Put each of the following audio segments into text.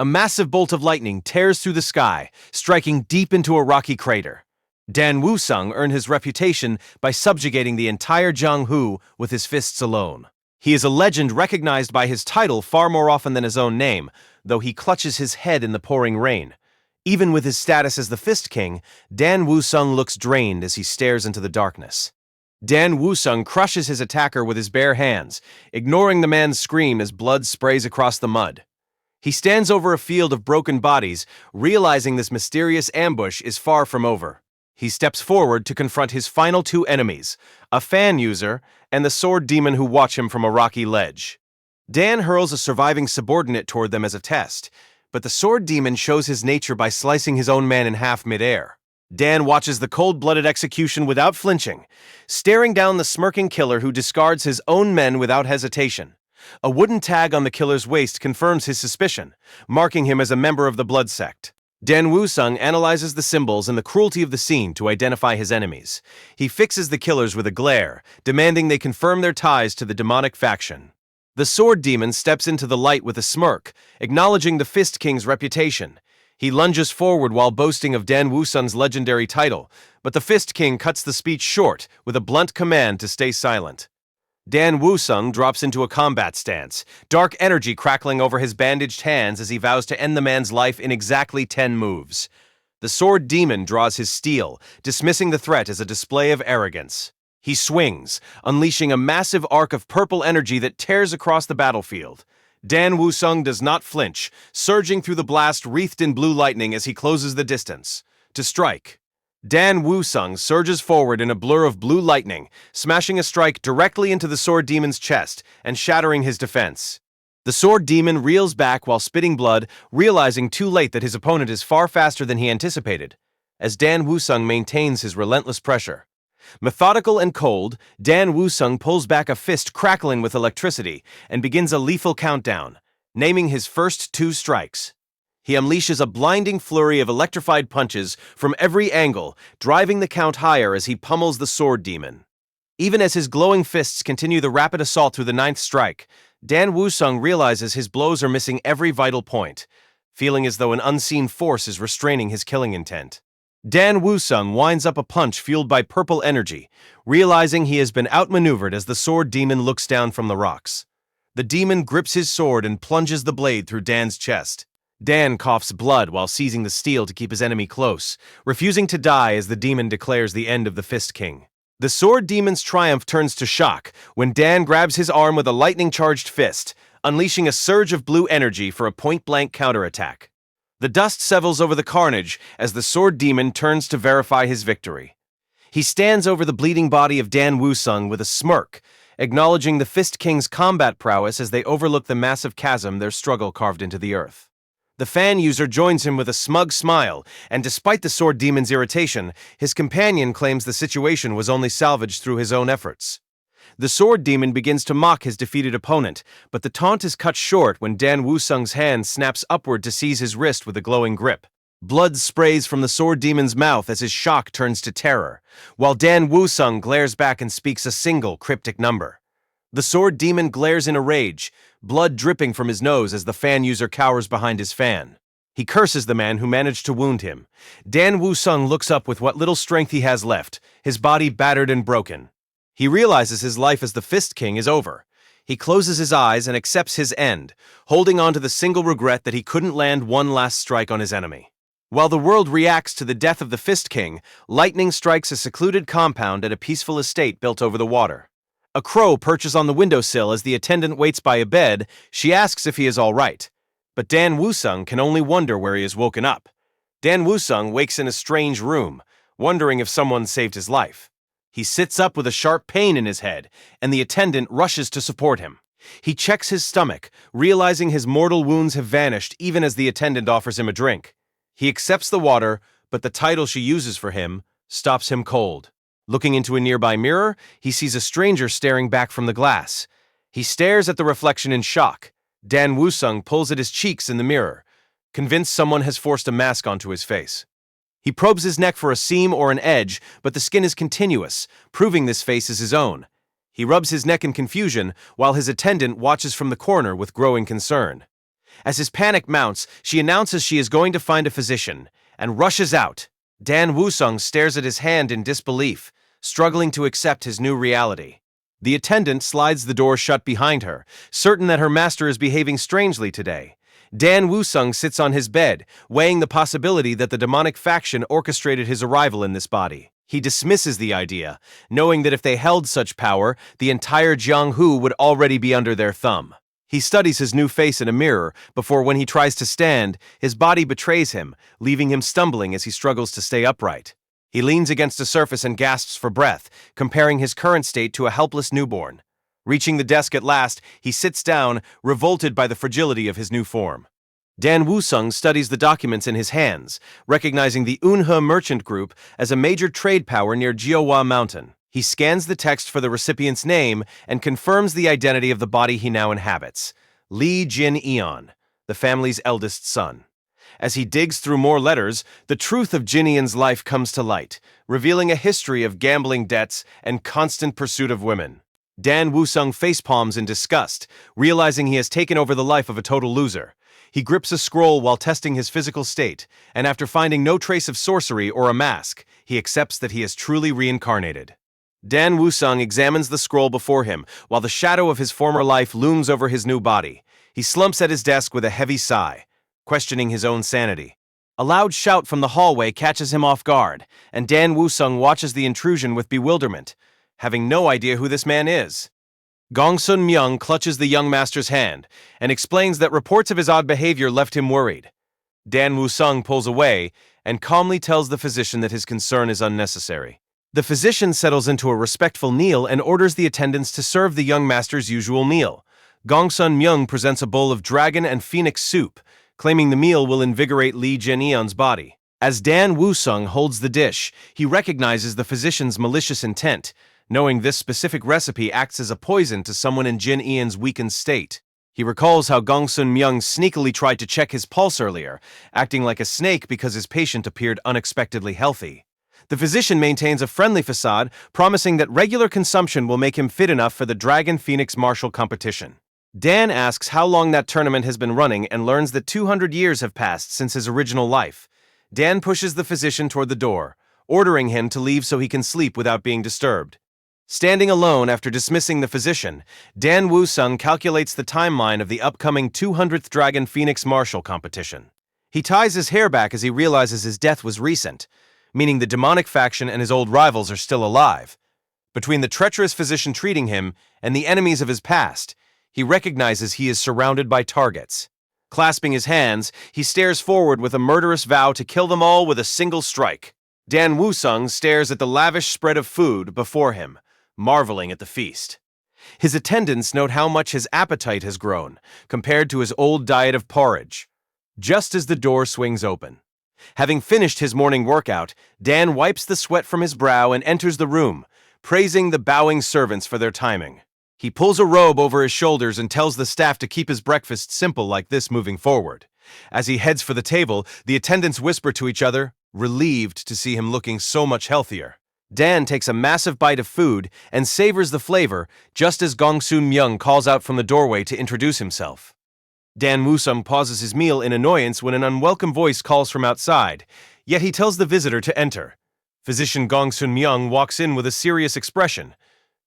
A massive bolt of lightning tears through the sky, striking deep into a rocky crater. Dan Wusung earned his reputation by subjugating the entire Jianghu with his fists alone. He is a legend recognized by his title far more often than his own name, though he clutches his head in the pouring rain. Even with his status as the Fist King, Dan Wusung looks drained as he stares into the darkness. Dan Wusung crushes his attacker with his bare hands, ignoring the man's scream as blood sprays across the mud. He stands over a field of broken bodies, realizing this mysterious ambush is far from over. He steps forward to confront his final two enemies, a fan user and the sword demon who watch him from a rocky ledge. Dan hurls a surviving subordinate toward them as a test, but the sword demon shows his nature by slicing his own man in half midair. Dan watches the cold-blooded execution without flinching, staring down the smirking killer who discards his own men without hesitation. A wooden tag on the killer's waist confirms his suspicion, marking him as a member of the Blood Sect. Dan Wusung analyzes the symbols and the cruelty of the scene to identify his enemies. He fixes the killers with a glare, demanding they confirm their ties to the demonic faction. The sword demon steps into the light with a smirk, acknowledging the Fist King's reputation. He lunges forward while boasting of Dan Wusung's legendary title, but the Fist King cuts the speech short with a blunt command to stay silent. Dan Wusung drops into a combat stance, dark energy crackling over his bandaged hands as he vows to end the man's life in exactly 10 moves. The sword demon draws his steel, dismissing the threat as a display of arrogance. He swings, unleashing a massive arc of purple energy that tears across the battlefield. Dan Wusung does not flinch, surging through the blast wreathed in blue lightning as he closes the distance. To strike. Dan Wusung surges forward in a blur of blue lightning, smashing a strike directly into the sword demon's chest and shattering his defense. The sword demon reels back while spitting blood, realizing too late that his opponent is far faster than he anticipated, as Dan Wusung maintains his relentless pressure. Methodical and cold, Dan Wusung pulls back a fist crackling with electricity and begins a lethal countdown, naming his first 2 strikes. He unleashes a blinding flurry of electrified punches from every angle, driving the count higher as he pummels the sword demon. Even as his glowing fists continue the rapid assault through the 9th strike, Dan Wusung realizes his blows are missing every vital point, feeling as though an unseen force is restraining his killing intent. Dan Wusung winds up a punch fueled by purple energy, realizing he has been outmaneuvered as the sword demon looks down from the rocks. The demon grips his sword and plunges the blade through Dan's chest. Dan coughs blood while seizing the steel to keep his enemy close, refusing to die as the demon declares the end of the Fist King. The sword demon's triumph turns to shock when Dan grabs his arm with a lightning-charged fist, unleashing a surge of blue energy for a point-blank counterattack. The dust settles over the carnage as the sword demon turns to verify his victory. He stands over the bleeding body of Dan Wusung with a smirk, acknowledging the Fist King's combat prowess as they overlook the massive chasm their struggle carved into the earth. The fan user joins him with a smug smile, and despite the sword demon's irritation, his companion claims the situation was only salvaged through his own efforts. The sword demon begins to mock his defeated opponent, but the taunt is cut short when Dan Wusung's hand snaps upward to seize his wrist with a glowing grip. Blood sprays from the sword demon's mouth as his shock turns to terror, while Dan Wusung glares back and speaks a single cryptic number. The sword demon glares in a rage, blood dripping from his nose as the fan user cowers behind his fan. He curses the man who managed to wound him. Dan Wusung looks up with what little strength he has left, his body battered and broken. He realizes his life as the Fist King is over. He closes his eyes and accepts his end, holding on to the single regret that he couldn't land one last strike on his enemy. While the world reacts to the death of the Fist King, lightning strikes a secluded compound at a peaceful estate built over the water. A crow perches on the windowsill as the attendant waits by a bed. She asks if he is all right. But Dan Wusung can only wonder where he has woken up. Dan Wusung wakes in a strange room, wondering if someone saved his life. He sits up with a sharp pain in his head, and the attendant rushes to support him. He checks his stomach, realizing his mortal wounds have vanished even as the attendant offers him a drink. He accepts the water, but the title she uses for him stops him cold. Looking into a nearby mirror, he sees a stranger staring back from the glass. He stares at the reflection in shock. Dan Wusung pulls at his cheeks in the mirror, convinced someone has forced a mask onto his face. He probes his neck for a seam or an edge, but the skin is continuous, proving this face is his own. He rubs his neck in confusion, while his attendant watches from the corner with growing concern. As his panic mounts, she announces she is going to find a physician and rushes out. Dan Wusung stares at his hand in disbelief, struggling to accept his new reality. The attendant slides the door shut behind her, certain that her master is behaving strangely today. Dan Wusung sits on his bed, weighing the possibility that the demonic faction orchestrated his arrival in this body. He dismisses the idea, knowing that if they held such power, the entire Jianghu would already be under their thumb. He studies his new face in a mirror before, when he tries to stand, his body betrays him, leaving him stumbling as he struggles to stay upright. He leans against a surface and gasps for breath, comparing his current state to a helpless newborn. Reaching the desk at last, he sits down, revolted by the fragility of his new form. Dan Wusung studies the documents in his hands, recognizing the Unha Merchant Group as a major trade power near Jiuhua Mountain. He scans the text for the recipient's name and confirms the identity of the body he now inhabits, Li Jin-eon, the family's eldest son. As he digs through more letters, the truth of Jin-eon's life comes to light, revealing a history of gambling debts and constant pursuit of women. Dan Wusung facepalms in disgust, realizing he has taken over the life of a total loser. He grips a scroll while testing his physical state, and after finding no trace of sorcery or a mask, he accepts that he is truly reincarnated. Dan Wusung examines the scroll before him, while the shadow of his former life looms over his new body. He slumps at his desk with a heavy sigh, questioning his own sanity. A loud shout from the hallway catches him off guard, and Dan Wusung watches the intrusion with bewilderment, having no idea who this man is. Gongsun Myung clutches the young master's hand and explains that reports of his odd behavior left him worried. Dan Wusung pulls away and calmly tells the physician that his concern is unnecessary. The physician settles into a respectful kneel and orders the attendants to serve the young master's usual meal. Gongsun Myung presents a bowl of dragon and phoenix soup, claiming the meal will invigorate Li Jin-eon's body. As Dan Wusung holds the dish, he recognizes the physician's malicious intent, knowing this specific recipe acts as a poison to someone in Jin-eon's weakened state. He recalls how Gongsun Myung sneakily tried to check his pulse earlier, acting like a snake because his patient appeared unexpectedly healthy. The physician maintains a friendly facade, promising that regular consumption will make him fit enough for the Dragon Phoenix Martial competition. Dan asks how long that tournament has been running and learns that 200 years have passed since his original life. Dan pushes the physician toward the door, ordering him to leave so he can sleep without being disturbed. Standing alone after dismissing the physician, Dan Wusung calculates the timeline of the upcoming 200th Dragon Phoenix Martial competition. He ties his hair back as he realizes his death was recent, meaning the demonic faction and his old rivals are still alive. Between the treacherous physician treating him and the enemies of his past, he recognizes he is surrounded by targets. Clasping his hands, he stares forward with a murderous vow to kill them all with a single strike. Dan Wusung stares at the lavish spread of food before him, marveling at the feast. His attendants note how much his appetite has grown, compared to his old diet of porridge. Just as the door swings open. Having finished his morning workout, Dan wipes the sweat from his brow and enters the room, praising the bowing servants for their timing. He pulls a robe over his shoulders and tells the staff to keep his breakfast simple like this moving forward. As he heads for the table, the attendants whisper to each other, relieved to see him looking so much healthier. Dan takes a massive bite of food and savors the flavor just as Gongsun Myung calls out from the doorway to introduce himself. Dan Wusung pauses his meal in annoyance when an unwelcome voice calls from outside, yet he tells the visitor to enter. Physician Gongsun Myung walks in with a serious expression,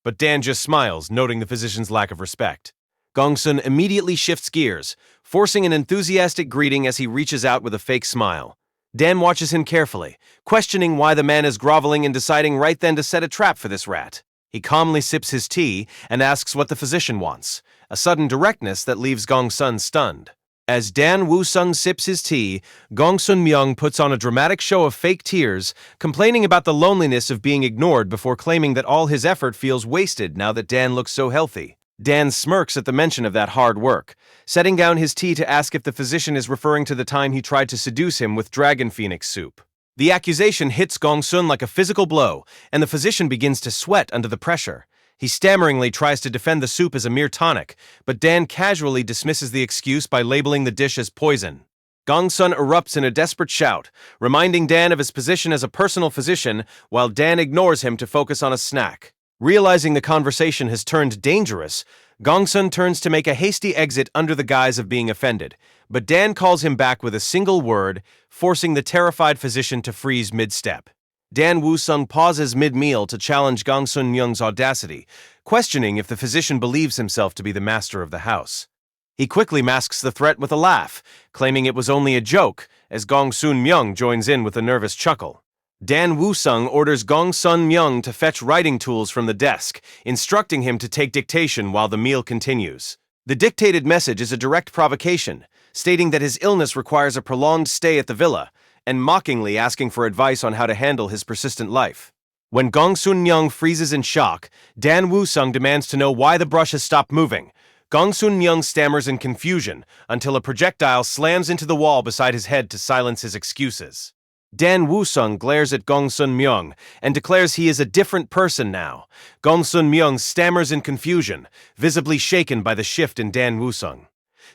but Dan just smiles, noting the physician's lack of respect. Gongsun immediately shifts gears, forcing an enthusiastic greeting as he reaches out with a fake smile. Dan watches him carefully, questioning why the man is groveling and deciding right then to set a trap for this rat. He calmly sips his tea and asks what the physician wants, a sudden directness that leaves Gongsun stunned. As Dan Wusung sips his tea, Gongsun Myung puts on a dramatic show of fake tears, complaining about the loneliness of being ignored before claiming that all his effort feels wasted now that Dan looks so healthy. Dan smirks at the mention of that hard work, setting down his tea to ask if the physician is referring to the time he tried to seduce him with dragon phoenix soup. The accusation hits Gongsun like a physical blow, and the physician begins to sweat under the pressure. He stammeringly tries to defend the soup as a mere tonic, but Dan casually dismisses the excuse by labeling the dish as poison. Gongsun erupts in a desperate shout, reminding Dan of his position as a personal physician, while Dan ignores him to focus on a snack. Realizing the conversation has turned dangerous, Gongsun turns to make a hasty exit under the guise of being offended, but Dan calls him back with a single word, forcing the terrified physician to freeze mid-step. Dan Woo-sung pauses mid-meal to challenge Gongsun Myung's audacity, questioning if the physician believes himself to be the master of the house. He quickly masks the threat with a laugh, claiming it was only a joke, as Gongsun Myung joins in with a nervous chuckle. Dan Woo-sung orders Gongsun Myung to fetch writing tools from the desk, instructing him to take dictation while the meal continues. The dictated message is a direct provocation, stating that his illness requires a prolonged stay at the villa, and mockingly asking for advice on how to handle his persistent life. When Gongsun Myung freezes in shock, Dan Woo-sung demands to know why the brush has stopped moving. Gongsun Myung stammers in confusion until a projectile slams into the wall beside his head to silence his excuses. Dan Woo-sung glares at Gongsun Myung and declares he is a different person now. Gongsun Myung stammers in confusion, visibly shaken by the shift in Dan Woo-sung.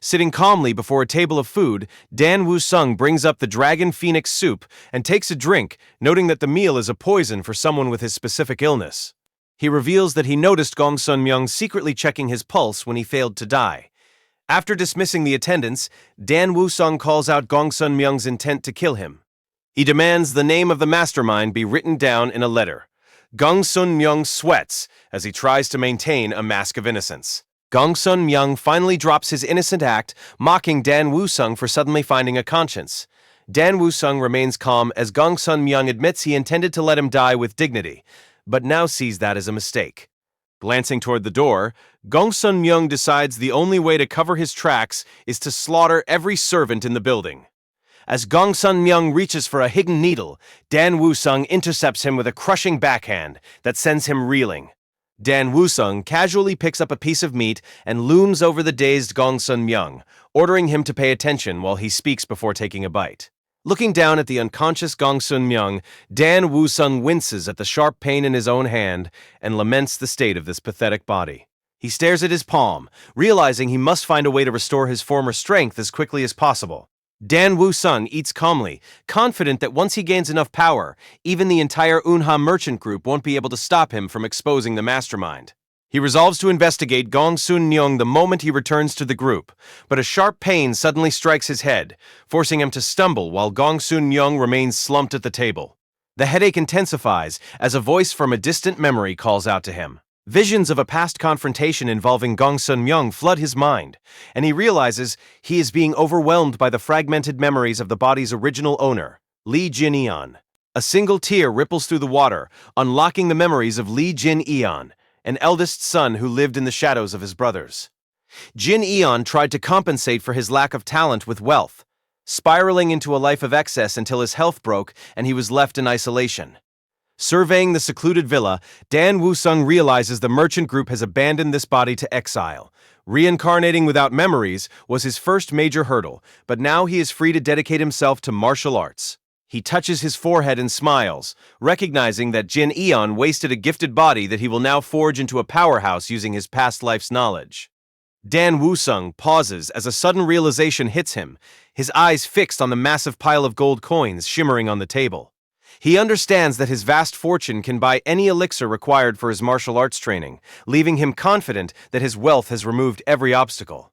Sitting calmly before a table of food, Dan Woo-sung brings up the dragon phoenix soup and takes a drink, noting that the meal is a poison for someone with his specific illness. He reveals that he noticed Gongsun Myung secretly checking his pulse when he failed to die. After dismissing the attendants, Dan Woo-sung calls out Gongsun Myung's intent to kill him. He demands the name of the mastermind be written down in a letter. Gongsun Myung sweats as he tries to maintain a mask of innocence. Gongsun Myung finally drops his innocent act, mocking Dan Woo-sung for suddenly finding a conscience. Dan Woo-sung remains calm as Gongsun Myung admits he intended to let him die with dignity, but now sees that as a mistake. Glancing toward the door, Gongsun Myung decides the only way to cover his tracks is to slaughter every servant in the building. As Gongsun Myung reaches for a hidden needle, Dan Woo-sung intercepts him with a crushing backhand that sends him reeling. Dan Woo-sung casually picks up a piece of meat and looms over the dazed Gongsun Myung, ordering him to pay attention while he speaks before taking a bite. Looking down at the unconscious Gongsun Myung, Dan Woo-sung winces at the sharp pain in his own hand and laments the state of this pathetic body. He stares at his palm, realizing he must find a way to restore his former strength as quickly as possible. Dan Woo-sung eats calmly, confident that once he gains enough power, even the entire Unha merchant group won't be able to stop him from exposing the mastermind. He resolves to investigate Gongsun Myung the moment he returns to the group, but a sharp pain suddenly strikes his head, forcing him to stumble while Gongsun Myung remains slumped at the table. The headache intensifies as a voice from a distant memory calls out to him. Visions of a past confrontation involving Gongsun Myung flood his mind, and he realizes he is being overwhelmed by the fragmented memories of the body's original owner, Lee Jin-eon. A single tear ripples through the water, unlocking the memories of Lee Jin-eon, an eldest son who lived in the shadows of his brothers. Jin-eon tried to compensate for his lack of talent with wealth, spiraling into a life of excess until his health broke and he was left in isolation. Surveying the secluded villa, Dan Woo-sung realizes the merchant group has abandoned this body to exile. Reincarnating without memories was his first major hurdle, but now he is free to dedicate himself to martial arts. He touches his forehead and smiles, recognizing that Jin-eon wasted a gifted body that he will now forge into a powerhouse using his past life's knowledge. Dan Woo-sung pauses as a sudden realization hits him, his eyes fixed on the massive pile of gold coins shimmering on the table. He understands that his vast fortune can buy any elixir required for his martial arts training, leaving him confident that his wealth has removed every obstacle.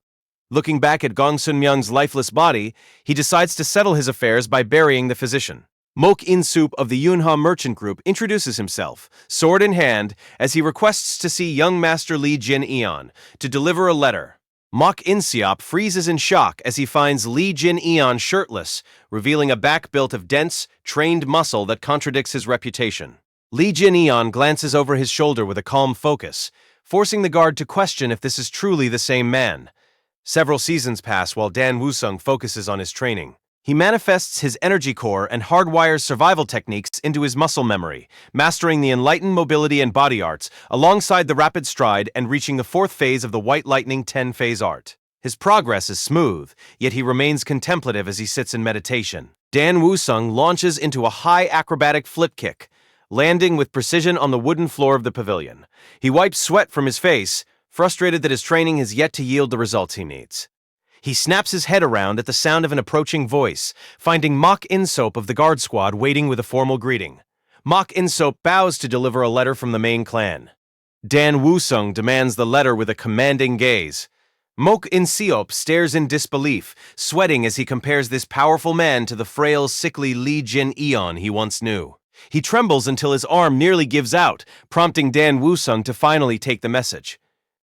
Looking back at Gongsun Myung's lifeless body, he decides to settle his affairs by burying the physician. Mok In-sup of the Unha merchant group introduces himself, sword in hand, as he requests to see young Master Lee Jin-eon to deliver a letter. Mok In-sup freezes in shock as he finds Lee Jin-eon shirtless, revealing a back built of dense, trained muscle that contradicts his reputation. Lee Jin-eon glances over his shoulder with a calm focus, forcing the guard to question if this is truly the same man. Several seasons pass while Dan Woo-sung focuses on his training. He manifests his energy core and hardwires survival techniques into his muscle memory, mastering the enlightened mobility and body arts, alongside the rapid stride and reaching the fourth phase of the White Lightning 10-phase art. His progress is smooth, yet he remains contemplative as he sits in meditation. Dan Woo-sung launches into a high acrobatic flip kick, landing with precision on the wooden floor of the pavilion. He wipes sweat from his face, frustrated that his training has yet to yield the results he needs. He snaps his head around at the sound of an approaching voice, finding Mok In-sup of the guard squad waiting with a formal greeting. Mok In-sup bows to deliver a letter from the main clan. Dan Woo-sung demands the letter with a commanding gaze. Mok In-seop stares in disbelief, sweating as he compares this powerful man to the frail, sickly Lee Jin-eon he once knew. He trembles until his arm nearly gives out, prompting Dan Woo-sung to finally take the message.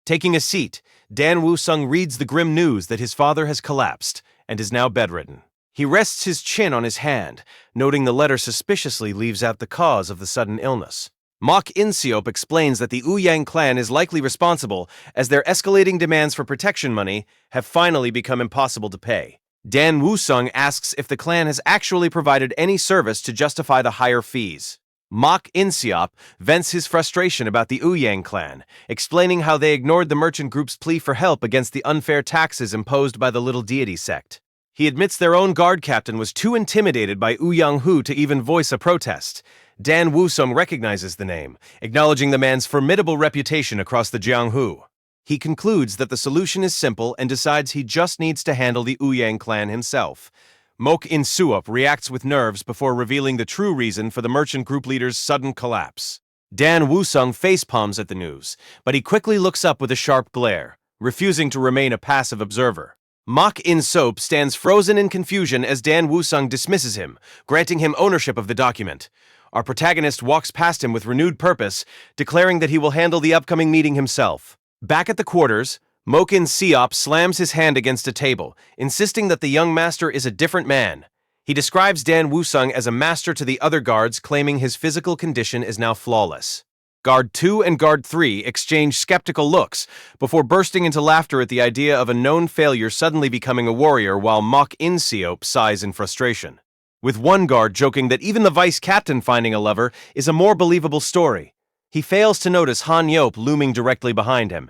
Taking a seat, Dan Woo-sung reads the grim news that his father has collapsed and is now bedridden. He rests his chin on his hand, noting the letter suspiciously leaves out the cause of the sudden illness. Mok In-seop explains that the Ouyang clan is likely responsible as their escalating demands for protection money have finally become impossible to pay. Dan Woo-sung asks if the clan has actually provided any service to justify the higher fees. Mok In-seop vents his frustration about the Ouyang clan, explaining how they ignored the merchant group's plea for help against the unfair taxes imposed by the Little Deity sect. He admits their own guard captain was too intimidated by Ouyang-hu to even voice a protest. Dan Woo-sung recognizes the name, acknowledging the man's formidable reputation across the Jianghu. He concludes that the solution is simple and decides he just needs to handle the Ouyang clan himself. Mok In-seop reacts with nerves before revealing the true reason for the merchant group leader's sudden collapse. Dan Woo-sung facepalms at the news, but he quickly looks up with a sharp glare, refusing to remain a passive observer. Mok In-seop stands frozen in confusion as Dan Woo-sung dismisses him, granting him ownership of the document. Our protagonist walks past him with renewed purpose, declaring that he will handle the upcoming meeting himself. Back at the quarters, Mok In-seop slams his hand against a table, insisting that the young master is a different man. He describes Dan Woo-sung as a master to the other guards, claiming his physical condition is now flawless. Guard 2 and Guard 3 exchange skeptical looks before bursting into laughter at the idea of a known failure suddenly becoming a warrior, while Mok In-seop sighs in frustration. With one guard joking that even the vice captain finding a lover is a more believable story. He fails to notice Han Yop looming directly behind him.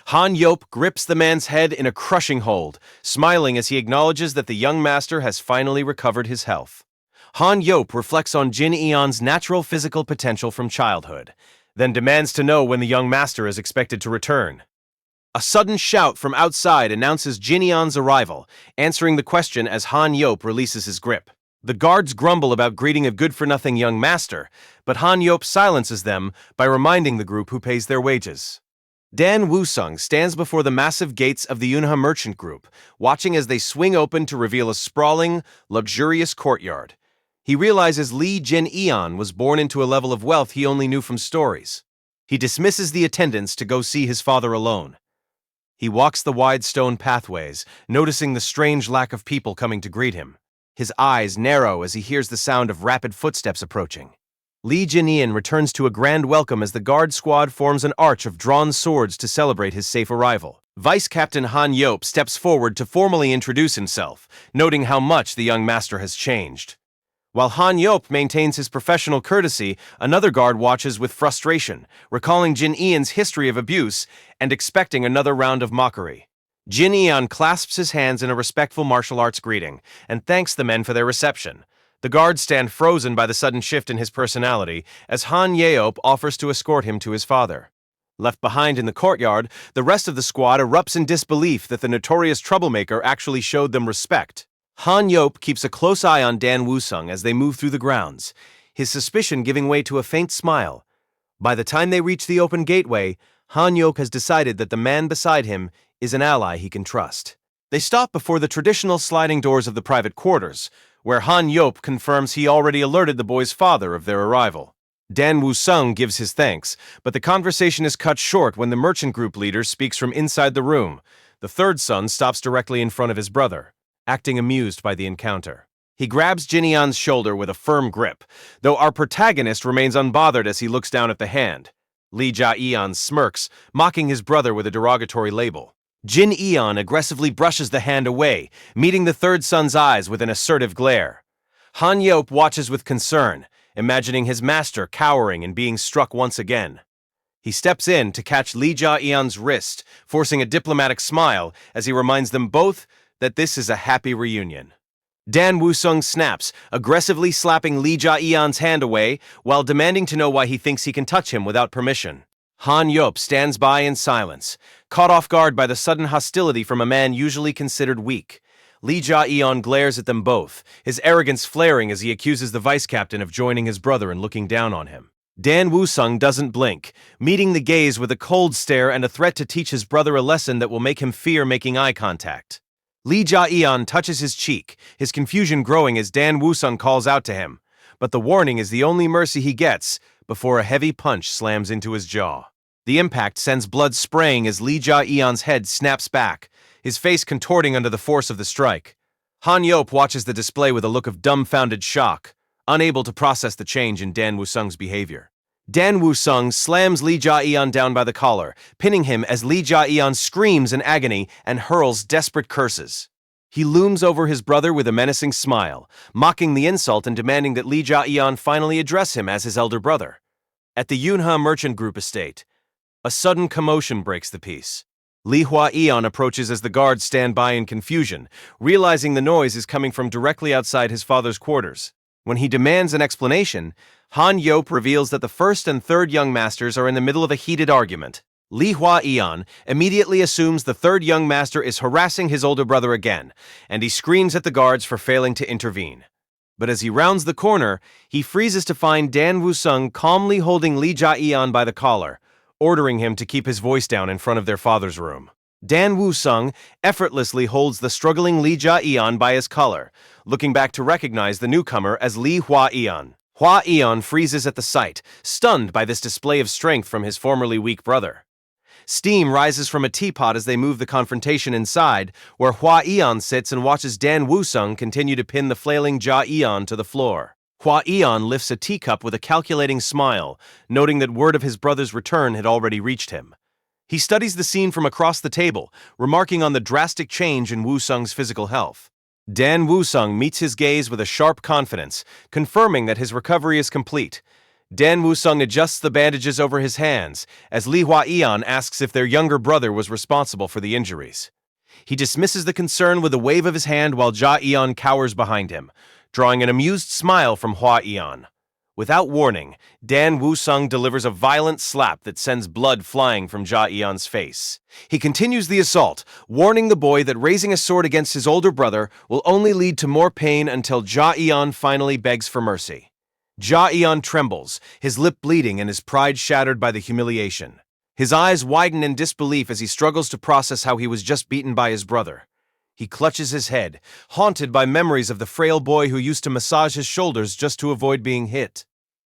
Han Yop grips the man's head in a crushing hold, smiling as he acknowledges that the young master has finally recovered his health. Han Yop reflects on Jin-eon's natural physical potential from childhood, then demands to know when the young master is expected to return. A sudden shout from outside announces Jin-eon's arrival, answering the question as Han Yop releases his grip. The guards grumble about greeting a good-for-nothing young master, but Han Yop silences them by reminding the group who pays their wages. Dan Woo-sung stands before the massive gates of the Yunha merchant group, watching as they swing open to reveal a sprawling, luxurious courtyard. He realizes Lee Jin-eon was born into a level of wealth he only knew from stories. He dismisses the attendants to go see his father alone. He walks the wide stone pathways, noticing the strange lack of people coming to greet him. His eyes narrow as he hears the sound of rapid footsteps approaching. Lee Jin-eon returns to a grand welcome as the guard squad forms an arch of drawn swords to celebrate his safe arrival. Vice Captain Han Yop steps forward to formally introduce himself, noting how much the young master has changed. While Han Yop maintains his professional courtesy, another guard watches with frustration, recalling Jin-eon's history of abuse and expecting another round of mockery. Jin-eon clasps his hands in a respectful martial arts greeting and thanks the men for their reception. The guards stand frozen by the sudden shift in his personality as Han Yeop offers to escort him to his father. Left behind in the courtyard, the rest of the squad erupts in disbelief that the notorious troublemaker actually showed them respect. Han Yop keeps a close eye on Dan Woo-sung as they move through the grounds, his suspicion giving way to a faint smile. By the time they reach the open gateway, Han Yop has decided that the man beside him is an ally he can trust. They stop before the traditional sliding doors of the private quarters, where Han Yop confirms he already alerted the boy's father of their arrival. Dan Woo-sung gives his thanks, but the conversation is cut short when the merchant group leader speaks from inside the room. The third son stops directly in front of his brother, acting amused by the encounter. He grabs Jin-eon's shoulder with a firm grip, though our protagonist remains unbothered as he looks down at the hand. Lee Ja-eon smirks, mocking his brother with a derogatory label. Jin-eon aggressively brushes the hand away, meeting the third son's eyes with an assertive glare. Han Yop watches with concern, imagining his master cowering and being struck once again. He steps in to catch Lee Ja-eon's wrist, forcing a diplomatic smile as he reminds them both that this is a happy reunion. Dan Woo-sung snaps, aggressively slapping Lee Ja-eon's hand away while demanding to know why he thinks he can touch him without permission. Han Yop stands by in silence, caught off guard by the sudden hostility from a man usually considered weak. Lee Ja-eon glares at them both, his arrogance flaring as he accuses the vice captain of joining his brother and looking down on him. Dan Woo-sung doesn't blink, meeting the gaze with a cold stare and a threat to teach his brother a lesson that will make him fear making eye contact. Lee Ja-eon touches his cheek, his confusion growing as Dan Woo-sung calls out to him. But the warning is the only mercy he gets before a heavy punch slams into his jaw. The impact sends blood spraying as Lee Ja-eon's head snaps back, his face contorting under the force of the strike. Han Yop watches the display with a look of dumbfounded shock, unable to process the change in Dan Woo-sung's behavior. Dan Woo-sung slams Lee Ja-eon down by the collar, pinning him as Lee Ja-eon screams in agony and hurls desperate curses. He looms over his brother with a menacing smile, mocking the insult and demanding that Lee Ja-eon finally address him as his elder brother. At the Yunha Merchant Group estate, a sudden commotion breaks the peace. Lee Hwa-eon approaches as the guards stand by in confusion, realizing the noise is coming from directly outside his father's quarters. When he demands an explanation, Han Yop reveals that the first and third young masters are in the middle of a heated argument. Lee Hwa-eon immediately assumes the third young master is harassing his older brother again, and he screams at the guards for failing to intervene. But as he rounds the corner, he freezes to find Dan Woo-sung calmly holding Lee Ja-eon by the collar, ordering him to keep his voice down in front of their father's room. Dan Woo-sung effortlessly holds the struggling Lee Ja-eon by his collar, looking back to recognize the newcomer as Lee Hwa-eon. Hwa-eon freezes at the sight, stunned by this display of strength from his formerly weak brother. Steam rises from a teapot as they move the confrontation inside, where Hwa-eon sits and watches Dan Woo-sung continue to pin the flailing Ja-eon to the floor. Hwa-eon lifts a teacup with a calculating smile, noting that word of his brother's return had already reached him. He studies the scene from across the table, remarking on the drastic change in Woo-sung's physical health. Dan Woo-sung meets his gaze with a sharp confidence, confirming that his recovery is complete. Dan Woo-sung adjusts the bandages over his hands, as Lee Hwa-eon asks if their younger brother was responsible for the injuries. He dismisses the concern with a wave of his hand while Ja-eon cowers behind him, drawing an amused smile from Hwa-eon. Without warning, Dan Woo-sung delivers a violent slap that sends blood flying from Ja-eon's face. He continues the assault, warning the boy that raising a sword against his older brother will only lead to more pain until Ja-eon finally begs for mercy. Ja-eon trembles, his lip bleeding and his pride shattered by the humiliation. His eyes widen in disbelief as he struggles to process how he was just beaten by his brother. He clutches his head, haunted by memories of the frail boy who used to massage his shoulders just to avoid being hit.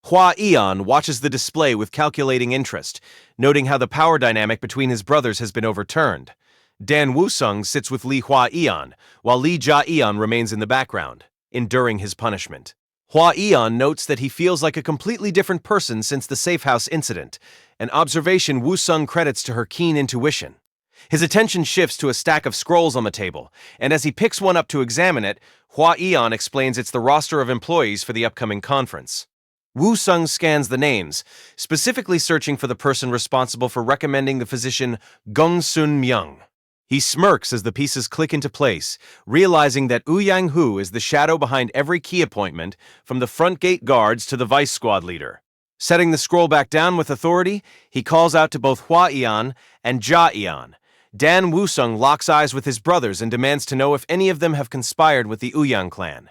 Hwa-eon watches the display with calculating interest, noting how the power dynamic between his brothers has been overturned. Dan Woo-sung sits with Lee Hwa-eon, while Lee Ja-eon remains in the background, enduring his punishment. Hwa-eon notes that he feels like a completely different person since the safe house incident, an observation Woo-sung credits to her keen intuition. His attention shifts to a stack of scrolls on the table, and as he picks one up to examine it, Hwa-eon explains it's the roster of employees for the upcoming conference. Woo-sung scans the names, specifically searching for the person responsible for recommending the physician Gong-sun Myung. He smirks as the pieces click into place, realizing that Yang-hoo is the shadow behind every key appointment, from the front gate guards to the vice squad leader. Setting the scroll back down with authority, he calls out to both Hwa-eon and Ja-eon. Dan Woo-sung locks eyes with his brothers and demands to know if any of them have conspired with the Uyang clan.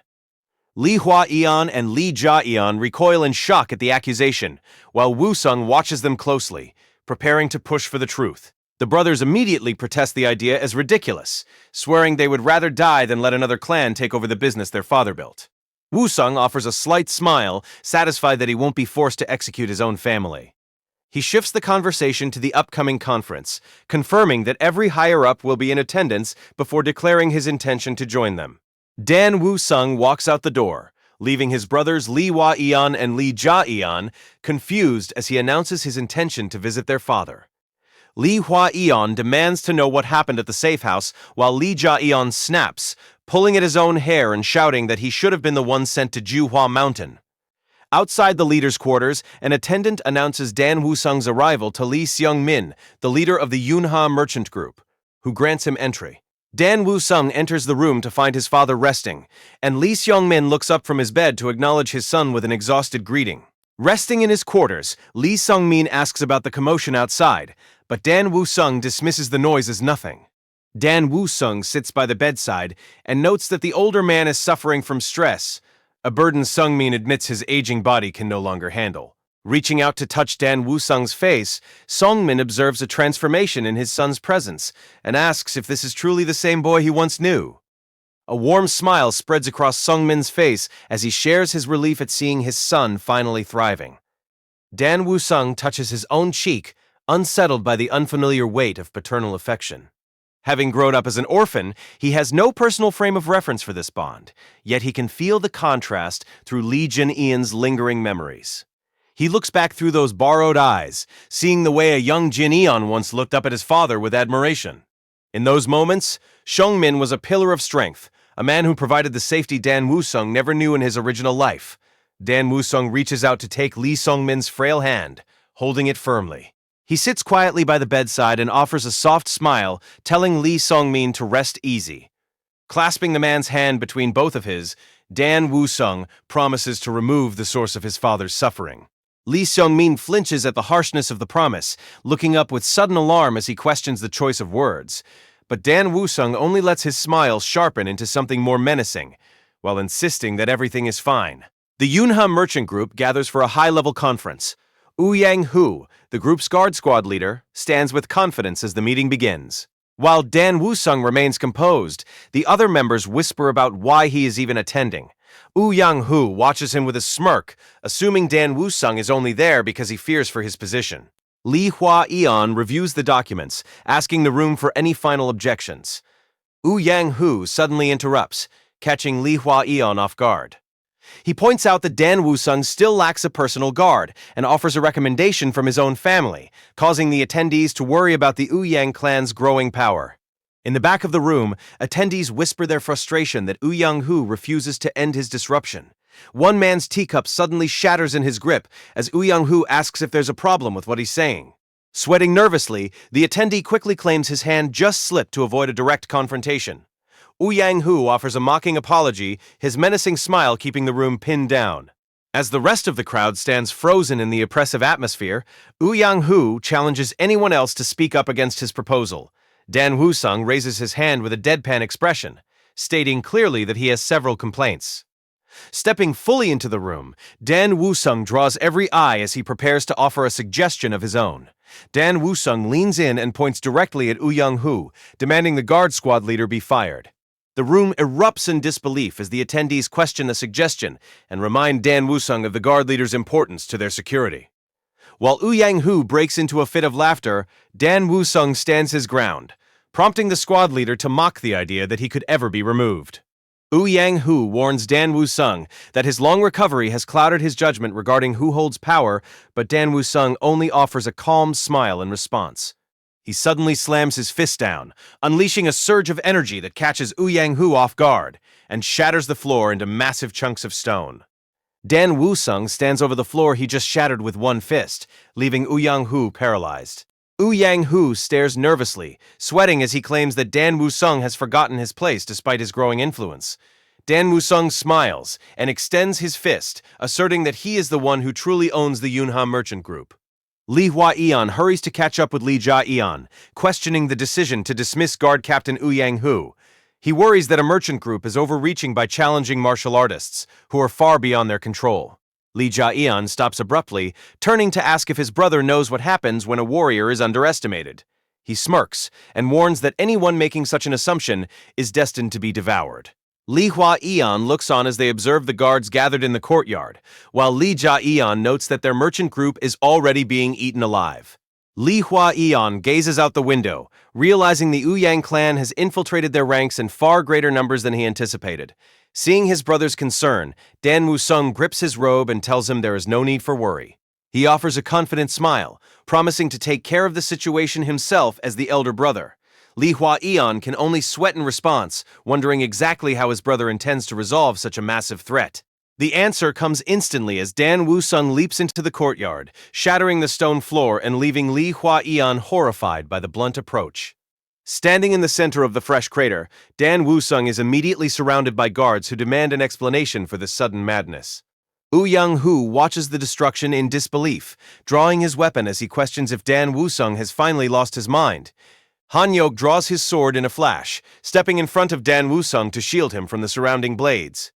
Lee Hwa-eon and Lee Ja-eon recoil in shock at the accusation, while Woo-sung watches them closely, preparing to push for the truth. The brothers immediately protest the idea as ridiculous, swearing they would rather die than let another clan take over the business their father built. Woo-sung offers a slight smile, satisfied that he won't be forced to execute his own family. He shifts the conversation to the upcoming conference, confirming that every higher-up will be in attendance before declaring his intention to join them. Dan Woo-sung walks out the door, leaving his brothers Lee Hwa-eon and Lee Ja-eon confused as he announces his intention to visit their father. Lee Hwa-eon demands to know what happened at the safe house, while Lee Ja-eon snaps, pulling at his own hair and shouting that he should have been the one sent to Juhua Mountain. Outside the leader's quarters, an attendant announces Dan Woo-sung's arrival to Lee Seung-min, the leader of the Yunha Merchant Group, who grants him entry. Dan Woo-sung enters the room to find his father resting, and Lee Seung-min looks up from his bed to acknowledge his son with an exhausted greeting. Resting in his quarters, Lee Seung-min asks about the commotion outside, but Dan Woo-sung dismisses the noise as nothing. Dan Woo-sung sits by the bedside and notes that the older man is suffering from stress, a burden Seung-min admits his aging body can no longer handle. Reaching out to touch Dan Woo-sung's face, Songmin observes a transformation in his son's presence and asks if this is truly the same boy he once knew. A warm smile spreads across Songmin's face as he shares his relief at seeing his son finally thriving. Dan Woo-sung touches his own cheek, unsettled by the unfamiliar weight of paternal affection. Having grown up as an orphan, he has no personal frame of reference for this bond, yet he can feel the contrast through Lee Jin-eon's lingering memories. He looks back through those borrowed eyes, seeing the way a young Jin-eon once looked up at his father with admiration. In those moments, Songmin was a pillar of strength, a man who provided the safety Dan Woo-sung never knew in his original life. Dan Woo-sung reaches out to take Lee Songmin's frail hand, holding it firmly. He sits quietly by the bedside and offers a soft smile, telling Lee Songmin to rest easy. Clasping the man's hand between both of his, Dan Woo-sung promises to remove the source of his father's suffering. Lee Songmin flinches at the harshness of the promise, looking up with sudden alarm as he questions the choice of words. But Dan Woo-sung only lets his smile sharpen into something more menacing, while insisting that everything is fine. The Yunha merchant group gathers for a high-level conference. Woo Yang-hoo, the group's guard squad leader, stands with confidence as the meeting begins. While Dan Woo-sung remains composed, the other members whisper about why he is even attending. Woo Yang-hoo watches him with a smirk, assuming Dan Woo-sung is only there because he fears for his position. Lee Hwa-eon reviews the documents, asking the room for any final objections. Woo Yang-hoo suddenly interrupts, catching Lee Hwa-eon off guard. He points out that Dan Woo-sung still lacks a personal guard and offers a recommendation from his own family, causing the attendees to worry about the Yang clan's growing power. In the back of the room, attendees whisper their frustration that Woo Yang-hoo refuses to end his disruption. One man's teacup suddenly shatters in his grip as Woo Yang-hoo asks if there's a problem with what he's saying. Sweating nervously, the attendee quickly claims his hand just slipped to avoid a direct confrontation. Woo Yang-hoo offers a mocking apology, his menacing smile keeping the room pinned down. As the rest of the crowd stands frozen in the oppressive atmosphere, Woo Yang-hoo challenges anyone else to speak up against his proposal. Dan Woo-sung raises his hand with a deadpan expression, stating clearly that he has several complaints. Stepping fully into the room, Dan Woo-sung draws every eye as he prepares to offer a suggestion of his own. Dan Woo-sung leans in and points directly at Woo Yang-hoo, demanding the guard squad leader be fired. The room erupts in disbelief as the attendees question the suggestion and remind Dan Woo-sung of the guard leader's importance to their security. While Woo Yang-hoo breaks into a fit of laughter, Dan Woo-sung stands his ground, prompting the squad leader to mock the idea that he could ever be removed. Woo Yang-hoo warns Dan Woo-sung that his long recovery has clouded his judgment regarding who holds power, but Dan Woo-sung only offers a calm smile in response. He suddenly slams his fist down, unleashing a surge of energy that catches Woo Yang-hoo off guard and shatters the floor into massive chunks of stone. Dan Woo-sung stands over the floor he just shattered with one fist, leaving Woo Yang-hoo paralyzed. Woo Yang-hoo stares nervously, sweating as he claims that Dan Woo-sung has forgotten his place despite his growing influence. Dan Woo-sung smiles and extends his fist, asserting that he is the one who truly owns the Yunha merchant group. Lee Hwa-eon hurries to catch up with Lee Ja-eon, questioning the decision to dismiss guard captain Woo Yang-hoo. He worries that a merchant group is overreaching by challenging martial artists, who are far beyond their control. Lee Ja-eon stops abruptly, turning to ask if his brother knows what happens when a warrior is underestimated. He smirks and warns that anyone making such an assumption is destined to be devoured. Lee Hwa-eon looks on as they observe the guards gathered in the courtyard, while Lee Ja-eon notes that their merchant group is already being eaten alive. Lee Hwa-eon gazes out the window, realizing the Yang clan has infiltrated their ranks in far greater numbers than he anticipated. Seeing his brother's concern, Dan Woo-sung grips his robe and tells him there is no need for worry. He offers a confident smile, promising to take care of the situation himself as the elder brother. Lee Hwa-eon can only sweat in response, wondering exactly how his brother intends to resolve such a massive threat. The answer comes instantly as Dan Woo-sung leaps into the courtyard, shattering the stone floor and leaving Lee Hwa-eon horrified by the blunt approach. Standing in the center of the fresh crater, Dan Woo-sung is immediately surrounded by guards who demand an explanation for this sudden madness. Woo Yang-hoo watches the destruction in disbelief, drawing his weapon as he questions if Dan Woo-sung has finally lost his mind. Han-yok draws his sword in a flash, stepping in front of Dan Woo-sung to shield him from the surrounding blades.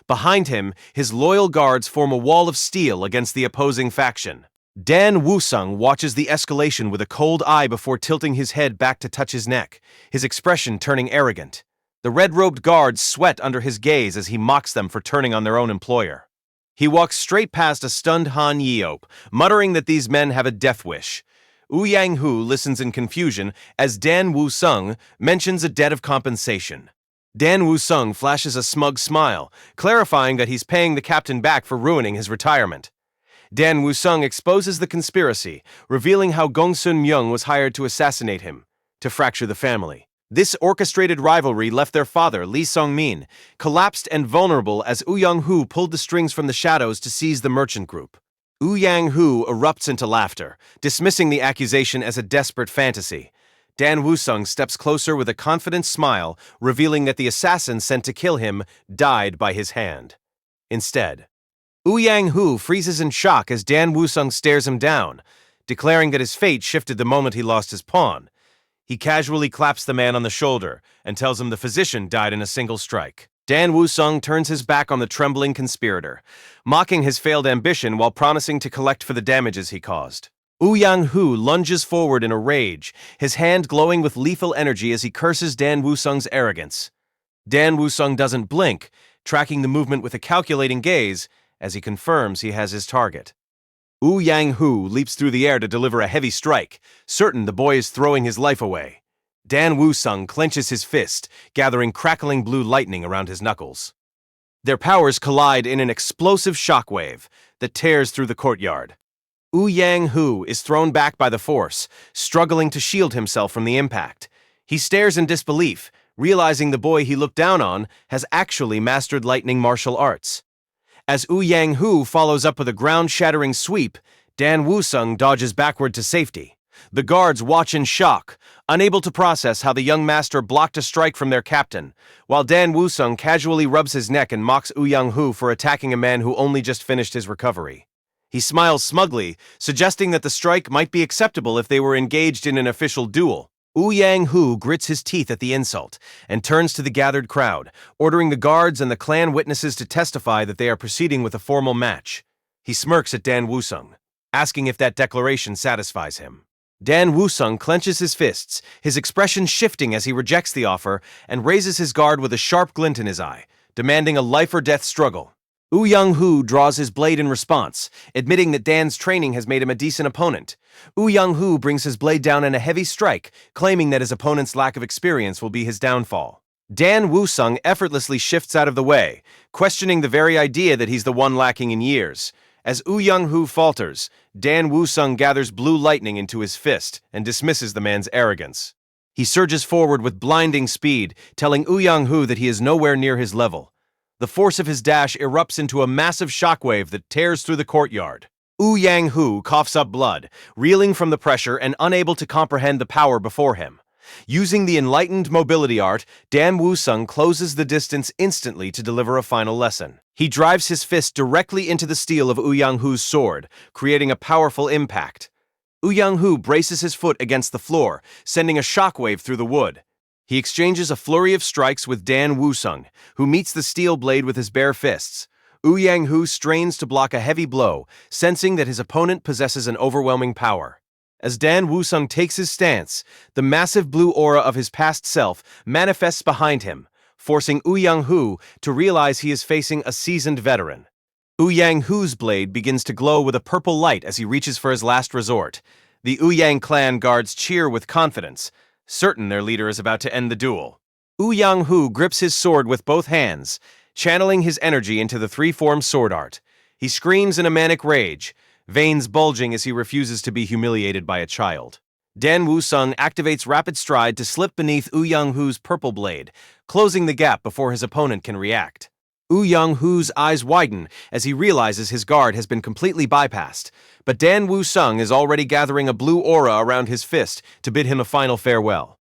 Behind him, his loyal guards form a wall of steel against the opposing faction. Dan Wusung watches the escalation with a cold eye before tilting his head back to touch his neck, his expression turning arrogant. The red-robed guards sweat under his gaze as he mocks them for turning on their own employer. He walks straight past a stunned Han Yeop, muttering that these men have a death wish. Yang-hu listens in confusion as Dan Wusung mentions a debt of compensation. Dan Wusung flashes a smug smile, clarifying that he's paying the captain back for ruining his retirement. Dan Wusung exposes the conspiracy, revealing how Gongsun Myung was hired to assassinate him, to fracture the family. This orchestrated rivalry left their father, Lee Song-min, collapsed and vulnerable as Yang-hu pulled the strings from the shadows to seize the merchant group. Yang-hu erupts into laughter, dismissing the accusation as a desperate fantasy. Dan Wusung steps closer with a confident smile, revealing that the assassin sent to kill him died by his hand. Instead, Yang-hu freezes in shock as Dan Wusung stares him down, declaring that his fate shifted the moment he lost his pawn. He casually claps the man on the shoulder and tells him the physician died in a single strike. Dan Wusung turns his back on the trembling conspirator, mocking his failed ambition while promising to collect for the damages he caused. Yang-hu lunges forward in a rage, his hand glowing with lethal energy as he curses Dan Wusung's arrogance. Dan Wusung doesn't blink, tracking the movement with a calculating gaze as he confirms he has his target. Yang-hu leaps through the air to deliver a heavy strike, certain the boy is throwing his life away. Dan Wusung clenches his fist, gathering crackling blue lightning around his knuckles. Their powers collide in an explosive shockwave that tears through the courtyard. Yang-hu is thrown back by the force, struggling to shield himself from the impact. He stares in disbelief, realizing the boy he looked down on has actually mastered lightning martial arts. As Yang-hu follows up with a ground-shattering sweep, Dan Wusung dodges backward to safety. The guards watch in shock, unable to process how the young master blocked a strike from their captain, while Dan Wusung casually rubs his neck and mocks Yang-hu for attacking a man who only just finished his recovery. He smiles smugly, suggesting that the strike might be acceptable if they were engaged in an official duel. Yang-hu grits his teeth at the insult and turns to the gathered crowd, ordering the guards and the clan witnesses to testify that they are proceeding with a formal match. He smirks at Dan Wusung, asking if that declaration satisfies him. Dan Wusung clenches his fists, his expression shifting as he rejects the offer and raises his guard with a sharp glint in his eye, demanding a life-or-death struggle. Yang-hu draws his blade in response, admitting that Dan's training has made him a decent opponent. Yang-hu brings his blade down in a heavy strike, claiming that his opponent's lack of experience will be his downfall. Dan Wusung effortlessly shifts out of the way, questioning the very idea that he's the one lacking in years. As Yang-hu falters, Dan Wusung gathers blue lightning into his fist and dismisses the man's arrogance. He surges forward with blinding speed, telling Yang-hu that he is nowhere near his level. The force of his dash erupts into a massive shockwave that tears through the courtyard. Yang-hu coughs up blood, reeling from the pressure and unable to comprehend the power before him. Using the enlightened mobility art, Dan Wusung closes the distance instantly to deliver a final lesson. He drives his fist directly into the steel of Yang-hu's sword, creating a powerful impact. Yang-hu braces his foot against the floor, sending a shockwave through the wood. He exchanges a flurry of strikes with Dan Wusung, who meets the steel blade with his bare fists. Yang-hu strains to block a heavy blow, sensing that his opponent possesses an overwhelming power. As Dan Wusung takes his stance, the massive blue aura of his past self manifests behind him, forcing Yang-hu to realize he is facing a seasoned veteran. Yang-hu's blade begins to glow with a purple light as he reaches for his last resort. The Yang clan guards cheer with confidence, certain their leader is about to end the duel. Yang-hu grips his sword with both hands, channeling his energy into the three-form sword art. He screams in a manic rage, veins bulging as he refuses to be humiliated by a child. Dan Wusung activates Rapid Stride to slip beneath Yang-hu's purple blade, closing the gap before his opponent can react. Yang-hu's eyes widen as he realizes his guard has been completely bypassed, but Dan Wusung is already gathering a blue aura around his fist to bid him a final farewell.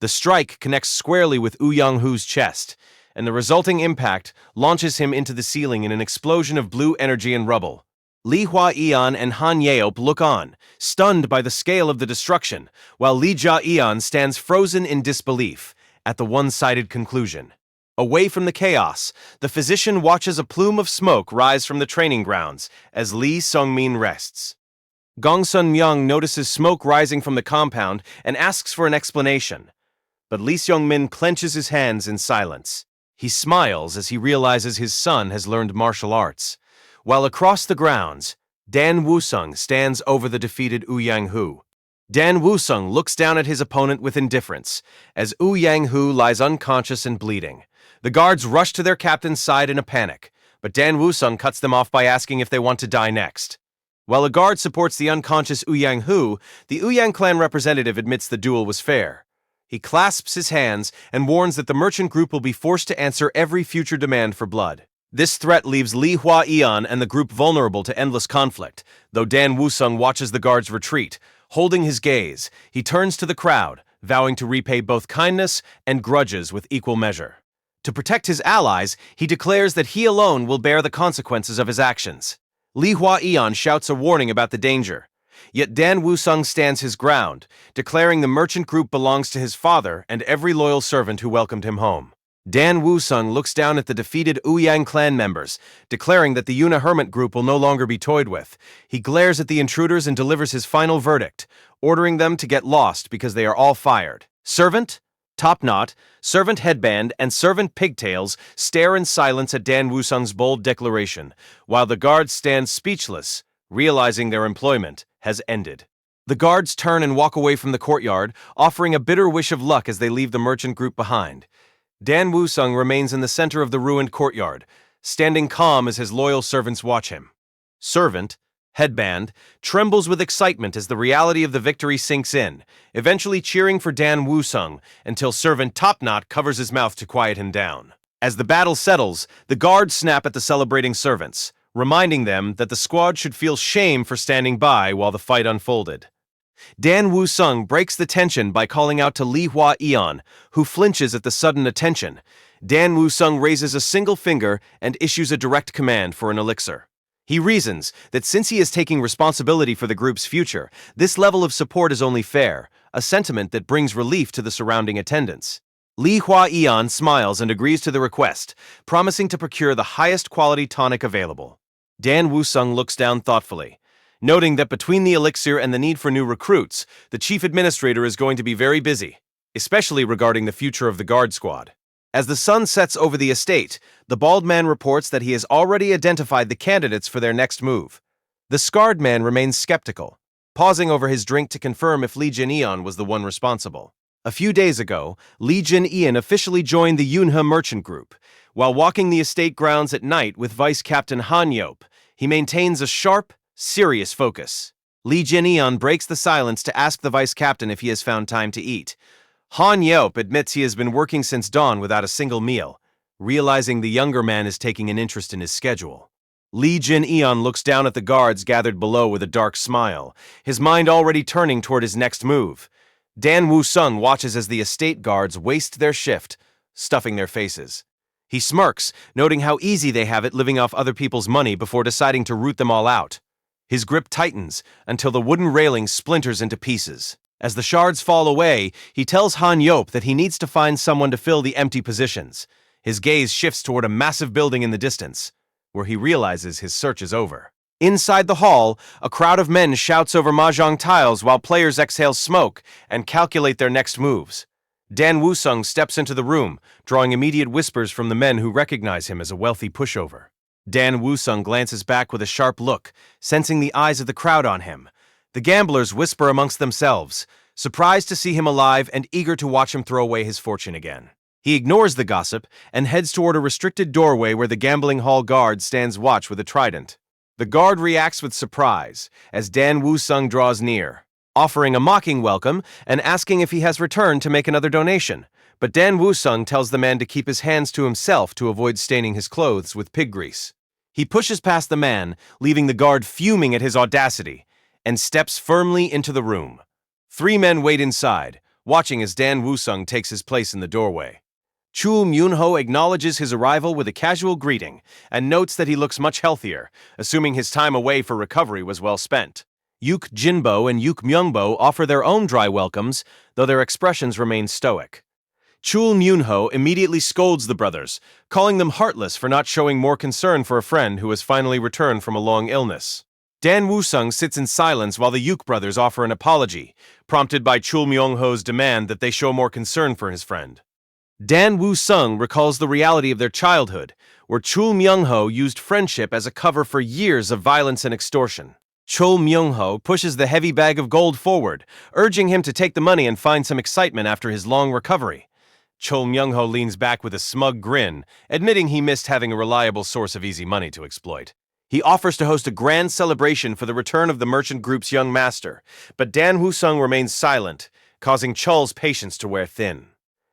The strike connects squarely with Yang-hu's chest, and the resulting impact launches him into the ceiling in an explosion of blue energy and rubble. Li Hua-eon and Han Yeop look on, stunned by the scale of the destruction, while Li Jia-eon stands frozen in disbelief at the one-sided conclusion. Away from the chaos, the physician watches a plume of smoke rise from the training grounds as Lee Sung-min rests. Gong Sun-myung notices smoke rising from the compound and asks for an explanation. But Lee Seung-min clenches his hands in silence. He smiles as he realizes his son has learned martial arts. While across the grounds, Dan Woo-sung stands over the defeated Woo Yang-hoo. Dan Woo-sung looks down at his opponent with indifference, as Woo Yang-hoo lies unconscious and bleeding. The guards rush to their captain's side in a panic, but Dan Woo-sung cuts them off by asking if they want to die next. While a guard supports the unconscious Woo Yang-hoo, the Woo Yang clan representative admits the duel was fair. He clasps his hands and warns that the merchant group will be forced to answer every future demand for blood. This threat leaves Lee Hwa-eon and the group vulnerable to endless conflict, though Dan Woo-sung watches the guards retreat. Holding his gaze, he turns to the crowd, vowing to repay both kindness and grudges with equal measure. To protect his allies, he declares that he alone will bear the consequences of his actions. Lee Hwa-eon shouts a warning about the danger. Yet Dan Woo-sung stands his ground, declaring the merchant group belongs to his father and every loyal servant who welcomed him home. Dan Woo-sung looks down at the defeated Woo Yang clan members, declaring that the Yuna Hermit group will no longer be toyed with. He glares at the intruders and delivers his final verdict, ordering them to get lost because they are all fired. Servant, Top Knot, Servant Headband, and Servant Pigtails stare in silence at Dan Woo-sung's bold declaration, while the guards stand speechless, realizing their employment has ended. The guards turn and walk away from the courtyard, offering a bitter wish of luck as they leave the merchant group behind. Dan Woo-sung remains in the center of the ruined courtyard, standing calm as his loyal servants watch him. Servant, Headband, trembles with excitement as the reality of the victory sinks in, eventually cheering for Dan Woo-sung until Servant Topknot covers his mouth to quiet him down. As the battle settles, the guards snap at the celebrating servants, reminding them that the squad should feel shame for standing by while the fight unfolded. Dan Woo-sung breaks the tension by calling out to Lee Hwa-eon, who flinches at the sudden attention. Dan Woo-sung raises a single finger and issues a direct command for an elixir. He reasons that since he is taking responsibility for the group's future, this level of support is only fair, a sentiment that brings relief to the surrounding attendants. Lee Hwa-eon smiles and agrees to the request, promising to procure the highest quality tonic available. Dan Woo-sung looks down thoughtfully, noting that between the elixir and the need for new recruits, the chief administrator is going to be very busy, especially regarding the future of the guard squad. As the sun sets over the estate, the bald man reports that he has already identified the candidates for their next move. The scarred man remains skeptical, pausing over his drink to confirm if Lee Jin-eon was the one responsible. A few days ago, Lee Jin-eon officially joined the Yunha merchant group. While walking the estate grounds at night with Vice Captain Han Yop, he maintains a sharp, serious focus. Lee Jin-eon breaks the silence to ask the vice captain if he has found time to eat. Han Yop admits he has been working since dawn without a single meal, realizing the younger man is taking an interest in his schedule. Lee Jin-eon looks down at the guards gathered below with a dark smile, his mind already turning toward his next move. Dan Woo-sung watches as the estate guards waste their shift, stuffing their faces. He smirks, noting how easy they have it living off other people's money before deciding to root them all out. His grip tightens until the wooden railing splinters into pieces. As the shards fall away, he tells Han Yop that he needs to find someone to fill the empty positions. His gaze shifts toward a massive building in the distance, where he realizes his search is over. Inside the hall, a crowd of men shouts over mahjong tiles while players exhale smoke and calculate their next moves. Dan Woo-sung steps into the room, drawing immediate whispers from the men who recognize him as a wealthy pushover. Dan Woo-sung glances back with a sharp look, sensing the eyes of the crowd on him. The gamblers whisper amongst themselves, surprised to see him alive and eager to watch him throw away his fortune again. He ignores the gossip and heads toward a restricted doorway where the gambling hall guard stands watch with a trident. The guard reacts with surprise as Dan Woo-sung draws near, offering a mocking welcome and asking if he has returned to make another donation. But Dan Woo-sung tells the man to keep his hands to himself to avoid staining his clothes with pig grease. He pushes past the man, leaving the guard fuming at his audacity, and steps firmly into the room. 3 men wait inside, watching as Dan Woo-sung takes his place in the doorway. Chul Myun-ho acknowledges his arrival with a casual greeting and notes that he looks much healthier, assuming his time away for recovery was well spent. Yuk Jinbo and Yuk Myungbo offer their own dry welcomes, though their expressions remain stoic. Chul Myunho immediately scolds the brothers, calling them heartless for not showing more concern for a friend who has finally returned from a long illness. Dan Woo-sung sits in silence while the Yuk brothers offer an apology, prompted by Chul Myung-ho's demand that they show more concern for his friend. Dan Woo-sung recalls the reality of their childhood, where Chul Myung-ho used friendship as a cover for years of violence and extortion. Chul Myung-ho pushes the heavy bag of gold forward, urging him to take the money and find some excitement after his long recovery. Chul Myung-ho leans back with a smug grin, admitting he missed having a reliable source of easy money to exploit. He offers to host a grand celebration for the return of the merchant group's young master, but Dan Woo-sung remains silent, causing Chul's patience to wear thin.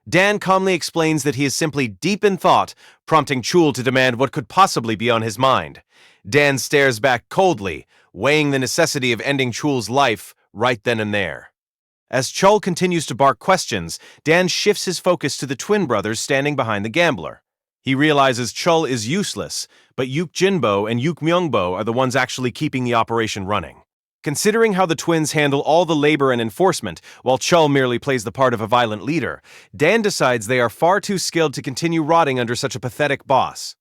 Dan calmly explains that he is simply deep in thought, prompting Chul to demand what could possibly be on his mind. Dan stares back coldly, weighing the necessity of ending Chul's life right then and there. As Chul continues to bark questions, Dan shifts his focus to the twin brothers standing behind the gambler. He realizes Chul is useless, but Yuk Jinbo and Yuk Myungbo are the ones actually keeping the operation running. Considering how the twins handle all the labor and enforcement, while Chul merely plays the part of a violent leader, Dan decides they are far too skilled to continue rotting under such a pathetic boss.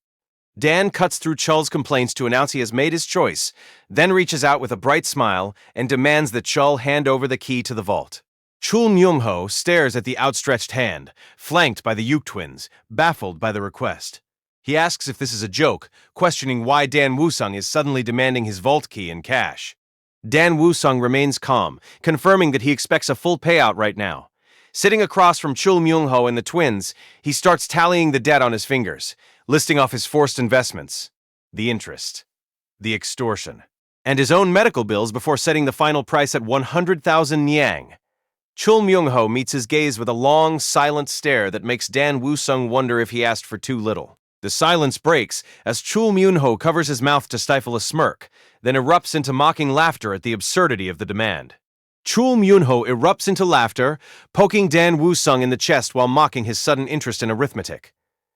Dan cuts through Chul's complaints to announce he has made his choice, then reaches out with a bright smile and demands that Chul hand over the key to the vault. Chul Myung-ho stares at the outstretched hand, flanked by the Yuk twins, baffled by the request. He asks if this is a joke, questioning why Dan Woo-sung is suddenly demanding his vault key in cash. Dan Woo-sung remains calm, confirming that he expects a full payout right now. Sitting across from Chul Myung-ho and the twins, he starts tallying the debt on his fingers, listing off his forced investments, the interest, the extortion, and his own medical bills before setting the final price at 100,000 nyang. Chul Myung-ho meets his gaze with a long, silent stare that makes Dan Woo-sung wonder if he asked for too little. The silence breaks as Chul Myung-ho covers his mouth to stifle a smirk, then erupts into mocking laughter at the absurdity of the demand. Chul Myung-ho erupts into laughter, poking Dan Woo-sung in the chest while mocking his sudden interest in arithmetic.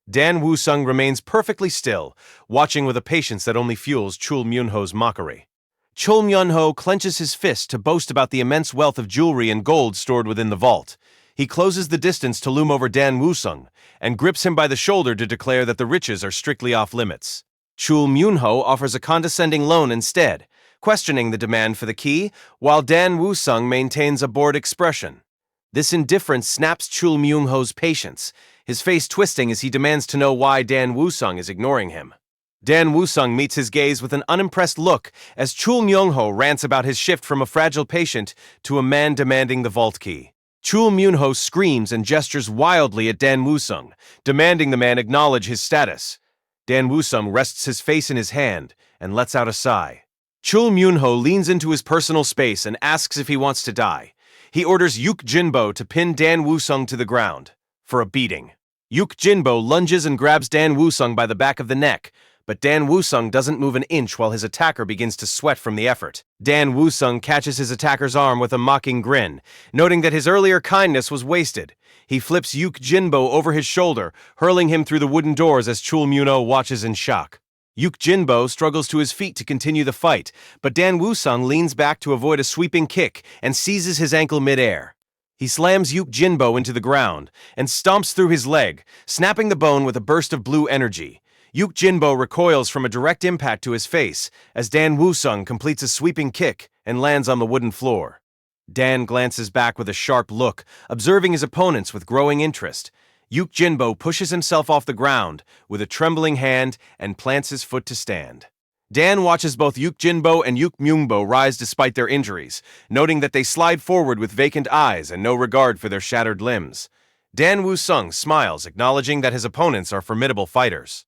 Dan Woo-sung remains perfectly still, watching with a patience that only fuels Chul Myung-ho's mockery. Chul Myung-ho clenches his fist to boast about the immense wealth of jewelry and gold stored within the vault. He closes the distance to loom over Dan Woo-sung and grips him by the shoulder to declare that the riches are strictly off limits. Chul Myung-ho offers a condescending loan instead, questioning the demand for the key, while Dan Woo-sung maintains a bored expression. This indifference snaps Chul Myung-ho's patience, his face twisting as he demands to know why Dan Woo-sung is ignoring him. Dan Woo-sung meets his gaze with an unimpressed look as Chul Myung-ho rants about his shift from a fragile patient to a man demanding the vault key. Chul Myung-ho screams and gestures wildly at Dan Woo-sung, demanding the man acknowledge his status. Dan Woo-sung rests his face in his hand and lets out a sigh. Chul Myung-ho leans into his personal space and asks if he wants to die. He orders Yuk Jinbo to pin Dan Woo-sung to the ground for a beating. Yuk Jinbo lunges and grabs Dan Woo-sung by the back of the neck, but Dan Woo-sung doesn't move an inch while his attacker begins to sweat from the effort. Dan Woo-sung catches his attacker's arm with a mocking grin, noting that his earlier kindness was wasted. He flips Yuk Jinbo over his shoulder, hurling him through the wooden doors as Chul Myung-ho watches in shock. Yuk Jinbo struggles to his feet to continue the fight, but Dan Woo-sung leans back to avoid a sweeping kick and seizes his ankle midair. He slams Yuk Jinbo into the ground and stomps through his leg, snapping the bone with a burst of blue energy. Yuk Jinbo recoils from a direct impact to his face as Dan Woo-sung completes a sweeping kick and lands on the wooden floor. Dan glances back with a sharp look, observing his opponents with growing interest. Yuk Jinbo pushes himself off the ground with a trembling hand and plants his foot to stand. Dan watches both Yuk Jinbo and Yuk Myungbo rise despite their injuries, noting that they slide forward with vacant eyes and no regard for their shattered limbs. Dan Woo-sung smiles, acknowledging that his opponents are formidable fighters.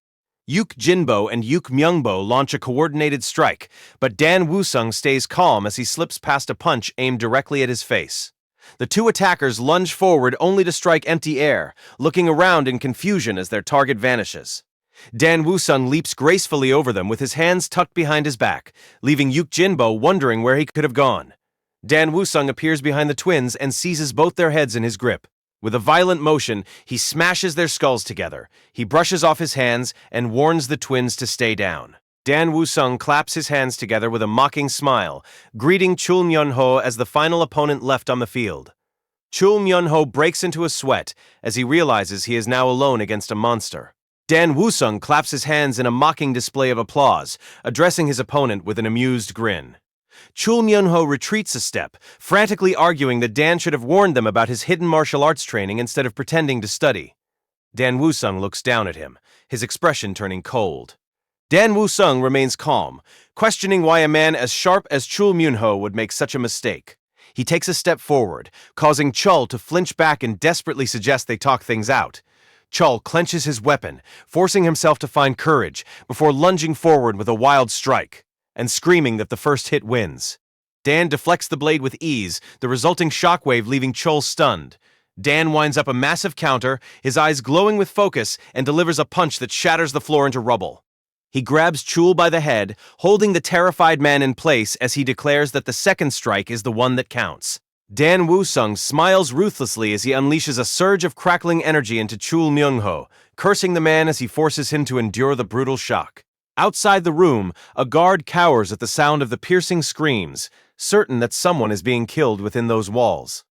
Yuk Jinbo and Yuk Myungbo launch a coordinated strike, but Dan Woo-sung stays calm as he slips past a punch aimed directly at his face. The two attackers lunge forward only to strike empty air, looking around in confusion as their target vanishes. Dan Woo-sung leaps gracefully over them with his hands tucked behind his back, leaving Yuk Jinbo wondering where he could have gone. Dan Woo-sung appears behind the twins and seizes both their heads in his grip. With a violent motion, he smashes their skulls together. He brushes off his hands and warns the twins to stay down. Dan Woo-sung claps his hands together with a mocking smile, greeting Chul Myung-ho as the final opponent left on the field. Chul Myung-ho breaks into a sweat as he realizes he is now alone against a monster. Dan Woo-sung claps his hands in a mocking display of applause, addressing his opponent with an amused grin. Chul Myung-ho retreats a step, frantically arguing that Dan should have warned them about his hidden martial arts training instead of pretending to study. Dan Woo-sung looks down at him, his expression turning cold. Dan Woo-sung remains calm, questioning why a man as sharp as Chul Myung-ho would make such a mistake. He takes a step forward, causing Chul to flinch back and desperately suggest they talk things out. Chul clenches his weapon, forcing himself to find courage before lunging forward with a wild strike and screaming that the first hit wins. Dan deflects the blade with ease, the resulting shockwave leaving Chul stunned. Dan winds up a massive counter, his eyes glowing with focus, and delivers a punch that shatters the floor into rubble. He grabs Chul by the head, holding the terrified man in place as he declares that the second strike is the one that counts. Dan Woo-sung smiles ruthlessly as he unleashes a surge of crackling energy into Chul Myung-ho, cursing the man as he forces him to endure the brutal shock. Outside the room, a guard cowers at the sound of the piercing screams, certain that someone is being killed within those walls.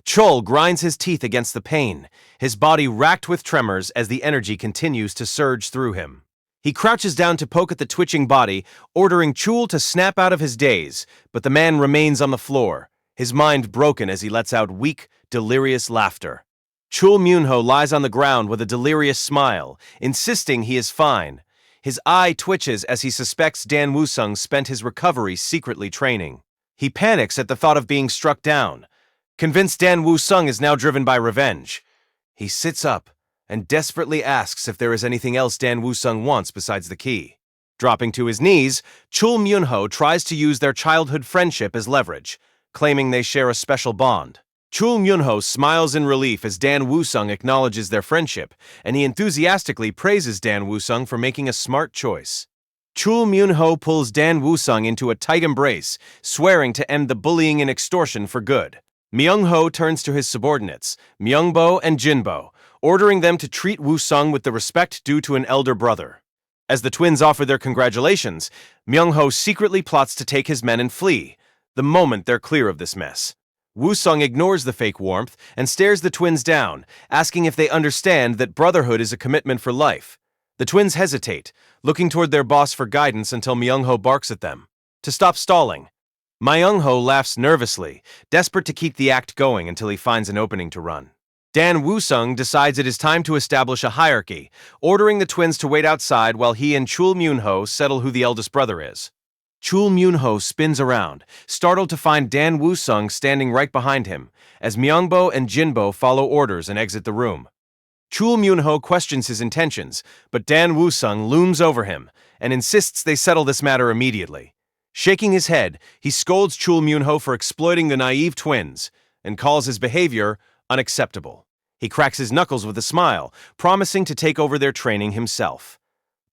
Chul grinds his teeth against the pain, his body racked with tremors as the energy continues to surge through him. He crouches down to poke at the twitching body, ordering Chul to snap out of his daze, but the man remains on the floor, his mind broken as he lets out weak, delirious laughter. Chul Myung-ho lies on the ground with a delirious smile, insisting he is fine. His eye twitches as he suspects Dan Woo-sung spent his recovery secretly training. He panics at the thought of being struck down, convinced Dan Woo-sung is now driven by revenge. He sits up and desperately asks if there is anything else Dan Woo-sung wants besides the key. Dropping to his knees, Chul Myung-ho tries to use their childhood friendship as leverage, claiming they share a special bond. Chul Myung-ho smiles in relief as Dan Woo-sung acknowledges their friendship, and he enthusiastically praises Dan Woo-sung for making a smart choice. Chul Myung-ho pulls Dan Woo-sung into a tight embrace, swearing to end the bullying and extortion for good. Myung-ho turns to his subordinates, Myung-bo and Jin-bo, ordering them to treat Woo-sung with the respect due to an elder brother. As the twins offer their congratulations, Myung-ho secretly plots to take his men and flee, the moment they're clear of this mess. Woo-sung ignores the fake warmth and stares the twins down, asking if they understand that brotherhood is a commitment for life. The twins hesitate, looking toward their boss for guidance until Myung-ho barks at them to stop stalling. Myung-ho laughs nervously, desperate to keep the act going until he finds an opening to run. Dan Woo-sung decides it is time to establish a hierarchy, ordering the twins to wait outside while he and Chul Myung-ho settle who the eldest brother is. Chul Myung-ho spins around, startled to find Dan Woo-sung standing right behind him, as Myung-bo and Jin-bo follow orders and exit the room. Chul Myung-ho questions his intentions, but Dan Woo-sung looms over him and insists they settle this matter immediately. Shaking his head, he scolds Chul Myung-ho for exploiting the naive twins and calls his behavior unacceptable. He cracks his knuckles with a smile, promising to take over their training himself.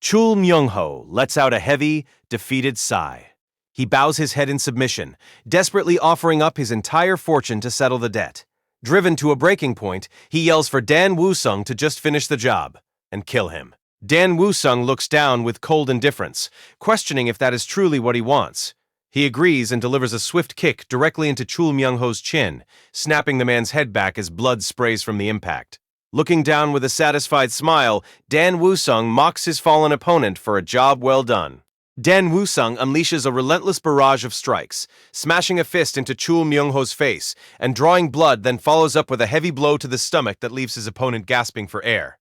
Chul Myung-ho lets out a heavy, defeated sigh. He bows his head in submission, desperately offering up his entire fortune to settle the debt. Driven to a breaking point, he yells for Dan Woo-sung to just finish the job and kill him. Dan Woo-sung looks down with cold indifference, questioning if that is truly what he wants. He agrees and delivers a swift kick directly into Chul Myung-ho's chin, snapping the man's head back as blood sprays from the impact. Looking down with a satisfied smile, Dan Woo-sung mocks his fallen opponent for a job well done. Dan Woo-sung unleashes a relentless barrage of strikes, smashing a fist into Chul Myung-ho's face, and drawing blood, then follows up with a heavy blow to the stomach that leaves his opponent gasping for air.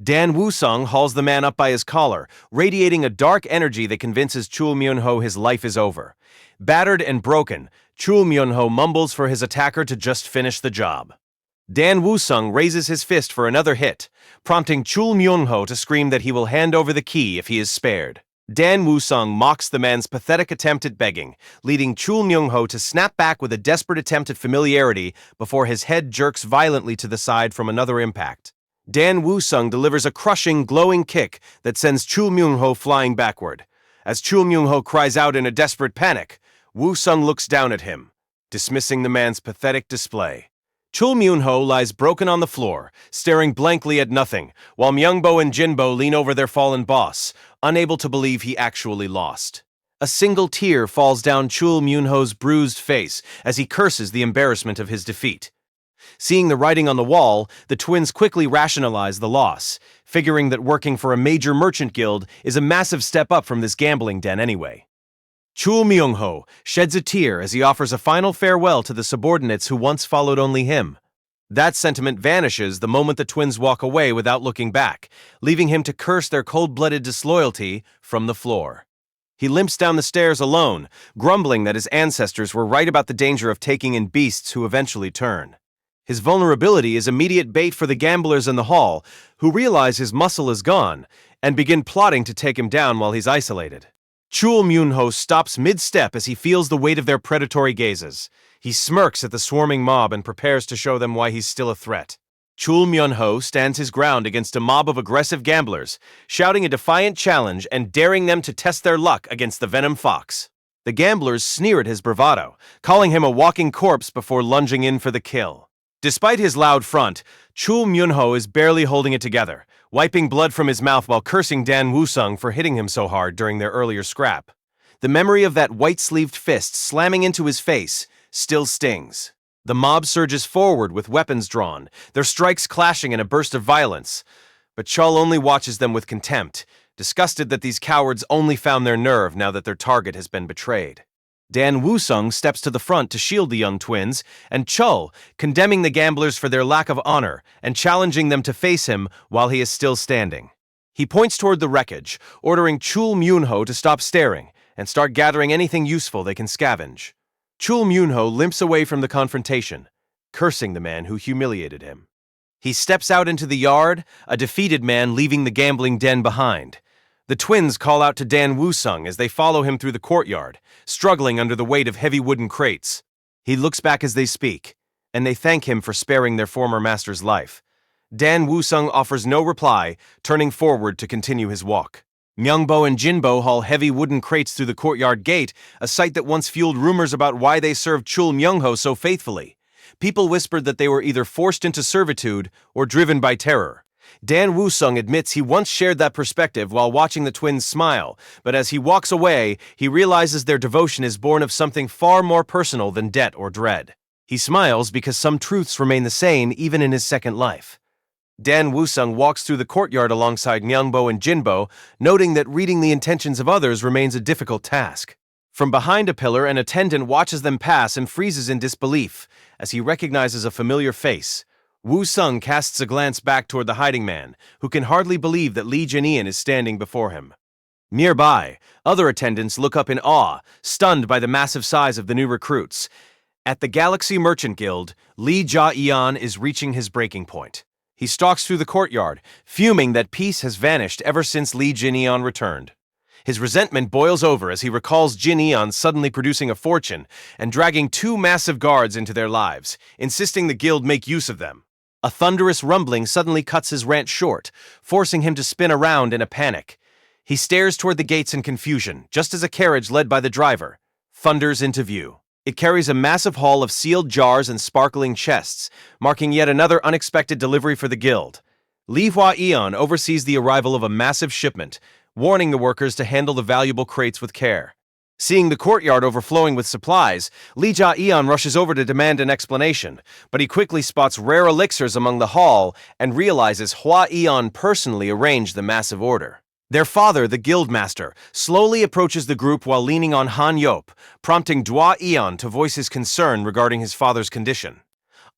Dan Woo-sung hauls the man up by his collar, radiating a dark energy that convinces Chul Myung-ho his life is over. Battered and broken, Chul Myung-ho mumbles for his attacker to just finish the job. Dan Woo-sung raises his fist for another hit, prompting Chul Myung-ho to scream that he will hand over the key if he is spared. Dan Woo-sung mocks the man's pathetic attempt at begging, leading Chul Myung-ho to snap back with a desperate attempt at familiarity before his head jerks violently to the side from another impact. Dan Woo-sung delivers a crushing, glowing kick that sends Chul Myung-ho flying backward. As Chul Myung-ho cries out in a desperate panic, Woo-sung looks down at him, dismissing the man's pathetic display. Chul Myung-ho lies broken on the floor, staring blankly at nothing, while Myung-bo and Jin-bo lean over their fallen boss, unable to believe he actually lost. A single tear falls down Chul Myung-ho's bruised face as he curses the embarrassment of his defeat. Seeing the writing on the wall, the twins quickly rationalize the loss, figuring that working for a major merchant guild is a massive step up from this gambling den anyway. Chul Myung-ho sheds a tear as he offers a final farewell to the subordinates who once followed only him. That sentiment vanishes the moment the twins walk away without looking back, leaving him to curse their cold-blooded disloyalty from the floor. He limps down the stairs alone, grumbling that his ancestors were right about the danger of taking in beasts who eventually turn. His vulnerability is immediate bait for the gamblers in the hall, who realize his muscle is gone and begin plotting to take him down while he's isolated. Chul Myung-ho stops mid-step as he feels the weight of their predatory gazes. He smirks at the swarming mob and prepares to show them why he's still a threat. Chul Myung-ho stands his ground against a mob of aggressive gamblers, shouting a defiant challenge and daring them to test their luck against the Venom Fox. The gamblers sneer at his bravado, calling him a walking corpse before lunging in for the kill. Despite his loud front, Chul Myung-ho is barely holding it together, wiping blood from his mouth while cursing Dan Woo-sung for hitting him so hard during their earlier scrap. The memory of that white-sleeved fist slamming into his face still stings. The mob surges forward with weapons drawn, their strikes clashing in a burst of violence. But Chul only watches them with contempt, disgusted that these cowards only found their nerve now that their target has been betrayed. Dan Woo-sung steps to the front to shield the young twins, and Chul, condemning the gamblers for their lack of honor and challenging them to face him while he is still standing. He points toward the wreckage, ordering Chul Myung-ho to stop staring and start gathering anything useful they can scavenge. Chul Myung-ho limps away from the confrontation, cursing the man who humiliated him. He steps out into the yard, a defeated man leaving the gambling den behind. The twins call out to Dan Woo-sung as they follow him through the courtyard, struggling under the weight of heavy wooden crates. He looks back as they speak, and they thank him for sparing their former master's life. Dan Woo-sung offers no reply, turning forward to continue his walk. Myungbo and Jinbo haul heavy wooden crates through the courtyard gate, a sight that once fueled rumors about why they served Chul Myung-ho so faithfully. People whispered that they were either forced into servitude or driven by terror. Dan Woo-sung admits he once shared that perspective while watching the twins smile, but as he walks away, he realizes their devotion is born of something far more personal than debt or dread. He smiles because some truths remain the same even in his second life. Dan Woo-sung walks through the courtyard alongside Myungbo and Jinbo, noting that reading the intentions of others remains a difficult task. From behind a pillar, an attendant watches them pass and freezes in disbelief as he recognizes a familiar face. Woo-sung casts a glance back toward the hiding man, who can hardly believe that Lee Jin-ian is standing before him. Nearby, other attendants look up in awe, stunned by the massive size of the new recruits. At the Galaxy Merchant Guild, Lee Ja-eon is reaching his breaking point. He stalks through the courtyard, fuming that peace has vanished ever since Lee Jin-eon returned. His resentment boils over as he recalls Jin-eon suddenly producing a fortune and dragging two massive guards into their lives, insisting the guild make use of them. A thunderous rumbling suddenly cuts his rant short, forcing him to spin around in a panic. He stares toward the gates in confusion, just as a carriage led by the driver thunders into view. It carries a massive haul of sealed jars and sparkling chests, marking yet another unexpected delivery for the guild. Lee Hwa-eon oversees the arrival of a massive shipment, warning the workers to handle the valuable crates with care. Seeing the courtyard overflowing with supplies, Lee Ja-eon rushes over to demand an explanation, but he quickly spots rare elixirs among the haul and realizes Hwa-eon personally arranged the massive order. Their father, the guildmaster, slowly approaches the group while leaning on Han Yop, prompting Dwa-eon to voice his concern regarding his father's condition.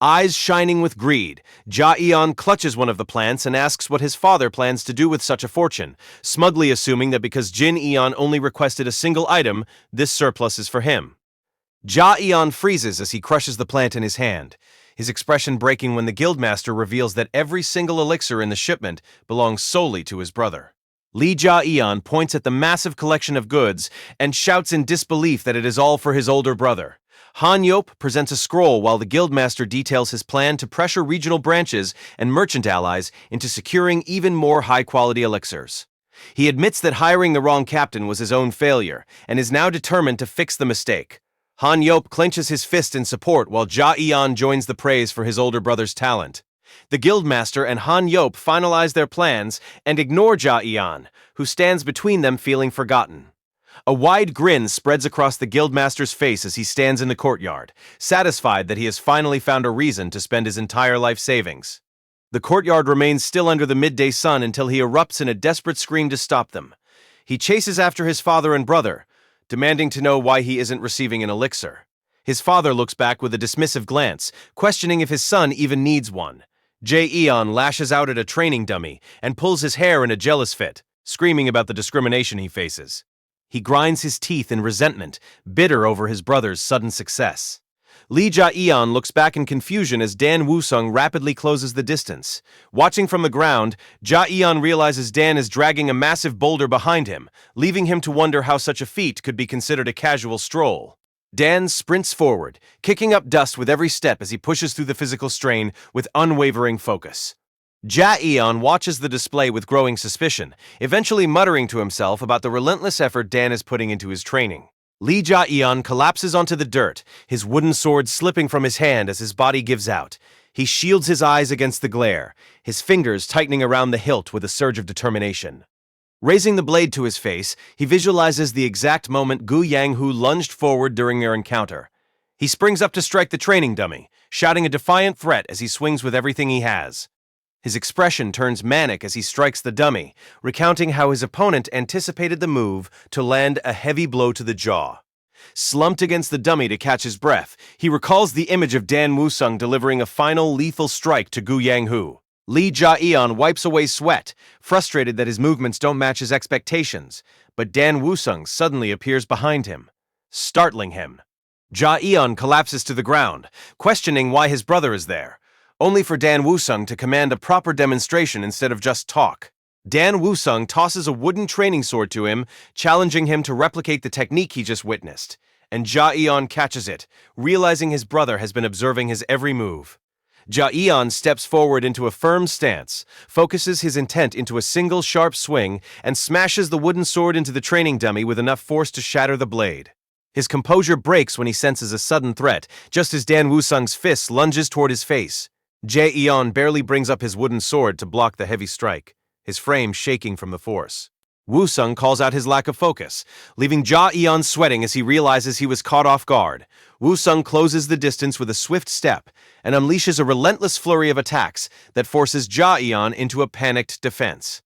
Eyes shining with greed, Ja-eon clutches one of the plants and asks what his father plans to do with such a fortune, smugly assuming that because Jin-eon only requested a single item, this surplus is for him. Ja-eon freezes as he crushes the plant in his hand, his expression breaking when the guildmaster reveals that every single elixir in the shipment belongs solely to his brother. Lee Ja-eon points at the massive collection of goods and shouts in disbelief that it is all for his older brother. Han Yop presents a scroll while the guildmaster details his plan to pressure regional branches and merchant allies into securing even more high-quality elixirs. He admits that hiring the wrong captain was his own failure and is now determined to fix the mistake. Han Yop clenches his fist in support while Ja-eon joins the praise for his older brother's talent. The guildmaster and Han Yop finalize their plans and ignore Ja-eon, who stands between them feeling forgotten. A wide grin spreads across the guildmaster's face as he stands in the courtyard, satisfied that he has finally found a reason to spend his entire life savings. The courtyard remains still under the midday sun until he erupts in a desperate scream to stop them. He chases after his father and brother, demanding to know why he isn't receiving an elixir. His father looks back with a dismissive glance, questioning if his son even needs one. Jae-eon lashes out at a training dummy and pulls his hair in a jealous fit, screaming about the discrimination he faces. He grinds his teeth in resentment, bitter over his brother's sudden success. Lee Ja-eon looks back in confusion as Dan Woo-sung rapidly closes the distance. Watching from the ground, Ja-eon realizes Dan is dragging a massive boulder behind him, leaving him to wonder how such a feat could be considered a casual stroll. Dan sprints forward, kicking up dust with every step as he pushes through the physical strain with unwavering focus. Ja-eon watches the display with growing suspicion, eventually muttering to himself about the relentless effort Dan is putting into his training. Lee Ja-eon collapses onto the dirt, his wooden sword slipping from his hand as his body gives out. He shields his eyes against the glare, his fingers tightening around the hilt with a surge of determination. Raising the blade to his face, he visualizes the exact moment Gu Yanghu lunged forward during their encounter. He springs up to strike the training dummy, shouting a defiant threat as he swings with everything he has. His expression turns manic as he strikes the dummy, recounting how his opponent anticipated the move to land a heavy blow to the jaw. Slumped against the dummy to catch his breath, he recalls the image of Dan Woo-sung delivering a final lethal strike to Gu Yanghu. Lee Ja-eon wipes away sweat, frustrated that his movements don't match his expectations, but Dan Woo-sung suddenly appears behind him, startling him. Ja-eon collapses to the ground, questioning why his brother is there, only for Dan Woo-sung to command a proper demonstration instead of just talk. Dan Woo-sung tosses a wooden training sword to him, challenging him to replicate the technique he just witnessed, and Ja-eon catches it, realizing his brother has been observing his every move. Ja-eon steps forward into a firm stance, focuses his intent into a single sharp swing, and smashes the wooden sword into the training dummy with enough force to shatter the blade. His composure breaks when he senses a sudden threat, just as Dan Woo-sung's fist lunges toward his face. Jae-eon barely brings up his wooden sword to block the heavy strike, his frame shaking from the force. Woo-sung calls out his lack of focus, leaving Ja-eon sweating as he realizes he was caught off guard. Woo-sung closes the distance with a swift step and unleashes a relentless flurry of attacks that forces Ja-eon into a panicked defense.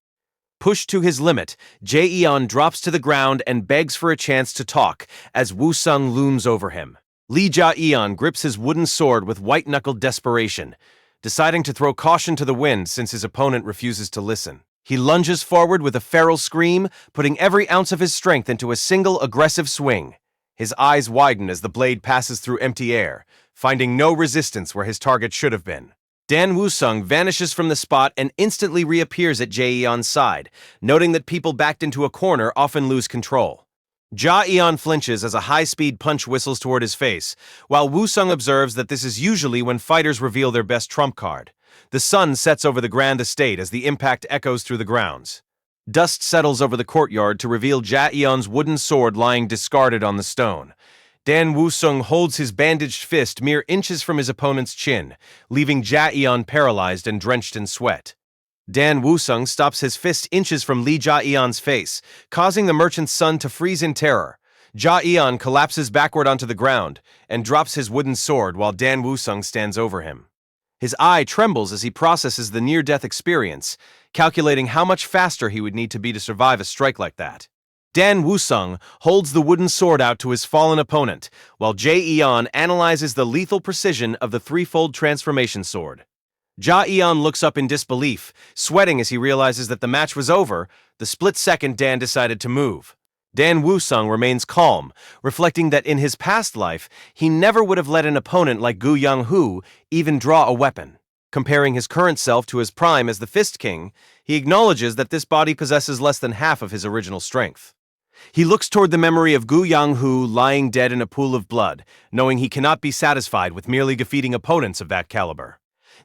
Pushed to his limit, Jae-eon drops to the ground and begs for a chance to talk as Woo-sung looms over him. Lee Ja-eon grips his wooden sword with white-knuckled desperation, deciding to throw caution to the wind since his opponent refuses to listen. He lunges forward with a feral scream, putting every ounce of his strength into a single aggressive swing. His eyes widen as the blade passes through empty air, finding no resistance where his target should have been. Dan Woo-sung vanishes from the spot and instantly reappears at Jae-eon's side, noting that people backed into a corner often lose control. Ja-eon flinches as a high-speed punch whistles toward his face, while Woo-sung observes that this is usually when fighters reveal their best trump card. The sun sets over the grand estate as the impact echoes through the grounds. Dust settles over the courtyard to reveal Jae-eon's wooden sword lying discarded on the stone. Dan Woo-sung holds his bandaged fist mere inches from his opponent's chin, leaving Jae-eon paralyzed and drenched in sweat. Dan Woo-sung stops his fist inches from Lee Ja-eon's face, causing the merchant's son to freeze in terror. Ja-eon collapses backward onto the ground and drops his wooden sword while Dan Woo-sung stands over him. His eye trembles as he processes the near-death experience, calculating how much faster he would need to be to survive a strike like that. Dan Woo-sung holds the wooden sword out to his fallen opponent, while Jae-eon analyzes the lethal precision of the threefold transformation sword. Ja-eon looks up in disbelief, sweating as he realizes that the match was over the split second Dan decided to move. Dan Woo-sung remains calm, reflecting that in his past life, he never would have let an opponent like Gu Yanghu even draw a weapon. Comparing his current self to his prime as the Fist King, he acknowledges that this body possesses less than half of his original strength. He looks toward the memory of Gu Yanghu lying dead in a pool of blood, knowing he cannot be satisfied with merely defeating opponents of that caliber.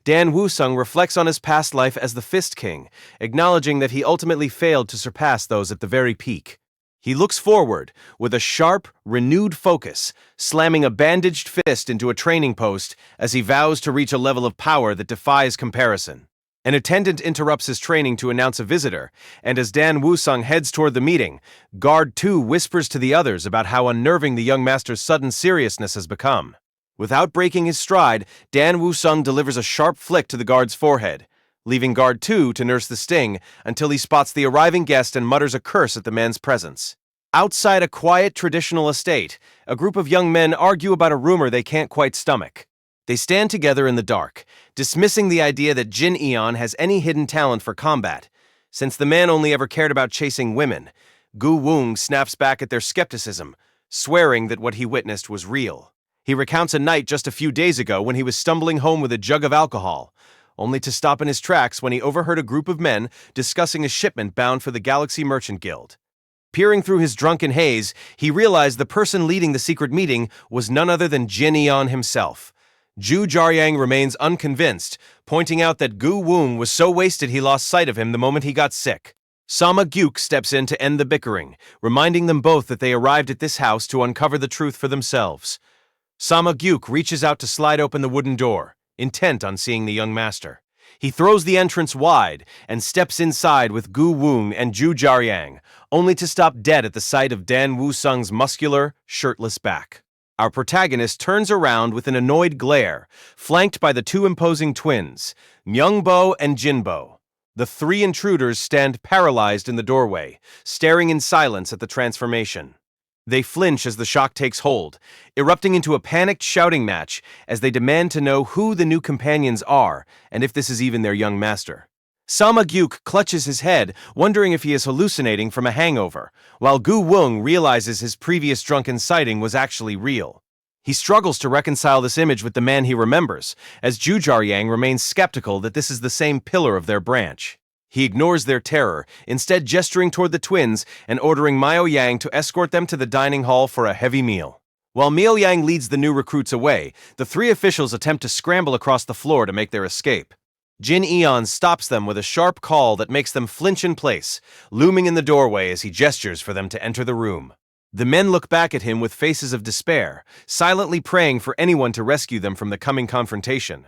Dan Woo-sung reflects on his past life as the Fist King, acknowledging that he ultimately failed to surpass those at the very peak. He looks forward, with a sharp, renewed focus, slamming a bandaged fist into a training post as he vows to reach a level of power that defies comparison. An attendant interrupts his training to announce a visitor, and as Dan Woo-sung heads toward the meeting, Guard 2 whispers to the others about how unnerving the young master's sudden seriousness has become. Without breaking his stride, Dan Woo-sung delivers a sharp flick to the guard's forehead, leaving Guard 2 to nurse the sting until he spots the arriving guest and mutters a curse at the man's presence. Outside a quiet traditional estate, a group of young men argue about a rumor they can't quite stomach. They stand together in the dark, dismissing the idea that Jin Eon has any hidden talent for combat. Since the man only ever cared about chasing women, Gu Woong snaps back at their skepticism, swearing that what he witnessed was real. He recounts a night just a few days ago when he was stumbling home with a jug of alcohol, only to stop in his tracks when he overheard a group of men discussing a shipment bound for the Galaxy Merchant Guild. Peering through his drunken haze, he realized the person leading the secret meeting was none other than Jin Eon himself. Ju Jaryang remains unconvinced, pointing out that Gu Woong was so wasted he lost sight of him the moment he got sick. Sama Gyuk steps in to end the bickering, reminding them both that they arrived at this house to uncover the truth for themselves. Sama Gyuk reaches out to slide open the wooden door, intent on seeing the young master. He throws the entrance wide and steps inside with Gu Woong and Ju Jaryang, only to stop dead at the sight of Dan Woo-sung's muscular, shirtless back. Our protagonist turns around with an annoyed glare, flanked by the two imposing twins, Myungbo and Jinbo. The three intruders stand paralyzed in the doorway, staring in silence at the transformation. They flinch as the shock takes hold, erupting into a panicked shouting match as they demand to know who the new companions are and if this is even their young master. Sama Gyuk clutches his head, wondering if he is hallucinating from a hangover, while Gu Woong realizes his previous drunken sighting was actually real. He struggles to reconcile this image with the man he remembers, as Ju Jaryang remains skeptical that this is the same pillar of their branch. He ignores their terror, instead gesturing toward the twins and ordering Myo Yang to escort them to the dining hall for a heavy meal. While Myo Yang leads the new recruits away, the three officials attempt to scramble across the floor to make their escape. Jin Eon stops them with a sharp call that makes them flinch in place, looming in the doorway as he gestures for them to enter the room. The men look back at him with faces of despair, silently praying for anyone to rescue them from the coming confrontation.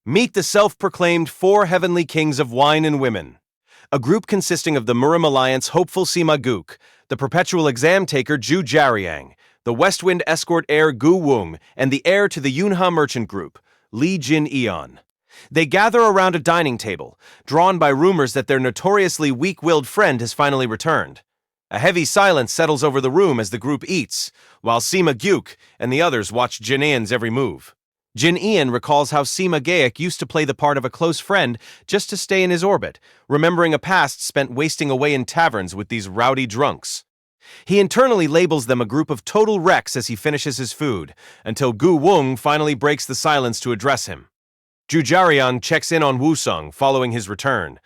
Meet the self-proclaimed four heavenly kings of wine and women. A group consisting of the Murim Alliance hopeful Sima Guk, the perpetual exam taker Ju Jaryang, the West Wind escort heir Gu Woong, and the heir to the Yunha merchant group, Lee Jin Eon. They gather around a dining table, drawn by rumors that their notoriously weak-willed friend has finally returned. A heavy silence settles over the room as the group eats, while Sima Gyuk and the others watch Jin Eon's every move. Jin Eon recalls how Sima Gaek used to play the part of a close friend just to stay in his orbit, remembering a past spent wasting away in taverns with these rowdy drunks. He internally labels them a group of total wrecks as he finishes his food, until Gu Woong finally breaks the silence to address him. Ju Jaryang checks in on Woo-sung following his return,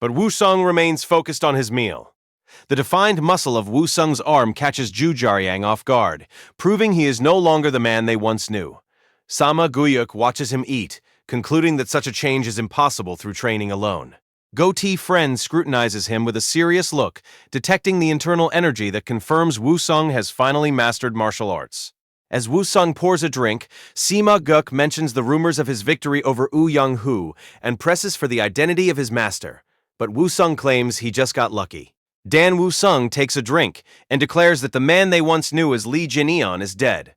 but Woo-sung remains focused on his meal. The defined muscle of Woo-sung's arm catches Ju Jaryang off guard, proving he is no longer the man they once knew. Sama Guyuk watches him eat, concluding that such a change is impossible through training alone. Goatee Friend scrutinizes him with a serious look, detecting the internal energy that confirms Woo-sung has finally mastered martial arts. As Woo-sung pours a drink, Sima Guk mentions the rumors of his victory over Woo Young-hoo and presses for the identity of his master, but Woo-sung claims he just got lucky. Dan Woo-sung takes a drink and declares that the man they once knew as Lee Jin Eon is dead.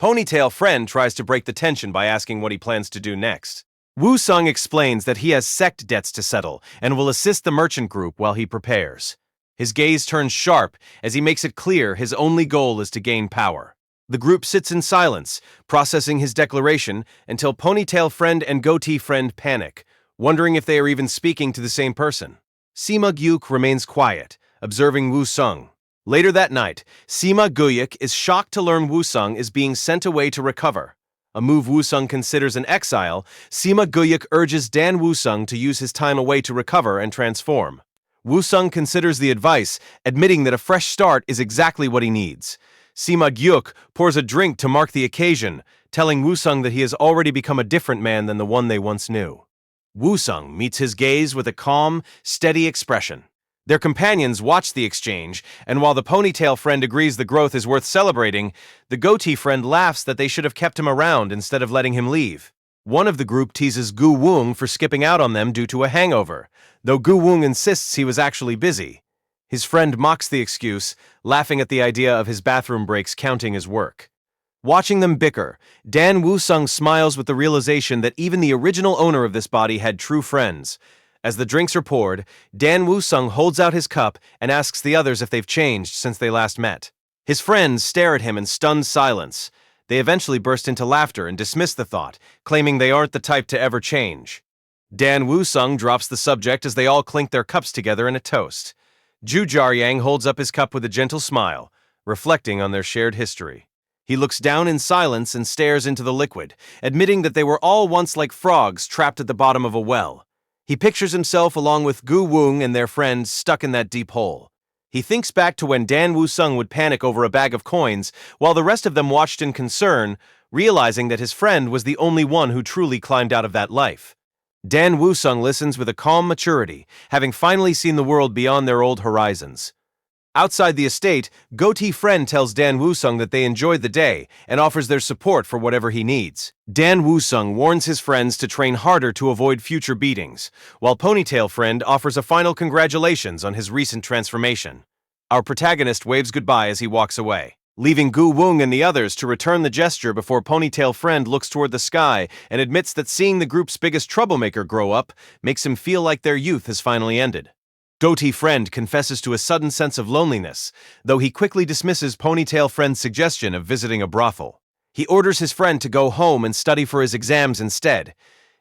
Ponytail Friend tries to break the tension by asking what he plans to do next. Woo-sung explains that he has sect debts to settle and will assist the merchant group while he prepares. His gaze turns sharp as he makes it clear his only goal is to gain power. The group sits in silence, processing his declaration until Ponytail Friend and Goatee Friend panic, wondering if they are even speaking to the same person. Sima Gyuk remains quiet, observing Woo-sung. Later that night, Sima Guyuk is shocked to learn Woo-sung is being sent away to recover. A move Woo-sung considers an exile, Sima Guyuk urges Dan Woo-sung to use his time away to recover and transform. Woo-sung considers the advice, admitting that a fresh start is exactly what he needs. Sima Gyuk pours a drink to mark the occasion, telling Woo-sung that he has already become a different man than the one they once knew. Woo-sung meets his gaze with a calm, steady expression. Their companions watch the exchange, and while the Ponytail Friend agrees the growth is worth celebrating, the Goatee Friend laughs that they should have kept him around instead of letting him leave. One of the group teases Gu Wung for skipping out on them due to a hangover, though Gu Wung insists he was actually busy. His friend mocks the excuse, laughing at the idea of his bathroom breaks counting as work. Watching them bicker, Dan Woo-sung smiles with the realization that even the original owner of this body had true friends. As the drinks are poured, Dan Woo-sung holds out his cup and asks the others if they've changed since they last met. His friends stare at him in stunned silence. They eventually burst into laughter and dismiss the thought, claiming they aren't the type to ever change. Dan Woo-sung drops the subject as they all clink their cups together in a toast. Ju Jaryang holds up his cup with a gentle smile, reflecting on their shared history. He looks down in silence and stares into the liquid, admitting that they were all once like frogs trapped at the bottom of a well. He pictures himself along with Gu Wung and their friends stuck in that deep hole. He thinks back to when Dan Woo-sung would panic over a bag of coins while the rest of them watched in concern, realizing that his friend was the only one who truly climbed out of that life. Dan Woo-sung listens with a calm maturity, having finally seen the world beyond their old horizons. Outside the estate, Goatee Friend tells Dan Woo-sung that they enjoyed the day and offers their support for whatever he needs. Dan Woo-sung warns his friends to train harder to avoid future beatings, while Ponytail Friend offers a final congratulations on his recent transformation. Our protagonist waves goodbye as he walks away, leaving Gu Wung and the others to return the gesture before Ponytail Friend looks toward the sky and admits that seeing the group's biggest troublemaker grow up makes him feel like their youth has finally ended. Goatee Friend confesses to a sudden sense of loneliness, though he quickly dismisses Ponytail Friend's suggestion of visiting a brothel. He orders his friend to go home and study for his exams instead,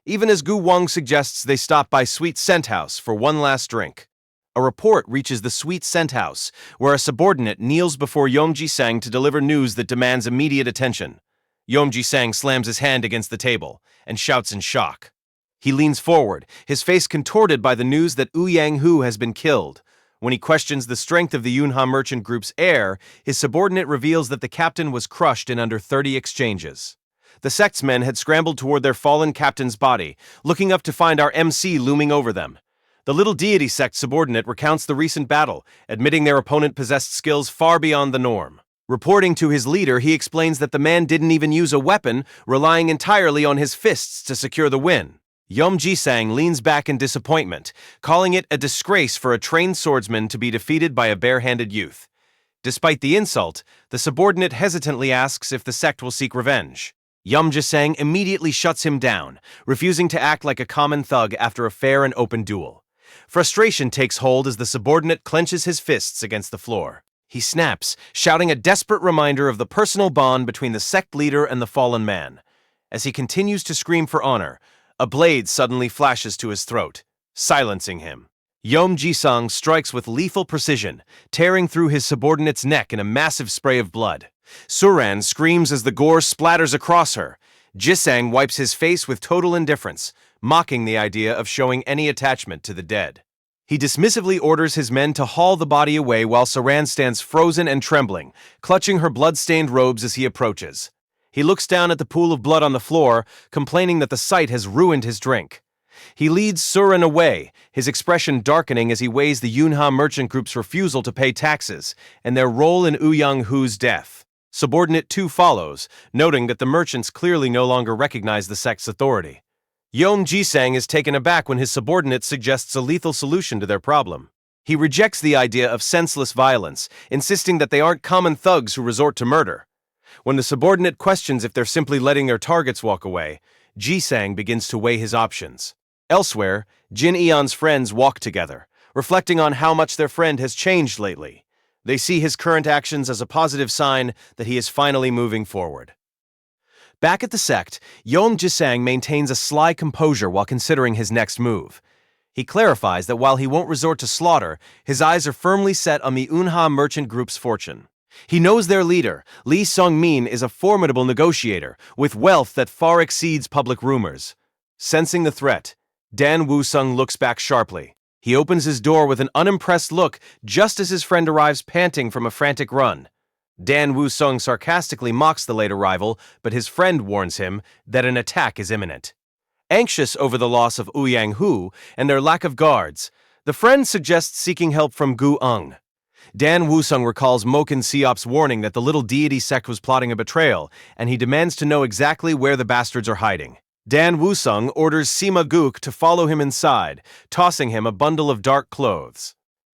even as Gu Wung suggests they stop by Sweet Scent House for one last drink. A report reaches the Sweet Scent House, where a subordinate kneels before Yeom Ji-sang to deliver news that demands immediate attention. Yeom Ji-sang slams his hand against the table and shouts in shock. He leans forward, his face contorted by the news that Woo Yang-hoo has been killed. When he questions the strength of the Yunha Merchant Group's heir, his subordinate reveals that the captain was crushed in under 30 exchanges. The sect's men had scrambled toward their fallen captain's body, looking up to find our MC looming over them. The Little Deity sect subordinate recounts the recent battle, admitting their opponent possessed skills far beyond the norm. Reporting to his leader, he explains that the man didn't even use a weapon, relying entirely on his fists to secure the win. Yeom Ji-sang leans back in disappointment, calling it a disgrace for a trained swordsman to be defeated by a bare-handed youth. Despite the insult, the subordinate hesitantly asks if the sect will seek revenge. Yeom Ji-sang immediately shuts him down, refusing to act like a common thug after a fair and open duel. Frustration takes hold as the subordinate clenches his fists against the floor. He snaps, shouting a desperate reminder of the personal bond between the sect leader and the fallen man. As he continues to scream for honor, a blade suddenly flashes to his throat, silencing him. Yeom Ji-sung strikes with lethal precision, tearing through his subordinate's neck in a massive spray of blood. Suran screams as the gore splatters across her. Ji-sang wipes his face with total indifference, mocking the idea of showing any attachment to the dead. He dismissively orders his men to haul the body away while Suran stands frozen and trembling, clutching her blood-stained robes as he approaches. He looks down at the pool of blood on the floor, complaining that the sight has ruined his drink. He leads Suran away, his expression darkening as he weighs the Yunha Merchant Group's refusal to pay taxes and their role in Woo Yang-hoo's death. Subordinate 2 follows, noting that the merchants clearly no longer recognize the sect's authority. Yeom Ji-sang is taken aback when his subordinate suggests a lethal solution to their problem. He rejects the idea of senseless violence, insisting that they aren't common thugs who resort to murder. When the subordinate questions if they're simply letting their targets walk away, Ji-sang begins to weigh his options. Elsewhere, Jin Eon's friends walk together, reflecting on how much their friend has changed lately. They see his current actions as a positive sign that he is finally moving forward. Back at the sect, Yeom Ji-sang maintains a sly composure while considering his next move. He clarifies that while he won't resort to slaughter, his eyes are firmly set on the Yunha Merchant Group's fortune. He knows their leader, Lee Sung-min, is a formidable negotiator, with wealth that far exceeds public rumors. Sensing the threat, Dan Woo-sung looks back sharply. He opens his door with an unimpressed look just as his friend arrives panting from a frantic run. Dan Woo-sung sarcastically mocks the late arrival, but his friend warns him that an attack is imminent. Anxious over the loss of Woo Yang-hoo and their lack of guards, the friend suggests seeking help from Gu Eung. Dan Woo-sung recalls Mokin Seop's warning that the Little Deity sect was plotting a betrayal, and he demands to know exactly where the bastards are hiding. Dan Wusung orders Sima Gook to follow him inside, tossing him a bundle of dark clothes.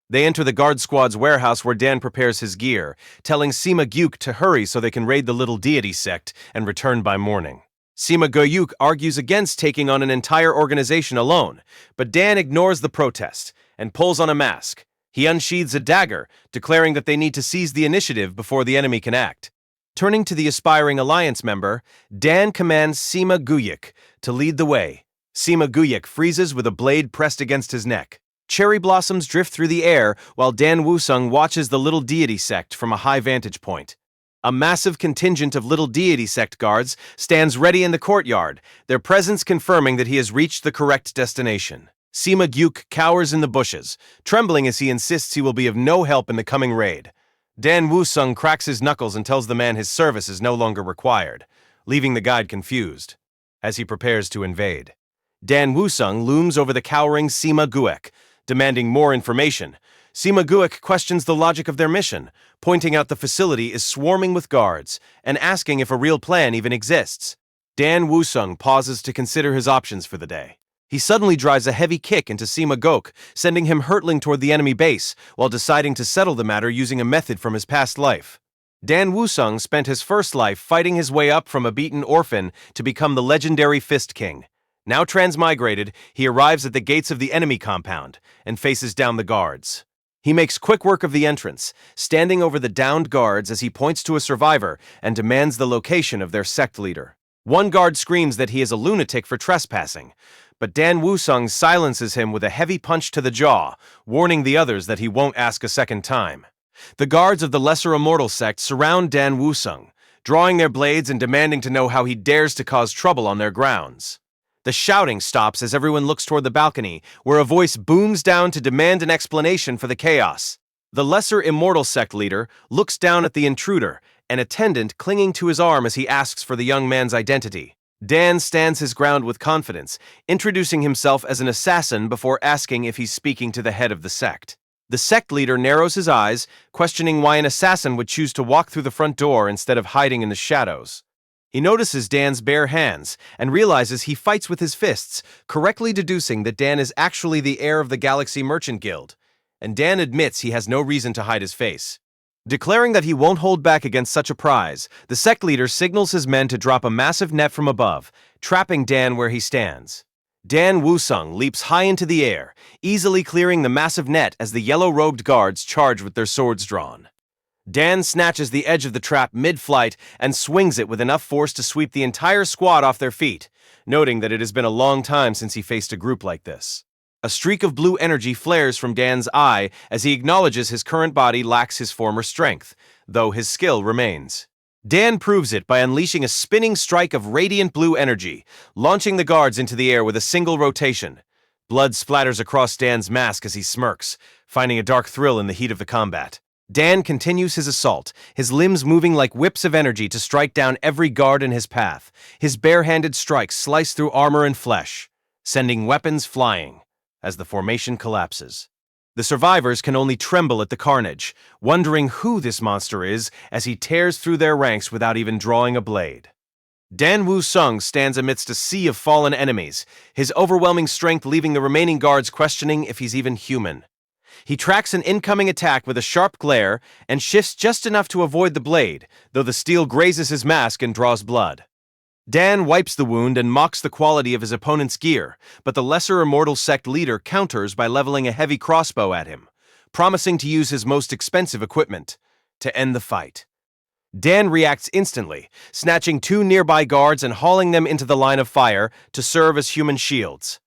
They enter the guard squad's warehouse where Dan prepares his gear, telling Sima Gyuk to hurry so they can raid the little deity sect and return by morning. Sima Gyuk argues against taking on an entire organization alone, but Dan ignores the protest and pulls on a mask. He unsheathes a dagger, declaring that they need to seize the initiative before the enemy can act. Turning to the aspiring alliance member, Dan commands Sima Gyuk to lead the way. Sima Gyuk freezes with a blade pressed against his neck. Cherry blossoms drift through the air while Dan Wusung watches the little deity sect from a high vantage point. A massive contingent of little deity sect guards stands ready in the courtyard, their presence confirming that he has reached the correct destination. Sima Gyuk cowers in the bushes, trembling as he insists he will be of no help in the coming raid. Dan Wusung cracks his knuckles and tells the man his service is no longer required, leaving the guide confused as he prepares to invade. Dan Wusung looms over the cowering Sima Gyuk, demanding more information. Sima Gyuk questions the logic of their mission, pointing out the facility is swarming with guards and asking if a real plan even exists. Dan Wusung pauses to consider his options for the day. He suddenly drives a heavy kick into Sima Gyuk, sending him hurtling toward the enemy base, while deciding to settle the matter using a method from his past life. Dan Wusung spent his first life fighting his way up from a beaten orphan to become the legendary Fist King. Now transmigrated, he arrives at the gates of the enemy compound and faces down the guards. He makes quick work of the entrance, standing over the downed guards as he points to a survivor and demands the location of their sect leader. One guard screams that he is a lunatic for trespassing, but Dan Wusung silences him with a heavy punch to the jaw, warning the others that he won't ask a second time. The guards of the Lesser Immortal sect surround Dan Wusung, drawing their blades and demanding to know how he dares to cause trouble on their grounds. The shouting stops as everyone looks toward the balcony, where a voice booms down to demand an explanation for the chaos. The Lesser Immortal sect leader looks down at the intruder, an attendant clinging to his arm as he asks for the young man's identity. Dan stands his ground with confidence, introducing himself as an assassin before asking if he's speaking to the head of the sect. The sect leader narrows his eyes, questioning why an assassin would choose to walk through the front door instead of hiding in the shadows. He notices Dan's bare hands and realizes he fights with his fists, correctly deducing that Dan is actually the heir of the Galaxy Merchant Guild, and Dan admits he has no reason to hide his face. Declaring that he won't hold back against such a prize, the sect leader signals his men to drop a massive net from above, trapping Dan where he stands. Dan Wusung leaps high into the air, easily clearing the massive net as the yellow-robed guards charge with their swords drawn. Dan snatches the edge of the trap mid-flight and swings it with enough force to sweep the entire squad off their feet, noting that it has been a long time since he faced a group like this. A streak of blue energy flares from Dan's eye as he acknowledges his current body lacks his former strength, though his skill remains. Dan proves it by unleashing a spinning strike of radiant blue energy, launching the guards into the air with a single rotation. Blood splatters across Dan's mask as he smirks, finding a dark thrill in the heat of the combat. Dan continues his assault, his limbs moving like whips of energy to strike down every guard in his path. His bare-handed strikes slice through armor and flesh, sending weapons flying as the formation collapses. The survivors can only tremble at the carnage, wondering who this monster is as he tears through their ranks without even drawing a blade. Dan Wusung stands amidst a sea of fallen enemies, his overwhelming strength leaving the remaining guards questioning if he's even human. He tracks an incoming attack with a sharp glare and shifts just enough to avoid the blade, though the steel grazes his mask and draws blood. Dan wipes the wound and mocks the quality of his opponent's gear, but the Lesser Immortal sect leader counters by leveling a heavy crossbow at him, promising to use his most expensive equipment to end the fight. Dan reacts instantly, snatching two nearby guards and hauling them into the line of fire to serve as human shields.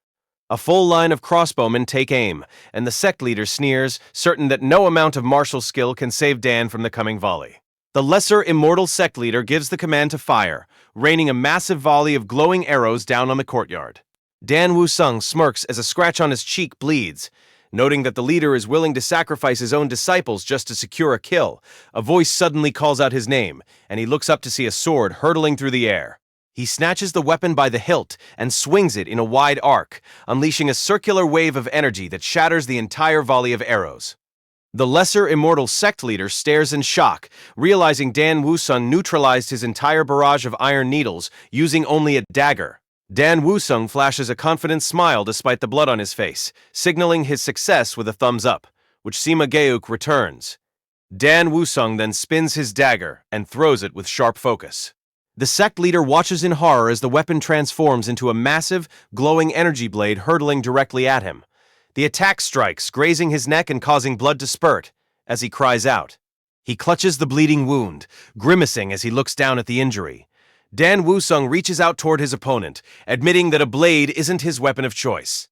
A full line of crossbowmen take aim, and the sect leader sneers, certain that no amount of martial skill can save Dan from the coming volley. The Lesser Immortal sect leader gives the command to fire, raining a massive volley of glowing arrows down on the courtyard. Dan Wusung smirks as a scratch on his cheek bleeds. Noting that the leader is willing to sacrifice his own disciples just to secure a kill, a voice suddenly calls out his name, and he looks up to see a sword hurtling through the air. He snatches the weapon by the hilt and swings it in a wide arc, unleashing a circular wave of energy that shatters the entire volley of arrows. The Lesser Immortal sect leader stares in shock, realizing Dan Wusung neutralized his entire barrage of iron needles using only a dagger. Dan Woo-sung flashes a confident smile despite the blood on his face, signaling his success with a thumbs up, which Sima Geuk returns. Dan Woo-sung then spins his dagger and throws it with sharp focus. The sect leader watches in horror as the weapon transforms into a massive, glowing energy blade hurtling directly at him. The attack strikes, grazing his neck and causing blood to spurt, as he cries out. He clutches the bleeding wound, grimacing as he looks down at the injury. Dan Woo-sung reaches out toward his opponent, admitting that a blade isn't his weapon of choice.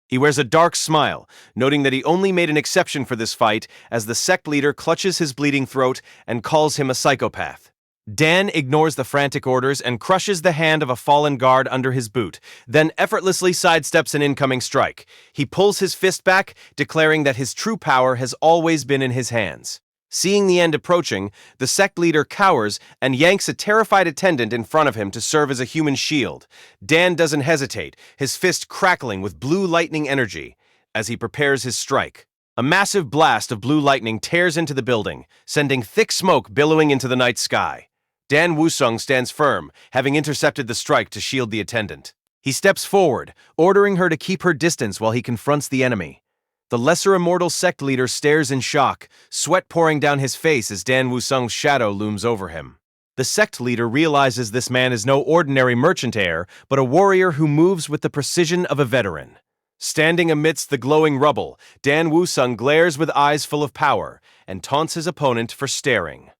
He wears a dark smile, noting that he only made an exception for this fight as the sect leader clutches his bleeding throat and calls him a psychopath. Dan ignores the frantic orders and crushes the hand of a fallen guard under his boot, then effortlessly sidesteps an incoming strike. He pulls his fist back, declaring that his true power has always been in his hands. Seeing the end approaching, the sect leader cowers and yanks a terrified attendant in front of him to serve as a human shield. Dan doesn't hesitate, his fist crackling with blue lightning energy as he prepares his strike. A massive blast of blue lightning tears into the building, sending thick smoke billowing into the night sky. Dan Woo-sung stands firm, having intercepted the strike to shield the attendant. He steps forward, ordering her to keep her distance while he confronts the enemy. The lesser immortal sect leader stares in shock, sweat pouring down his face as Dan Woo-sung's shadow looms over him. The sect leader realizes this man is no ordinary merchant heir, but a warrior who moves with the precision of a veteran. Standing amidst the glowing rubble, Dan Woo-sung glares with eyes full of power and taunts his opponent for staring.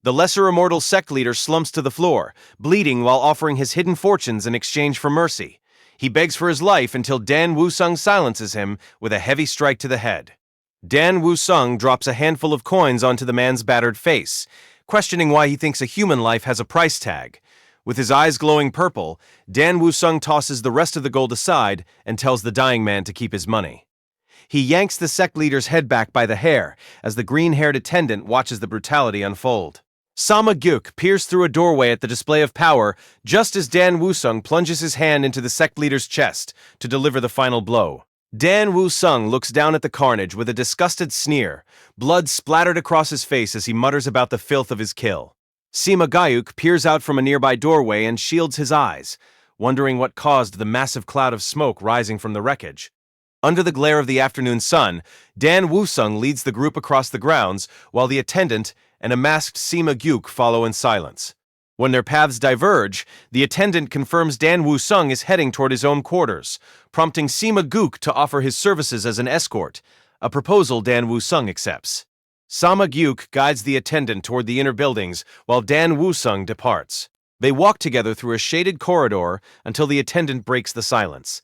The lesser immortal sect leader slumps to the floor, bleeding while offering his hidden fortunes in exchange for mercy. He begs for his life until Dan Woo-sung silences him with a heavy strike to the head. Dan Woo-sung drops a handful of coins onto the man's battered face, questioning why he thinks a human life has a price tag. With his eyes glowing purple, Dan Woo-sung tosses the rest of the gold aside and tells the dying man to keep his money. He yanks the sect leader's head back by the hair as the green-haired attendant watches the brutality unfold. Sama Gyuk peers through a doorway at the display of power just as Dan Woo-sung plunges his hand into the sect leader's chest to deliver the final blow. Dan Woo-sung looks down at the carnage with a disgusted sneer, blood splattered across his face as he mutters about the filth of his kill. Sima Gyuk peers out from a nearby doorway and shields his eyes, wondering what caused the massive cloud of smoke rising from the wreckage. Under the glare of the afternoon sun, Dan Woo-sung leads the group across the grounds while the attendant and a masked Sima Gyuk follow in silence. When their paths diverge, the attendant confirms Dan Woo-sung is heading toward his own quarters, prompting Sima Gyuk to offer his services as an escort, a proposal Dan Woo-sung accepts. Sama Gyuk guides the attendant toward the inner buildings while Dan Woo-sung departs. They walk together through a shaded corridor until the attendant breaks the silence.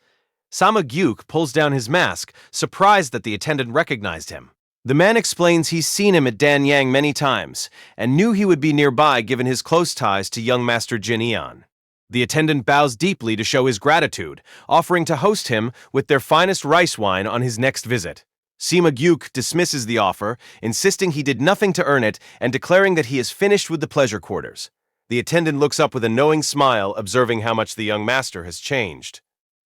Sama Gyuk pulls down his mask, surprised that the attendant recognized him. The man explains he's seen him at Danyang many times, and knew he would be nearby given his close ties to young Master Jin Eon. The attendant bows deeply to show his gratitude, offering to host him with their finest rice wine on his next visit. Sima Gyuk dismisses the offer, insisting he did nothing to earn it and declaring that he is finished with the pleasure quarters. The attendant looks up with a knowing smile, observing how much the young master has changed.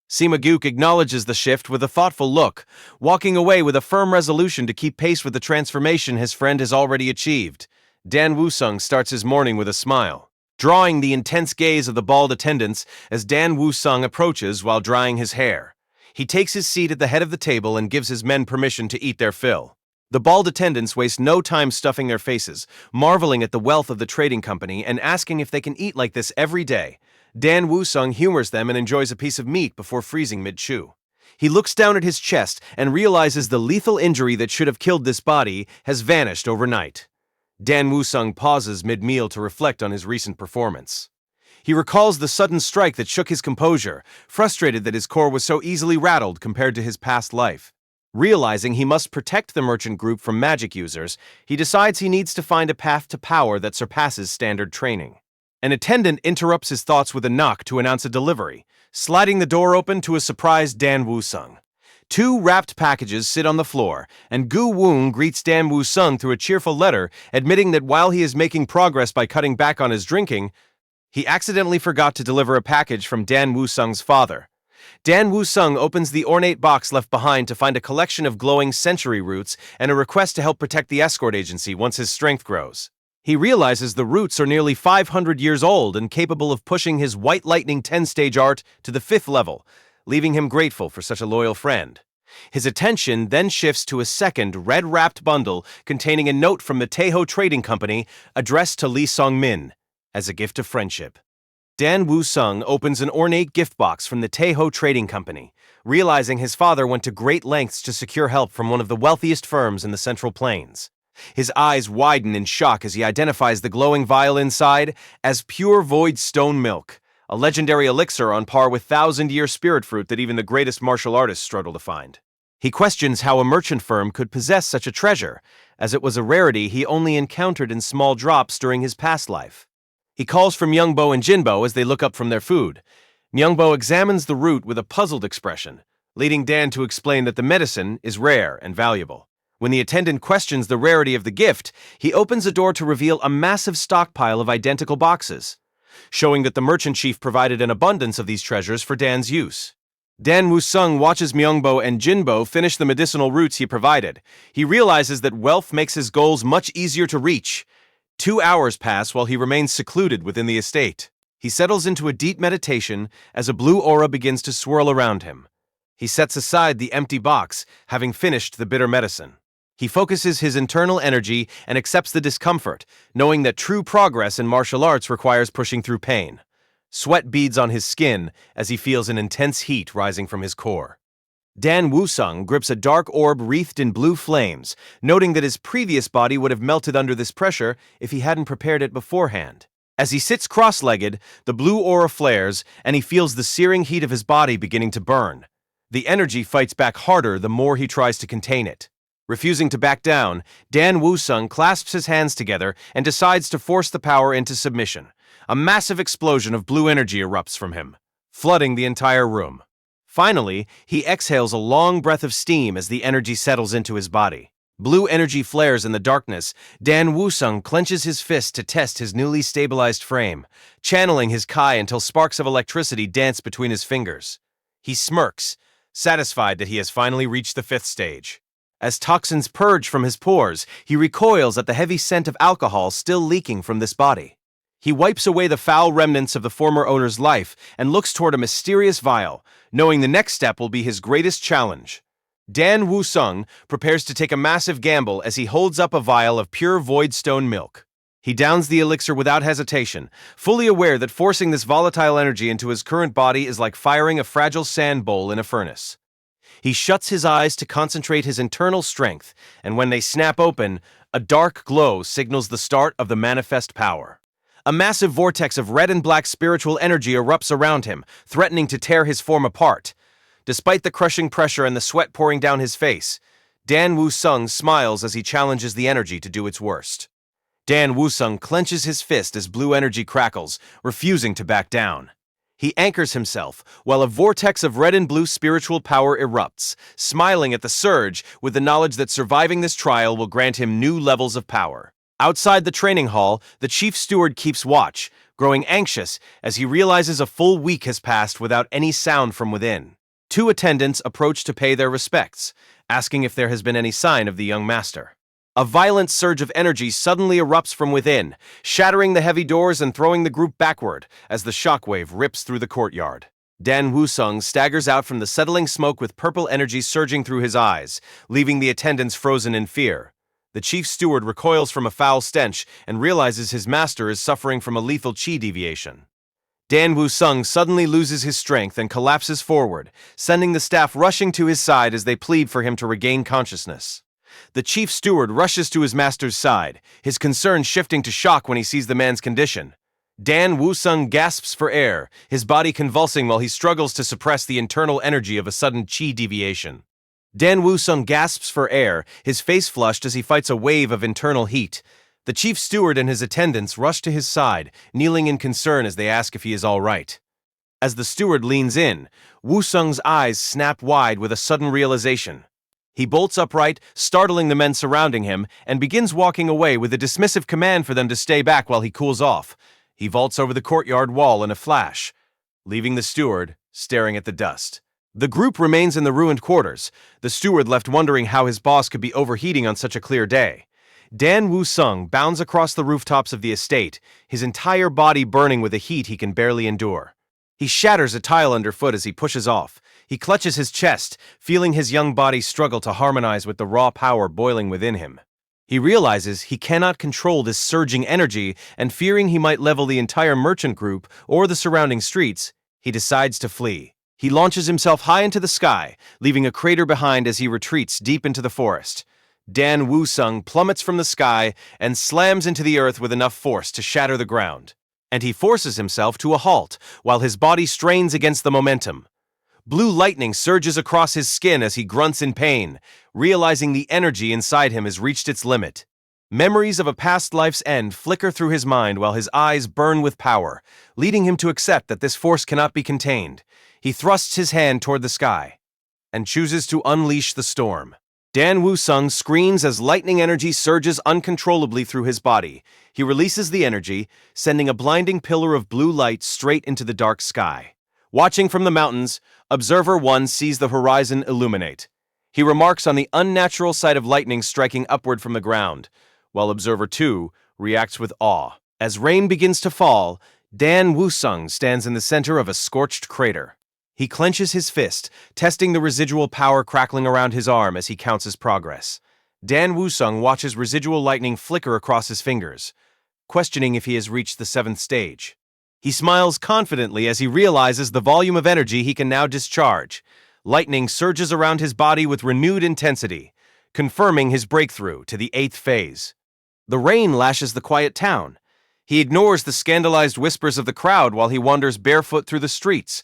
Sima Gyuk acknowledges the shift with a thoughtful look, walking away with a firm resolution to keep pace with the transformation his friend has already achieved. Dan Woo-sung starts his morning with a smile, drawing the intense gaze of the bald attendants as Dan Woo-sung approaches while drying his hair. He takes his seat at the head of the table and gives his men permission to eat their fill. The bald attendants waste no time stuffing their faces, marveling at the wealth of the trading company and asking if they can eat like this every day. Dan Woo-sung humors them and enjoys a piece of meat before freezing mid-chew. He looks down at his chest and realizes the lethal injury that should have killed this body has vanished overnight. Dan Woo-sung pauses mid-meal to reflect on his recent performance. He recalls the sudden strike that shook his composure, frustrated that his core was so easily rattled compared to his past life. Realizing he must protect the merchant group from magic users, he decides he needs to find a path to power that surpasses standard training. An attendant interrupts his thoughts with a knock to announce a delivery, sliding the door open to a surprised Dan Woo-sung. 2 wrapped packages sit on the floor, and Gu Woong greets Dan Woo-sung through a cheerful letter, admitting that while he is making progress by cutting back on his drinking, he accidentally forgot to deliver a package from Dan Woo-sung's father. Dan Woo-sung opens the ornate box left behind to find a collection of glowing century roots and a request to help protect the escort agency once his strength grows. He realizes the roots are nearly 500 years old and capable of pushing his White Lightning 10-stage art to the 5th level, leaving him grateful for such a loyal friend. His attention then shifts to a second red-wrapped bundle containing a note from the Taeho Trading Company addressed to Lee Song-min as a gift of friendship. Dan Woo-sung opens an ornate gift box from the Taeho Trading Company, realizing his father went to great lengths to secure help from one of the wealthiest firms in the Central Plains. His eyes widen in shock as he identifies the glowing vial inside as pure void stone milk, a legendary elixir on par with thousand-year spirit fruit that even the greatest martial artists struggle to find. He questions how a merchant firm could possess such a treasure, as it was a rarity he only encountered in small drops during his past life. He calls for Myungbo and Jinbo as they look up from their food. Myungbo examines the root with a puzzled expression, leading Dan to explain that the medicine is rare and valuable. When the attendant questions the rarity of the gift, he opens a door to reveal a massive stockpile of identical boxes, showing that the merchant chief provided an abundance of these treasures for Dan's use. Dan Woo-sung watches Myungbo and Jinbo finish the medicinal roots he provided. He realizes that wealth makes his goals much easier to reach. 2 hours pass while he remains secluded within the estate. He settles into a deep meditation as a blue aura begins to swirl around him. He sets aside the empty box, having finished the bitter medicine. He focuses his internal energy and accepts the discomfort, knowing that true progress in martial arts requires pushing through pain. Sweat beads on his skin as he feels an intense heat rising from his core. Dan Woo-sung grips a dark orb wreathed in blue flames, noting that his previous body would have melted under this pressure if he hadn't prepared it beforehand. As he sits cross-legged, the blue aura flares, and he feels the searing heat of his body beginning to burn. The energy fights back harder the more he tries to contain it. Refusing to back down, Dan Woo-sung clasps his hands together and decides to force the power into submission. A massive explosion of blue energy erupts from him, flooding the entire room. Finally, he exhales a long breath of steam as the energy settles into his body. Blue energy flares in the darkness. Dan Woo-sung clenches his fist to test his newly stabilized frame, channeling his Kai until sparks of electricity dance between his fingers. He smirks, satisfied that he has finally reached the 5th stage. As toxins purge from his pores, he recoils at the heavy scent of alcohol still leaking from this body. He wipes away the foul remnants of the former owner's life and looks toward a mysterious vial, knowing the next step will be his greatest challenge. Dan Woo-sung prepares to take a massive gamble as he holds up a vial of pure void stone milk. He downs the elixir without hesitation, fully aware that forcing this volatile energy into his current body is like firing a fragile sand bowl in a furnace. He shuts his eyes to concentrate his internal strength, and when they snap open, a dark glow signals the start of the manifest power. A massive vortex of red and black spiritual energy erupts around him, threatening to tear his form apart. Despite the crushing pressure and the sweat pouring down his face, Dan Woo-sung smiles as he challenges the energy to do its worst. Dan Woo-sung clenches his fist as blue energy crackles, refusing to back down. He anchors himself, while a vortex of red and blue spiritual power erupts, smiling at the surge with the knowledge that surviving this trial will grant him new levels of power. Outside the training hall, the chief steward keeps watch, growing anxious as he realizes a full week has passed without any sound from within. 2 attendants approach to pay their respects, asking if there has been any sign of the young master. A violent surge of energy suddenly erupts from within, shattering the heavy doors and throwing the group backward as the shockwave rips through the courtyard. Dan Woo-sung staggers out from the settling smoke with purple energy surging through his eyes, leaving the attendants frozen in fear. The chief steward recoils from a foul stench and realizes his master is suffering from a lethal chi deviation. Dan Woo-sung suddenly loses his strength and collapses forward, sending the staff rushing to his side as they plead for him to regain consciousness. The chief steward rushes to his master's side, his concern shifting to shock when he sees the man's condition. Dan Woo-sung gasps for air, his body convulsing while he struggles to suppress the internal energy of a sudden chi deviation. Dan Woo-sung gasps for air, his face flushed as he fights a wave of internal heat. The chief steward and his attendants rush to his side, kneeling in concern as they ask if he is all right. As the steward leans in, Woo-sung's eyes snap wide with a sudden realization. He bolts upright, startling the men surrounding him, and begins walking away with a dismissive command for them to stay back while he cools off. He vaults over the courtyard wall in a flash, leaving the steward staring at the dust. The group remains in the ruined quarters, the steward left wondering how his boss could be overheating on such a clear day. Dan Woo-sung bounds across the rooftops of the estate, his entire body burning with a heat he can barely endure. He shatters a tile underfoot as he pushes off. He clutches his chest, feeling his young body struggle to harmonize with the raw power boiling within him. He realizes he cannot control this surging energy, and fearing he might level the entire merchant group or the surrounding streets, he decides to flee. He launches himself high into the sky, leaving a crater behind as he retreats deep into the forest. Dan Woo-sung plummets from the sky and slams into the earth with enough force to shatter the ground. And he forces himself to a halt while his body strains against the momentum. Blue lightning surges across his skin as he grunts in pain, realizing the energy inside him has reached its limit. Memories of a past life's end flicker through his mind while his eyes burn with power, leading him to accept that this force cannot be contained. He thrusts his hand toward the sky and chooses to unleash the storm. Dan Woo-sung screams as lightning energy surges uncontrollably through his body. He releases the energy, sending a blinding pillar of blue light straight into the dark sky. Watching from the mountains, Observer 1 sees the horizon illuminate. He remarks on the unnatural sight of lightning striking upward from the ground, while Observer 2 reacts with awe. As rain begins to fall, Dan Woo-sung stands in the center of a scorched crater. He clenches his fist, testing the residual power crackling around his arm as he counts his progress. Dan Woo-sung watches residual lightning flicker across his fingers, questioning if he has reached the 7th stage. He smiles confidently as he realizes the volume of energy he can now discharge. Lightning surges around his body with renewed intensity, confirming his breakthrough to the 8th phase. The rain lashes the quiet town. He ignores the scandalized whispers of the crowd while he wanders barefoot through the streets.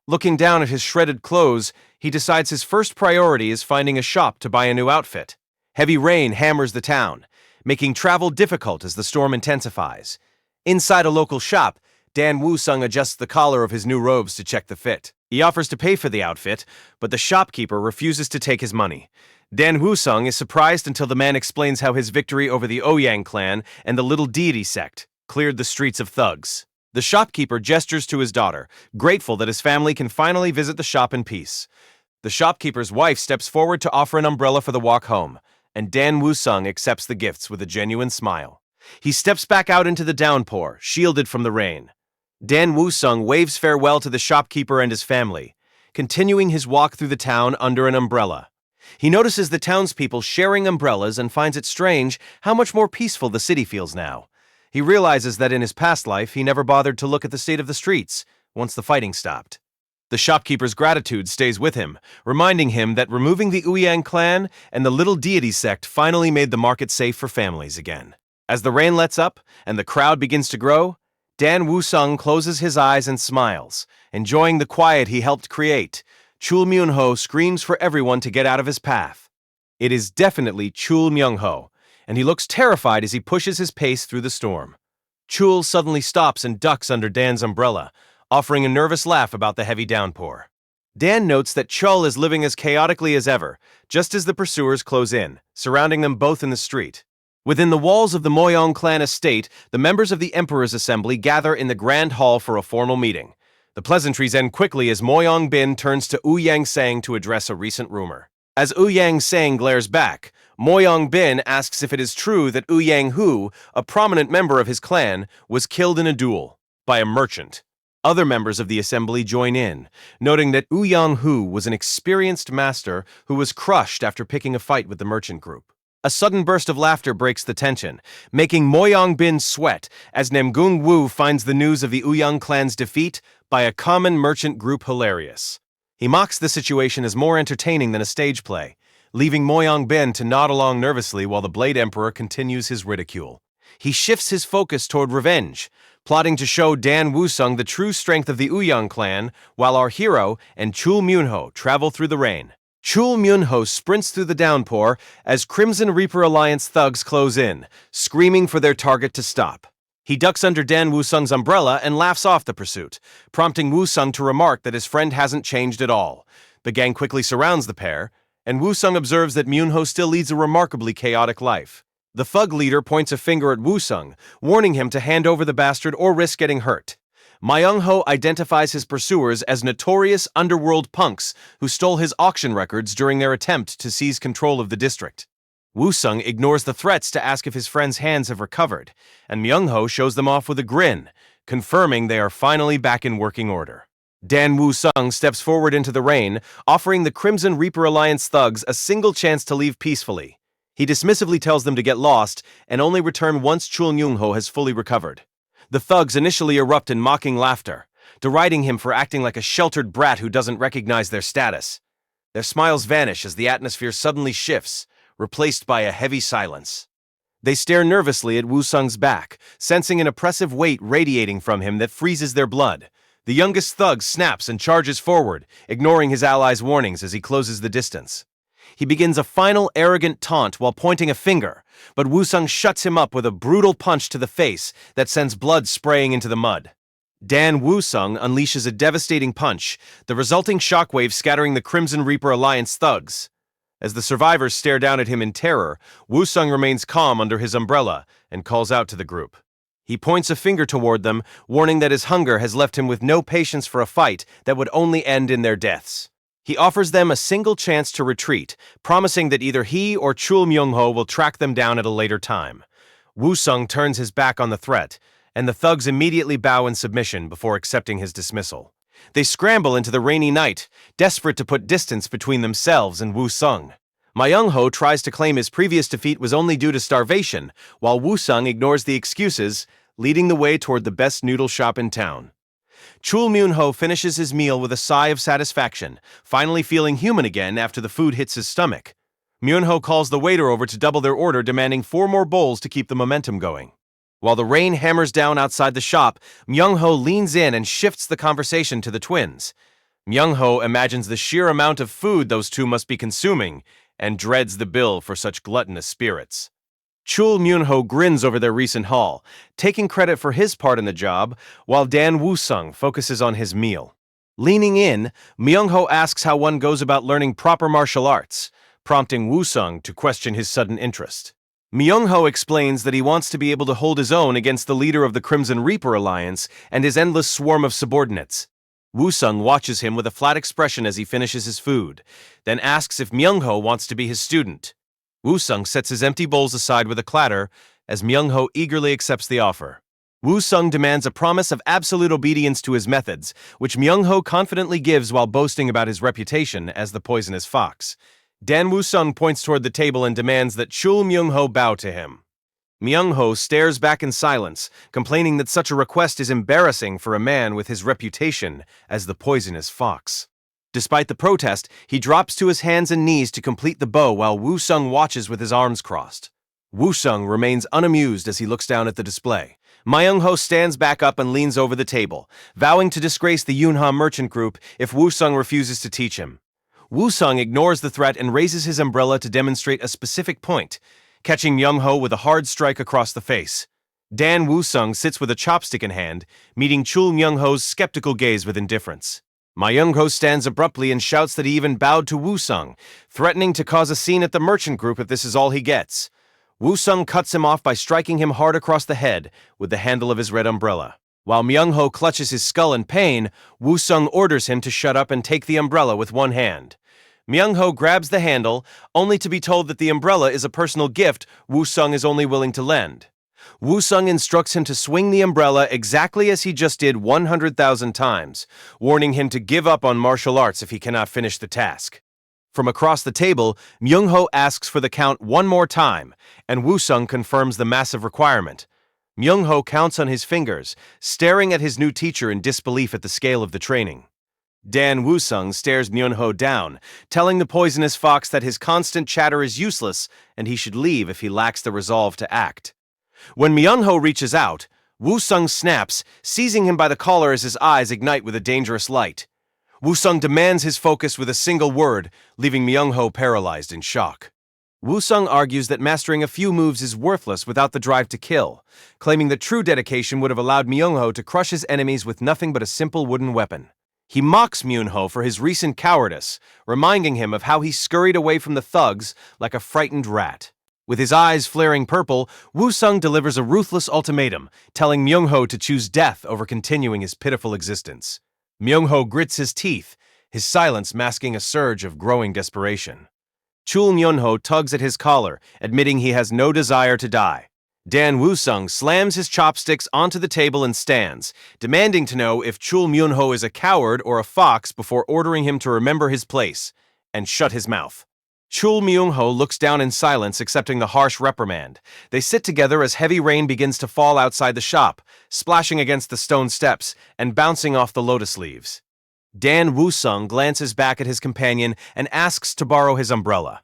Looking down at his shredded clothes, he decides his first priority is finding a shop to buy a new outfit. Heavy rain hammers the town, making travel difficult as the storm intensifies. Inside a local shop, Dan Woo-sung adjusts the collar of his new robes to check the fit. He offers to pay for the outfit, but the shopkeeper refuses to take his money. Dan Woo-sung is surprised until the man explains how his victory over the Ouyang clan and the Little Deity sect cleared the streets of thugs. The shopkeeper gestures to his daughter, grateful that his family can finally visit the shop in peace. The shopkeeper's wife steps forward to offer an umbrella for the walk home, and Dan Woo-sung accepts the gifts with a genuine smile. He steps back out into the downpour, shielded from the rain. Dan Woo-sung waves farewell to the shopkeeper and his family, continuing his walk through the town under an umbrella. He notices the townspeople sharing umbrellas and finds it strange how much more peaceful the city feels now. He realizes that in his past life, he never bothered to look at the state of the streets once the fighting stopped. The shopkeeper's gratitude stays with him, reminding him that removing the Ouyang clan and the Little Deity sect finally made the market safe for families again. As the rain lets up and the crowd begins to grow, Dan Woo-sung closes his eyes and smiles, enjoying the quiet he helped create. Chul Myung-ho screams for everyone to get out of his path. It is definitely Chul Myung-ho, and he looks terrified as he pushes his pace through the storm. Chul suddenly stops and ducks under Dan's umbrella, offering a nervous laugh about the heavy downpour. Dan notes that Chul is living as chaotically as ever, just as the pursuers close in, surrounding them both in the street. Within the walls of the Moyong clan estate, the members of the Emperor's Assembly gather in the Grand Hall for a formal meeting. The pleasantries end quickly as Moyong Bin turns to Ouyang Sang to address a recent rumor. As Ouyang Sang glares back, Moyong Bin asks if it is true that Ouyang Hu, a prominent member of his clan, was killed in a duel by a merchant. Other members of the assembly join in, noting that Ouyang Hu was an experienced master who was crushed after picking a fight with the merchant group. A sudden burst of laughter breaks the tension, making Moyong Bin sweat as Namgung Wu finds the news of the Ouyang clan's defeat by a common merchant group hilarious. He mocks the situation as more entertaining than a stage play, leaving Moyong Bin to nod along nervously while the Blade Emperor continues his ridicule. He shifts his focus toward revenge, plotting to show Dan Woo-sung the true strength of the Ouyang clan, while our hero and Chul Myung-ho travel through the rain. Chul Myung-ho sprints through the downpour as Crimson Reaper Alliance thugs close in, screaming for their target to stop. He ducks under Dan Woo-sung's umbrella and laughs off the pursuit, prompting Woo-sung to remark that his friend hasn't changed at all. The gang quickly surrounds the pair, and Woo-sung observes that Myung-ho still leads a remarkably chaotic life. The thug leader points a finger at Woo-sung, warning him to hand over the bastard or risk getting hurt. Myung-ho identifies his pursuers as notorious underworld punks who stole his auction records during their attempt to seize control of the district. Woo-sung ignores the threats to ask if his friend's hands have recovered, and Myung-ho shows them off with a grin, confirming they are finally back in working order. Dan Woo-sung steps forward into the rain, offering the Crimson Reaper Alliance thugs a single chance to leave peacefully. He dismissively tells them to get lost and only return once Chul Myung-ho has fully recovered. The thugs initially erupt in mocking laughter, deriding him for acting like a sheltered brat who doesn't recognize their status. Their smiles vanish as the atmosphere suddenly shifts, replaced by a heavy silence. They stare nervously at Woo-sung's back, sensing an oppressive weight radiating from him that freezes their blood. The youngest thug snaps and charges forward, ignoring his allies' warnings as he closes the distance. He begins a final arrogant taunt while pointing a finger, but Woo-sung shuts him up with a brutal punch to the face that sends blood spraying into the mud. Dan Woo-sung unleashes a devastating punch, the resulting shockwave scattering the Crimson Reaper Alliance thugs. As the survivors stare down at him in terror, Woo-sung remains calm under his umbrella and calls out to the group. He points a finger toward them, warning that his hunger has left him with no patience for a fight that would only end in their deaths. He offers them a single chance to retreat, promising that either he or Chul Myung-ho will track them down at a later time. Woo-sung turns his back on the threat, and the thugs immediately bow in submission before accepting his dismissal. They scramble into the rainy night, desperate to put distance between themselves and Woo-sung. Myung-ho tries to claim his previous defeat was only due to starvation, while Woo-sung ignores the excuses, leading the way toward the best noodle shop in town. Chul Myung-ho finishes his meal with a sigh of satisfaction, finally feeling human again after the food hits his stomach. Myung-ho calls the waiter over to double their order, demanding 4 more bowls to keep the momentum going. While the rain hammers down outside the shop, Myung-ho leans in and shifts the conversation to the twins. Myung-ho imagines the sheer amount of food those two must be consuming and dreads the bill for such gluttonous spirits. Chul Myung-ho grins over their recent haul, taking credit for his part in the job, while Dan Woo-sung focuses on his meal. Leaning in, Myung-ho asks how one goes about learning proper martial arts, prompting Woo-sung to question his sudden interest. Myung-ho explains that he wants to be able to hold his own against the leader of the Crimson Reaper Alliance and his endless swarm of subordinates. Woo-sung watches him with a flat expression as he finishes his food, then asks if Myung-ho wants to be his student. Woo-sung sets his empty bowls aside with a clatter as Myung-ho eagerly accepts the offer. Woo-sung demands a promise of absolute obedience to his methods, which Myung-ho confidently gives while boasting about his reputation as the poisonous fox. Dan Woo-sung points toward the table and demands that Chul Myung-ho bow to him. Myung-ho stares back in silence, complaining that such a request is embarrassing for a man with his reputation as the poisonous fox. Despite the protest, he drops to his hands and knees to complete the bow while Woo-sung watches with his arms crossed. Woo-sung remains unamused as he looks down at the display. Myung-ho stands back up and leans over the table, vowing to disgrace the Yunha merchant group if Woo-sung refuses to teach him. Woo-sung ignores the threat and raises his umbrella to demonstrate a specific point, catching Myung-ho with a hard strike across the face. Dan Woo-sung sits with a chopstick in hand, meeting Chul Myung-ho's skeptical gaze with indifference. Myung-ho stands abruptly and shouts that he even bowed to Woo-sung, threatening to cause a scene at the merchant group if this is all he gets. Woo-sung cuts him off by striking him hard across the head with the handle of his red umbrella. While Myung-ho clutches his skull in pain, Woo-sung orders him to shut up and take the umbrella with one hand. Myung-ho grabs the handle, only to be told that the umbrella is a personal gift Woo-sung is only willing to lend. Woo-sung instructs him to swing the umbrella exactly as he just did 100,000 times, warning him to give up on martial arts if he cannot finish the task. From across the table, Myung-ho asks for the count one more time, and Woo-sung confirms the massive requirement. Myung-ho counts on his fingers, staring at his new teacher in disbelief at the scale of the training. Dan Woo-sung stares Myung-ho down, telling the poisonous fox that his constant chatter is useless and he should leave if he lacks the resolve to act. When Myung-ho reaches out, Woo-sung snaps, seizing him by the collar as his eyes ignite with a dangerous light. Woo-sung demands his focus with a single word, leaving Myung-ho paralyzed in shock. Woo-sung argues that mastering a few moves is worthless without the drive to kill, claiming that true dedication would have allowed Myung-ho to crush his enemies with nothing but a simple wooden weapon. He mocks Myung-ho for his recent cowardice, reminding him of how he scurried away from the thugs like a frightened rat. With his eyes flaring purple, Woo-sung delivers a ruthless ultimatum, telling Myung-ho to choose death over continuing his pitiful existence. Myung-ho grits his teeth, his silence masking a surge of growing desperation. Chul Myunho tugs at his collar, admitting he has no desire to die. Dan Woo-sung slams his chopsticks onto the table and stands, demanding to know if Chul Myunho is a coward or a fox before ordering him to remember his place and shut his mouth. Chul Myung-ho looks down in silence, accepting the harsh reprimand. They sit together as heavy rain begins to fall outside the shop, splashing against the stone steps and bouncing off the lotus leaves. Dan Woo-sung glances back at his companion and asks to borrow his umbrella.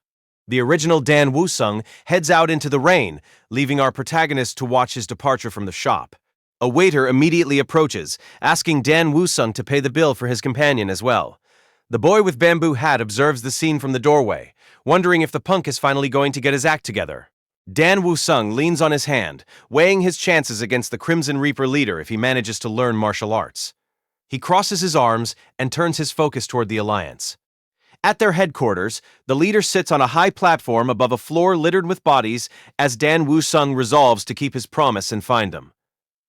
The original Dan Woo-sung heads out into the rain, leaving our protagonist to watch his departure from the shop. A waiter immediately approaches, asking Dan Woo-sung to pay the bill for his companion as well. The boy with bamboo hat observes the scene from the doorway, wondering if the punk is finally going to get his act together. Dan Woo-sung leans on his hand, weighing his chances against the Crimson Reaper leader if he manages to learn martial arts. He crosses his arms and turns his focus toward the Alliance. At their headquarters, the leader sits on a high platform above a floor littered with bodies as Dan Woo-sung resolves to keep his promise and find them.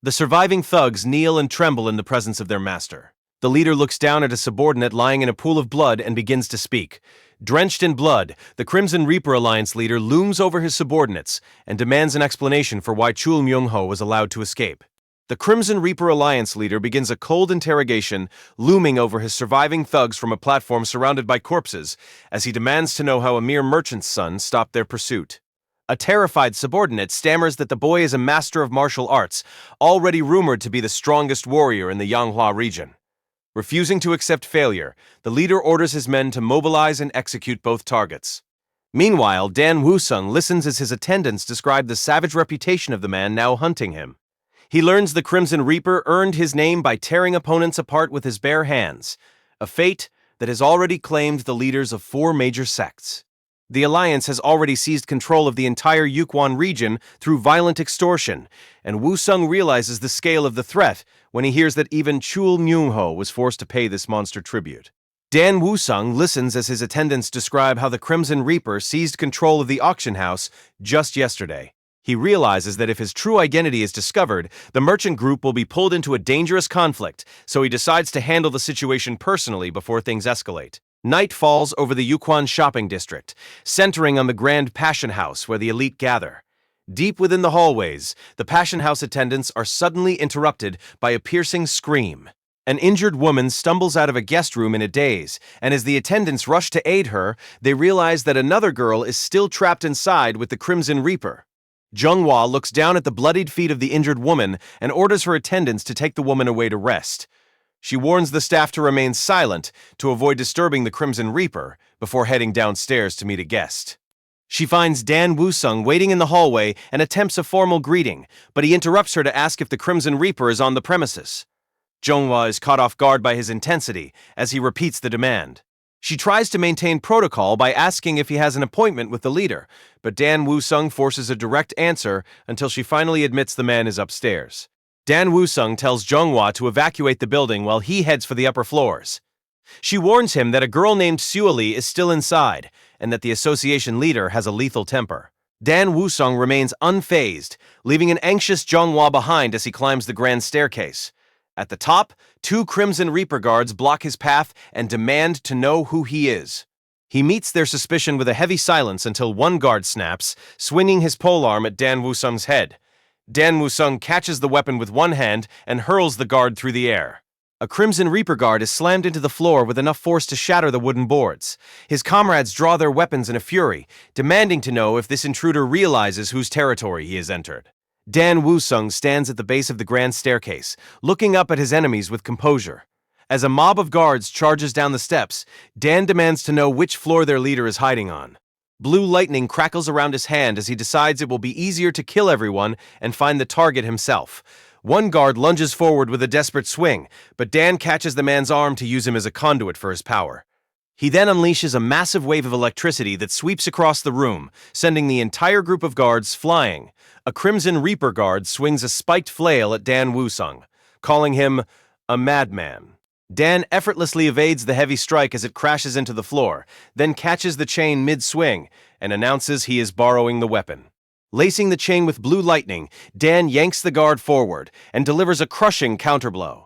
The surviving thugs kneel and tremble in the presence of their master. The leader looks down at a subordinate lying in a pool of blood and begins to speak. Drenched in blood, the Crimson Reaper Alliance leader looms over his subordinates and demands an explanation for why Chul Myung-ho was allowed to escape. The Crimson Reaper Alliance leader begins a cold interrogation, looming over his surviving thugs from a platform surrounded by corpses, as he demands to know how a mere merchant's son stopped their pursuit. A terrified subordinate stammers that the boy is a master of martial arts, already rumored to be the strongest warrior in the Yanghua region. Refusing to accept failure, the leader orders his men to mobilize and execute both targets. Meanwhile, Dan Woo-sung listens as his attendants describe the savage reputation of the man now hunting him. He learns the Crimson Reaper earned his name by tearing opponents apart with his bare hands, a fate that has already claimed the leaders of 4 major sects. The Alliance has already seized control of the entire Yukon region through violent extortion, and Woo-sung realizes the scale of the threat when he hears that even Chul Myung-ho was forced to pay this monster tribute. Dan Woo-sung listens as his attendants describe how the Crimson Reaper seized control of the auction house just yesterday. He realizes that if his true identity is discovered, the merchant group will be pulled into a dangerous conflict, so he decides to handle the situation personally before things escalate. Night falls over the Yukon shopping district, centering on the Grand Passion House where the elite gather. Deep within the hallways, the Passion House attendants are suddenly interrupted by a piercing scream. An injured woman stumbles out of a guest room in a daze, and as the attendants rush to aid her, they realize that another girl is still trapped inside with the Crimson Reaper. Jung-hwa looks down at the bloodied feet of the injured woman and orders her attendants to take the woman away to rest. She warns the staff to remain silent to avoid disturbing the Crimson Reaper before heading downstairs to meet a guest. She finds Dan Woo-sung waiting in the hallway and attempts a formal greeting, but he interrupts her to ask if the Crimson Reaper is on the premises. Jung-hwa is caught off guard by his intensity as he repeats the demand. She tries to maintain protocol by asking if he has an appointment with the leader, but Dan Woo-sung forces a direct answer until she finally admits the man is upstairs. Dan Woo-sung tells Jung-hwa to evacuate the building while he heads for the upper floors. She warns him that a girl named Sue-lee is still inside, and that the association leader has a lethal temper. Dan Woo-sung remains unfazed, leaving an anxious Jung-hwa behind as he climbs the grand staircase. At the top, 2 Crimson Reaper guards block his path and demand to know who he is. He meets their suspicion with a heavy silence until one guard snaps, swinging his polearm at Dan Woo-sung's head. Dan Woo-sung catches the weapon with one hand and hurls the guard through the air. A Crimson Reaper guard is slammed into the floor with enough force to shatter the wooden boards. His comrades draw their weapons in a fury, demanding to know if this intruder realizes whose territory he has entered. Dan Woo-sung stands at the base of the grand staircase, looking up at his enemies with composure. As a mob of guards charges down the steps, Dan demands to know which floor their leader is hiding on. Blue lightning crackles around his hand as he decides it will be easier to kill everyone and find the target himself. One guard lunges forward with a desperate swing, but Dan catches the man's arm to use him as a conduit for his power. He then unleashes a massive wave of electricity that sweeps across the room, sending the entire group of guards flying. A Crimson Reaper guard swings a spiked flail at Dan Woo-sung, calling him a madman. Dan effortlessly evades the heavy strike as it crashes into the floor, then catches the chain mid-swing and announces he is borrowing the weapon. Lacing the chain with blue lightning, Dan yanks the guard forward and delivers a crushing counterblow.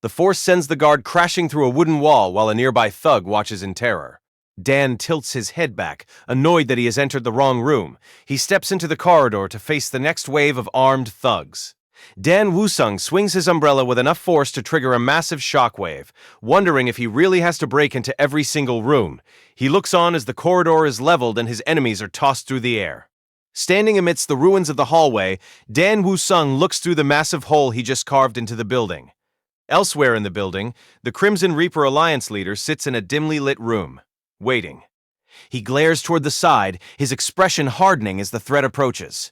The force sends the guard crashing through a wooden wall while a nearby thug watches in terror. Dan tilts his head back, annoyed that he has entered the wrong room. He steps into the corridor to face the next wave of armed thugs. Dan Wusung swings his umbrella with enough force to trigger a massive shockwave, wondering if he really has to break into every single room. He looks on as the corridor is leveled and his enemies are tossed through the air. Standing amidst the ruins of the hallway, Dan Wusung looks through the massive hole he just carved into the building. Elsewhere in the building, the Crimson Reaper Alliance leader sits in a dimly lit room, waiting. He glares toward the side, his expression hardening as the threat approaches.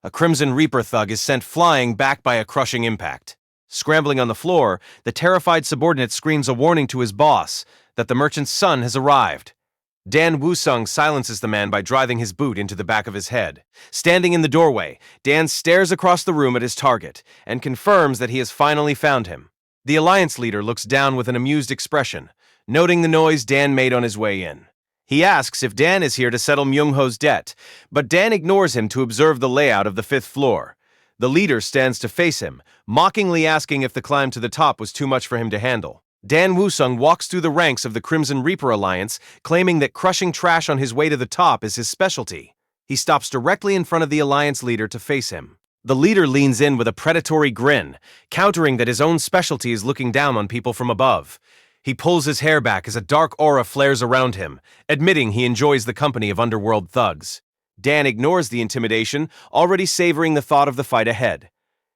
A Crimson Reaper thug is sent flying back by a crushing impact. Scrambling on the floor, the terrified subordinate screams a warning to his boss that the merchant's son has arrived. Dan Wusung silences the man by driving his boot into the back of his head. Standing in the doorway, Dan stares across the room at his target and confirms that he has finally found him. The Alliance leader looks down with an amused expression, noting the noise Dan made on his way in. He asks if Dan is here to settle Myung-ho's debt, but Dan ignores him to observe the layout of the 5th floor. The leader stands to face him, mockingly asking if the climb to the top was too much for him to handle. Dan Wusung walks through the ranks of the Crimson Reaper Alliance, claiming that crushing trash on his way to the top is his specialty. He stops directly in front of the Alliance leader to face him. The leader leans in with a predatory grin, countering that his own specialty is looking down on people from above. He pulls his hair back as a dark aura flares around him, admitting he enjoys the company of underworld thugs. Dan ignores the intimidation, already savoring the thought of the fight ahead.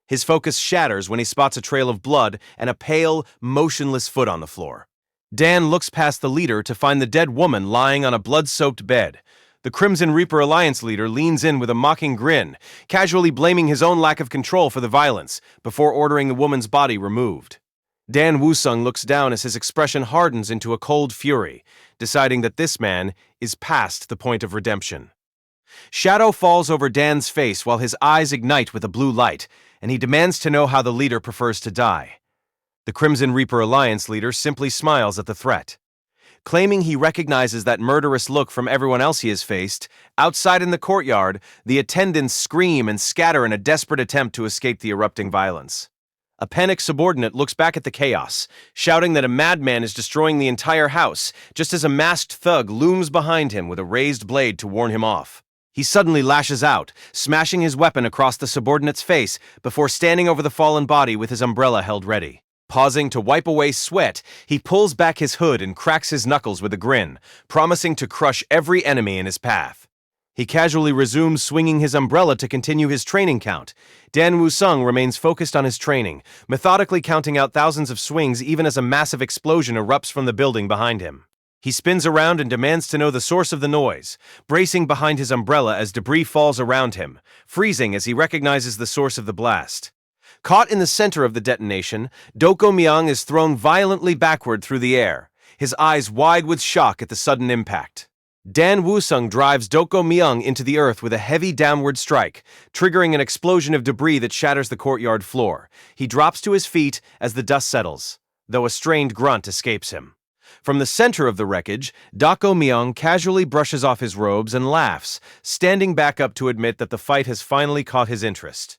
His focus shatters when he spots a trail of blood and a pale, motionless foot on the floor. Dan looks past the leader to find the dead woman lying on a blood-soaked bed. The Crimson Reaper Alliance leader leans in with a mocking grin, casually blaming his own lack of control for the violence, before ordering the woman's body removed. Dan Wusung looks down as his expression hardens into a cold fury, deciding that this man is past the point of redemption. Shadow falls over Dan's face while his eyes ignite with a blue light, and he demands to know how the leader prefers to die. The Crimson Reaper Alliance leader simply smiles at the threat. Claiming he recognizes that murderous look from everyone else he has faced, outside in the courtyard, the attendants scream and scatter in a desperate attempt to escape the erupting violence. A panicked subordinate looks back at the chaos, shouting that a madman is destroying the entire house, just as a masked thug looms behind him with a raised blade to warn him off. He suddenly lashes out, smashing his weapon across the subordinate's face before standing over the fallen body with his umbrella held ready. Pausing to wipe away sweat, he pulls back his hood and cracks his knuckles with a grin, promising to crush every enemy in his path. He casually resumes swinging his umbrella to continue his training count. Dan Wusung remains focused on his training, methodically counting out thousands of swings even as a massive explosion erupts from the building behind him. He spins around and demands to know the source of the noise, bracing behind his umbrella as debris falls around him, freezing as he recognizes the source of the blast. Caught in the center of the detonation, Doko Myung is thrown violently backward through the air, his eyes wide with shock at the sudden impact. Dan Wusung drives Doko Myung into the earth with a heavy downward strike, triggering an explosion of debris that shatters the courtyard floor. He drops to his feet as the dust settles, though a strained grunt escapes him. From the center of the wreckage, Doko Myung casually brushes off his robes and laughs, standing back up to admit that the fight has finally caught his interest.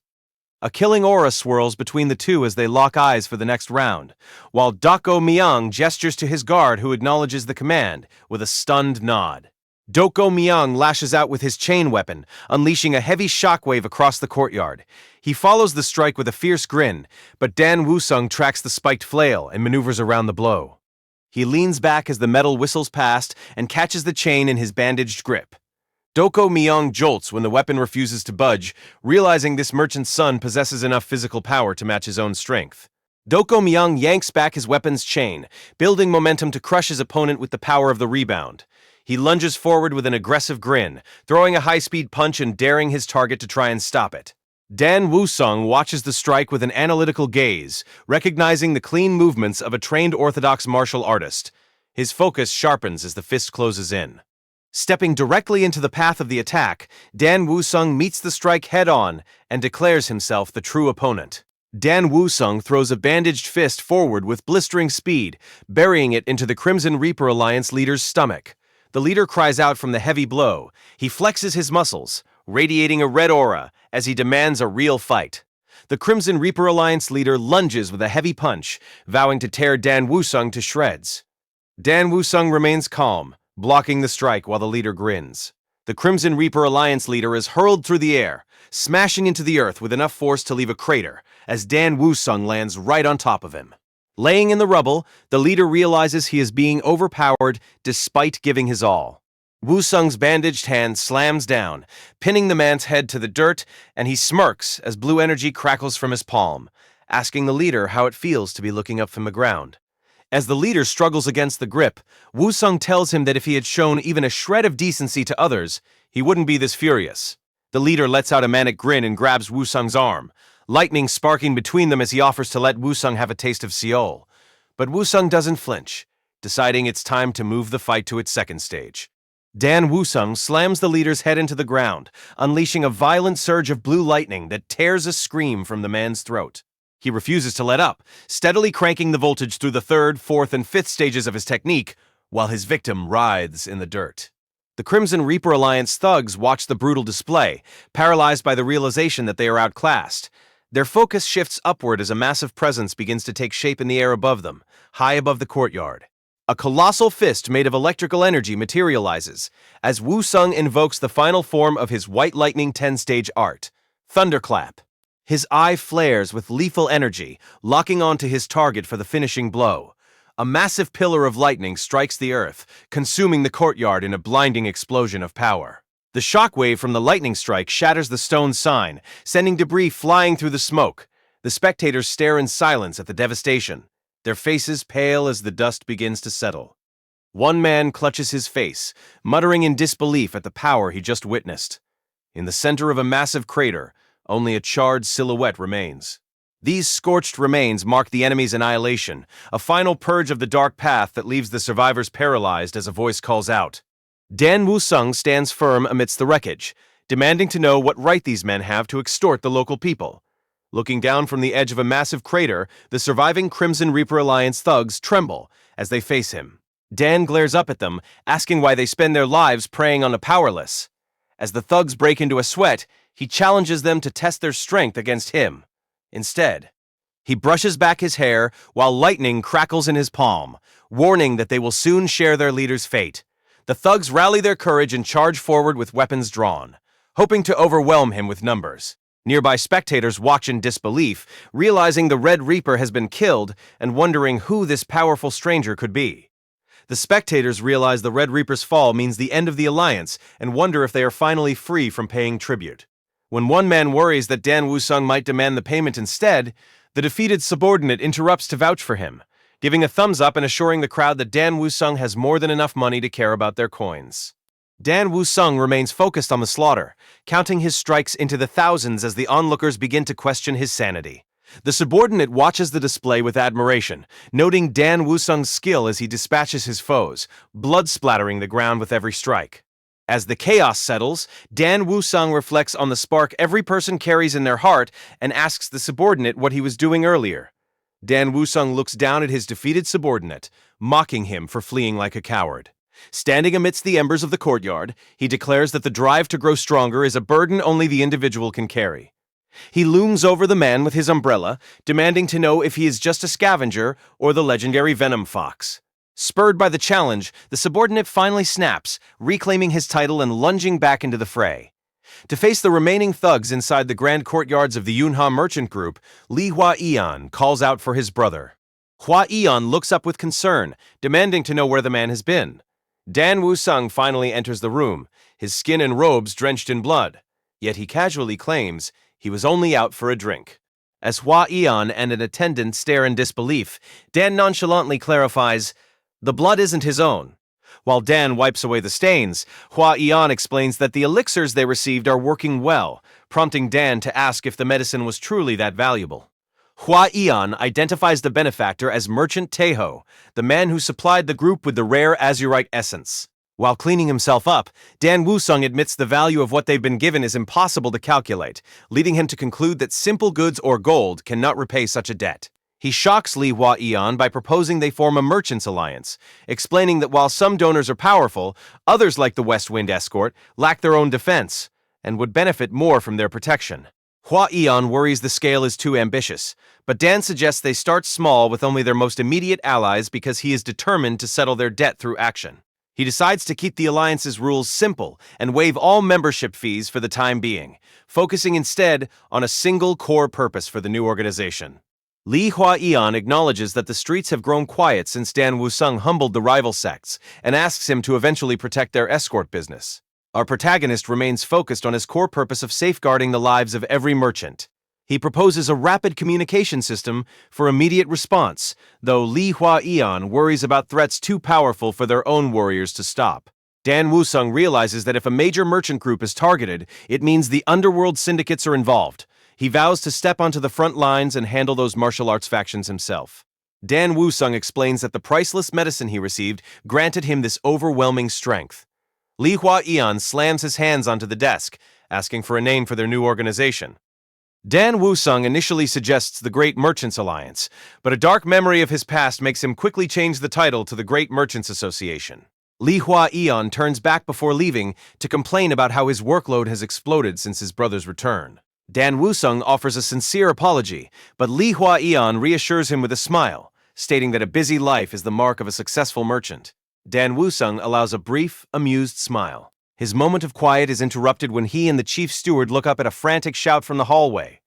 A killing aura swirls between the two as they lock eyes for the next round, while Doko Myung gestures to his guard who acknowledges the command with a stunned nod. Doko Myung lashes out with his chain weapon, unleashing a heavy shockwave across the courtyard. He follows the strike with a fierce grin, but Dan Wusung tracks the spiked flail and maneuvers around the blow. He leans back as the metal whistles past and catches the chain in his bandaged grip. Doko Myung jolts when the weapon refuses to budge, realizing this merchant's son possesses enough physical power to match his own strength. Doko Myung yanks back his weapon's chain, building momentum to crush his opponent with the power of the rebound. He lunges forward with an aggressive grin, throwing a high-speed punch and daring his target to try and stop it. Dan Wusung watches the strike with an analytical gaze, recognizing the clean movements of a trained orthodox martial artist. His focus sharpens as the fist closes in. Stepping directly into the path of the attack, Dan Wusung meets the strike head-on and declares himself the true opponent. Dan Wusung throws a bandaged fist forward with blistering speed, burying it into the Crimson Reaper Alliance leader's stomach. The leader cries out from the heavy blow. He flexes his muscles, radiating a red aura, as he demands a real fight. The Crimson Reaper Alliance leader lunges with a heavy punch, vowing to tear Dan Wusung to shreds. Dan Wusung remains calm, blocking the strike while the leader grins. The Crimson Reaper Alliance leader is hurled through the air, smashing into the earth with enough force to leave a crater, as Dan Wusung lands right on top of him. Laying in the rubble, the leader realizes he is being overpowered despite giving his all. Wusung's bandaged hand slams down, pinning the man's head to the dirt, and he smirks as blue energy crackles from his palm, asking the leader how it feels to be looking up from the ground. As the leader struggles against the grip, Wusung tells him that if he had shown even a shred of decency to others, he wouldn't be this furious. The leader lets out a manic grin and grabs Wusung's arm, lightning sparking between them as he offers to let Wusung have a taste of Seoul. But Wusung doesn't flinch, deciding it's time to move the fight to its second stage. Dan Wusung slams the leader's head into the ground, unleashing a violent surge of blue lightning that tears a scream from the man's throat. He refuses to let up, steadily cranking the voltage through the third, fourth, and fifth stages of his technique, while his victim writhes in the dirt. The Crimson Reaper Alliance thugs watch the brutal display, paralyzed by the realization that they are outclassed. Their focus shifts upward as a massive presence begins to take shape in the air above them, high above the courtyard. A colossal fist made of electrical energy materializes, as Wusung invokes the final form of his White Lightning 10-stage art, Thunderclap. His eye flares with lethal energy, locking onto his target for the finishing blow. A massive pillar of lightning strikes the earth, consuming the courtyard in a blinding explosion of power. The shockwave from the lightning strike shatters the stone sign, sending debris flying through the smoke. The spectators stare in silence at the devastation, their faces pale as the dust begins to settle. One man clutches his face, muttering in disbelief at the power he just witnessed. In the center of a massive crater, only a charred silhouette remains. These scorched remains mark the enemy's annihilation, a final purge of the dark path that leaves the survivors paralyzed as a voice calls out. Dan Wusung stands firm amidst the wreckage, demanding to know what right these men have to extort the local people. Looking down from the edge of a massive crater, the surviving Crimson Reaper Alliance thugs tremble as they face him. Dan glares up at them, asking why they spend their lives preying on the powerless. As the thugs break into a sweat, he challenges them to test their strength against him. Instead, he brushes back his hair while lightning crackles in his palm, warning that they will soon share their leader's fate. The thugs rally their courage and charge forward with weapons drawn, hoping to overwhelm him with numbers. Nearby spectators watch in disbelief, realizing the Red Reaper has been killed and wondering who this powerful stranger could be. The spectators realize the Red Reaper's fall means the end of the Alliance and wonder if they are finally free from paying tribute. When one man worries that Dan Wusung might demand the payment instead, the defeated subordinate interrupts to vouch for him, giving a thumbs up and assuring the crowd that Dan Wusung has more than enough money to care about their coins. Dan Wusung remains focused on the slaughter, counting his strikes into the thousands as the onlookers begin to question his sanity. The subordinate watches the display with admiration, noting Dan Wusung's skill as he dispatches his foes, blood splattering the ground with every strike. As the chaos settles, Dan Wusung reflects on the spark every person carries in their heart and asks the subordinate what he was doing earlier. Dan Wusung looks down at his defeated subordinate, mocking him for fleeing like a coward. Standing amidst the embers of the courtyard, he declares that the drive to grow stronger is a burden only the individual can carry. He looms over the man with his umbrella, demanding to know if he is just a scavenger or the legendary Venom Fox. Spurred by the challenge, the subordinate finally snaps, reclaiming his title and lunging back into the fray. To face the remaining thugs inside the grand courtyards of the Yunha merchant group, Li Hua-Ian calls out for his brother. Hua-Ian looks up with concern, demanding to know where the man has been. Dan Wusung finally enters the room, his skin and robes drenched in blood, yet he casually claims he was only out for a drink. As Hua-Ian and an attendant stare in disbelief, Dan nonchalantly clarifies, the blood isn't his own. While Dan wipes away the stains, Hua-Ian explains that the elixirs they received are working well, prompting Dan to ask if the medicine was truly that valuable. Hua-Ian identifies the benefactor as Merchant Taeho, the man who supplied the group with the rare azurite essence. While cleaning himself up, Dan Wusung admits the value of what they've been given is impossible to calculate, leading him to conclude that simple goods or gold cannot repay such a debt. He shocks Li Hua-Ian by proposing they form a merchants alliance, explaining that while some donors are powerful, others like the West Wind Escort lack their own defense and would benefit more from their protection. Hua-Ian worries the scale is too ambitious, but Dan suggests they start small with only their most immediate allies because he is determined to settle their debt through action. He decides to keep the alliance's rules simple and waive all membership fees for the time being, focusing instead on a single core purpose for the new organization. Li Hua-Ian acknowledges that the streets have grown quiet since Dan Wusung humbled the rival sects and asks him to eventually protect their escort business. Our protagonist remains focused on his core purpose of safeguarding the lives of every merchant. He proposes a rapid communication system for immediate response, though Li Hua-Ian worries about threats too powerful for their own warriors to stop. Dan Wusung realizes that if a major merchant group is targeted, it means the underworld syndicates are involved. He vows to step onto the front lines and handle those martial arts factions himself. Dan Wusung explains that the priceless medicine he received granted him this overwhelming strength. Li Hua-Ian slams his hands onto the desk, asking for a name for their new organization. Dan Wusung initially suggests the Great Merchants Alliance, but a dark memory of his past makes him quickly change the title to the Great Merchants Association. Li Hua-Ian turns back before leaving to complain about how his workload has exploded since his brother's return. Dan Wusung offers a sincere apology, but Li Hua-Ian reassures him with a smile, stating that a busy life is the mark of a successful merchant. Dan Wusung allows a brief, amused smile. His moment of quiet is interrupted when he and the chief steward look up at a frantic shout from the hallway.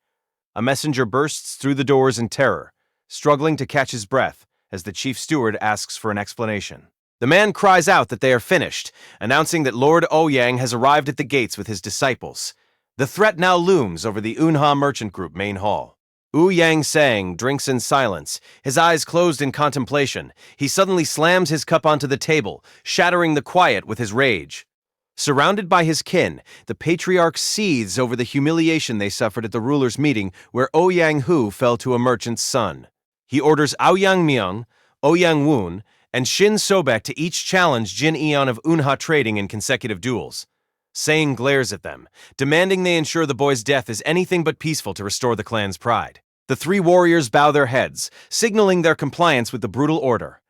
A messenger bursts through the doors in terror, struggling to catch his breath as the chief steward asks for an explanation. The man cries out that they are finished, announcing that Lord Ouyang has arrived at the gates with his disciples. The threat now looms over the Unha Merchant Group main hall. Ouyang Sang drinks in silence, his eyes closed in contemplation. He suddenly slams his cup onto the table, shattering the quiet with his rage. Surrounded by his kin, the patriarch seethes over the humiliation they suffered at the rulers' meeting where Ouyang Hu fell to a merchant's son. He orders Aoyang Myung, Ouyang Woon, and Shin Sobek to each challenge Jin Eon of Unha Trading in consecutive duels. Sang glares at them, demanding they ensure the boy's death is anything but peaceful to restore the clan's pride. The three warriors bow their heads, signaling their compliance with the brutal order.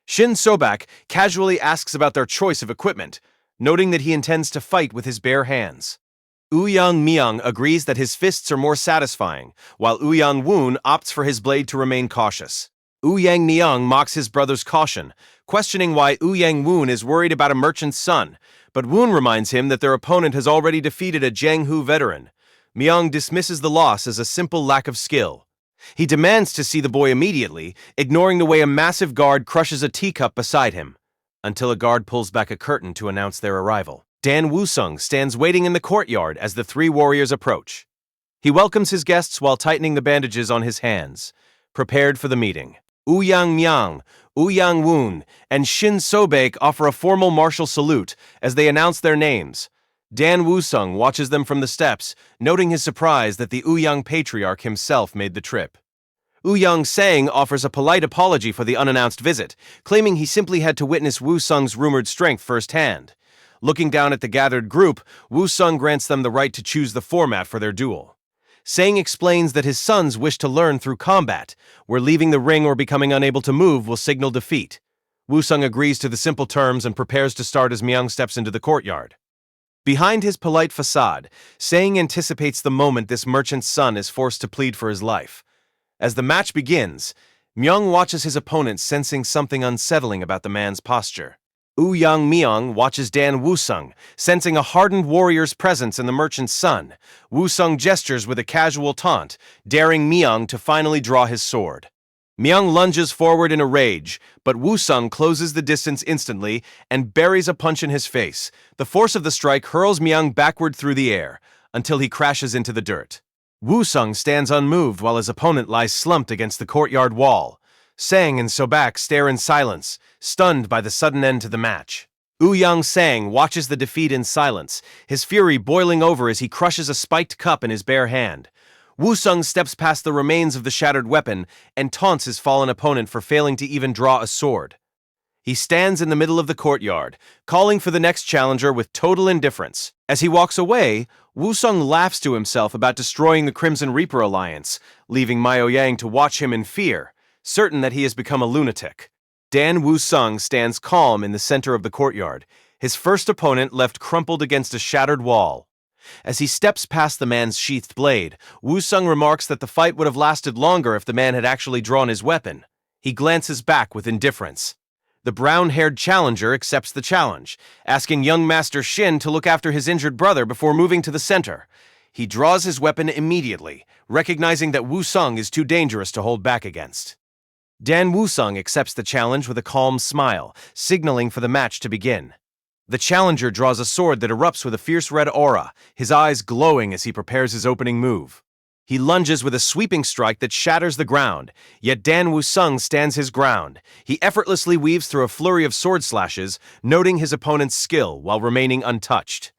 Shin Sobek casually asks about their choice of equipment, noting that he intends to fight with his bare hands. Ouyang Myung agrees that his fists are more satisfying, while Ouyang Woon opts for his blade to remain cautious. Ouyang Myung mocks his brother's caution, questioning why Ouyang Woon is worried about a merchant's son, but Woon reminds him that their opponent has already defeated a Jianghu veteran. Myung dismisses the loss as a simple lack of skill. He demands to see the boy immediately, ignoring the way a massive guard crushes a teacup beside him, until a guard pulls back a curtain to announce their arrival. Dan Wusung stands waiting in the courtyard as the three warriors approach. He welcomes his guests while tightening the bandages on his hands, prepared for the meeting. Ouyang Myung, Ouyang Woon, and Shin Sobek offer a formal martial salute as they announce their names. Dan Wusung watches them from the steps, noting his surprise that the Ouyang patriarch himself made the trip. Ouyang Sang offers a polite apology for the unannounced visit, claiming he simply had to witness Wusung's rumored strength firsthand. Looking down at the gathered group, Wusung grants them the right to choose the format for their duel. Sang explains that his sons wish to learn through combat, where leaving the ring or becoming unable to move will signal defeat. Wusung agrees to the simple terms and prepares to start as Myung steps into the courtyard. Behind his polite facade, Sang anticipates the moment this merchant's son is forced to plead for his life. As the match begins, Myung watches his opponent, sensing something unsettling about the man's posture. Ouyang Myung watches Dan Wusung, sensing a hardened warrior's presence in the merchant's son. Wusung gestures with a casual taunt, daring Myung to finally draw his sword. Myung lunges forward in a rage, but Wusung closes the distance instantly and buries a punch in his face. The force of the strike hurls Myung backward through the air, until he crashes into the dirt. Wusung stands unmoved while his opponent lies slumped against the courtyard wall. Sang and Sobek stare in silence, stunned by the sudden end to the match. Ouyang Sang watches the defeat in silence, his fury boiling over as he crushes a spiked cup in his bare hand. Wusung steps past the remains of the shattered weapon and taunts his fallen opponent for failing to even draw a sword. He stands in the middle of the courtyard, calling for the next challenger with total indifference. As he walks away, Wusung laughs to himself about destroying the Crimson Reaper Alliance, leaving Myo Yang to watch him in fear, certain that he has become a lunatic. Dan Wusung stands calm in the center of the courtyard, his first opponent left crumpled against a shattered wall. As he steps past the man's sheathed blade, Wusung remarks that the fight would have lasted longer if the man had actually drawn his weapon. He glances back with indifference. The brown-haired challenger accepts the challenge, asking young Master Shin to look after his injured brother before moving to the center. He draws his weapon immediately, recognizing that Woo-sung is too dangerous to hold back against. Dan Woo-sung accepts the challenge with a calm smile, signaling for the match to begin. The challenger draws a sword that erupts with a fierce red aura, his eyes glowing as he prepares his opening move. He lunges with a sweeping strike that shatters the ground, yet Dan Woo-sung stands his ground. He effortlessly weaves through a flurry of sword slashes, noting his opponent's skill while remaining untouched.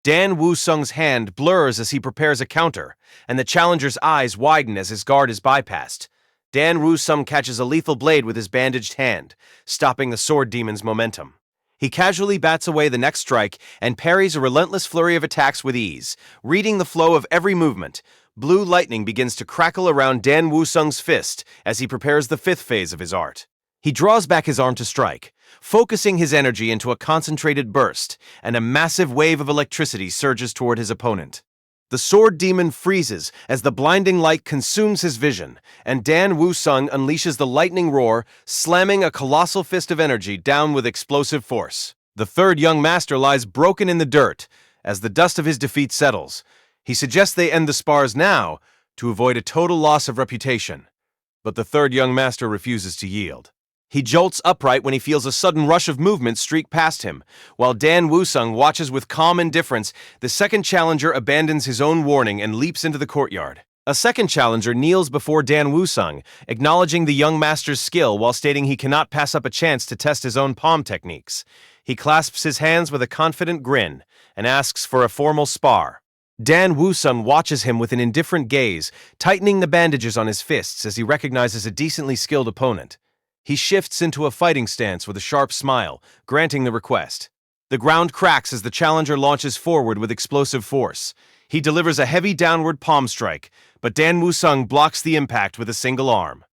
Dan Woo-sung's hand blurs as he prepares a counter, and the challenger's eyes widen as his guard is bypassed. Dan Woo-sung catches a lethal blade with his bandaged hand, stopping the sword demon's momentum. He casually bats away the next strike and parries a relentless flurry of attacks with ease, reading the flow of every movement. Blue lightning begins to crackle around Dan Woo-sung's fist as he prepares the fifth phase of his art. He draws back his arm to strike, focusing his energy into a concentrated burst, and a massive wave of electricity surges toward his opponent. The sword demon freezes as the blinding light consumes his vision, and Dan Woo-sung unleashes the lightning roar, slamming a colossal fist of energy down with explosive force. The third young master lies broken in the dirt as the dust of his defeat settles. He suggests they end the spars now to avoid a total loss of reputation, but the third young master refuses to yield. He jolts upright when he feels a sudden rush of movement streak past him. While Dan Woo-sung watches with calm indifference, the second challenger abandons his own warning and leaps into the courtyard. A second challenger kneels before Dan Woo-sung, acknowledging the young master's skill while stating he cannot pass up a chance to test his own palm techniques. He clasps his hands with a confident grin and asks for a formal spar. Dan Woo-sung watches him with an indifferent gaze, tightening the bandages on his fists as he recognizes a decently skilled opponent. He shifts into a fighting stance with a sharp smile, granting the request. The ground cracks as the challenger launches forward with explosive force. He delivers a heavy downward palm strike, but Dan Woo-sung blocks the impact with a single arm.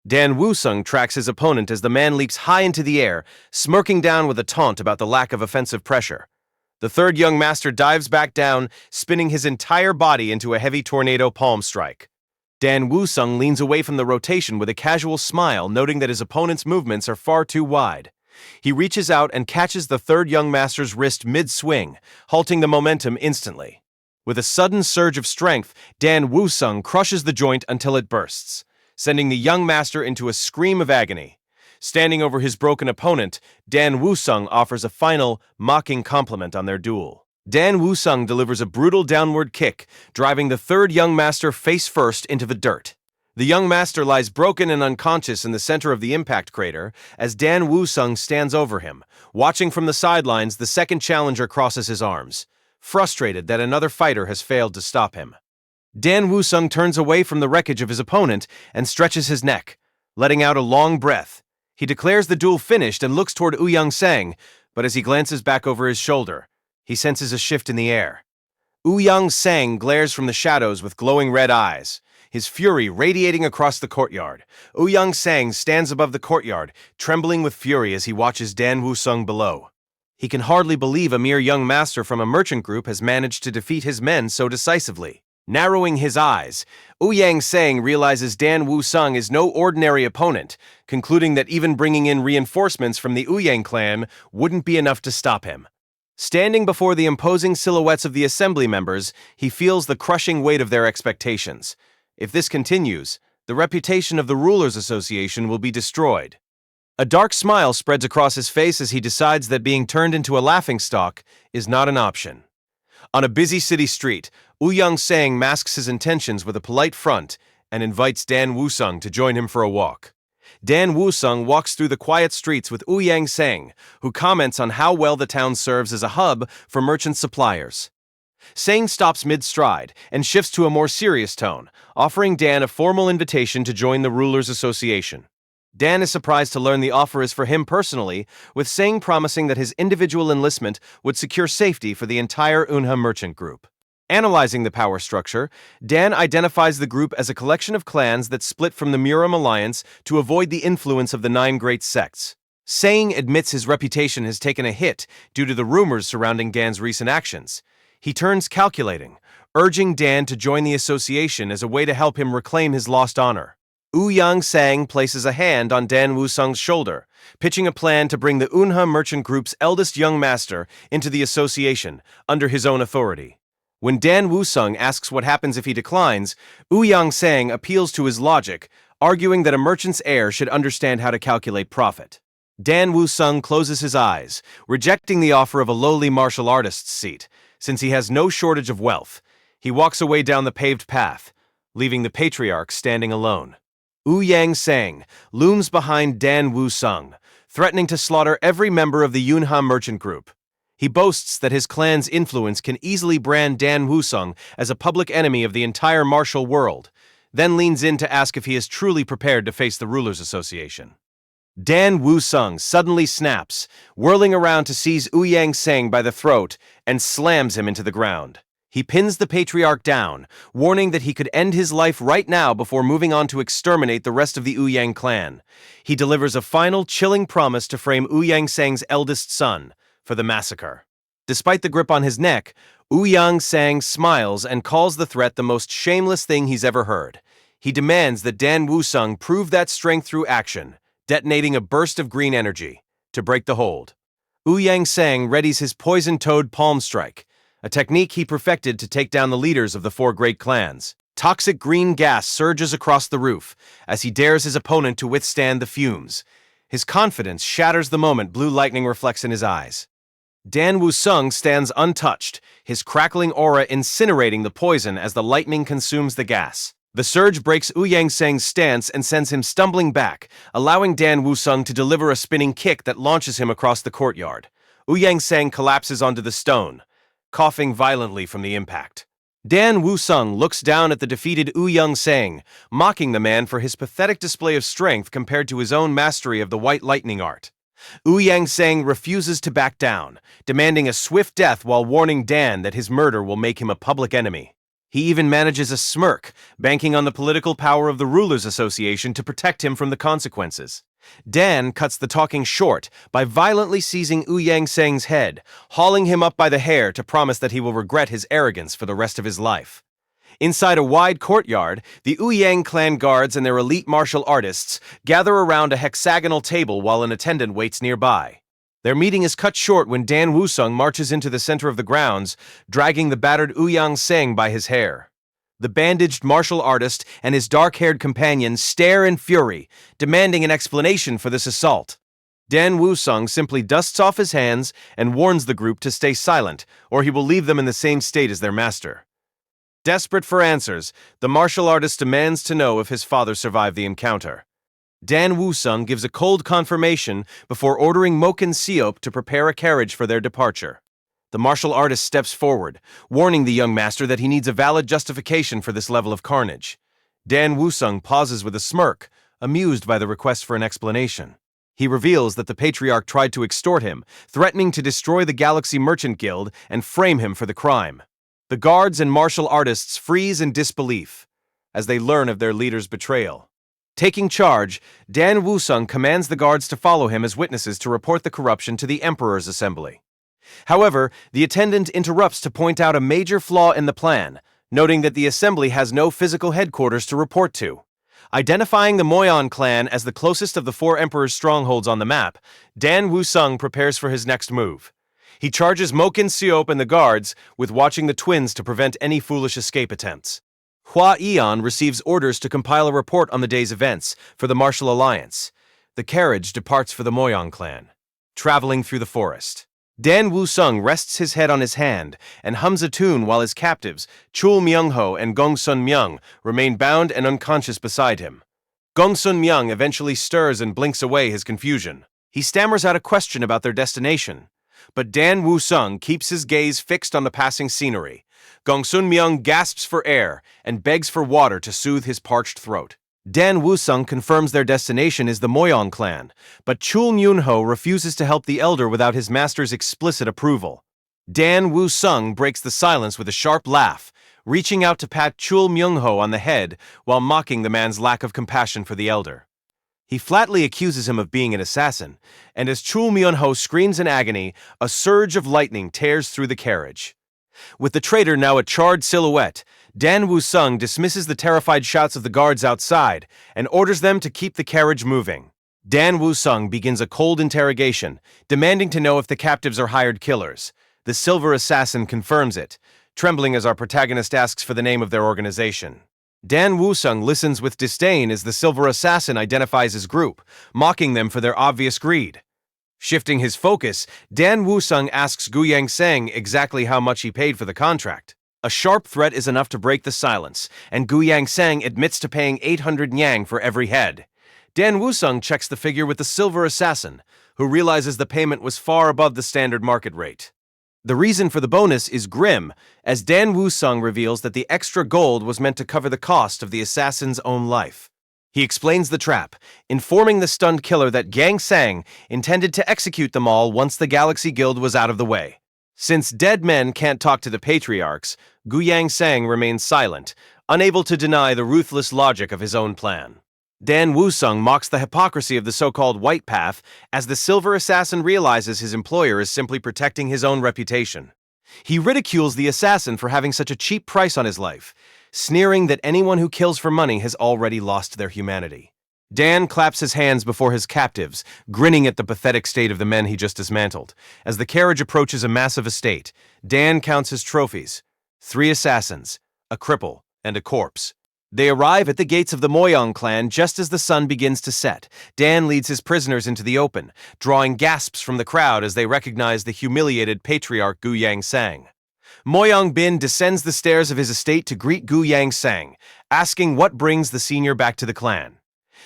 Dan Woo-sung tracks his opponent as the man leaps high into the air, smirking down with a taunt about the lack of offensive pressure. The third young master dives back down, spinning his entire body into a heavy tornado palm strike. Dan Woo-sung leans away from the rotation with a casual smile, noting that his opponent's movements are far too wide. He reaches out and catches the third young master's wrist mid-swing, halting the momentum instantly. With a sudden surge of strength, Dan Woo-sung crushes the joint until it bursts, sending the young master into a scream of agony. Standing over his broken opponent, Dan Woo-sung offers a final, mocking compliment on their duel. Dan Woo-sung delivers a brutal downward kick, driving the third young master face first into the dirt. The young master lies broken and unconscious in the center of the impact crater as Dan Woo-sung stands over him. Watching from the sidelines, the second challenger crosses his arms, frustrated that another fighter has failed to stop him. Dan Woo-sung turns away from the wreckage of his opponent and stretches his neck, letting out a long breath. He declares the duel finished and looks toward Ouyang-sang, but as he glances back over his shoulder, he senses a shift in the air. Ouyang-sang glares from the shadows with glowing red eyes, his fury radiating across the courtyard. Ouyang-sang stands above the courtyard, trembling with fury as he watches Dan Woo-sung below. He can hardly believe a mere young master from a merchant group has managed to defeat his men so decisively. Narrowing his eyes, Ouyang-sang realizes Dan Woo-sung is no ordinary opponent, concluding that even bringing in reinforcements from the Ouyang clan wouldn't be enough to stop him. Standing before the imposing silhouettes of the assembly members, he feels the crushing weight of their expectations. If this continues, the reputation of the Rulers Association will be destroyed. A dark smile spreads across his face as he decides that being turned into a laughingstock is not an option. On a busy city street, Ouyang-sang masks his intentions with a polite front and invites Dan Woo-sung to join him for a walk. Dan Woo-sung walks through the quiet streets with Ouyang-sang, who comments on how well the town serves as a hub for merchant suppliers. Sang stops mid-stride and shifts to a more serious tone, offering Dan a formal invitation to join the Rulers Association. Dan is surprised to learn the offer is for him personally, with Sang promising that his individual enlistment would secure safety for the entire Unha merchant group. Analyzing the power structure, Dan identifies the group as a collection of clans that split from the Muram alliance to avoid the influence of the 9 great sects. Sang admits his reputation has taken a hit due to the rumors surrounding Dan's recent actions. He turns calculating, urging Dan to join the association as a way to help him reclaim his lost honor. Ouyang Sang places a hand on Dan Wusung's shoulder, pitching a plan to bring the Unha merchant group's eldest young master into the association under his own authority. When Dan Wusung asks what happens if he declines, Ouyang Sang appeals to his logic, arguing that a merchant's heir should understand how to calculate profit. Dan Wusung closes his eyes, rejecting the offer of a lowly martial artist's seat, since he has no shortage of wealth. He walks away down the paved path, leaving the patriarch standing alone. Ouyang Sang looms behind Dan Wusung, threatening to slaughter every member of the Yunha merchant group. He boasts that his clan's influence can easily brand Dan Wusung as a public enemy of the entire martial world, then leans in to ask if he is truly prepared to face the Rulers Association. Dan Wusung suddenly snaps, whirling around to seize Ouyang Sang by the throat and slams him into the ground. He pins the patriarch down, warning that he could end his life right now before moving on to exterminate the rest of the Ouyang clan. He delivers a final chilling promise to frame Ouyang Sang's eldest son for the massacre. Despite the grip on his neck, Ouyang Sang smiles and calls the threat the most shameless thing he's ever heard. He demands that Dan Wusung prove that strength through action, detonating a burst of green energy to break the hold. Ouyang Sang readies his poison-toad palm strike, a technique he perfected to take down the leaders of the four great clans. Toxic green gas surges across the roof as he dares his opponent to withstand the fumes. His confidence shatters the moment blue lightning reflects in his eyes. Dan Wusung stands untouched, his crackling aura incinerating the poison as the lightning consumes the gas. The surge breaks Ouyang Sang's stance and sends him stumbling back, allowing Dan Wusung to deliver a spinning kick that launches him across the courtyard. Ouyang Sang collapses onto the stone, coughing violently from the impact. Dan Wusung looks down at the defeated Ouyang Sang, mocking the man for his pathetic display of strength compared to his own mastery of the white lightning art. Ouyang Sang refuses to back down, demanding a swift death while warning Dan that his murder will make him a public enemy. He even manages a smirk, banking on the political power of the Rulers Association to protect him from the consequences. Dan cuts the talking short by violently seizing Ouyang Sang's head, hauling him up by the hair to promise that he will regret his arrogance for the rest of his life. Inside a wide courtyard, the Ouyang clan guards and their elite martial artists gather around a hexagonal table while an attendant waits nearby. Their meeting is cut short when Dan Wusung marches into the center of the grounds, dragging the battered Ouyang Sang by his hair. The bandaged martial artist and his dark-haired companion stare in fury, demanding an explanation for this assault. Dan Wusung simply dusts off his hands and warns the group to stay silent, or he will leave them in the same state as their master. Desperate for answers, the martial artist demands to know if his father survived the encounter. Dan Wusung gives a cold confirmation before ordering Moken Siop to prepare a carriage for their departure. The martial artist steps forward, warning the young master that he needs a valid justification for this level of carnage. Dan Wusung pauses with a smirk, amused by the request for an explanation. He reveals that the patriarch tried to extort him, threatening to destroy the Galaxy Merchant Guild and frame him for the crime. The guards and martial artists freeze in disbelief as they learn of their leader's betrayal. Taking charge, Dan Wusung commands the guards to follow him as witnesses to report the corruption to the Emperor's assembly. However, the attendant interrupts to point out a major flaw in the plan, noting that the assembly has no physical headquarters to report to. Identifying the Moyon clan as the closest of the four emperor's strongholds on the map, Dan Wusung prepares for his next move. He charges Moken Siop and the guards, with watching the twins to prevent any foolish escape attempts. Hua Eon receives orders to compile a report on the day's events for the Martial Alliance. The carriage departs for the Moyon clan, traveling through the forest. Dan Wusung rests his head on his hand and hums a tune while his captives, Chul Myung-ho and Gongsun Myung, remain bound and unconscious beside him. Gongsun Myung eventually stirs and blinks away his confusion. He stammers out a question about their destination, but Dan Wusung keeps his gaze fixed on the passing scenery. Gongsun Myung gasps for air and begs for water to soothe his parched throat. Dan Wusung confirms their destination is the Moyon clan, but Chul Myung-ho refuses to help the elder without his master's explicit approval. Dan Wusung breaks the silence with a sharp laugh, reaching out to pat Chul Myung-ho on the head while mocking the man's lack of compassion for the elder. He flatly accuses him of being an assassin, and as Chul Myung-ho screams in agony, a surge of lightning tears through the carriage. With the traitor now a charred silhouette, Dan Woo-sung dismisses the terrified shouts of the guards outside and orders them to keep the carriage moving. Dan Woo-sung begins a cold interrogation, demanding to know if the captives are hired killers. The Silver Assassin confirms it, trembling as our protagonist asks for the name of their organization. Dan Woo-sung listens with disdain as the Silver Assassin identifies his group, mocking them for their obvious greed. Shifting his focus, Dan Woo-sung asks Gu Yang-sang exactly how much he paid for the contract. A sharp threat is enough to break the silence, and Gu Yang-sang admits to paying 800 yang for every head. Dan Woo-sung checks the figure with the Silver Assassin, who realizes the payment was far above the standard market rate. The reason for the bonus is grim, as Dan Woo-sung reveals that the extra gold was meant to cover the cost of the assassin's own life. He explains the trap, informing the stunned killer that Gang Sang intended to execute them all once the Galaxy Guild was out of the way. Since dead men can't talk to the patriarchs, Gu Yang-sang remains silent, unable to deny the ruthless logic of his own plan. Dan Woo-sung mocks the hypocrisy of the so-called White Path as the Silver Assassin realizes his employer is simply protecting his own reputation. He ridicules the assassin for having such a cheap price on his life, sneering that anyone who kills for money has already lost their humanity. Dan claps his hands before his captives, grinning at the pathetic state of the men he just dismantled. As the carriage approaches a massive estate, Dan counts his trophies: 3 assassins, a cripple, and a corpse. They arrive at the gates of the Moyang clan just as the sun begins to set. Dan leads his prisoners into the open, drawing gasps from the crowd as they recognize the humiliated patriarch Gu Yang-sang. Moyang Bin descends the stairs of his estate to greet Gu Yang-sang, asking what brings the senior back to the clan.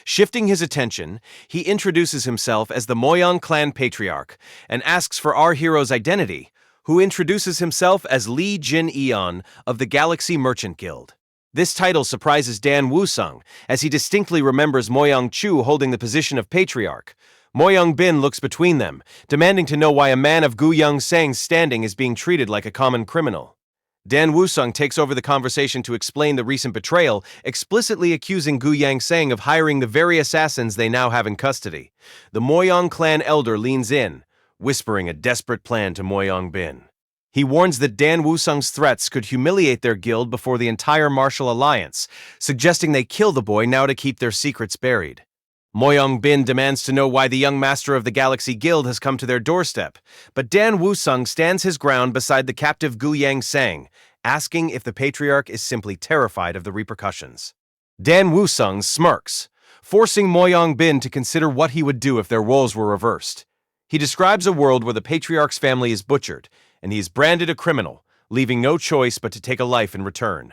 Shifting his attention, he introduces himself as the Moyang clan patriarch and asks for our hero's identity, who introduces himself as Lee Jin-eon of the Galaxy Merchant Guild. This title surprises Dan Woo-sung, as he distinctly remembers Moyang Chu holding the position of patriarch. Moyang Bin looks between them, demanding to know why a man of Gu Yang-sang's standing is being treated like a common criminal. Dan Woo-sung takes over the conversation to explain the recent betrayal, explicitly accusing Gu Yang-sang of hiring the very assassins they now have in custody. The Moyang clan elder leans in, whispering a desperate plan to Moyang Bin. He warns that Dan Woo-sung's threats could humiliate their guild before the entire martial alliance, suggesting they kill the boy now to keep their secrets buried. Moyang Bin demands to know why the young master of the Galaxy Guild has come to their doorstep, but Dan Woo-sung stands his ground beside the captive Gu Yang-sang, asking if the patriarch is simply terrified of the repercussions. Dan Woo-sung smirks, forcing Moyang Bin to consider what he would do if their roles were reversed. He describes a world where the patriarch's family is butchered, and he is branded a criminal, leaving no choice but to take a life in return.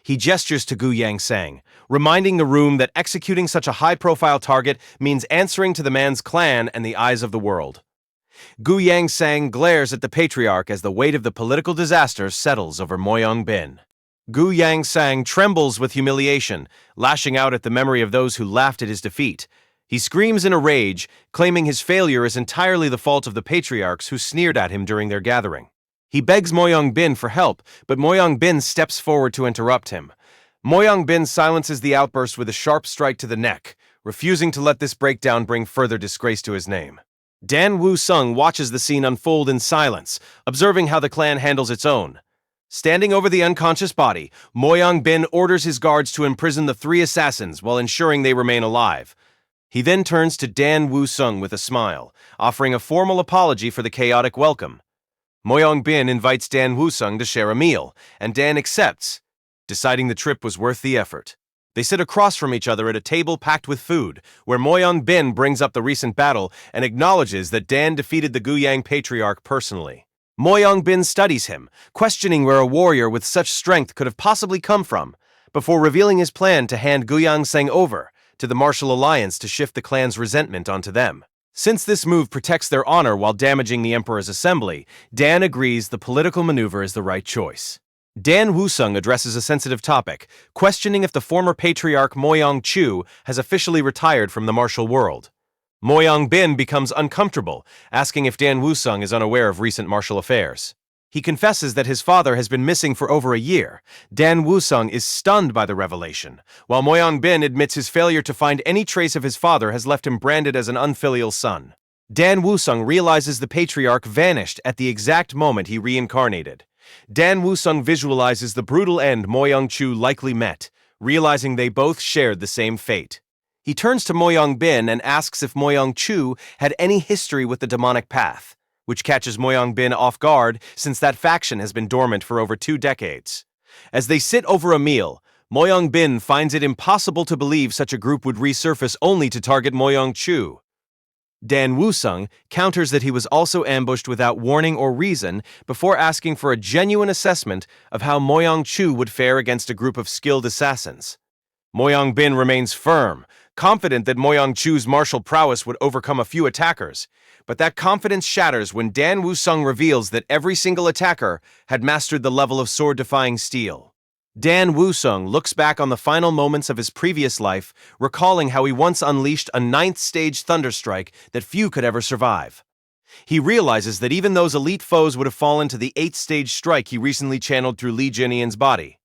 He gestures to Gu Yang-sang, reminding the room that executing such a high-profile target means answering to the man's clan and the eyes of the world. Gu Yang-sang glares at the patriarch as the weight of the political disaster settles over Moyang Bin. Gu Yang-sang trembles with humiliation, lashing out at the memory of those who laughed at his defeat. He screams in a rage, claiming his failure is entirely the fault of the patriarchs who sneered at him during their gathering. He begs Moyang Bin for help, but Moyang Bin steps forward to interrupt him. Moyang Bin silences the outburst with a sharp strike to the neck, refusing to let this breakdown bring further disgrace to his name. Dan Woo-sung watches the scene unfold in silence, observing how the clan handles its own. Standing over the unconscious body, Moyang Bin orders his guards to imprison the 3 assassins while ensuring they remain alive. He then turns to Dan Woo-sung with a smile, offering a formal apology for the chaotic welcome. Moyang Bin invites Dan Woo-sung to share a meal, and Dan accepts, deciding the trip was worth the effort. They sit across from each other at a table packed with food, where Moyang Bin brings up the recent battle and acknowledges that Dan defeated the Guyang patriarch personally. Moyang Bin studies him, questioning where a warrior with such strength could have possibly come from, before revealing his plan to hand Gu Yang-sang over to the martial alliance to shift the clan's resentment onto them. Since this move protects their honor while damaging the emperor's assembly, Dan agrees the political maneuver is the right choice. Dan Woo-sung addresses a sensitive topic, questioning if the former patriarch Moyang Chu has officially retired from the martial world. Moyang Bin becomes uncomfortable, asking if Dan Woo-sung is unaware of recent martial affairs. He confesses that his father has been missing for over a year. Dan Woo-sung is stunned by the revelation, while Moyang Bin admits his failure to find any trace of his father has left him branded as an unfilial son. Dan Woo-sung realizes the patriarch vanished at the exact moment he reincarnated. Dan Woo-sung visualizes the brutal end Mo Young-chu likely met, realizing they both shared the same fate. He turns to Mo Young-bin and asks if Mo Young-chu had any history with the demonic path, which catches Mo Young-bin off guard since that faction has been dormant for over 2 decades. As they sit over a meal, Mo Young-bin finds it impossible to believe such a group would resurface only to target Mo Young-chu. Dan Woo-sung counters that he was also ambushed without warning or reason before asking for a genuine assessment of how Mo Young-chu would fare against a group of skilled assassins. Mo Young-bin remains firm, confident that Mo Young-chu's martial prowess would overcome a few attackers, but that confidence shatters when Dan Woo-sung reveals that every single attacker had mastered the level of sword-defying steel. Dan Woo-sung looks back on the final moments of his previous life, recalling how he once unleashed a 9th-stage thunderstrike that few could ever survive. He realizes that even those elite foes would have fallen to the 8th-stage strike he recently channeled through Lee Jin-yan's body.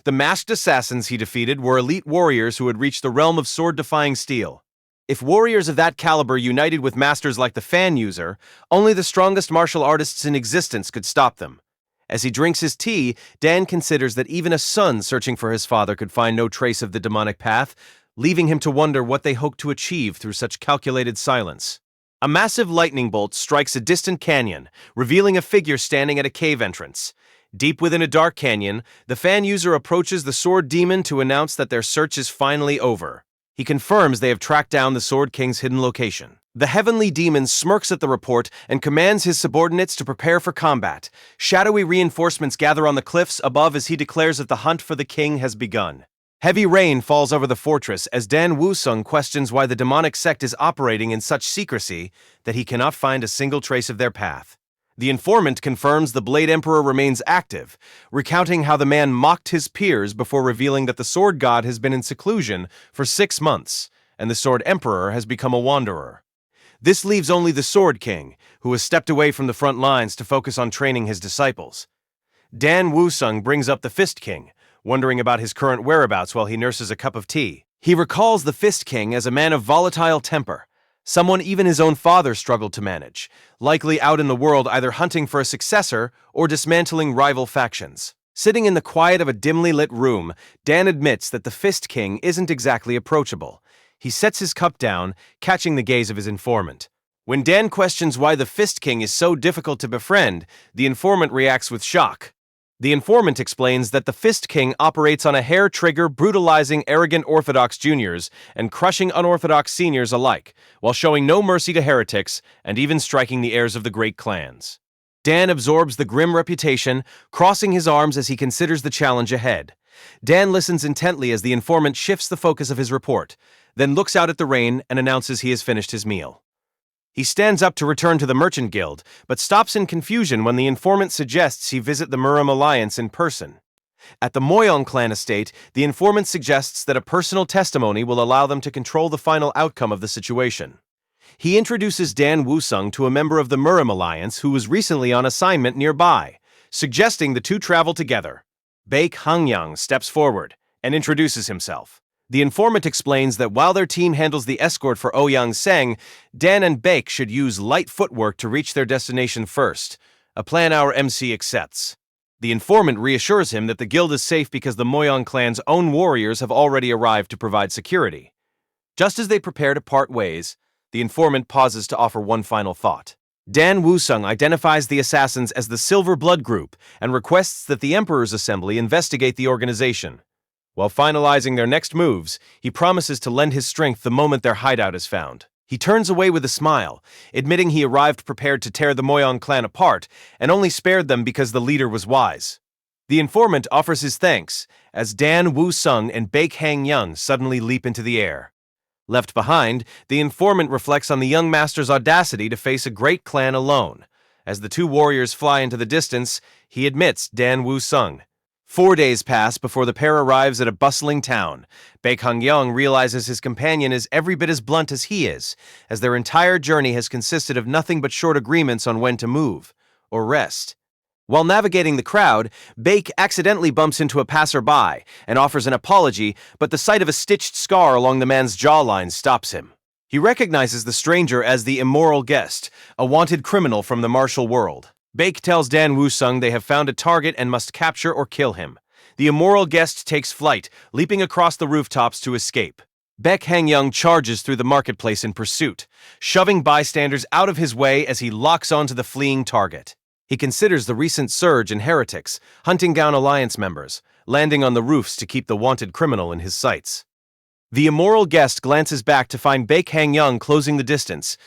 The masked assassins he defeated were elite warriors who had reached the realm of sword-defying steel. If warriors of that caliber united with masters like the fan user, only the strongest martial artists in existence could stop them. As he drinks his tea, Dan considers that even a son searching for his father could find no trace of the demonic path, leaving him to wonder what they hoped to achieve through such calculated silence. A massive lightning bolt strikes a distant canyon, revealing a figure standing at a cave entrance. Deep within a dark canyon, the fan user approaches the Sword Demon to announce that their search is finally over. He confirms they have tracked down the Sword King's hidden location. The Heavenly Demon smirks at the report and commands his subordinates to prepare for combat. Shadowy reinforcements gather on the cliffs above as he declares that the hunt for the king has begun. Heavy rain falls over the fortress as Dan Woo-sung questions why the demonic sect is operating in such secrecy that he cannot find a single trace of their path. The informant confirms the Blade Emperor remains active, recounting how the man mocked his peers before revealing that the Sword God has been in seclusion for 6 months, and the Sword Emperor has become a wanderer. This leaves only the Sword King, who has stepped away from the front lines to focus on training his disciples. Dan Woo-sung brings up the Fist King, wondering about his current whereabouts while he nurses a cup of tea. He recalls the Fist King as a man of volatile temper, someone even his own father struggled to manage, likely out in the world either hunting for a successor or dismantling rival factions. Sitting in the quiet of a dimly lit room, Dan admits that the Fist King isn't exactly approachable. He sets his cup down, catching the gaze of his informant. When Dan questions why the Fist King is so difficult to befriend, the informant reacts with shock. The informant explains that the Fist King operates on a hair-trigger, brutalizing arrogant Orthodox juniors and crushing unorthodox seniors alike, while showing no mercy to heretics and even striking the heirs of the great clans. Dan absorbs the grim reputation, crossing his arms as he considers the challenge ahead. Dan listens intently as the informant shifts the focus of his report, then looks out at the rain and announces he has finished his meal. He stands up to return to the Merchant Guild, but stops in confusion when the informant suggests he visit the Murim Alliance in person. At the Moyong clan estate, the informant suggests that a personal testimony will allow them to control the final outcome of the situation. He introduces Dan Woo-sung to a member of the Murim Alliance who was recently on assignment nearby, suggesting the two travel together. Baek Hangyang steps forward and introduces himself. The informant explains that while their team handles the escort for Ouyang Seng, Dan and Baek should use light footwork to reach their destination first, a plan our MC accepts. The informant reassures him that the guild is safe because the Moyong clan's own warriors have already arrived to provide security. Just as they prepare to part ways, the informant pauses to offer one final thought. Dan Woo-sung identifies the assassins as the Silver Blood Group and requests that the Emperor's Assembly investigate the organization. While finalizing their next moves, he promises to lend his strength the moment their hideout is found. He turns away with a smile, admitting he arrived prepared to tear the Moyong clan apart and only spared them because the leader was wise. The informant offers his thanks as Dan Woo-sung and Baek Hangyang suddenly leap into the air. Left behind, the informant reflects on the young master's audacity to face a great clan alone. As the two warriors fly into the distance, he admits Dan Woo-sung. 4 days pass before the pair arrives at a bustling town. Baek Hangyang realizes his companion is every bit as blunt as he is, as their entire journey has consisted of nothing but short agreements on when to move or rest. While navigating the crowd, Baek accidentally bumps into a passerby and offers an apology, but the sight of a stitched scar along the man's jawline stops him. He recognizes the stranger as the immoral guest, a wanted criminal from the martial world. Baek tells Dan Woo-sung they have found a target and must capture or kill him. The immoral guest takes flight, leaping across the rooftops to escape. Baek Hang-young charges through the marketplace in pursuit, shoving bystanders out of his way as he locks onto the fleeing target. He considers the recent surge in heretics, hunting down alliance members, landing on the roofs to keep the wanted criminal in his sights. The immoral guest glances back to find Baek Hang-young closing the distance,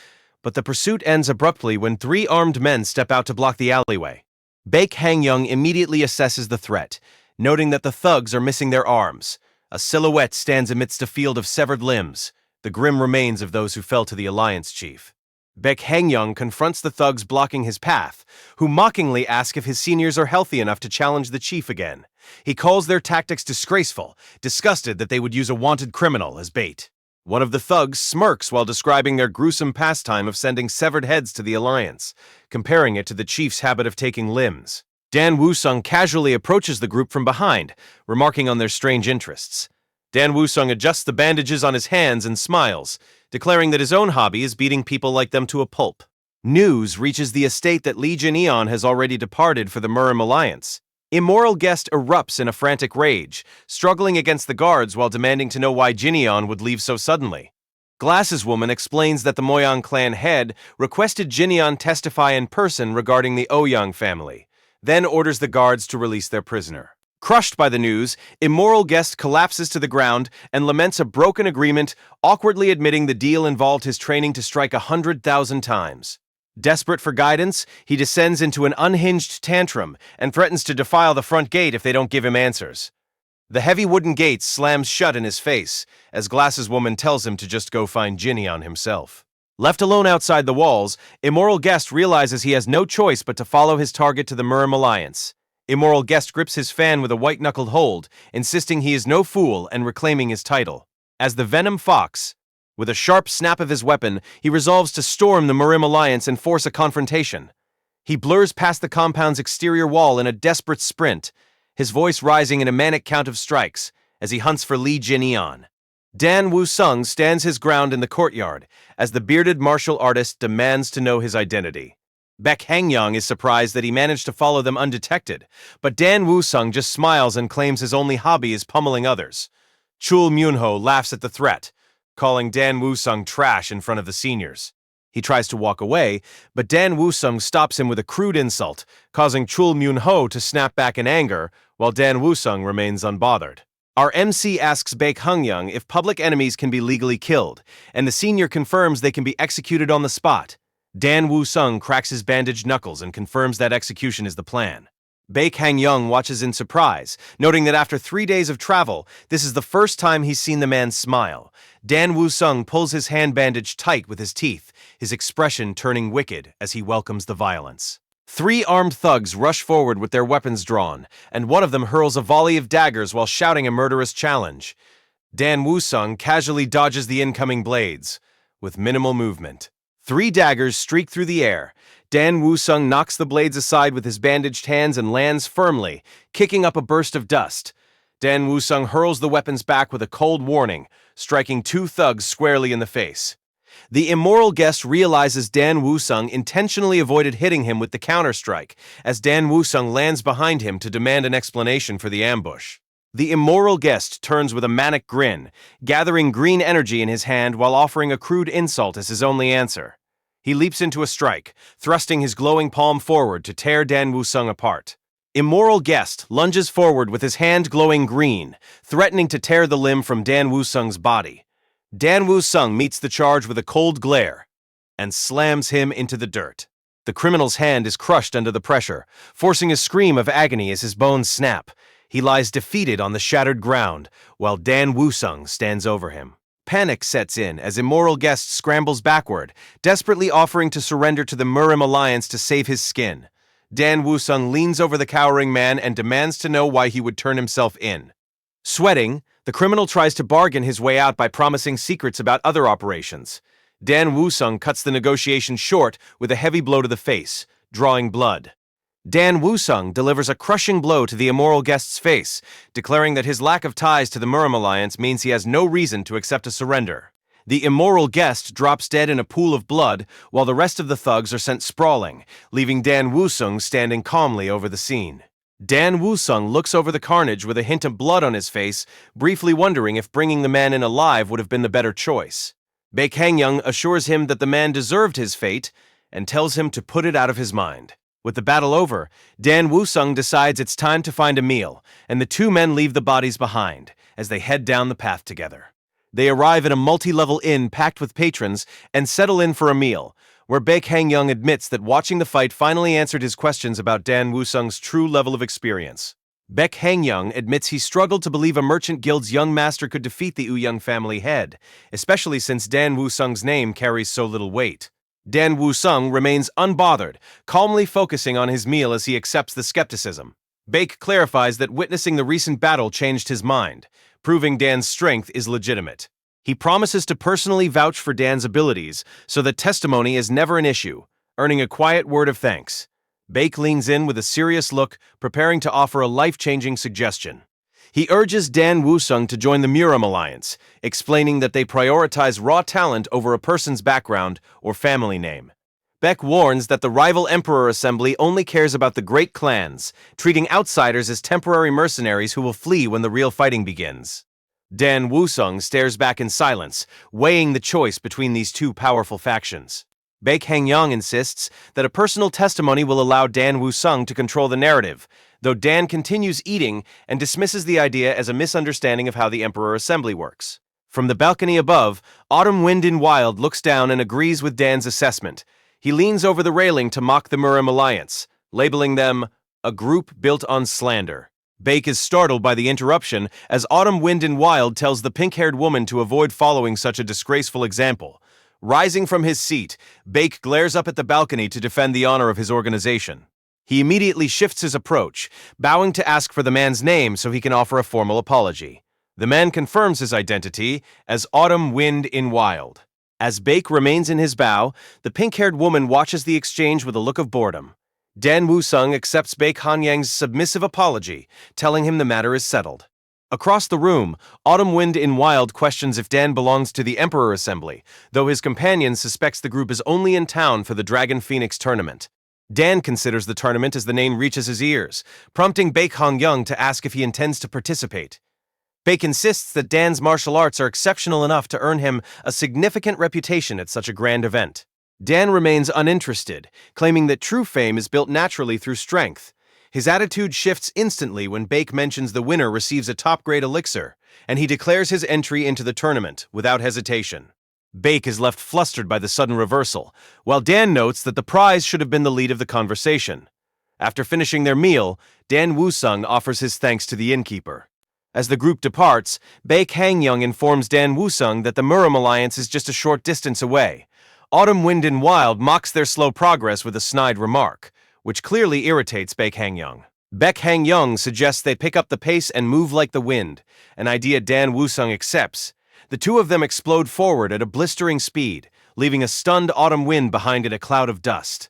but the pursuit ends abruptly when three armed men step out to block the alleyway. Baek Hang-young immediately assesses the threat, noting that the thugs are missing their arms. A silhouette stands amidst a field of severed limbs, the grim remains of those who fell to the alliance chief. Baek Hang-young confronts the thugs blocking his path, who mockingly ask if his seniors are healthy enough to challenge the chief again. He calls their tactics disgraceful, disgusted that they would use a wanted criminal as bait. One of the thugs smirks while describing their gruesome pastime of sending severed heads to the alliance, comparing it to the chief's habit of taking limbs. Dan Woo-sung casually approaches the group from behind, remarking on their strange interests. Dan Woo-sung adjusts the bandages on his hands and smiles, declaring that his own hobby is beating people like them to a pulp. News reaches the estate that Lee Jin-eon has already departed for the Murim Alliance. Immoral guest erupts in a frantic rage, struggling against the guards while demanding to know why Jin-eon would leave so suddenly. Glasses Woman explains that the Moyang clan head requested Jin-eon testify in person regarding the Ouyang family, then orders the guards to release their prisoner. Crushed by the news, Immoral Guest collapses to the ground and laments a broken agreement, awkwardly admitting the deal involved his training to strike 100,000 times. Desperate for guidance, he descends into an unhinged tantrum and threatens to defile the front gate if they don't give him answers. The heavy wooden gate slams shut in his face, as Glasses Woman tells him to just go find Jin-eon himself. Left alone outside the walls, Immoral Guest realizes he has no choice but to follow his target to the Murim Alliance. Immoral Guest grips his fan with a white-knuckled hold, insisting he is no fool and reclaiming his title. As the Venom Fox, with a sharp snap of his weapon, he resolves to storm the Murim Alliance and force a confrontation. He blurs past the compound's exterior wall in a desperate sprint, his voice rising in a manic count of strikes as he hunts for Lee Jin-eon. Dan Woo-sung stands his ground in the courtyard as the bearded martial artist demands to know his identity. Baek Hang-young is surprised that he managed to follow them undetected, but Dan Woo-sung just smiles and claims his only hobby is pummeling others. Chul Myun-ho laughs at the threat, calling Dan Woo-sung trash in front of the seniors. He tries to walk away, but Dan Woo-sung stops him with a crude insult, causing Chul Myun-ho to snap back in anger, while Dan Woo-sung remains unbothered. Our MC asks Baek Hang-young if public enemies can be legally killed, and the senior confirms they can be executed on the spot. Dan Woo-sung cracks his bandaged knuckles and confirms that execution is the plan. Baek Hang-young watches in surprise, noting that after 3 days of travel, this is the first time he's seen the man smile. Dan Woo-sung pulls his hand bandage tight with his teeth, his expression turning wicked as he welcomes the violence. 3 armed thugs rush forward with their weapons drawn, and one of them hurls a volley of daggers while shouting a murderous challenge. Dan Woo-sung casually dodges the incoming blades, with minimal movement. 3 daggers streak through the air. Dan Woo-sung knocks the blades aside with his bandaged hands and lands firmly, kicking up a burst of dust. Dan Woo-sung hurls the weapons back with a cold warning, striking 2 thugs squarely in the face. The immoral guest realizes Dan Woo-sung intentionally avoided hitting him with the counterstrike, as Dan Woo-sung lands behind him to demand an explanation for the ambush. The immoral guest turns with a manic grin, gathering green energy in his hand while offering a crude insult as his only answer. He leaps into a strike, thrusting his glowing palm forward to tear Dan Woo-sung apart. Immoral guest lunges forward with his hand glowing green, threatening to tear the limb from Dan Woo-sung's body. Dan Woo-sung meets the charge with a cold glare and slams him into the dirt. The criminal's hand is crushed under the pressure, forcing a scream of agony as his bones snap. He lies defeated on the shattered ground, while Dan Woo-sung stands over him. Panic sets in as immoral guest scrambles backward, desperately offering to surrender to the Murim Alliance to save his skin. Dan Woo-sung leans over the cowering man and demands to know why he would turn himself in. Sweating, the criminal tries to bargain his way out by promising secrets about other operations. Dan Woo-sung cuts the negotiation short with a heavy blow to the face, drawing blood. Dan Woo-sung delivers a crushing blow to the immoral guest's face, declaring that his lack of ties to the Murim Alliance means he has no reason to accept a surrender. The immoral guest drops dead in a pool of blood, while the rest of the thugs are sent sprawling, leaving Dan Woo-sung standing calmly over the scene. Dan Woo-sung looks over the carnage with a hint of blood on his face, briefly wondering if bringing the man in alive would have been the better choice. Baek Hang-young assures him that the man deserved his fate and tells him to put it out of his mind. With the battle over, Dan Woo-sung decides it's time to find a meal, and the two men leave the bodies behind as they head down the path together. They arrive at a multi-level inn packed with patrons and settle in for a meal, where Baek Hang-young admits that watching the fight finally answered his questions about Dan Woo-sung's true level of experience. Baek Hang-young admits he struggled to believe a merchant guild's young master could defeat the Woo-young family head, especially since Dan Woo-sung's name carries so little weight. Dan Woo-sung remains unbothered, calmly focusing on his meal as he accepts the skepticism. Baek clarifies that witnessing the recent battle changed his mind, proving Dan's strength is legitimate. He promises to personally vouch for Dan's abilities so that testimony is never an issue, earning a quiet word of thanks. Baek leans in with a serious look, preparing to offer a life-changing suggestion. He urges Dan Woo-sung to join the Muram Alliance, explaining that they prioritize raw talent over a person's background or family name. Baek warns that the rival Emperor Assembly only cares about the great clans, treating outsiders as temporary mercenaries who will flee when the real fighting begins. Dan Woo-sung stares back in silence, weighing the choice between these two powerful factions. Baek Hang-young insists that a personal testimony will allow Dan Woo-sung to control the narrative, though Dan continues eating and dismisses the idea as a misunderstanding of how the Emperor Assembly works. From the balcony above, Autumn Wind in Wild looks down and agrees with Dan's assessment. He leans over the railing to mock the Muram Alliance, labeling them a group built on slander. Baek is startled by the interruption as Autumn Wind in Wild tells the pink-haired woman to avoid following such a disgraceful example. Rising from his seat, Baek glares up at the balcony to defend the honor of his organization. He immediately shifts his approach, bowing to ask for the man's name so he can offer a formal apology. The man confirms his identity as Autumn Wind in Wild. As Baek remains in his bow, the pink-haired woman watches the exchange with a look of boredom. Dan Woo-sung accepts Baek Hang-young's submissive apology, telling him the matter is settled. Across the room, Autumn Wind in Wild questions if Dan belongs to the Emperor Assembly, though his companion suspects the group is only in town for the Dragon Phoenix tournament. Dan considers the tournament as the name reaches his ears, prompting Baek Hang-young to ask if he intends to participate. Baek insists that Dan's martial arts are exceptional enough to earn him a significant reputation at such a grand event. Dan remains uninterested, claiming that true fame is built naturally through strength. His attitude shifts instantly when Baek mentions the winner receives a top-grade elixir, and he declares his entry into the tournament without hesitation. Baek is left flustered by the sudden reversal, while Dan notes that the prize should have been the lead of the conversation. After finishing their meal, Dan Woo-sung offers his thanks to the innkeeper. As the group departs, Baek Hang-young informs Dan Woo-sung that the Muram Alliance is just a short distance away. Autumn Wind in Wild mocks their slow progress with a snide remark, which clearly irritates Baek Hang-young. Baek Hang-young suggests they pick up the pace and move like the wind, an idea Dan Woo-sung accepts. The two of them explode forward at a blistering speed, leaving a stunned Autumn Wind behind in a cloud of dust.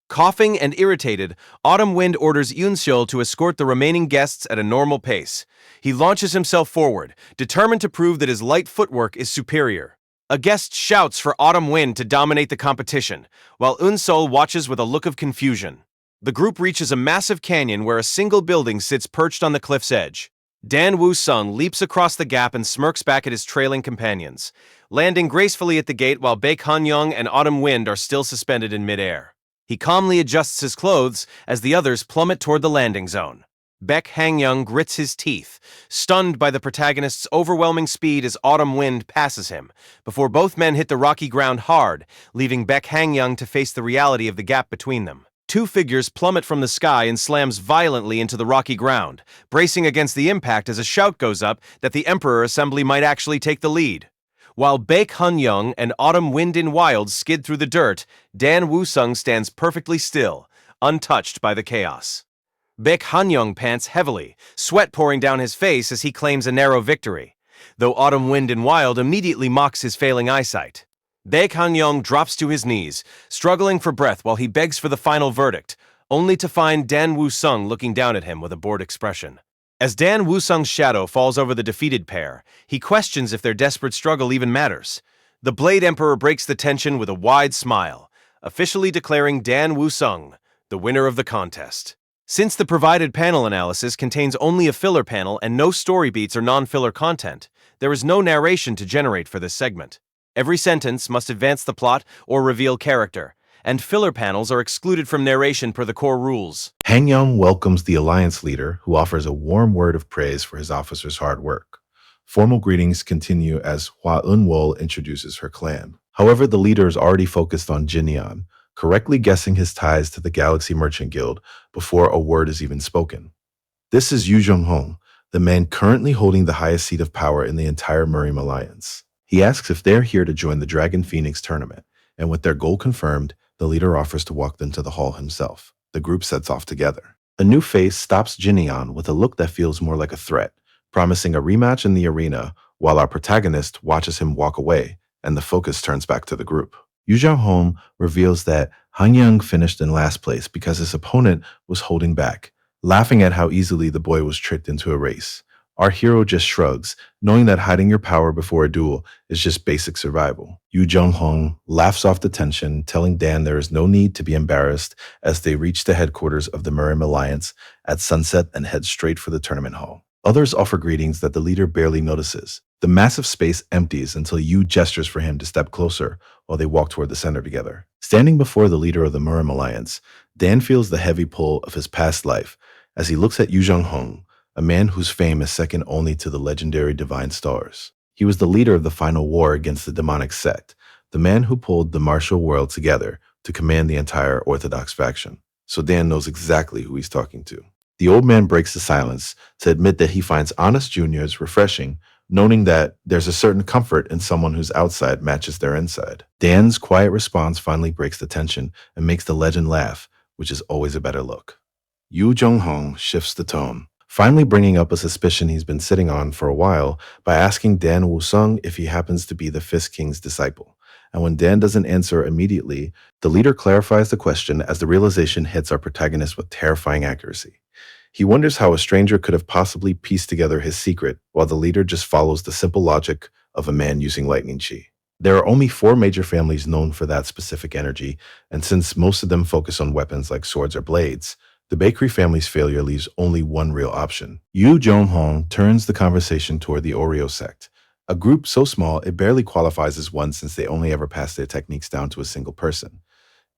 Coughing and irritated, Autumn Wind orders Yoon-seol to escort the remaining guests at a normal pace. He launches himself forward, determined to prove that his light footwork is superior. A guest shouts for Autumn Wind to dominate the competition, while Yoon-seol watches with a look of confusion. The group reaches a massive canyon where a single building sits perched on the cliff's edge. Dan Woo-sung leaps across the gap and smirks back at his trailing companions, landing gracefully at the gate while Baek Han-young and Autumn Wind are still suspended in midair. He calmly adjusts his clothes as the others plummet toward the landing zone. Baek Hang-young grits his teeth, stunned by the protagonist's overwhelming speed as Autumn Wind passes him, before both men hit the rocky ground hard, leaving Baek Hang-young to face the reality of the gap between them. Two figures plummet from the sky and slams violently into the rocky ground, bracing against the impact as a shout goes up that the Emperor Assembly might actually take the lead. While Baek Han-young and Autumn Wind in Wild skid through the dirt, Dan Woo-sung stands perfectly still, untouched by the chaos. Baek Han-young pants heavily, sweat pouring down his face as he claims a narrow victory, though Autumn Wind in Wild immediately mocks his failing eyesight. Baek Han-young drops to his knees, struggling for breath while he begs for the final verdict, only to find Dan Woo-sung looking down at him with a bored expression. As Dan Woo-sung's shadow falls over the defeated pair, he questions if their desperate struggle even matters. The Blade Emperor breaks the tension with a wide smile, officially declaring Dan Woo-sung the winner of the contest. Since the provided panel analysis contains only a filler panel and no story beats or non-filler content, there is no narration to generate for this segment. Every sentence must advance the plot or reveal character, and filler panels are excluded from narration per the core rules. Hanyang welcomes the alliance leader, who offers a warm word of praise for his officers' hard work. Formal greetings continue as Hua Eunwol introduces her clan. However, the leader is already focused on Jinyan, correctly guessing his ties to the Galaxy Merchant Guild before a word is even spoken. This is Yu Jung-hong, the man currently holding the highest seat of power in the entire Murrim Alliance. He asks if they're here to join the Dragon Phoenix tournament, and with their goal confirmed, the leader offers to walk them to the hall himself. The group sets off together. A new face stops Jinyan with a look that feels more like a threat, promising a rematch in the arena, while our protagonist watches him walk away, and the focus turns back to the group. Yu Jung-hong reveals that Hanyang finished in last place because his opponent was holding back, laughing at how easily the boy was tricked into a race. Our hero just shrugs, knowing that hiding your power before a duel is just basic survival. Yu Jung-hong laughs off the tension, telling Dan there is no need to be embarrassed as they reach the headquarters of the Murrim Alliance at sunset and head straight for the tournament hall. Others offer greetings that the leader barely notices. The massive space empties until Yu gestures for him to step closer while they walk toward the center together. Standing before the leader of the Murrim Alliance, Dan feels the heavy pull of his past life as he looks at Yu Jung-hong, a man whose fame is second only to the legendary Divine Stars. He was the leader of the final war against the demonic sect, the man who pulled the martial world together to command the entire Orthodox faction. So Dan knows exactly who he's talking to. The old man breaks the silence to admit that he finds honest juniors refreshing, noting that there's a certain comfort in someone whose outside matches their inside. Dan's quiet response finally breaks the tension and makes the legend laugh, which is always a better look. Yu Jung-hong shifts the tone, finally bringing up a suspicion he's been sitting on for a while by asking Dan Woo-sung if he happens to be the Fist King's disciple. And when Dan doesn't answer immediately, the leader clarifies the question as the realization hits our protagonist with terrifying accuracy. He wonders how a stranger could have possibly pieced together his secret while the leader just follows the simple logic of a man using lightning chi. There are only 4 major families known for that specific energy, and since most of them focus on weapons like swords or blades, the Bakery family's failure leaves only one real option. Yu Jung-hong turns the conversation toward the Oreo sect, a group so small it barely qualifies as one since they only ever pass their techniques down to a single person.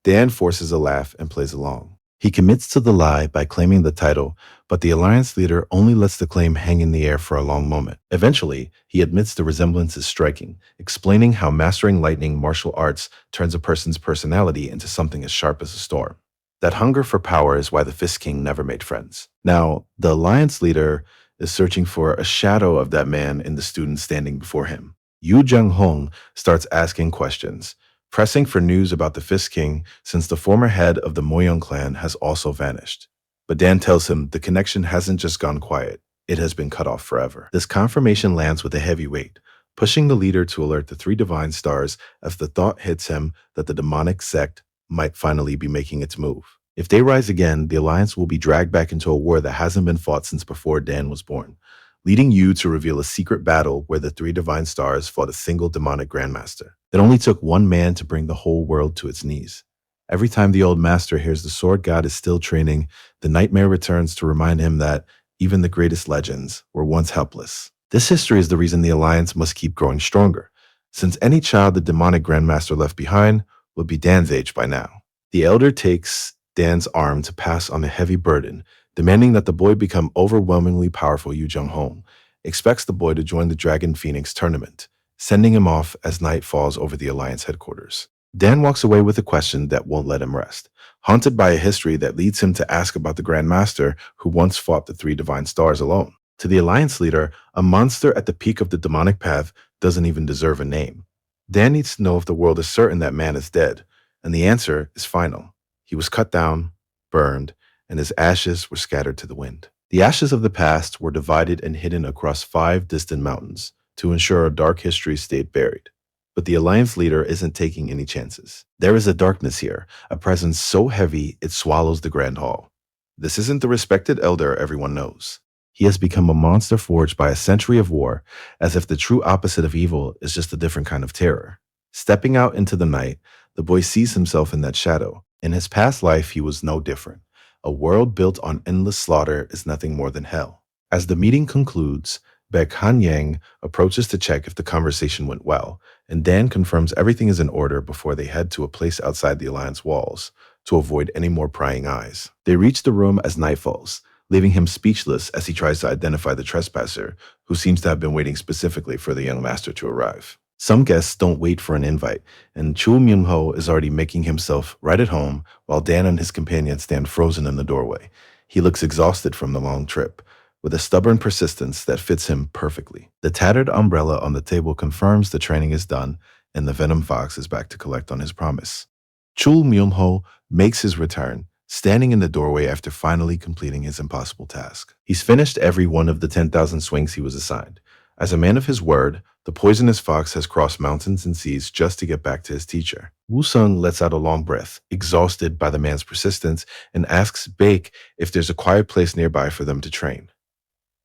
Dan forces a laugh and plays along. He commits to the lie by claiming the title, but the alliance leader only lets the claim hang in the air for a long moment. Eventually, he admits the resemblance is striking, explaining how mastering lightning martial arts turns a person's personality into something as sharp as a storm. That hunger for power is why the Fist King never made friends. Now, the alliance leader is searching for a shadow of that man in the student standing before him. Yu Jung-hong starts asking questions, pressing for news about the Fist King since the former head of the Moyong clan has also vanished. But Dan tells him the connection hasn't just gone quiet, it has been cut off forever. This confirmation lands with a heavy weight, pushing the leader to alert the 3 Divine Stars as the thought hits him that the demonic sect might finally be making its move. If they rise again, the Alliance will be dragged back into a war that hasn't been fought since before Dan was born, leading Yu to reveal a secret battle where the 3 Divine Stars fought a single demonic grandmaster. It only took one man to bring the whole world to its knees. Every time the old master hears the sword god is still training, the nightmare returns to remind him that even the greatest legends were once helpless. This history is the reason the Alliance must keep growing stronger, since any child the demonic grandmaster left behind would be Dan's age by now. The elder takes Dan's arm to pass on a heavy burden, demanding that the boy become overwhelmingly powerful. Yu Jung-hong expects the boy to join the Dragon Phoenix tournament, sending him off as night falls over the Alliance headquarters. Dan walks away with a question that won't let him rest, haunted by a history that leads him to ask about the Grand Master who once fought the 3 Divine Stars alone. To the Alliance leader, a monster at the peak of the demonic path doesn't even deserve a name. Dan needs to know if the world is certain that man is dead, and the answer is final. He was cut down, burned, and his ashes were scattered to the wind. The ashes of the past were divided and hidden across 5 distant mountains to ensure a dark history stayed buried. But the Alliance leader isn't taking any chances. There is a darkness here, a presence so heavy it swallows the Grand Hall. This isn't the respected elder everyone knows. He has become a monster forged by a century of war, as if the true opposite of evil is just a different kind of terror. Stepping out into the night, the boy sees himself in that shadow. In his past life, he was no different. A world built on endless slaughter is nothing more than hell. As the meeting concludes, Baek Han Yang approaches to check if the conversation went well, and Dan confirms everything is in order before they head to a place outside the Alliance walls to avoid any more prying eyes. They reach the room as night falls, leaving him speechless as he tries to identify the trespasser, who seems to have been waiting specifically for the young master to arrive. Some guests don't wait for an invite, and Chul Myung-ho is already making himself right at home while Dan and his companion stand frozen in the doorway. He looks exhausted from the long trip, with a stubborn persistence that fits him perfectly. The tattered umbrella on the table confirms the training is done, and the Venom Fox is back to collect on his promise. Chul Myung-ho makes his return, standing in the doorway after finally completing his impossible task. He's finished every one of the 10,000 swings he was assigned. As a man of his word, the poisonous fox has crossed mountains and seas just to get back to his teacher. Woo Sung lets out a long breath, exhausted by the man's persistence, and asks Baek if there's a quiet place nearby for them to train.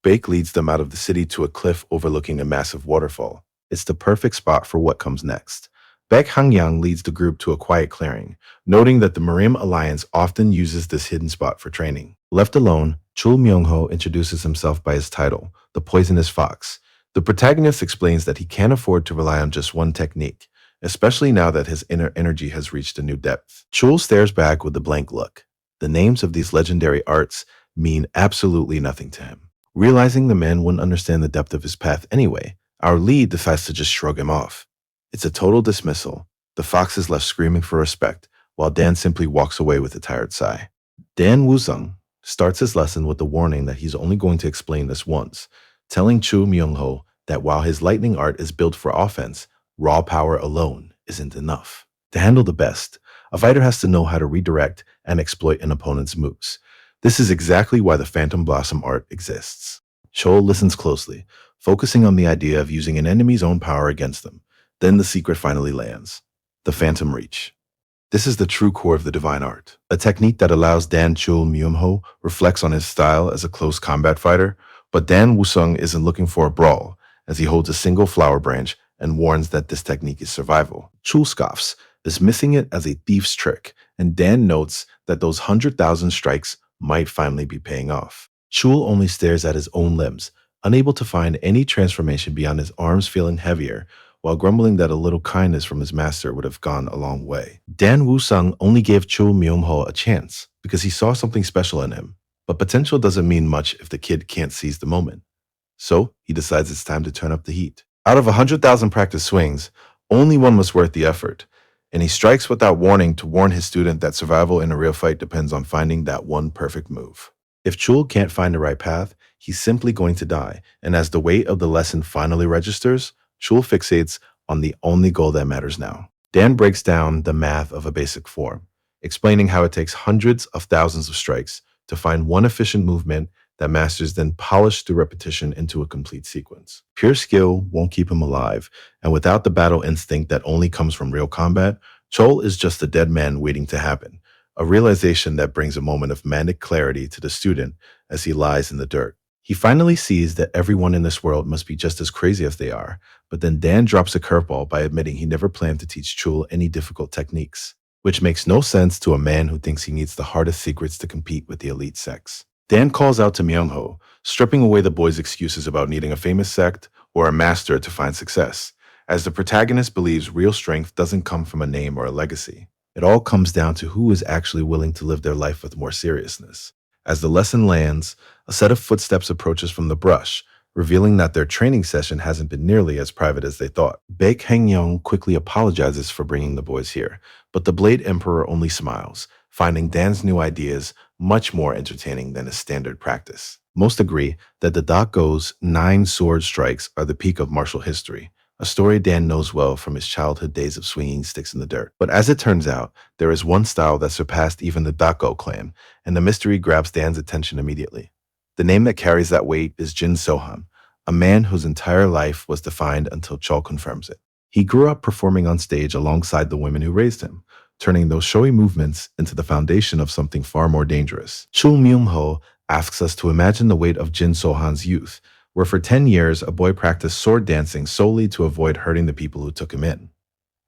Baek leads them out of the city to a cliff overlooking a massive waterfall. It's the perfect spot for what comes next. Baek Hangyang leads the group to a quiet clearing, noting that the Marim Alliance often uses this hidden spot for training. Left alone, Chul Myung-ho introduces himself by his title, the Poisonous Fox. The protagonist explains that he can't afford to rely on just one technique, especially now that his inner energy has reached a new depth. Chul stares back with a blank look. The names of these legendary arts mean absolutely nothing to him. Realizing the man wouldn't understand the depth of his path anyway, our lead decides to just shrug him off. It's a total dismissal. The fox is left screaming for respect, while Dan simply walks away with a tired sigh. Dan Woo-sung starts his lesson with the warning that he's only going to explain this once, telling Chu Myung-ho that while his lightning art is built for offense, raw power alone isn't enough. To handle the best, a fighter has to know how to redirect and exploit an opponent's moves. This is exactly why the Phantom Blossom art exists. Chol listens closely, focusing on the idea of using an enemy's own power against them. Then the secret finally lands: the Phantom Reach. This is the true core of the divine art, a technique that allows Dan Chul Myung-ho reflects on his style as a close combat fighter, but Dan Woo-sung isn't looking for a brawl, as he holds a single flower branch and warns that this technique is survival. Chul scoffs, dismissing it as a thief's trick, and Dan notes that those 100,000 strikes might finally be paying off. Chul only stares at his own limbs, unable to find any transformation beyond his arms feeling heavier, while grumbling that a little kindness from his master would have gone a long way. Dan Woo-sung only gave Chul Myung-ho a chance because he saw something special in him, but potential doesn't mean much if the kid can't seize the moment. So he decides it's time to turn up the heat. Out of 100,000 practice swings, only one was worth the effort, and he strikes without warning to warn his student that survival in a real fight depends on finding that one perfect move. If Chul can't find the right path, he's simply going to die, and as the weight of the lesson finally registers, Chul fixates on the only goal that matters now. Dan breaks down the math of a basic form, explaining how it takes hundreds of thousands of strikes to find one efficient movement that masters then polish through repetition into a complete sequence. Pure skill won't keep him alive, and without the battle instinct that only comes from real combat, Chul is just a dead man waiting to happen, a realization that brings a moment of manic clarity to the student as he lies in the dirt. He finally sees that everyone in this world must be just as crazy as they are, but then Dan drops a curveball by admitting he never planned to teach Chul any difficult techniques, which makes no sense to a man who thinks he needs the hardest secrets to compete with the elite sex. Dan calls out to Myung-ho, stripping away the boy's excuses about needing a famous sect or a master to find success, as the protagonist believes real strength doesn't come from a name or a legacy. It all comes down to who is actually willing to live their life with more seriousness. As the lesson lands, a set of footsteps approaches from the brush, revealing that their training session hasn't been nearly as private as they thought. Baek Heng-young quickly apologizes for bringing the boys here, but the Blade Emperor only smiles, finding Dan's new ideas much more entertaining than his standard practice. Most agree that the Dako's 9 sword strikes are the peak of martial history, a story Dan knows well from his childhood days of swinging sticks in the dirt. But as it turns out, there is one style that surpassed even the Dako clan, and the mystery grabs Dan's attention immediately. The name that carries that weight is Jin Sohan, a man whose entire life was defined until Chol confirms it. He grew up performing on stage alongside the women who raised him, turning those showy movements into the foundation of something far more dangerous. Chul Myung-ho asks us to imagine the weight of Jin Sohan's youth, where for 10 years a boy practiced sword dancing solely to avoid hurting the people who took him in.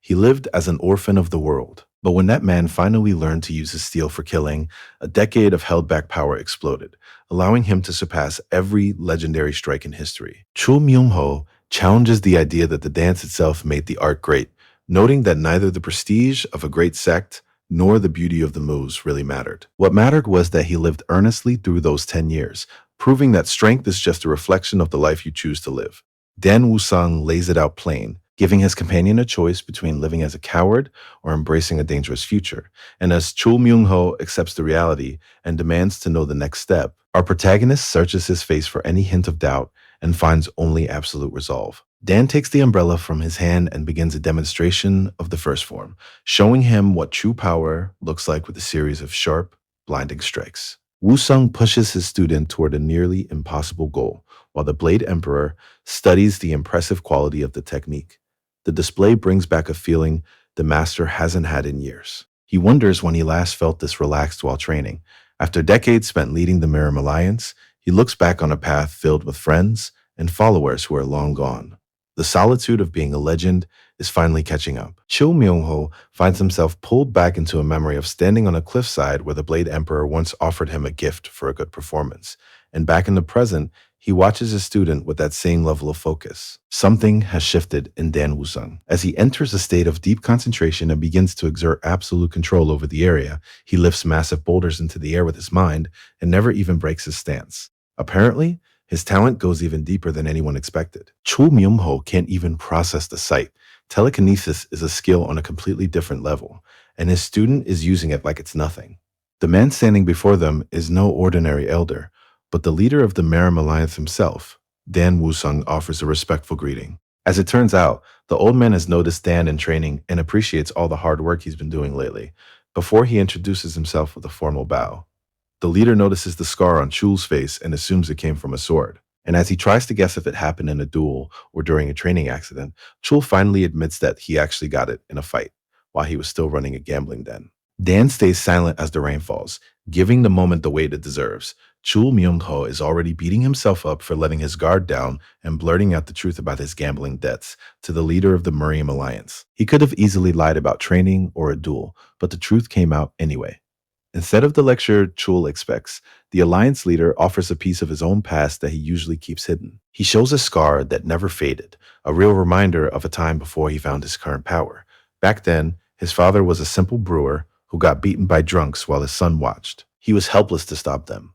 He lived as an orphan of the world. But when that man finally learned to use his steel for killing, a decade of held back power exploded, allowing him to surpass every legendary strike in history. Chul Myung-ho challenges the idea that the dance itself made the art great, noting that neither the prestige of a great sect nor the beauty of the moves really mattered. What mattered was that he lived earnestly through those 10 years, proving that strength is just a reflection of the life you choose to live. Dan Woo-sung lays it out plain, giving his companion a choice between living as a coward or embracing a dangerous future. And as Chul Myung-ho accepts the reality and demands to know the next step, our protagonist searches his face for any hint of doubt and finds only absolute resolve. Dan takes the umbrella from his hand and begins a demonstration of the first form, showing him what true power looks like with a series of sharp, blinding strikes. Woo-sung pushes his student toward a nearly impossible goal, while the Blade Emperor studies the impressive quality of the technique. The display brings back a feeling the master hasn't had in years. He wonders when he last felt this relaxed while training. After decades spent leading the Miram Alliance, he looks back on a path filled with friends and followers who are long gone. The solitude of being a legend is finally catching up. Chul Myung-ho finds himself pulled back into a memory of standing on a cliffside where the Blade Emperor once offered him a gift for a good performance. And back in the present, he watches his student with that same level of focus. Something has shifted in Dan Woo-sung. As he enters a state of deep concentration and begins to exert absolute control over the area, he lifts massive boulders into the air with his mind and never even breaks his stance. Apparently, his talent goes even deeper than anyone expected. Chul Myung-ho can't even process the sight. Telekinesis is a skill on a completely different level, and his student is using it like it's nothing. The man standing before them is no ordinary elder, but the leader of the Miram Alliance himself. Dan Woo-sung offers a respectful greeting. As it turns out, the old man has noticed Dan in training and appreciates all the hard work he's been doing lately, before he introduces himself with a formal bow. The leader notices the scar on Chul's face and assumes it came from a sword. And as he tries to guess if it happened in a duel or during a training accident, Chul finally admits that he actually got it in a fight while he was still running a gambling den. Dan stays silent as the rain falls, giving the moment the weight it deserves. Chul Myung-ho is already beating himself up for letting his guard down and blurting out the truth about his gambling debts to the leader of the Miram Alliance. He could have easily lied about training or a duel, but the truth came out anyway. Instead of the lecture Chul expects, the Alliance leader offers a piece of his own past that he usually keeps hidden. He shows a scar that never faded, a real reminder of a time before he found his current power. Back then, his father was a simple brewer who got beaten by drunks while his son watched. He was helpless to stop them.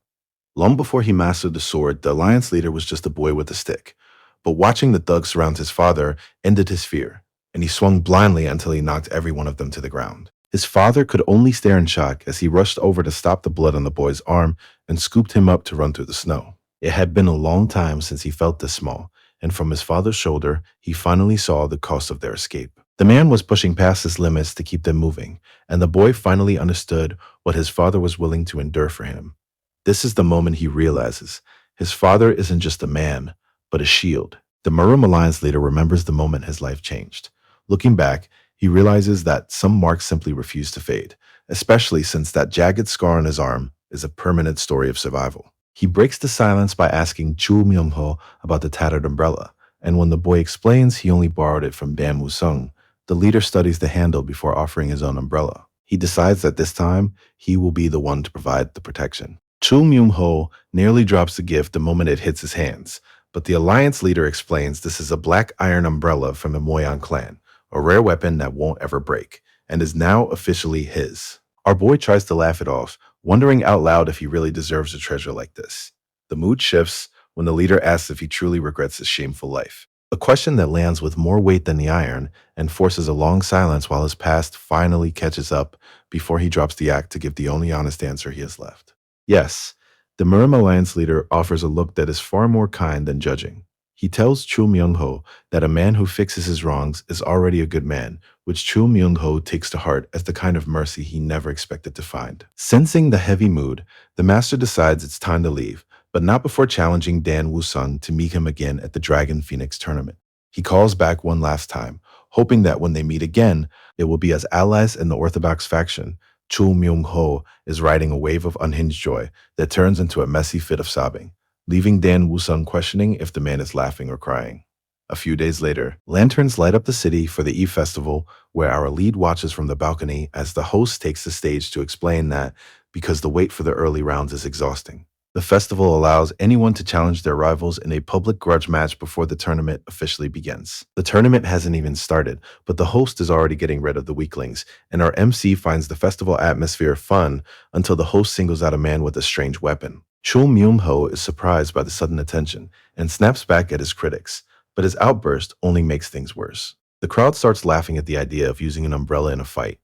Long before he mastered the sword, the Alliance leader was just a boy with a stick. But watching the thugs surround his father ended his fear, and he swung blindly until he knocked every one of them to the ground. His father could only stare in shock as he rushed over to stop the blood on the boy's arm and scooped him up to run through the snow. It had been a long time since he felt this small, and from his father's shoulder, he finally saw the cost of their escape. The man was pushing past his limits to keep them moving, and the boy finally understood what his father was willing to endure for him. This is the moment he realizes his father isn't just a man, but a shield. The Miram Alliance leader remembers the moment his life changed. Looking back, he realizes that some marks simply refuse to fade, especially since that jagged scar on his arm is a permanent story of survival. He breaks the silence by asking Chul Myung-ho about the tattered umbrella, and when the boy explains he only borrowed it from Dan Woo-sung, the leader studies the handle before offering his own umbrella. He decides that this time, he will be the one to provide the protection. Chul Myung-ho nearly drops the gift the moment it hits his hands, but the Alliance leader explains this is a black iron umbrella from the Moyan clan, a rare weapon that won't ever break, and is now officially his. Our boy tries to laugh it off, wondering out loud if he really deserves a treasure like this. The mood shifts when the leader asks if he truly regrets his shameful life. A question that lands with more weight than the iron and forces a long silence while his past finally catches up before he drops the act to give the only honest answer he has left. Yes, the Miram Alliance leader offers a look that is far more kind than judging. He tells Chul Myung-ho that a man who fixes his wrongs is already a good man, which Chul Myung-ho takes to heart as the kind of mercy he never expected to find. Sensing the heavy mood, the master decides it's time to leave, but not before challenging Dan Woo-sung to meet him again at the Dragon Phoenix tournament. He calls back one last time, hoping that when they meet again, it will be as allies in the Orthodox faction. Chul Myung-ho is riding a wave of unhinged joy that turns into a messy fit of sobbing, leaving Dan Woo-sung questioning if the man is laughing or crying. A few days later, lanterns light up the city for the Eve Festival, where our lead watches from the balcony as the host takes the stage to explain that because the wait for the early rounds is exhausting. The festival allows anyone to challenge their rivals in a public grudge match before the tournament officially begins. The tournament hasn't even started, but the host is already getting rid of the weaklings, and our MC finds the festival atmosphere fun until the host singles out a man with a strange weapon. Chul Myung-ho is surprised by the sudden attention and snaps back at his critics, but his outburst only makes things worse. The crowd starts laughing at the idea of using an umbrella in a fight.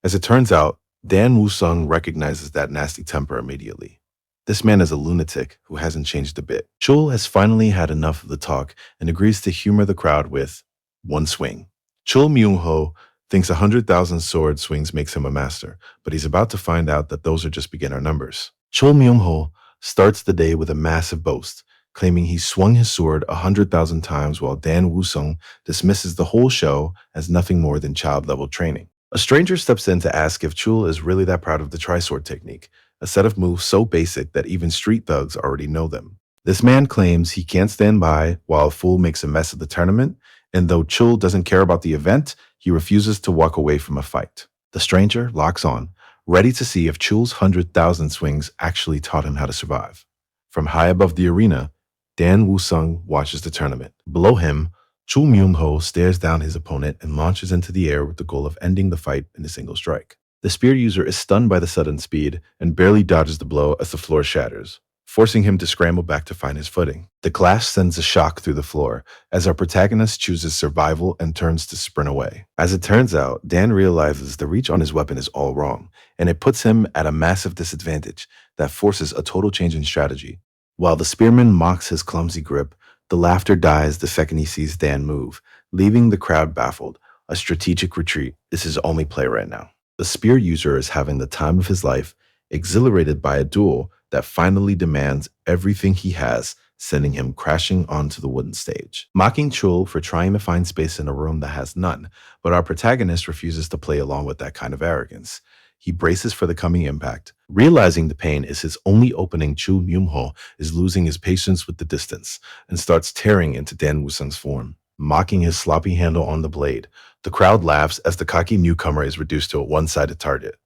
As it turns out, Dan Woo-sung recognizes that nasty temper immediately. This man is a lunatic who hasn't changed a bit. Chul has finally had enough of the talk and agrees to humor the crowd with one swing. Chul Myung-ho thinks 100,000 sword swings makes him a master, but he's about to find out that those are just beginner numbers. Chul Myung-ho starts the day with a massive boast, claiming he swung his sword 100,000 times while Dan Woo-sung dismisses the whole show as nothing more than child-level training. A stranger steps in to ask if Chul is really that proud of the tri-sword technique, a set of moves so basic that even street thugs already know them. This man claims he can't stand by while a fool makes a mess of the tournament, and though Chul doesn't care about the event, he refuses to walk away from a fight. The stranger locks on, ready to see if Chul's 100,000 swings actually taught him how to survive. From high above the arena, Dan Woo-sung watches the tournament. Below him, Chul Myung-ho stares down his opponent and launches into the air with the goal of ending the fight in a single strike. The spear user is stunned by the sudden speed and barely dodges the blow as the floor shatters, forcing him to scramble back to find his footing. The clash sends a shock through the floor as our protagonist chooses survival and turns to sprint away. As it turns out, Dan realizes the reach on his weapon is all wrong, and it puts him at a massive disadvantage that forces a total change in strategy. While the spearman mocks his clumsy grip, the laughter dies the second he sees Dan move, leaving the crowd baffled. A strategic retreat is his only play right now. The spear user is having the time of his life, exhilarated by a duel that finally demands everything he has, sending him crashing onto the wooden stage. Mocking Chul for trying to find space in a room that has none, but our protagonist refuses to play along with that kind of arrogance. He braces for the coming impact. Realizing the pain is his only opening, Chul Myung-ho is losing his patience with the distance and starts tearing into Dan Woo-sung's form, mocking his sloppy handle on the blade. The crowd laughs as the cocky newcomer is reduced to a one-sided target.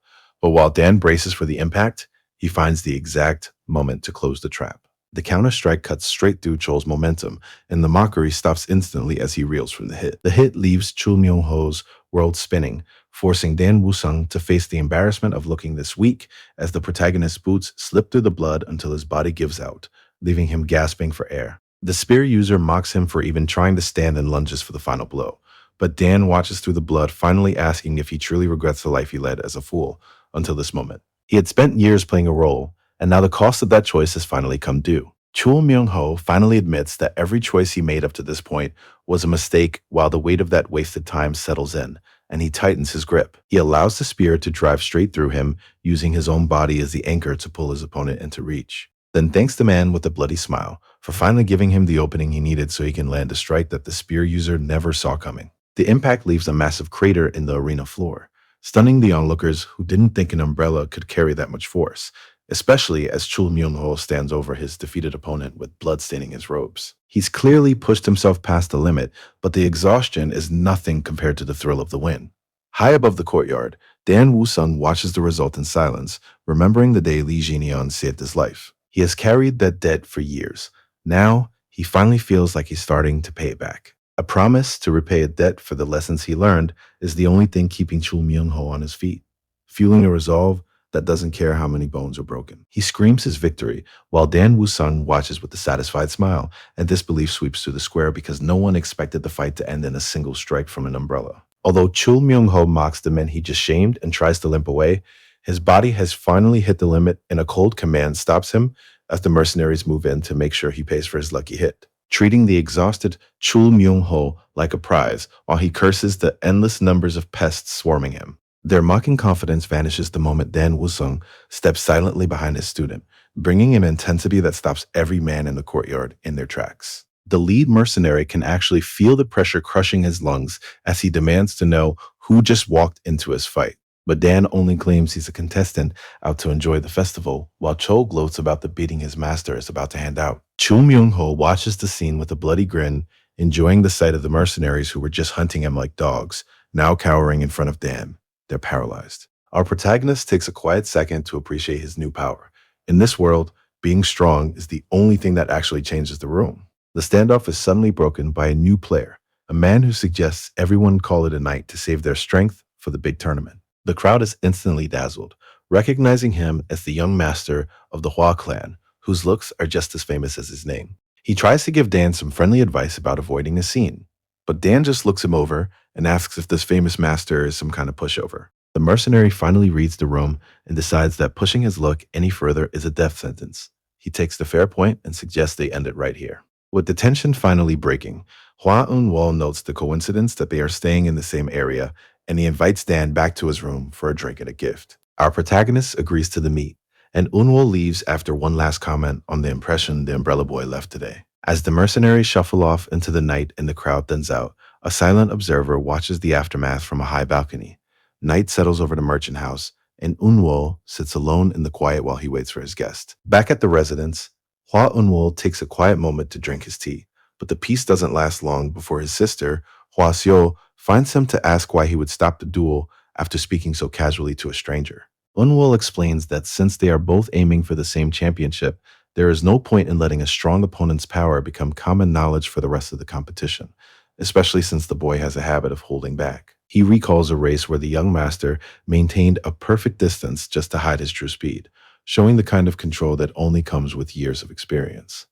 But while Dan braces for the impact, he finds the exact moment to close the trap. The counter-strike cuts straight through Chul's momentum, and the mockery stops instantly as he reels from the hit. The hit leaves Chul Myung-ho's world spinning, forcing Dan Woo-sung to face the embarrassment of looking this weak as the protagonist's boots slip through the blood until his body gives out, leaving him gasping for air. The spear user mocks him for even trying to stand and lunges for the final blow, but Dan watches through the blood, finally asking if he truly regrets the life he led as a fool until this moment. He had spent years playing a role, and now the cost of that choice has finally come due. Chul Myung-ho finally admits that every choice he made up to this point was a mistake while the weight of that wasted time settles in, and he tightens his grip. He allows the spear to drive straight through him, using his own body as the anchor to pull his opponent into reach. Then thanks the man with a bloody smile for finally giving him the opening he needed so he can land a strike that the spear user never saw coming. The impact leaves a massive crater in the arena floor, stunning the onlookers who didn't think an umbrella could carry that much force, especially as Chul Myung-ho stands over his defeated opponent with blood staining his robes. He's clearly pushed himself past the limit, but the exhaustion is nothing compared to the thrill of the win. High above the courtyard, Dan Woo-sung watches the result in silence, remembering the day Lee Jin-yeon saved his life. He has carried that debt for years. Now, he finally feels like he's starting to pay it back. A promise to repay a debt for the lessons he learned is the only thing keeping Chul Myung-ho on his feet, fueling a resolve that doesn't care how many bones are broken. He screams his victory, while Dan Woo-sung watches with a satisfied smile, and disbelief sweeps through the square because no one expected the fight to end in a single strike from an umbrella. Although Chul Myung-ho mocks the men he just shamed and tries to limp away, his body has finally hit the limit, and a cold command stops him as the mercenaries move in to make sure he pays for his lucky hit, treating the exhausted Chul Myung-ho like a prize while he curses the endless numbers of pests swarming him. Their mocking confidence vanishes the moment Dan Woo-sung steps silently behind his student, bringing an intensity that stops every man in the courtyard in their tracks. The lead mercenary can actually feel the pressure crushing his lungs as he demands to know who just walked into his fight. But Dan only claims he's a contestant out to enjoy the festival, while Cho gloats about the beating his master is about to hand out. Chul Myung-ho watches the scene with a bloody grin, enjoying the sight of the mercenaries who were just hunting him like dogs, now cowering in front of Dan. They're paralyzed. Our protagonist takes a quiet second to appreciate his new power. In this world, being strong is the only thing that actually changes the room. The standoff is suddenly broken by a new player, a man who suggests everyone call it a night to save their strength for the big tournament. The crowd is instantly dazzled, recognizing him as the young master of the Hua clan, whose looks are just as famous as his name. He tries to give Dan some friendly advice about avoiding a scene, but Dan just looks him over and asks if this famous master is some kind of pushover. The mercenary finally reads the room and decides that pushing his luck any further is a death sentence. He takes the fair point and suggests they end it right here. With the tension finally breaking, Hua Eun-wol notes the coincidence that they are staying in the same area, and he invites Dan back to his room for a drink and a gift. Our protagonist agrees to the meet, and Eun-wol leaves after one last comment on the impression the umbrella boy left today. As the mercenaries shuffle off into the night and the crowd thins out, a silent observer watches the aftermath from a high balcony. Night settles over the merchant house, and Eun-wol sits alone in the quiet while he waits for his guest. Back at the residence, Hua Eun-wol takes a quiet moment to drink his tea, but the peace doesn't last long before his sister, Hua Seo, finds him to ask why he would stop the duel after speaking so casually to a stranger. Eun-wol explains that since they are both aiming for the same championship, there is no point in letting a strong opponent's power become common knowledge for the rest of the competition, especially since the boy has a habit of holding back. He recalls a race where the young master maintained a perfect distance just to hide his true speed, showing the kind of control that only comes with years of experience.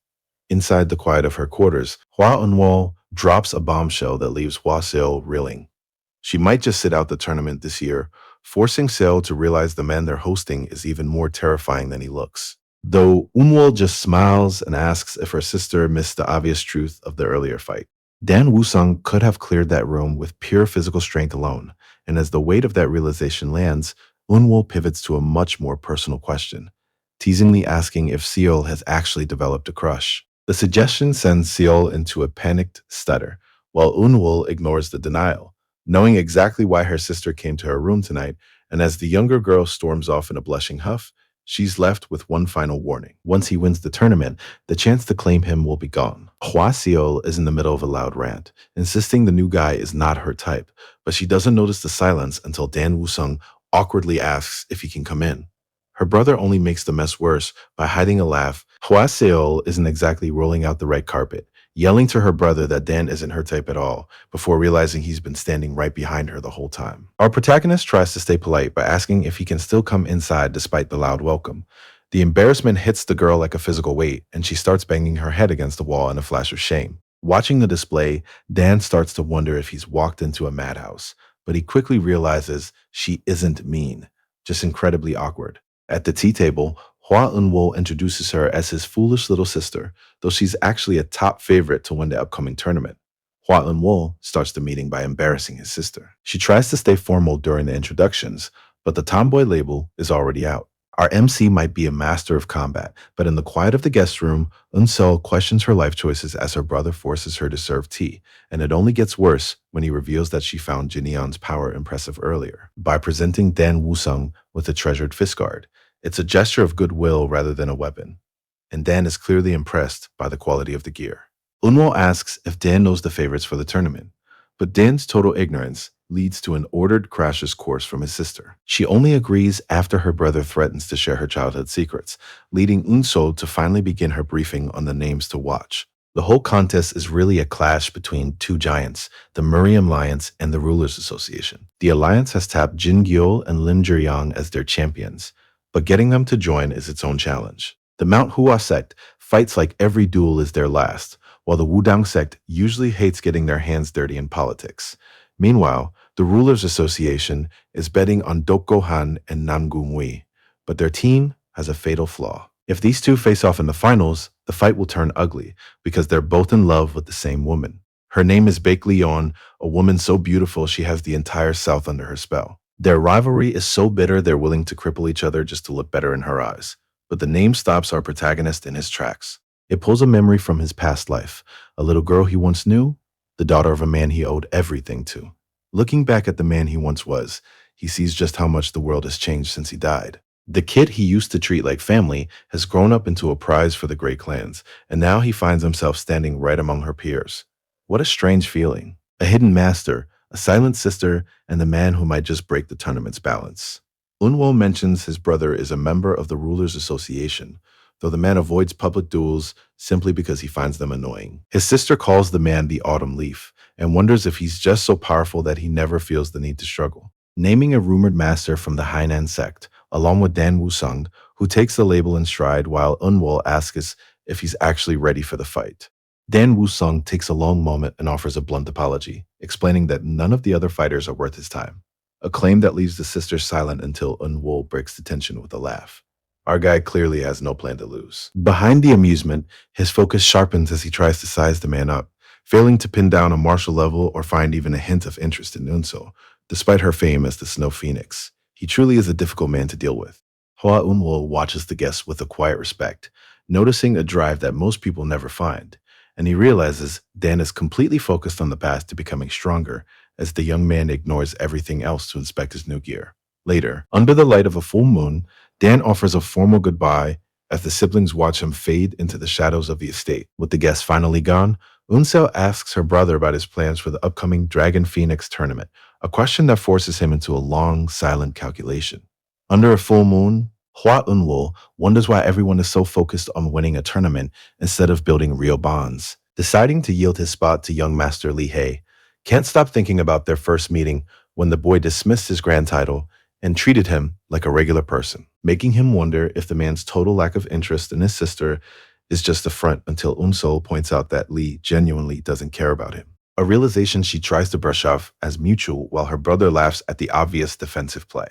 Inside the quiet of her quarters, Hua Eun-wol drops a bombshell that leaves Hua Seo reeling. She might just sit out the tournament this year, forcing Seo to realize the man they're hosting is even more terrifying than he looks. Though Eun-wol just smiles and asks if her sister missed the obvious truth of the earlier fight. Dan Woo-sung could have cleared that room with pure physical strength alone, and as the weight of that realization lands, Eun-wol pivots to a much more personal question, teasingly asking if Seol has actually developed a crush. The suggestion sends Seol into a panicked stutter, while Eun-wol ignores the denial, knowing exactly why her sister came to her room tonight, and as the younger girl storms off in a blushing huff, she's left with one final warning. Once he wins the tournament, the chance to claim him will be gone. Hua Seol is in the middle of a loud rant, insisting the new guy is not her type, but she doesn't notice the silence until Dan Woo-sung awkwardly asks if he can come in. Her brother only makes the mess worse by hiding a laugh. Hua Seol isn't exactly rolling out the red carpet, yelling to her brother that Dan isn't her type at all, before realizing he's been standing right behind her the whole time. Our protagonist tries to stay polite by asking if he can still come inside despite the loud welcome. The embarrassment hits the girl like a physical weight, and she starts banging her head against the wall in a flash of shame. Watching the display, Dan starts to wonder if he's walked into a madhouse, but he quickly realizes she isn't mean, just incredibly awkward. At the tea table, Hua Eun-wol introduces her as his foolish little sister, though she's actually a top favorite to win the upcoming tournament. Hua Eun-wol starts the meeting by embarrassing his sister. She tries to stay formal during the introductions, but the tomboy label is already out. Our MC might be a master of combat, but in the quiet of the guest room, Eun-seol questions her life choices as her brother forces her to serve tea, and it only gets worse when he reveals that she found Jineon's power impressive earlier by presenting Dan Woo-sung with a treasured fist guard. It's a gesture of goodwill rather than a weapon, and Dan is clearly impressed by the quality of the gear. Eun-wol asks if Dan knows the favorites for the tournament, but Dan's total ignorance leads to an ordered crashes course from his sister. She only agrees after her brother threatens to share her childhood secrets, leading Eun-seol to finally begin her briefing on the names to watch. The whole contest is really a clash between two giants, the Muriam Alliance and the Rulers Association. The alliance has tapped Jin Gyeol and Lim Jer-yang as their champions, but getting them to join is its own challenge. The Mount Hua sect fights like every duel is their last, while the Wudang sect usually hates getting their hands dirty in politics. Meanwhile, the Rulers Association is betting on Dokgo-han and Namgung-wi, but their team has a fatal flaw. If these two face off in the finals, the fight will turn ugly because they're both in love with the same woman. Her name is Baek Leon, a woman so beautiful she has the entire South under her spell. Their rivalry is so bitter they're willing to cripple each other just to look better in her eyes. But the name stops our protagonist in his tracks. It pulls a memory from his past life, a little girl he once knew, the daughter of a man he owed everything to. Looking back at the man he once was, he sees just how much the world has changed since he died. The kid he used to treat like family has grown up into a prize for the great clans, and now he finds himself standing right among her peers. What a strange feeling. A hidden master, a silent sister, and the man who might just break the tournament's balance. Unwo mentions his brother is a member of the Rulers Association, though the man avoids public duels simply because he finds them annoying. His sister calls the man the Autumn Leaf and wonders if he's just so powerful that he never feels the need to struggle. Naming a rumored master from the Hainan sect, along with Dan Wusung, who takes the label in stride while Unwo asks if he's actually ready for the fight. Dan Wusung takes a long moment and offers a blunt apology, explaining that none of the other fighters are worth his time. A claim that leaves the sisters silent until Unwo breaks the tension with a laugh. Our guy clearly has no plan to lose. Behind the amusement, his focus sharpens as he tries to size the man up, failing to pin down a martial level or find even a hint of interest in Unso, despite her fame as the Snow Phoenix. He truly is a difficult man to deal with. Hwa Unwo watches the guests with a quiet respect, noticing a drive that most people never find, and he realizes Dan is completely focused on the path to becoming stronger as the young man ignores everything else to inspect his new gear. Later, under the light of a full moon, Dan offers a formal goodbye as the siblings watch him fade into the shadows of the estate. With the guests finally gone, Unseo asks her brother about his plans for the upcoming Dragon Phoenix tournament, a question that forces him into a long, silent calculation. Under a full moon, Hwa Unwo wonders why everyone is so focused on winning a tournament instead of building real bonds. Deciding to yield his spot to young Master Lee Hei, can't stop thinking about their first meeting when the boy dismissed his grand title and treated him like a regular person, making him wonder if the man's total lack of interest in his sister is just a front until Unsol points out that Lee genuinely doesn't care about him. A realization she tries to brush off as mutual while her brother laughs at the obvious defensive play.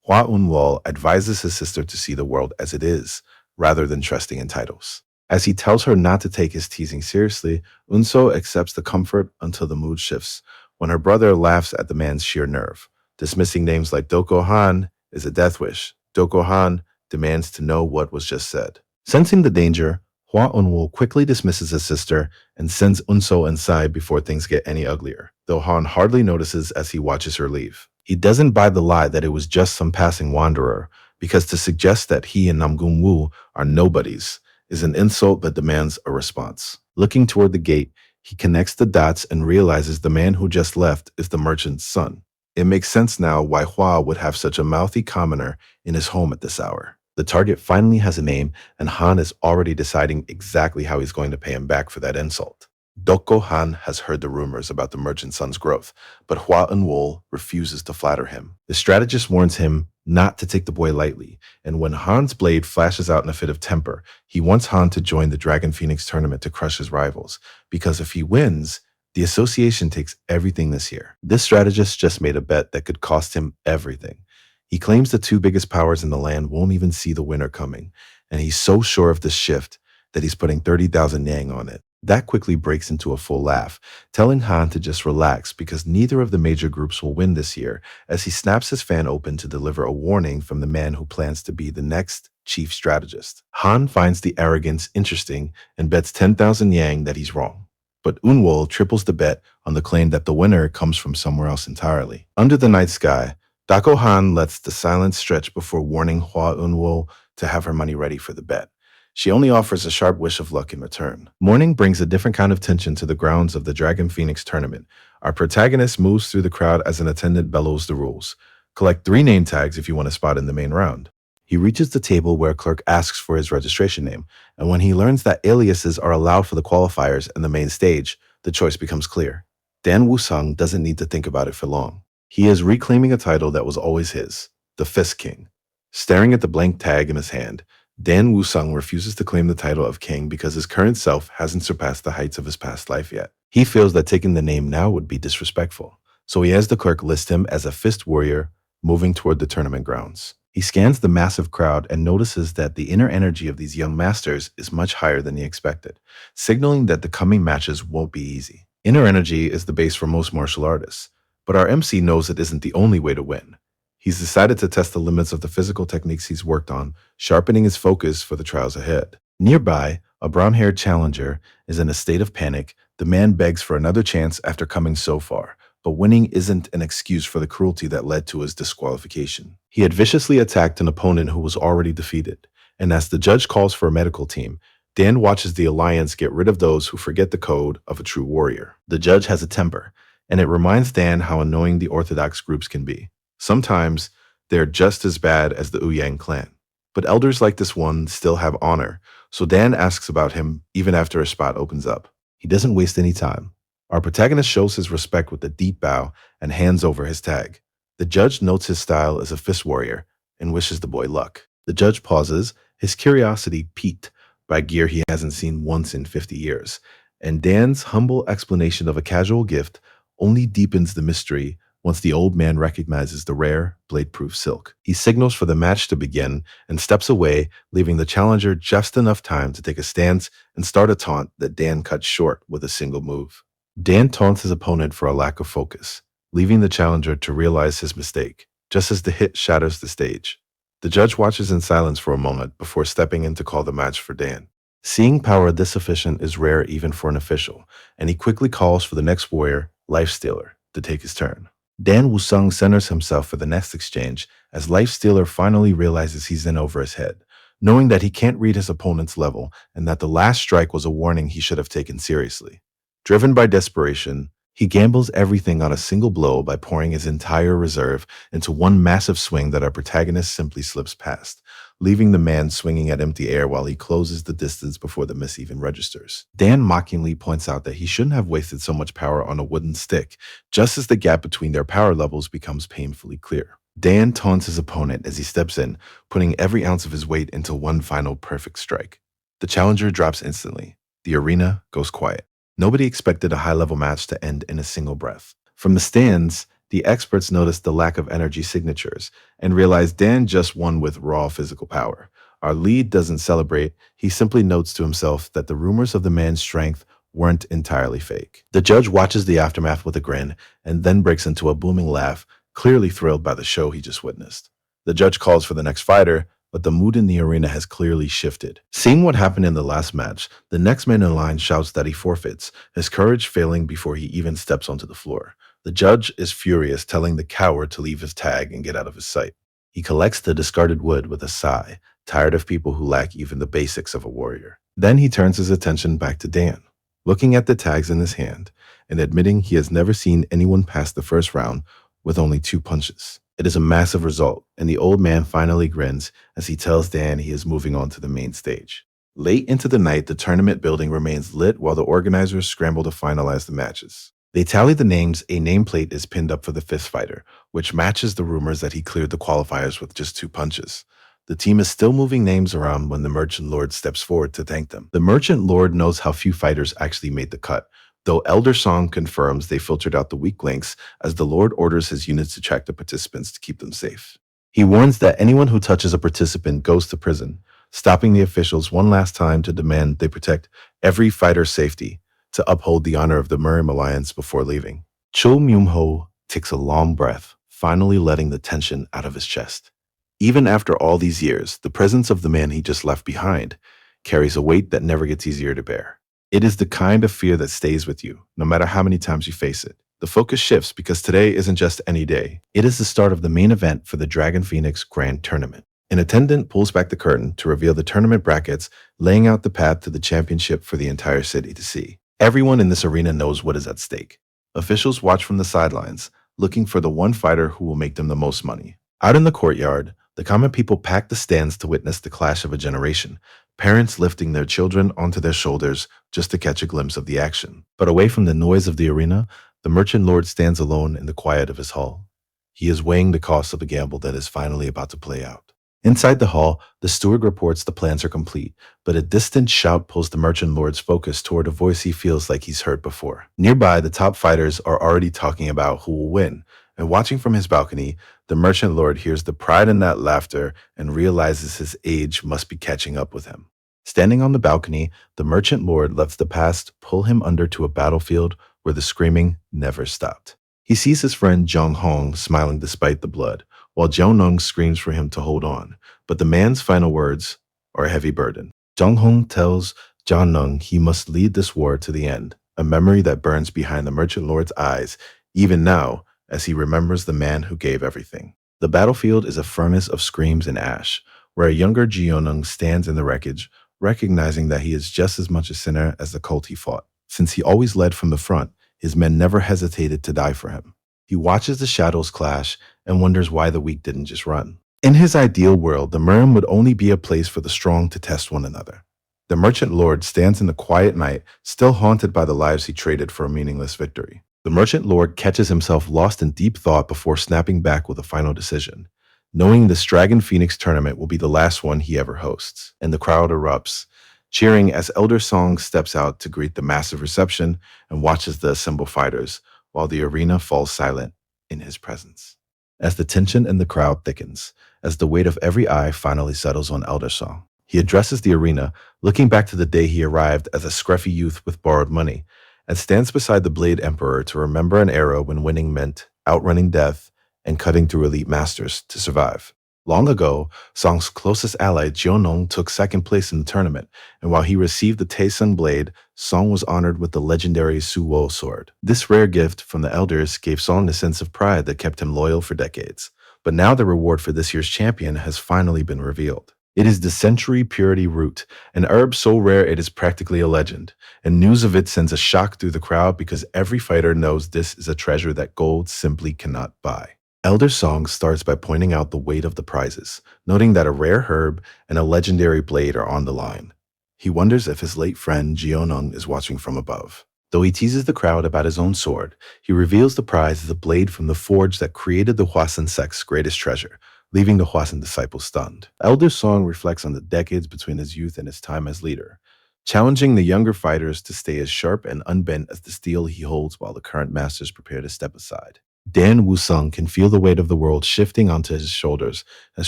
Hwa Unwol advises his sister to see the world as it is, rather than trusting in titles. As he tells her not to take his teasing seriously, Unso accepts the comfort until the mood shifts, when her brother laughs at the man's sheer nerve. Dismissing names like Doko Han is a death wish. Doko Han demands to know what was just said. Sensing the danger, Hwa Unwoo quickly dismisses his sister and sends Unso inside before things get any uglier, though Han hardly notices as he watches her leave. He doesn't buy the lie that it was just some passing wanderer, because to suggest that he and Namgun Woo are nobodies is an insult that demands a response. Looking toward the gate, he connects the dots and realizes the man who just left is the merchant's son. It makes sense now why Hua would have such a mouthy commoner in his home at this hour. The target finally has a name, and Han is already deciding exactly how he's going to pay him back for that insult. Doko Han has heard the rumors about the merchant's son's growth, but Hua Unwol refuses to flatter him. The strategist warns him not to take the boy lightly, and when Han's blade flashes out in a fit of temper, he wants Han to join the Dragon Phoenix tournament to crush his rivals, because if he wins, the association takes everything this year. This strategist just made a bet that could cost him everything. He claims the two biggest powers in the land won't even see the winner coming, and he's so sure of this shift that he's putting 30,000 yang on it. That quickly breaks into a full laugh, telling Han to just relax because neither of the major groups will win this year, as he snaps his fan open to deliver a warning from the man who plans to be the next chief strategist. Han finds the arrogance interesting and bets 10,000 yang that he's wrong. But Unwol triples the bet on the claim that the winner comes from somewhere else entirely. Under the night sky, Dako Han lets the silence stretch before warning Hua Unwol to have her money ready for the bet. She only offers a sharp wish of luck in return. Morning brings a different kind of tension to the grounds of the Dragon Phoenix tournament. Our protagonist moves through the crowd as an attendant bellows the rules. Collect 3 name tags if you want a spot in the main round. He reaches the table where a clerk asks for his registration name, and when he learns that aliases are allowed for the qualifiers and the main stage, the choice becomes clear. Dan Wusung doesn't need to think about it for long. He is reclaiming a title that was always his, the Fist King. Staring at the blank tag in his hand, Dan Wusung refuses to claim the title of king because his current self hasn't surpassed the heights of his past life yet. He feels that taking the name now would be disrespectful, so he has the clerk list him as a fist warrior moving toward the tournament grounds. He scans the massive crowd and notices that the inner energy of these young masters is much higher than he expected, signaling that the coming matches won't be easy. Inner energy is the base for most martial artists, but our MC knows it isn't the only way to win. He's decided to test the limits of the physical techniques he's worked on, sharpening his focus for the trials ahead. Nearby, a brown-haired challenger is in a state of panic. The man begs for another chance after coming so far, but winning isn't an excuse for the cruelty that led to his disqualification. He had viciously attacked an opponent who was already defeated, and as the judge calls for a medical team, Dan watches the Alliance get rid of those who forget the code of a true warrior. The judge has a temper, and it reminds Dan how annoying the Orthodox groups can be. Sometimes, they're just as bad as the Uyang clan. But elders like this one still have honor, so Dan asks about him even after a spot opens up. He doesn't waste any time. Our protagonist shows his respect with a deep bow and hands over his tag. The judge notes his style as a fist warrior and wishes the boy luck. The judge pauses, his curiosity piqued by gear he hasn't seen once in 50 years, and Dan's humble explanation of a casual gift only deepens the mystery once the old man recognizes the rare, blade-proof silk. He signals for the match to begin and steps away, leaving the challenger just enough time to take a stance and start a taunt that Dan cuts short with a single move. Dan taunts his opponent for a lack of focus, leaving the challenger to realize his mistake, just as the hit shatters the stage. The judge watches in silence for a moment before stepping in to call the match for Dan. Seeing power this efficient is rare even for an official, and he quickly calls for the next warrior, Lifestealer, to take his turn. Dan Wusung centers himself for the next exchange as Lifestealer finally realizes he's in over his head, knowing that he can't read his opponent's level and that the last strike was a warning he should have taken seriously. Driven by desperation, he gambles everything on a single blow by pouring his entire reserve into one massive swing that our protagonist simply slips past, leaving the man swinging at empty air while he closes the distance before the miss even registers. Dan mockingly points out that he shouldn't have wasted so much power on a wooden stick, just as the gap between their power levels becomes painfully clear. Dan taunts his opponent as he steps in, putting every ounce of his weight into one final perfect strike. The challenger drops instantly. The arena goes quiet. Nobody expected a high-level match to end in a single breath. From the stands, the experts noticed the lack of energy signatures and realized Dan just won with raw physical power. Our lead doesn't celebrate, he simply notes to himself that the rumors of the man's strength weren't entirely fake. The judge watches the aftermath with a grin and then breaks into a booming laugh, clearly thrilled by the show he just witnessed. The judge calls for the next fighter, but the mood in the arena has clearly shifted. Seeing what happened in the last match, the next man in line shouts that he forfeits, his courage failing before he even steps onto the floor. The judge is furious, telling the coward to leave his tag and get out of his sight. He collects the discarded wood with a sigh, tired of people who lack even the basics of a warrior. Then he turns his attention back to Dan, looking at the tags in his hand and admitting he has never seen anyone pass the first round with only 2 punches. It is a massive result, and the old man finally grins as he tells Dan he is moving on to the main stage. Late into the night, the tournament building remains lit while the organizers scramble to finalize the matches. They tally the names, a nameplate is pinned up for the 5th fighter, which matches the rumors that he cleared the qualifiers with just 2 punches. The team is still moving names around when the Merchant Lord steps forward to thank them. The Merchant Lord knows how few fighters actually made the cut, though Elder Song confirms they filtered out the weak links as the Lord orders his units to track the participants to keep them safe. He warns that anyone who touches a participant goes to prison, stopping the officials one last time to demand they protect every fighter's safety to uphold the honor of the Murim Alliance before leaving. Cho Myung-ho takes a long breath, finally letting the tension out of his chest. Even after all these years, the presence of the man he just left behind carries a weight that never gets easier to bear. It is the kind of fear that stays with you, no matter how many times you face it. The focus shifts because today isn't just any day. It is the start of the main event for the Dragon Phoenix Grand Tournament. An attendant pulls back the curtain to reveal the tournament brackets, laying out the path to the championship for the entire city to see. Everyone in this arena knows what is at stake. Officials watch from the sidelines, looking for the one fighter who will make them the most money. Out in the courtyard, the common people pack the stands to witness the clash of a generation, parents lifting their children onto their shoulders just to catch a glimpse of the action. But away from the noise of the arena, the Merchant Lord stands alone in the quiet of his hall. He is weighing the cost of the gamble that is finally about to play out. Inside the hall, the steward reports the plans are complete, but a distant shout pulls the Merchant Lord's focus toward a voice he feels like he's heard before. Nearby, the top fighters are already talking about who will win, and watching from his balcony, the Merchant Lord hears the pride in that laughter and realizes his age must be catching up with him. Standing on the balcony, the Merchant Lord lets the past pull him under to a battlefield where the screaming never stopped. He sees his friend Jung Hong smiling despite the blood, while Jung Nung screams for him to hold on, but the man's final words are a heavy burden. Jung Hong tells Jung Nung he must lead this war to the end, a memory that burns behind the Merchant Lord's eyes, even now, as he remembers the man who gave everything. The battlefield is a furnace of screams and ash, where a younger Jeonung stands in the wreckage, recognizing that he is just as much a sinner as the cult he fought. Since he always led from the front, his men never hesitated to die for him. He watches the shadows clash and wonders why the weak didn't just run. In his ideal world, the Murim would only be a place for the strong to test one another. The merchant lord stands in the quiet night, still haunted by the lives he traded for a meaningless victory. The merchant lord catches himself lost in deep thought before snapping back with a final decision, knowing this Dragon Phoenix tournament will be the last one he ever hosts. And the crowd erupts, cheering as Elder Song steps out to greet the massive reception and watches the assembled fighters, while the arena falls silent in his presence. As the tension in the crowd thickens, as the weight of every eye finally settles on Elder Song, he addresses the arena, looking back to the day he arrived as a scruffy youth with borrowed money, and stands beside the Blade Emperor to remember an era when winning meant outrunning death and cutting through elite masters to survive. Long ago, Song's closest ally Jeonnong took second place in the tournament, and while he received the Taesung blade, Song was honored with the legendary Suwo sword. This rare gift from the elders gave Song a sense of pride that kept him loyal for decades. But now the reward for this year's champion has finally been revealed. It is the Century Purity Root, an herb so rare it is practically a legend, and news of it sends a shock through the crowd because every fighter knows this is a treasure that gold simply cannot buy. Elder Song starts by pointing out the weight of the prizes, noting that a rare herb and a legendary blade are on the line. He wonders if his late friend Jeonnong is watching from above. Though he teases the crowd about his own sword, he reveals the prize is a blade from the forge that created the Hwasun sect's greatest treasure, leaving the Hwasun disciples stunned. Elder Song reflects on the decades between his youth and his time as leader, challenging the younger fighters to stay as sharp and unbent as the steel he holds while the current masters prepare to step aside. Dan Woo-sung can feel the weight of the world shifting onto his shoulders as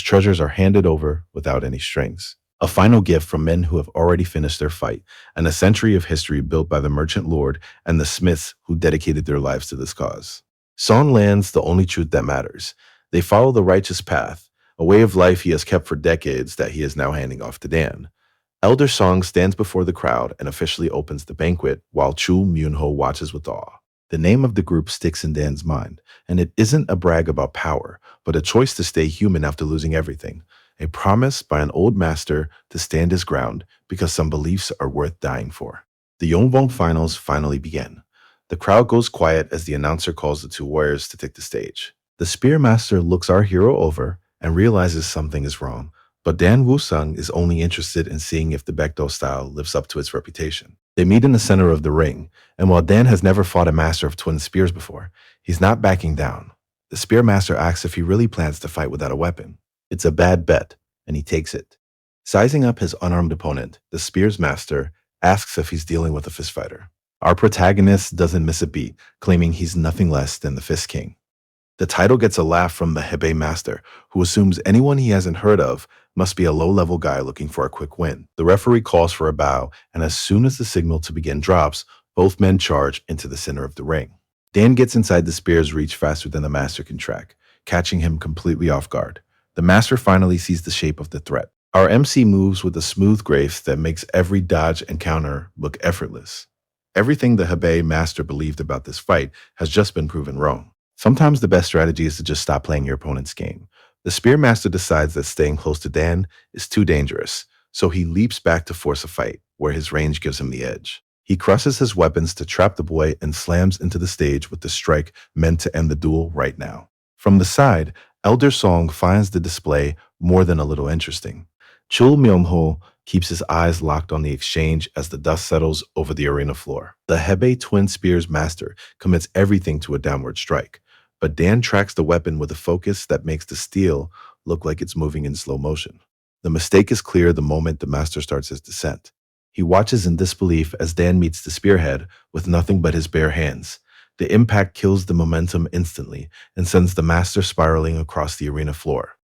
treasures are handed over without any strings. A final gift from men who have already finished their fight, and a century of history built by the merchant lord and the smiths who dedicated their lives to this cause. Song lands the only truth that matters. They follow the righteous path, a way of life he has kept for decades that he is now handing off to Dan. Elder Song stands before the crowd and officially opens the banquet while Chul Myunho watches with awe. The name of the group sticks in Dan's mind, and it isn't a brag about power, but a choice to stay human after losing everything, a promise by an old master to stand his ground because some beliefs are worth dying for. The Yongbong finals finally begin. The crowd goes quiet as the announcer calls the two warriors to take the stage. The Spear Master looks our hero over and realizes something is wrong, but Dan Woo-sung is only interested in seeing if the Baekdo style lives up to its reputation. They meet in the center of the ring, and while Dan has never fought a master of twin spears before, he's not backing down. The Spear Master asks if he really plans to fight without a weapon. It's a bad bet, and he takes it. Sizing up his unarmed opponent, the Spears Master asks if he's dealing with a fistfighter. Our protagonist doesn't miss a beat, claiming he's nothing less than the Fist King. The title gets a laugh from the Hebei Master, who assumes anyone he hasn't heard of must be a low-level guy looking for a quick win. The referee calls for a bow, and as soon as the signal to begin drops, both men charge into the center of the ring. Dan gets inside the spear's reach faster than the Master can track, catching him completely off guard. The Master finally sees the shape of the threat. Our MC moves with a smooth grace that makes every dodge and counter look effortless. Everything the Hebei Master believed about this fight has just been proven wrong. Sometimes the best strategy is to just stop playing your opponent's game. The Spear Master decides that staying close to Dan is too dangerous, so he leaps back to force a fight, where his range gives him the edge. He crushes his weapons to trap the boy and slams into the stage with the strike meant to end the duel right now. From the side, Elder Song finds the display more than a little interesting. Chul Myung-ho keeps his eyes locked on the exchange as the dust settles over the arena floor. The Hebei Twin Spears Master commits everything to a downward strike, but Dan tracks the weapon with a focus that makes the steel look like it's moving in slow motion. The mistake is clear the moment the Master starts his descent. He watches in disbelief as Dan meets the spearhead with nothing but his bare hands. The impact kills the momentum instantly and sends the Master spiraling across the arena floor.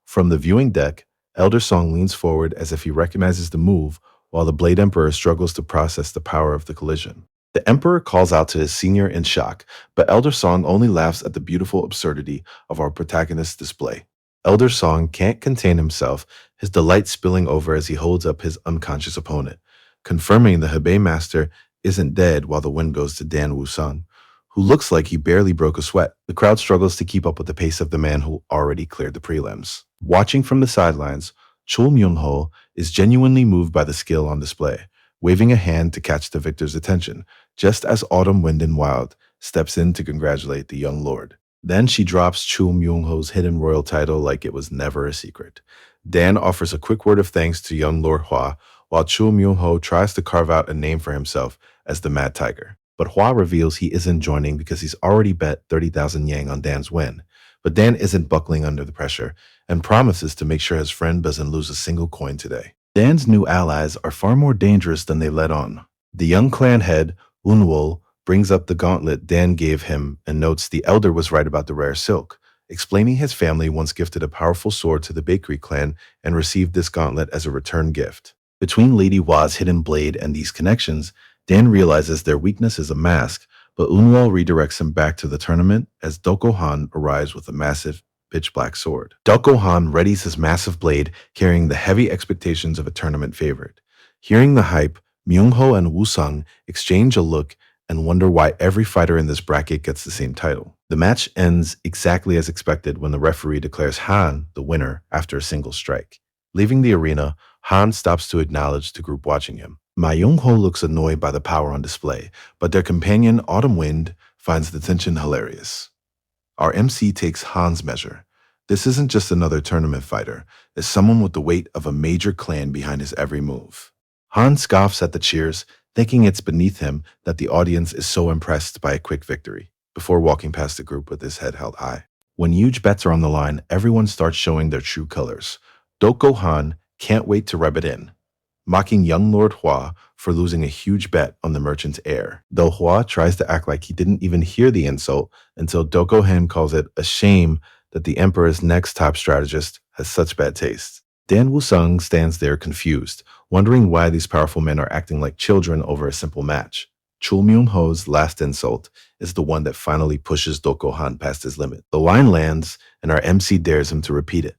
From the viewing deck, Elder Song leans forward as if he recognizes the move, while the Blade Emperor struggles to process the power of the collision. The Emperor calls out to his senior in shock, but Elder Song only laughs at the beautiful absurdity of our protagonist's display. Elder Song can't contain himself, his delight spilling over as he holds up his unconscious opponent, confirming the Hebei Master isn't dead while the win goes to Dan Woo-sung, who looks like he barely broke a sweat. The crowd struggles to keep up with the pace of the man who already cleared the prelims. Watching from the sidelines, Chul Myung-ho is genuinely moved by the skill on display, waving a hand to catch the victor's attention, just as Autumn Wind and Wild steps in to congratulate the young lord. Then she drops Chul Myung-ho's hidden royal title like it was never a secret. Dan offers a quick word of thanks to young Lord Hua, while Chul Myung-ho tries to carve out a name for himself as the Mad Tiger. But Hua reveals he isn't joining because he's already bet 30,000 yang on Dan's win. But Dan isn't buckling under the pressure and promises to make sure his friend doesn't lose a single coin today. Dan's new allies are far more dangerous than they let on. The young clan head, Unwol, brings up the gauntlet Dan gave him and notes the elder was right about the rare silk, explaining his family once gifted a powerful sword to the Bakery clan and received this gauntlet as a return gift. Between Lady Hua's hidden blade and these connections, Dan realizes their weakness is a mask, but Unwol redirects him back to the tournament as Doko Han arrives with a massive pitch black sword. Doko Han readies his massive blade, carrying the heavy expectations of a tournament favorite. Hearing the hype, Myung-ho and Woo-sung exchange a look and wonder why every fighter in this bracket gets the same title. The match ends exactly as expected when the referee declares Han the winner after a single strike. Leaving the arena, Han stops to acknowledge the group watching him. Ma Young-ho looks annoyed by the power on display, but their companion Autumn Wind finds the tension hilarious. Our MC takes Han's measure. This isn't just another tournament fighter, it's someone with the weight of a major clan behind his every move. Han scoffs at the cheers, thinking it's beneath him that the audience is so impressed by a quick victory, before walking past the group with his head held high. When huge bets are on the line, everyone starts showing their true colors. Doko Han can't wait to rub it in, mocking young Lord Hua for losing a huge bet on the merchant's heir, though Hua tries to act like he didn't even hear the insult until Doko Han calls it a shame that the emperor's next top strategist has such bad taste. Dan Woo-sung stands there confused, wondering why these powerful men are acting like children over a simple match. Chul Myung-ho's last insult is the one that finally pushes Doko Han past his limit. The line lands, and our MC dares him to repeat it.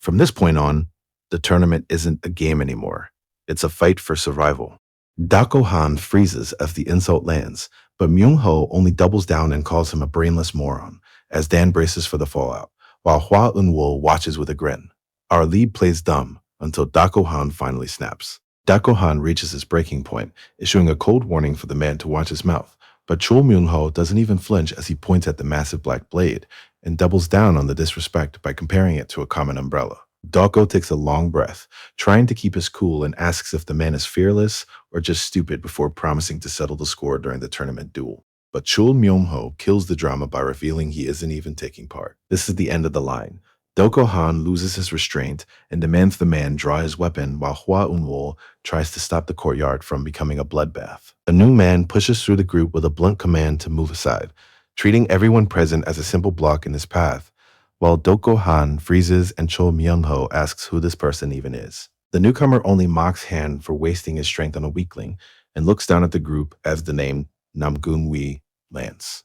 From this point on, the tournament isn't a game anymore. It's a fight for survival. Doko Han freezes as the insult lands, but Myung-ho only doubles down and calls him a brainless moron, as Dan braces for the fallout, while Hwa Eun-wol watches with a grin. Our lead plays dumb until Doko Han finally snaps. Dako Han reaches his breaking point, issuing a cold warning for the man to watch his mouth, but Chul Myung-ho doesn't even flinch as he points at the massive black blade and doubles down on the disrespect by comparing it to a common umbrella. Dako takes a long breath, trying to keep his cool, and asks if the man is fearless or just stupid before promising to settle the score during the tournament duel. But Chul Myung-ho kills the drama by revealing he isn't even taking part. This is the end of the line. Doko Han loses his restraint and demands the man draw his weapon while Hwa Eun-wol tries to stop the courtyard from becoming a bloodbath. The new man pushes through the group with a blunt command to move aside, treating everyone present as a simple block in his path, while Doko Han freezes and Chul Myung-ho asks who this person even is. The newcomer only mocks Han for wasting his strength on a weakling and looks down at the group as the name Namgun-wi lands.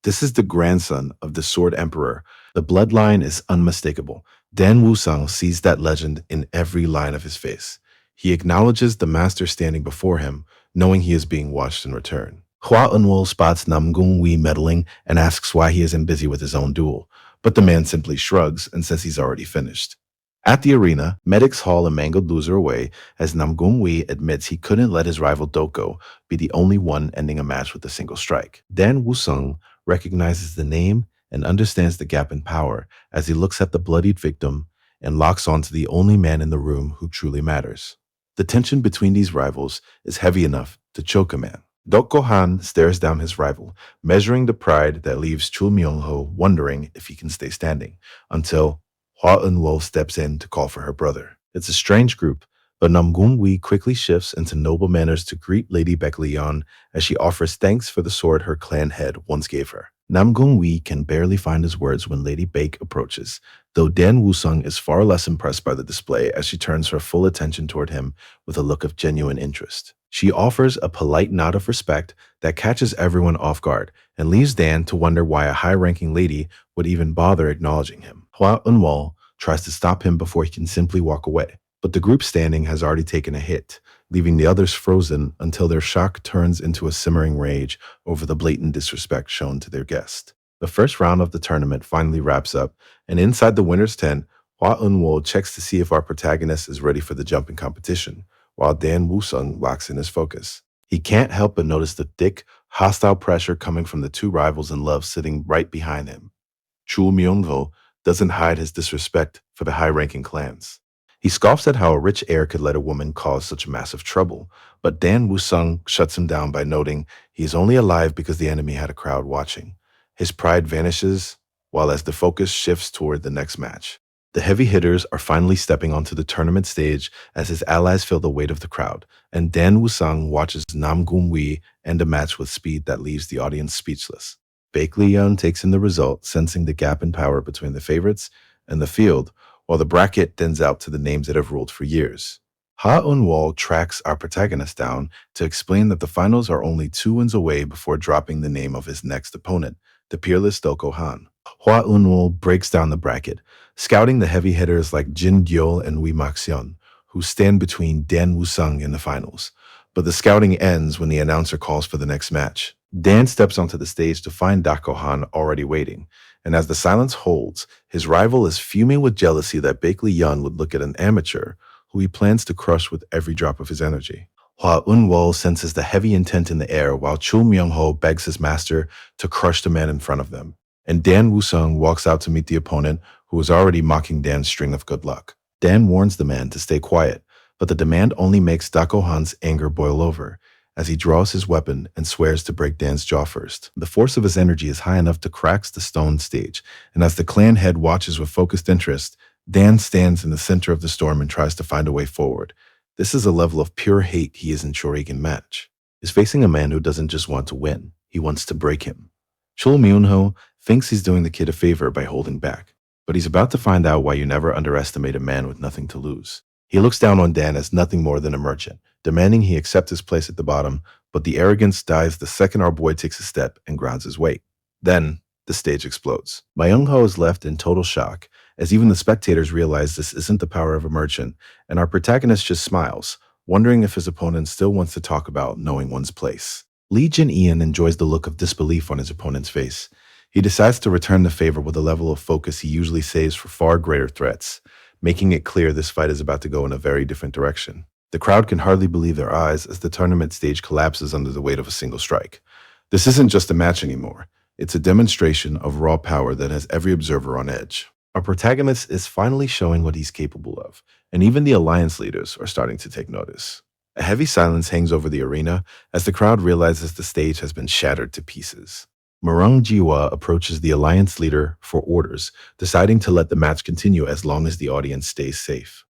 This is the grandson of the Sword Emperor. The bloodline is unmistakable. Dan Woo-sung sees that legend in every line of his face. He acknowledges the master standing before him, knowing he is being watched in return. Hwa Eun-wol spots Namgun-wi meddling and asks why he isn't busy with his own duel, but the man simply shrugs and says he's already finished. At the arena, medics haul a mangled loser away as Namgun-wi admits he couldn't let his rival Doko be the only one ending a match with a single strike. Dan Woo-sung recognizes the name and understands the gap in power as he looks at the bloodied victim and locks on to the only man in the room who truly matters. The tension between these rivals is heavy enough to choke a man. Doko Han stares down his rival, measuring the pride that leaves Chul Myung-ho wondering if he can stay standing, until Hwa Eun-wol steps in to call for her brother. It's a strange group, but Namgun-wi quickly shifts into noble manners to greet Lady Baekleon as she offers thanks for the sword her clan head once gave her. Namgun-wi can barely find his words when Lady Baek approaches, though Dan Woo-sung is far less impressed by the display as she turns her full attention toward him with a look of genuine interest. She offers a polite nod of respect that catches everyone off guard and leaves Dan to wonder why a high-ranking lady would even bother acknowledging him. Hwa Eun-wol tries to stop him before he can simply walk away, but the group standing has already taken a hit, leaving the others frozen until their shock turns into a simmering rage over the blatant disrespect shown to their guest. The first round of the tournament finally wraps up, and inside the winner's tent, Hua Eun-woo checks to see if our protagonist is ready for the jumping competition, while Dan Woo-sung locks in his focus. He can't help but notice the thick, hostile pressure coming from the two rivals in love sitting right behind him. Chul Myung-ho doesn't hide his disrespect for the high-ranking clans. He scoffs at how a rich heir could let a woman cause such massive trouble, but Dan Woo-sung shuts him down by noting he is only alive because the enemy had a crowd watching. His pride vanishes, while as the focus shifts toward the next match. The heavy hitters are finally stepping onto the tournament stage as his allies feel the weight of the crowd, and Dan Woo-sung watches Nam Gun-wi end a match with speed that leaves the audience speechless. Baek Lee-yeon takes in the result, sensing the gap in power between the favorites and the field, while the bracket thins out to the names that have ruled for years. Ha Eun-wol tracks our protagonist down to explain that the finals are only 2 wins away before dropping the name of his next opponent, the peerless Doko Han. Hwa Eun-wol breaks down the bracket, scouting the heavy hitters like Jin Gyeol and Wi Mak-seon, who stand between Dan Woo-sung in the finals. But the scouting ends when the announcer calls for the next match. Dan steps onto the stage to find Dako Han already waiting, and as the silence holds, his rival is fuming with jealousy that Baek Lee-yeon would look at an amateur who he plans to crush with every drop of his energy. Hwa Eun-wol senses the heavy intent in the air while Chul Myung-ho begs his master to crush the man in front of them. And Dan Woo-sung walks out to meet the opponent, who is already mocking Dan's string of good luck. Dan warns the man to stay quiet, but the demand only makes Dako Han's anger boil over, as he draws his weapon and swears to break Dan's jaw first. The force of his energy is high enough to crack the stone stage, and as the clan head watches with focused interest, Dan stands in the center of the storm and tries to find a way forward. This is a level of pure hate he isn't sure he can match. He's facing a man who doesn't just want to win, he wants to break him. Chul Myung-ho thinks he's doing the kid a favor by holding back, but he's about to find out why you never underestimate a man with nothing to lose. He looks down on Dan as nothing more than a merchant, demanding he accept his place at the bottom, but the arrogance dies the second our boy takes a step and grounds his weight. Then, the stage explodes. Myung-ho is left in total shock, as even the spectators realize this isn't the power of a merchant, and our protagonist just smiles, wondering if his opponent still wants to talk about knowing one's place. Lee Jin-ian enjoys the look of disbelief on his opponent's face. He decides to return the favor with a level of focus he usually saves for far greater threats, making it clear this fight is about to go in a very different direction. The crowd can hardly believe their eyes as the tournament stage collapses under the weight of a single strike. This isn't just a match anymore. It's a demonstration of raw power that has every observer on edge. Our protagonist is finally showing what he's capable of, and even the alliance leaders are starting to take notice. A heavy silence hangs over the arena as the crowd realizes the stage has been shattered to pieces. Morung Jiwa approaches the alliance leader for orders, deciding to let the match continue as long as the audience stays safe.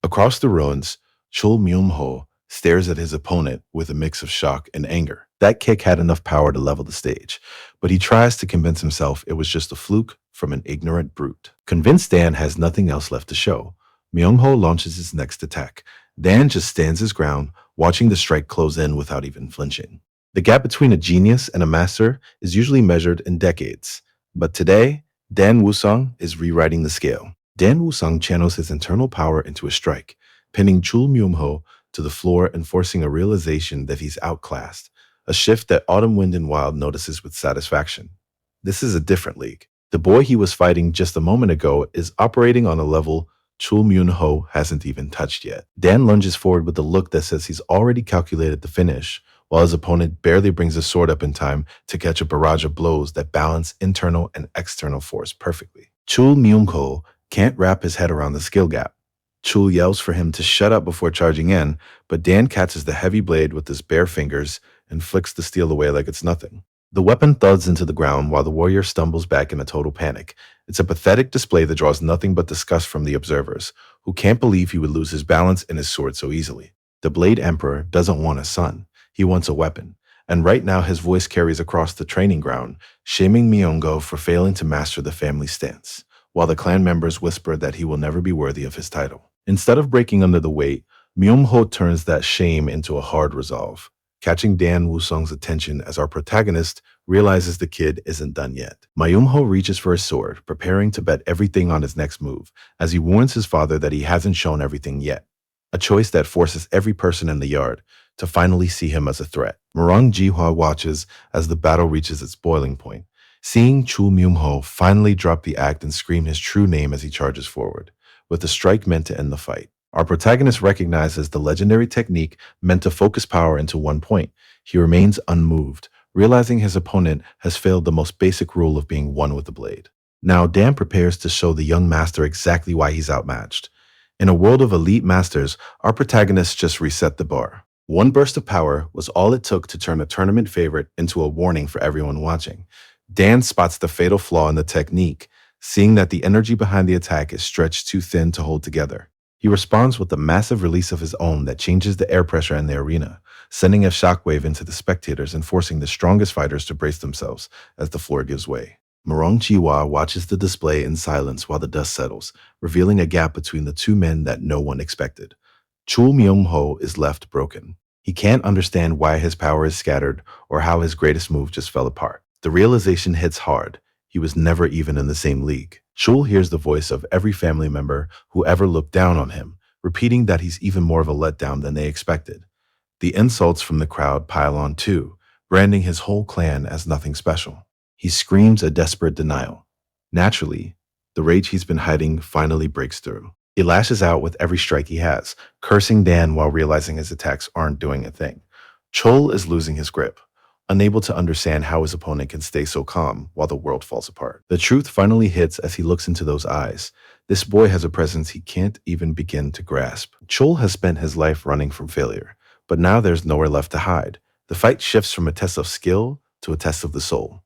Across the ruins, Chul Myung-ho stares at his opponent with a mix of shock and anger. That kick had enough power to level the stage, but he tries to convince himself it was just a fluke from an ignorant brute. Convinced Dan has nothing else left to show, Myung-ho launches his next attack. Dan just stands his ground, watching the strike close in without even flinching. The gap between a genius and a master is usually measured in decades, but today, Dan Woo-sung is rewriting the scale. Dan Woo-sung channels his internal power into a strike, pinning Chul Myung-ho to the floor and forcing a realization that he's outclassed, a shift that Autumn Wind and Wild notices with satisfaction. This is a different league. The boy he was fighting just a moment ago is operating on a level Chul Myung-ho hasn't even touched yet. Dan lunges forward with a look that says he's already calculated the finish, while his opponent barely brings his sword up in time to catch a barrage of blows that balance internal and external force perfectly. Chul Myung-ho can't wrap his head around the skill gap. Chul yells for him to shut up before charging in, but Dan catches the heavy blade with his bare fingers and flicks the steel away like it's nothing. The weapon thuds into the ground while the warrior stumbles back in a total panic. It's a pathetic display that draws nothing but disgust from the observers, who can't believe he would lose his balance and his sword so easily. The Blade Emperor doesn't want a son. He wants a weapon, and right now his voice carries across the training ground, shaming Myung-go for failing to master the family stance, while the clan members whisper that he will never be worthy of his title. Instead of breaking under the weight, Myung-ho turns that shame into a hard resolve, catching Dan Woo-sung's attention as our protagonist realizes the kid isn't done yet. Myung-ho reaches for his sword, preparing to bet everything on his next move, as he warns his father that he hasn't shown everything yet, a choice that forces every person in the yard to finally see him as a threat. Morung Ji-hwa watches as the battle reaches its boiling point. Seeing Chul Myung-ho finally drop the act and scream his true name as he charges forward, with the strike meant to end the fight. Our protagonist recognizes the legendary technique meant to focus power into one point. He remains unmoved, realizing his opponent has failed the most basic rule of being one with the blade. Now, Dan prepares to show the young master exactly why he's outmatched. In a world of elite masters, our protagonist just reset the bar. One burst of power was all it took to turn a tournament favorite into a warning for everyone watching. Dan spots the fatal flaw in the technique, seeing that the energy behind the attack is stretched too thin to hold together. He responds with a massive release of his own that changes the air pressure in the arena, sending a shockwave into the spectators and forcing the strongest fighters to brace themselves as the floor gives way. Morong Jiwa watches the display in silence while the dust settles, revealing a gap between the two men that no one expected. Chul Myung-ho is left broken. He can't understand why his power is scattered or how his greatest move just fell apart. The realization hits hard. He was never even in the same league. Chul hears the voice of every family member who ever looked down on him, repeating that he's even more of a letdown than they expected. The insults from the crowd pile on too, branding his whole clan as nothing special. He screams a desperate denial. Naturally, the rage he's been hiding finally breaks through. He lashes out with every strike he has, cursing Dan while realizing his attacks aren't doing a thing. Chul is losing his grip, unable to understand how his opponent can stay so calm while the world falls apart. The truth finally hits as he looks into those eyes. This boy has a presence he can't even begin to grasp. Chul has spent his life running from failure, but now there's nowhere left to hide. The fight shifts from a test of skill to a test of the soul.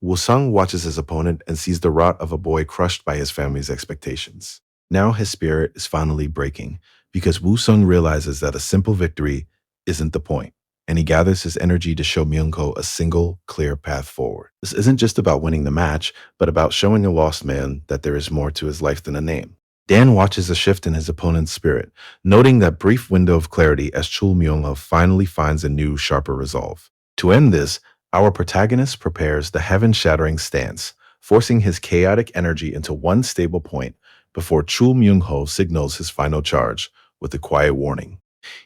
Woo-sung watches his opponent and sees the rot of a boy crushed by his family's expectations. Now his spirit is finally breaking because Woo-sung realizes that a simple victory isn't the point, and he gathers his energy to show Myung-ko a single, clear path forward. This isn't just about winning the match, but about showing a lost man that there is more to his life than a name. Dan watches a shift in his opponent's spirit, noting that brief window of clarity as Chul Myung-ho finally finds a new, sharper resolve. To end this, our protagonist prepares the heaven-shattering stance, forcing his chaotic energy into one stable point before Chul Myung-ho signals his final charge with a quiet warning.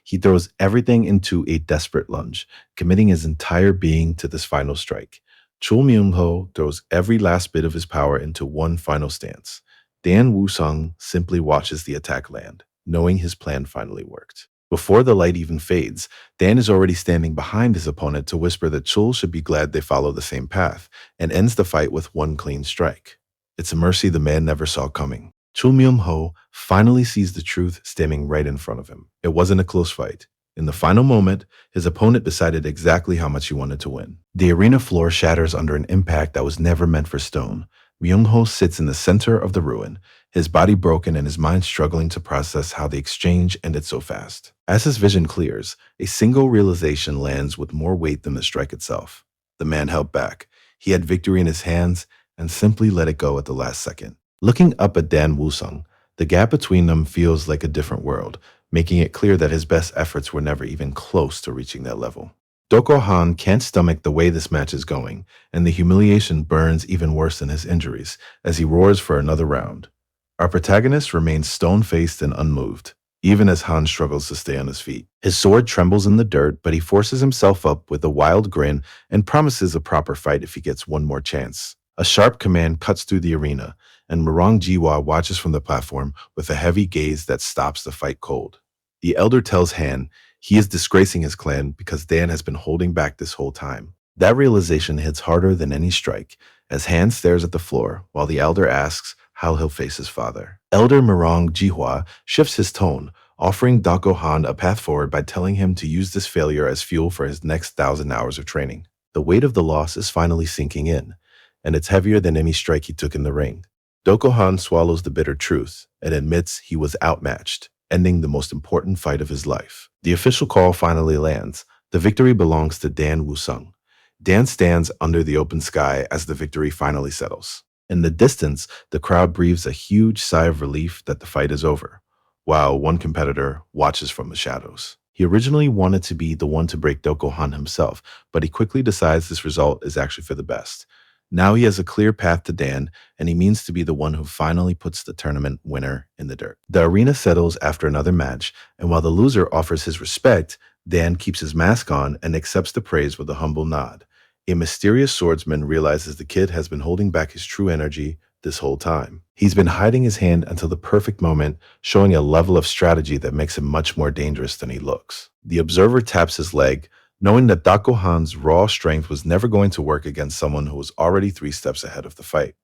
He throws everything into a desperate lunge, committing his entire being to this final strike. Chul Myung-ho throws every last bit of his power into one final stance. Dan Woo-sung simply watches the attack land, knowing his plan finally worked. Before the light even fades, Dan is already standing behind his opponent to whisper that Chul should be glad they follow the same path, and ends the fight with one clean strike. It's a mercy the man never saw coming. Chul Myung-ho finally sees the truth standing right in front of him. It wasn't a close fight. In the final moment, his opponent decided exactly how much he wanted to win. The arena floor shatters under an impact that was never meant for stone. Myung-ho sits in the center of the ruin, his body broken and his mind struggling to process how the exchange ended so fast. As his vision clears, a single realization lands with more weight than the strike itself. The man held back. He had victory in his hands and simply let it go at the last second. Looking up at Dan Woo-sung, the gap between them feels like a different world, making it clear that his best efforts were never even close to reaching that level. Doko Han can't stomach the way this match is going, and the humiliation burns even worse than his injuries as he roars for another round. Our protagonist remains stone-faced and unmoved, even as Han struggles to stay on his feet. His sword trembles in the dirt, but he forces himself up with a wild grin and promises a proper fight if he gets one more chance. A sharp command cuts through the arena, and Morong Jiwa watches from the platform with a heavy gaze that stops the fight cold. The elder tells Han he is disgracing his clan because Dan has been holding back this whole time. That realization hits harder than any strike as Han stares at the floor while the elder asks how he'll face his father. Elder Morong Jihwa shifts his tone, offering Dako Han a path forward by telling him to use this failure as fuel for his next 1,000 hours of training. The weight of the loss is finally sinking in, and it's heavier than any strike he took in the ring. Doko Han swallows the bitter truth and admits he was outmatched, ending the most important fight of his life. The official call finally lands. The victory belongs to Dan Woo-sung. Dan stands under the open sky as the victory finally settles. In the distance, the crowd breathes a huge sigh of relief that the fight is over, while one competitor watches from the shadows. He originally wanted to be the one to break Doko Han himself, but he quickly decides this result is actually for the best. Now he has a clear path to Dan, and he means to be the one who finally puts the tournament winner in the dirt. The arena settles after another match, and while the loser offers his respect, Dan keeps his mask on and accepts the praise with a humble nod. A mysterious swordsman realizes the kid has been holding back his true energy this whole time. He's been hiding his hand until the perfect moment, showing a level of strategy that makes him much more dangerous than he looks. The observer taps his leg, knowing that Dakohan's raw strength was never going to work against someone who was already 3 steps ahead of the fight.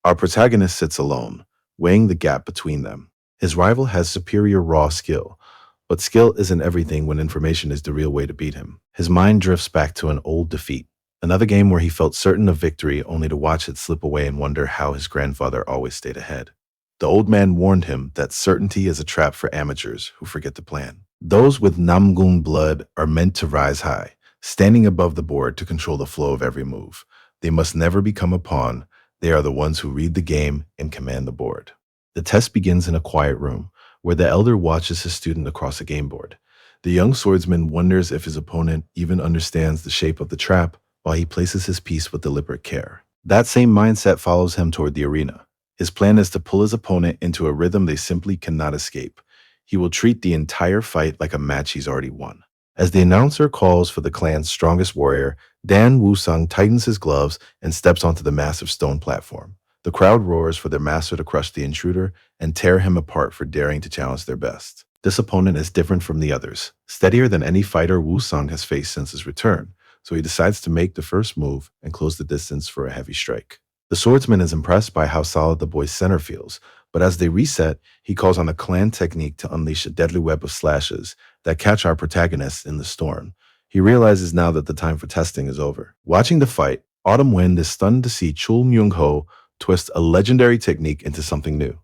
Our protagonist sits alone, weighing the gap between them. His rival has superior raw skill, but skill isn't everything when information is the real way to beat him. His mind drifts back to an old defeat, another game where he felt certain of victory only to watch it slip away and wonder how his grandfather always stayed ahead. The old man warned him that certainty is a trap for amateurs who forget to plan. Those with Namgun blood are meant to rise high, standing above the board to control the flow of every move. They must never become a pawn. They are the ones who read the game and command the board. The test begins in a quiet room, where the elder watches his student across a game board. The young swordsman wonders if his opponent even understands the shape of the trap while he places his piece with deliberate care. That same mindset follows him toward the arena. His plan is to pull his opponent into a rhythm they simply cannot escape. He will treat the entire fight like a match he's already won. As the announcer calls for the clan's strongest warrior, Dan Woo-sung tightens his gloves and steps onto the massive stone platform. The crowd roars for their master to crush the intruder and tear him apart for daring to challenge their best. This opponent is different from the others, steadier than any fighter Woo-sung has faced since his return, so he decides to make the first move and close the distance for a heavy strike. The swordsman is impressed by how solid the boy's center feels, but as they reset, he calls on a clan technique to unleash a deadly web of slashes that catch our protagonist in the storm. He realizes now that the time for testing is over. Watching the fight, Autumn Wind is stunned to see Chul Myung-ho twist a legendary technique into something new,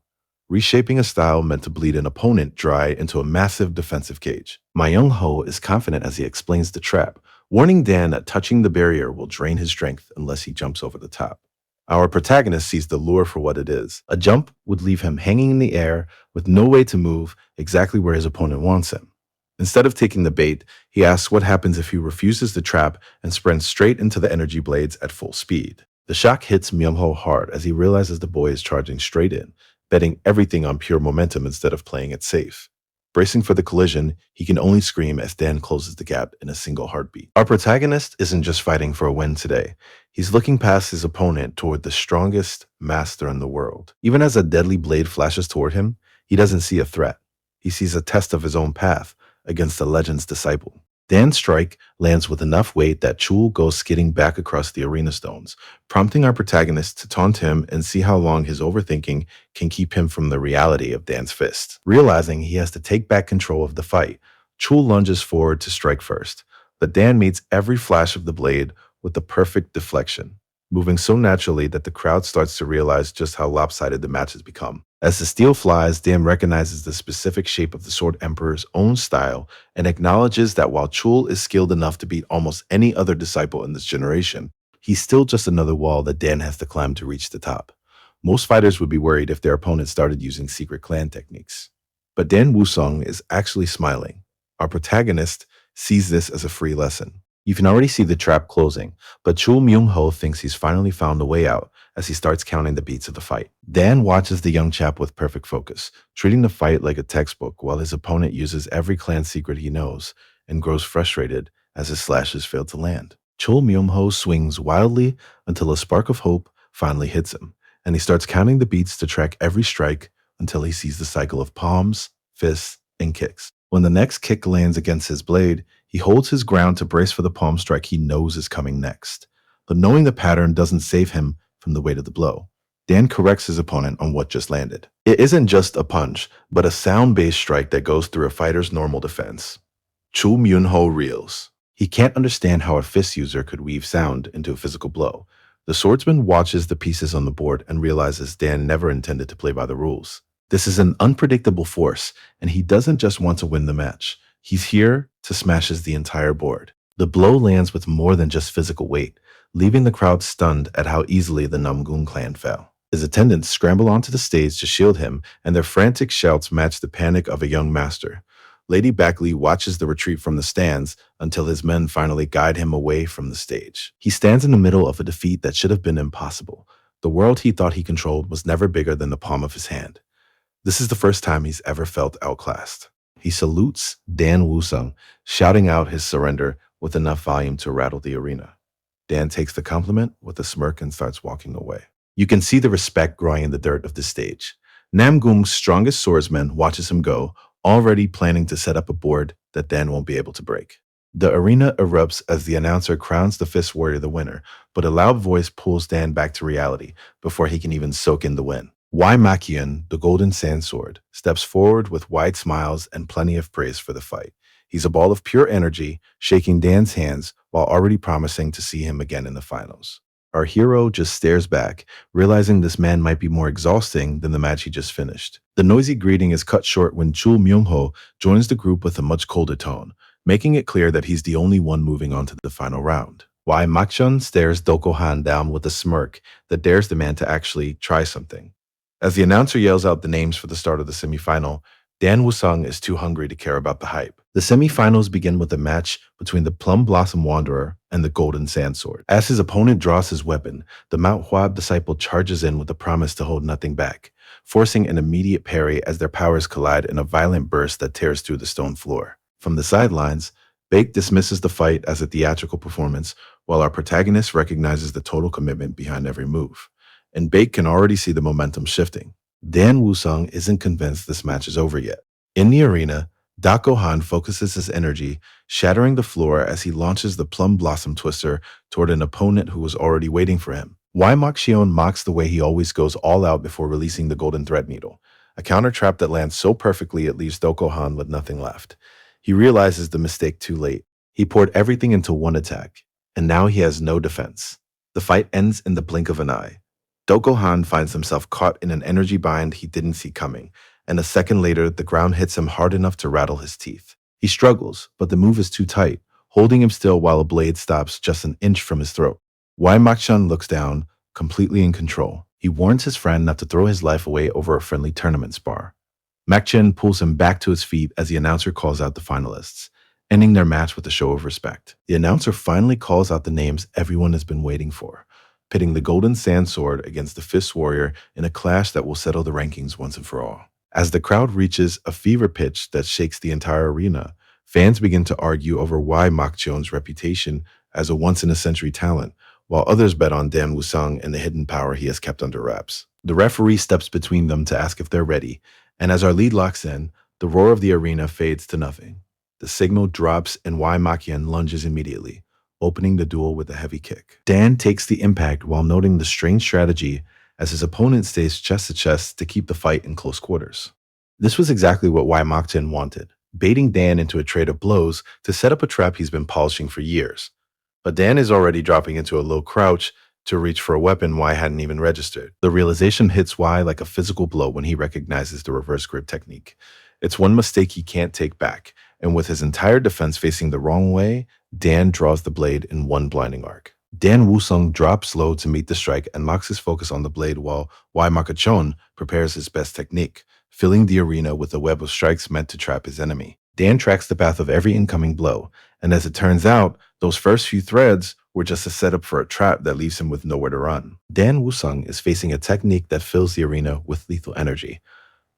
reshaping a style meant to bleed an opponent dry into a massive defensive cage. Ma Young-ho is confident as he explains the trap, warning Dan that touching the barrier will drain his strength unless he jumps over the top. Our protagonist sees the lure for what it is. A jump would leave him hanging in the air with no way to move exactly where his opponent wants him. Instead of taking the bait, he asks what happens if he refuses the trap and sprints straight into the energy blades at full speed. The shock hits Myung-ho hard as he realizes the boy is charging straight in, betting everything on pure momentum instead of playing it safe. Bracing for the collision, he can only scream as Dan closes the gap in a single heartbeat. Our protagonist isn't just fighting for a win today. He's looking past his opponent toward the strongest master in the world. Even as a deadly blade flashes toward him, he doesn't see a threat. He sees a test of his own path against the legend's disciple. Dan's strike lands with enough weight that Chul goes skidding back across the arena stones, prompting our protagonist to taunt him and see how long his overthinking can keep him from the reality of Dan's fist. Realizing he has to take back control of the fight, Chul lunges forward to strike first, but Dan meets every flash of the blade with the perfect deflection, moving so naturally that the crowd starts to realize just how lopsided the match has become. As the steel flies, Dan recognizes the specific shape of the Sword Emperor's own style and acknowledges that while Chul is skilled enough to beat almost any other disciple in this generation, he's still just another wall that Dan has to climb to reach the top. Most fighters would be worried if their opponent started using secret clan techniques. But Dan Woo-sung is actually smiling. Our protagonist sees this as a free lesson. You can already see the trap closing, but Chul Myung-ho thinks he's finally found a way out as he starts counting the beats of the fight. Dan watches the young chap with perfect focus, treating the fight like a textbook while his opponent uses every clan secret he knows and grows frustrated as his slashes fail to land. Chul Myung-ho swings wildly until a spark of hope finally hits him, and he starts counting the beats to track every strike until he sees the cycle of palms, fists, and kicks. When the next kick lands against his blade, he holds his ground to brace for the palm strike he knows is coming next. But knowing the pattern doesn't save him from the weight of the blow. Dan corrects his opponent on what just landed. It isn't just a punch, but a sound-based strike that goes through a fighter's normal defense. Chul Myung-ho reels. He can't understand how a fist user could weave sound into a physical blow. The swordsman watches the pieces on the board and realizes Dan never intended to play by the rules. This is an unpredictable force, and he doesn't just want to win the match. He's here to smash the entire board. The blow lands with more than just physical weight, leaving the crowd stunned at how easily the Namgun clan fell. His attendants scramble onto the stage to shield him, and their frantic shouts match the panic of a young master. Lady Backley watches the retreat from the stands until his men finally guide him away from the stage. He stands in the middle of a defeat that should have been impossible. The world he thought he controlled was never bigger than the palm of his hand. This is the first time he's ever felt outclassed. He salutes Dan Woo-sung, shouting out his surrender with enough volume to rattle the arena. Dan takes the compliment with a smirk and starts walking away. You can see the respect growing in the dirt of the stage. Namgung's strongest swordsman watches him go, already planning to set up a board that Dan won't be able to break. The arena erupts as the announcer crowns the Fist Warrior the winner, but a loud voice pulls Dan back to reality before he can even soak in the win. Wai Makian, the Golden Sand Sword, steps forward with wide smiles and plenty of praise for the fight. He's a ball of pure energy, shaking Dan's hands while already promising to see him again in the finals. Our hero just stares back, realizing this man might be more exhausting than the match he just finished. The noisy greeting is cut short when Chul Myung-ho joins the group with a much colder tone, making it clear that he's the only one moving on to the final round. Wai Makchun stares Doko Han down with a smirk that dares the man to actually try something. As the announcer yells out the names for the start of the semifinal, Dan Wusung is too hungry to care about the hype. The semifinals begin with a match between the Plum Blossom Wanderer and the Golden Sand Sword. As his opponent draws his weapon, the Mount Huab disciple charges in with a promise to hold nothing back, forcing an immediate parry as their powers collide in a violent burst that tears through the stone floor. From the sidelines, Bake dismisses the fight as a theatrical performance, while our protagonist recognizes the total commitment behind every move. And Bake can already see the momentum shifting. Dan Wusung isn't convinced this match is over yet. In the arena, Dako Han focuses his energy, shattering the floor as he launches the Plum Blossom Twister toward an opponent who was already waiting for him. Wai Xion mocks the way he always goes all out before releasing the Golden Thread Needle, a counter trap that lands so perfectly it leaves Doko Han with nothing left. He realizes the mistake too late. He poured everything into one attack, and now he has no defense. The fight ends in the blink of an eye. Doko Han finds himself caught in an energy bind he didn't see coming, and a second later, the ground hits him hard enough to rattle his teeth. He struggles, but the move is too tight, holding him still while a blade stops just an inch from his throat. Wai Makchun looks down, completely in control. He warns his friend not to throw his life away over a friendly tournament spar. Makchun pulls him back to his feet as the announcer calls out the finalists, ending their match with a show of respect. The announcer finally calls out the names everyone has been waiting for, pitting the Golden Sand Sword against the Fist Warrior in a clash that will settle the rankings once and for all. As the crowd reaches a fever pitch that shakes the entire arena, fans begin to argue over Wai Makchun's reputation as a once-in-a-century talent, while others bet on Dan Wusung and the hidden power he has kept under wraps. The referee steps between them to ask if they're ready, and as our lead locks in, the roar of the arena fades to nothing. The signal drops and Wai Makchun lunges immediately, opening the duel with a heavy kick. Dan takes the impact while noting the strange strategy as his opponent stays chest to chest to keep the fight in close quarters. This was exactly what Wai Makchun wanted, baiting Dan into a trade of blows to set up a trap he's been polishing for years. But Dan is already dropping into a low crouch to reach for a weapon Wai hadn't even registered. The realization hits Wai like a physical blow when he recognizes the reverse grip technique. It's one mistake he can't take back, and with his entire defense facing the wrong way, Dan draws the blade in one blinding arc. Dan Wusung drops low to meet the strike and locks his focus on the blade while Wai Makchun prepares his best technique, filling the arena with a web of strikes meant to trap his enemy. Dan tracks the path of every incoming blow, and as it turns out, those first few threads were just a setup for a trap that leaves him with nowhere to run. Dan Wusung is facing a technique that fills the arena with lethal energy,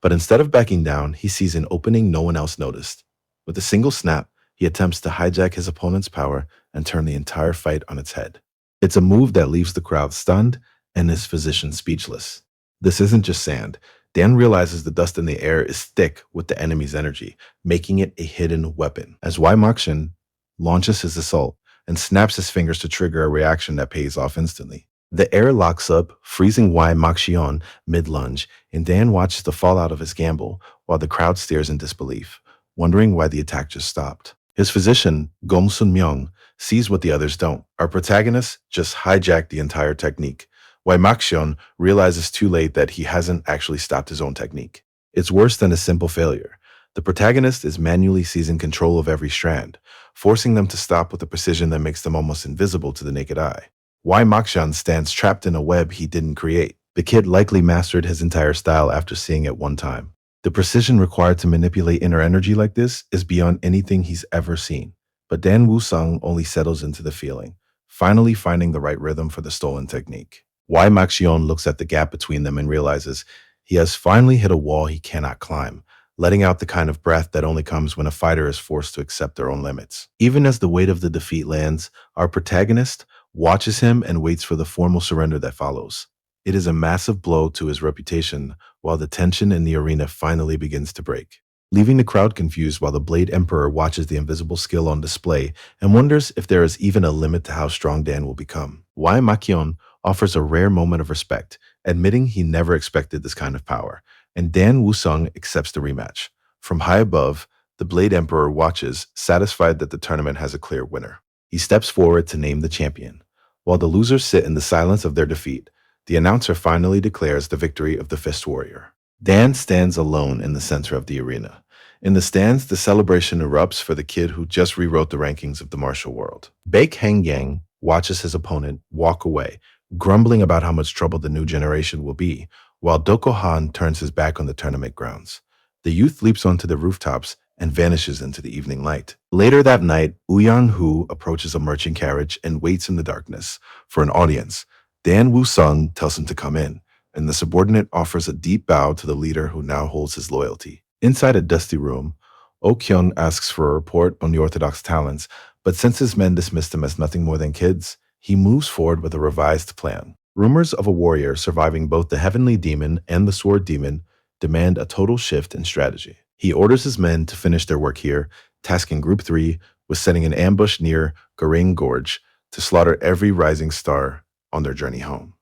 but instead of backing down, he sees an opening no one else noticed. With a single snap, he attempts to hijack his opponent's power and turn the entire fight on its head. It's a move that leaves the crowd stunned and his physician speechless. This isn't just sand. Dan realizes the dust in the air is thick with the enemy's energy, making it a hidden weapon. As Wai Makchun launches his assault and snaps his fingers to trigger a reaction that pays off instantly. The air locks up, freezing Wai Makchun mid-lunge, and Dan watches the fallout of his gamble while the crowd stares in disbelief, wondering why the attack just stopped. His physician, Gong Sun-myung, sees what the others don't. Our protagonist just hijacked the entire technique. Wai Makchun realizes too late that he hasn't actually stopped his own technique. It's worse than a simple failure. The protagonist is manually seizing control of every strand, forcing them to stop with a precision that makes them almost invisible to the naked eye. Wai Makchun stands trapped in a web he didn't create. The kid likely mastered his entire style after seeing it one time. The precision required to manipulate inner energy like this is beyond anything he's ever seen. But Dan Wusung only settles into the feeling, finally finding the right rhythm for the stolen technique. Wai Makchun looks at the gap between them and realizes he has finally hit a wall he cannot climb, letting out the kind of breath that only comes when a fighter is forced to accept their own limits. Even as the weight of the defeat lands, our protagonist, watches him and waits for the formal surrender that follows. It is a massive blow to his reputation, while the tension in the arena finally begins to break, leaving the crowd confused while the Blade Emperor watches the invisible skill on display and wonders if there is even a limit to how strong Dan will become. Wai Makion offers a rare moment of respect, admitting he never expected this kind of power, and Dan Wusung accepts the rematch. From high above, the Blade Emperor watches, satisfied that the tournament has a clear winner. He steps forward to name the champion. While the losers sit in the silence of their defeat, the announcer finally declares the victory of the Fist Warrior. Dan stands alone in the center of the arena. In the stands, the celebration erupts for the kid who just rewrote the rankings of the martial world. Baek Hengyang watches his opponent walk away, grumbling about how much trouble the new generation will be, while Doko Han turns his back on the tournament grounds. The youth leaps onto the rooftops and vanishes into the evening light. Later that night, Ouyang Hu approaches a merchant carriage and waits in the darkness for an audience. Dan Wusung tells him to come in, and the subordinate offers a deep bow to the leader who now holds his loyalty. Inside a dusty room, Oh Kyun asks for a report on the orthodox talents, but since his men dismissed him as nothing more than kids, he moves forward with a revised plan. Rumors of a warrior surviving both the heavenly demon and the sword demon demand a total shift in strategy. He orders his men to finish their work here, tasking Group 3 with setting an ambush near Goring Gorge to slaughter every rising star on their journey home.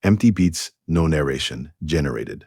Empty beats, no narration, generated.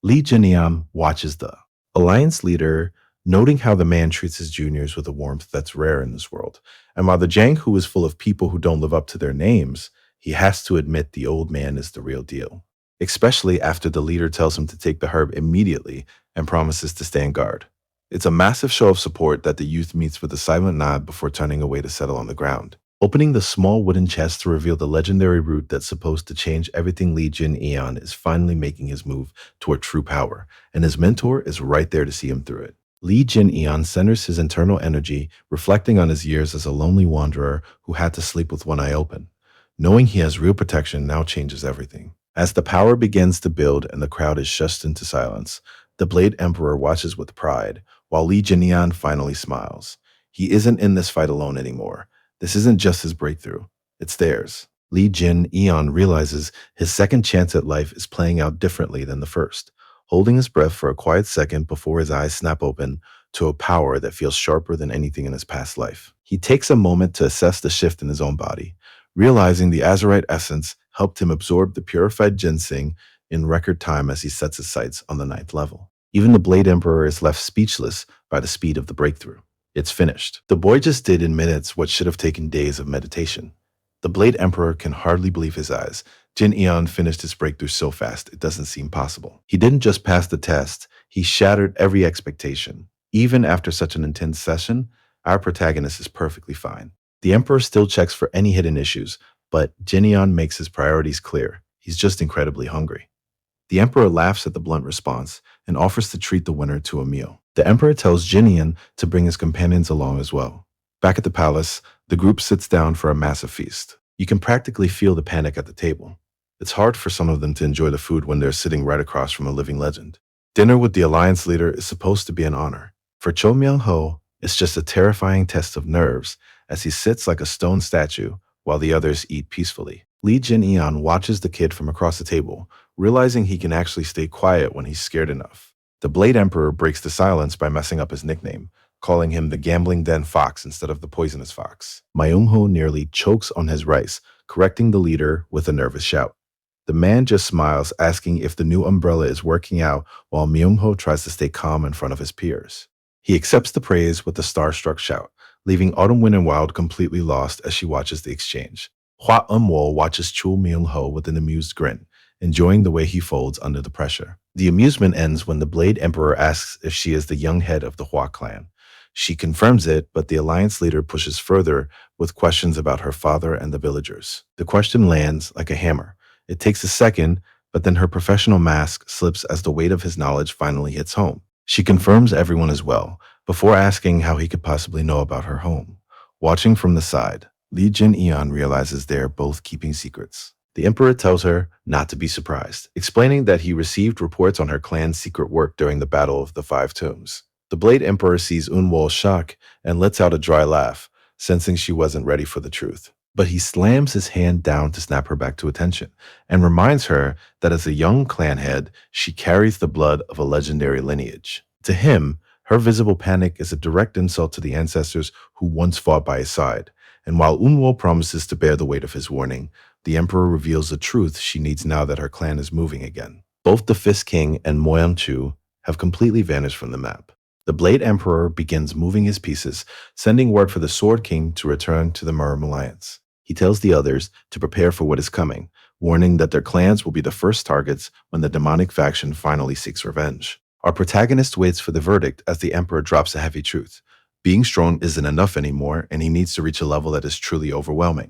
Lee Jinian watches the Alliance leader, noting how the man treats his juniors with a warmth that's rare in this world. And while the Jianghu is full of people who don't live up to their names, he has to admit the old man is the real deal, especially after the leader tells him to take the herb immediately and promises to stand guard. It's a massive show of support that the youth meets with a silent nod before turning away to settle on the ground. Opening the small wooden chest to reveal the legendary root that's supposed to change everything, Lee Jin Eon is finally making his move toward true power, and his mentor is right there to see him through it. Lee Jin Eon centers his internal energy, reflecting on his years as a lonely wanderer who had to sleep with one eye open. Knowing he has real protection now changes everything. As the power begins to build and the crowd is shushed into silence, the Blade Emperor watches with pride, while Lee Jinian finally smiles. He isn't in this fight alone anymore. This isn't just his breakthrough, it's theirs. Lee Jin Eon realizes his second chance at life is playing out differently than the first, holding his breath for a quiet second before his eyes snap open to a power that feels sharper than anything in his past life. He takes a moment to assess the shift in his own body, realizing the Azurite essence helped him absorb the purified ginseng in record time as he sets his sights on the 9th level. Even the Blade Emperor is left speechless by the speed of the breakthrough. It's finished. The boy just did in minutes what should have taken days of meditation. The Blade Emperor can hardly believe his eyes. Jin Eon finished his breakthrough so fast it doesn't seem possible. He didn't just pass the test, he shattered every expectation. Even after such an intense session, our protagonist is perfectly fine. The Emperor still checks for any hidden issues, but Jin Eon makes his priorities clear. He's just incredibly hungry. The Emperor laughs at the blunt response and offers to treat the winner to a meal. The Emperor tells Jinian to bring his companions along as well. Back at the palace, the group sits down for a massive feast. You can practically feel the panic at the table. It's hard for some of them to enjoy the food when they're sitting right across from a living legend. Dinner with the Alliance leader is supposed to be an honor. For Cho Myung-ho, it's just a terrifying test of nerves as he sits like a stone statue while the others eat peacefully. Lee Jin-eon watches the kid from across the table, realizing he can actually stay quiet when he's scared enough. The Blade Emperor breaks the silence by messing up his nickname, calling him the Gambling Den Fox instead of the Poisonous Fox. Myung-ho nearly chokes on his rice, correcting the leader with a nervous shout. The man just smiles, asking if the new umbrella is working out while Myung-ho tries to stay calm in front of his peers. He accepts the praise with a starstruck shout, leaving Autumn Wind and Wild completely lost as she watches the exchange. Hwa Eun-wol watches Chul Myung-ho with an amused grin, enjoying the way he folds under the pressure. The amusement ends when the Blade Emperor asks if she is the young head of the Hwa clan. She confirms it, but the Alliance leader pushes further with questions about her father and the villagers. The question lands like a hammer. It takes a second, but then her professional mask slips as the weight of his knowledge finally hits home. She confirms everyone is well, before asking how he could possibly know about her home. Watching from the side, Lee Jin-eon realizes they are both keeping secrets. The Emperor tells her not to be surprised, explaining that he received reports on her clan's secret work during the Battle of the Five Tombs. The Blade Emperor sees Eun-wol's shock and lets out a dry laugh, sensing she wasn't ready for the truth. But he slams his hand down to snap her back to attention and reminds her that as a young clan head, she carries the blood of a legendary lineage. To him, her visible panic is a direct insult to the ancestors who once fought by his side. And while Unwo promises to bear the weight of his warning, the Emperor reveals the truth she needs now that her clan is moving again. Both the Fist King and Moyang-chu have completely vanished from the map. The Blade Emperor begins moving his pieces, sending word for the Sword King to return to the Murim Alliance. He tells the others to prepare for what is coming, warning that their clans will be the first targets when the demonic faction finally seeks revenge. Our protagonist waits for the verdict as the Emperor drops a heavy truth. Being strong isn't enough anymore, and he needs to reach a level that is truly overwhelming.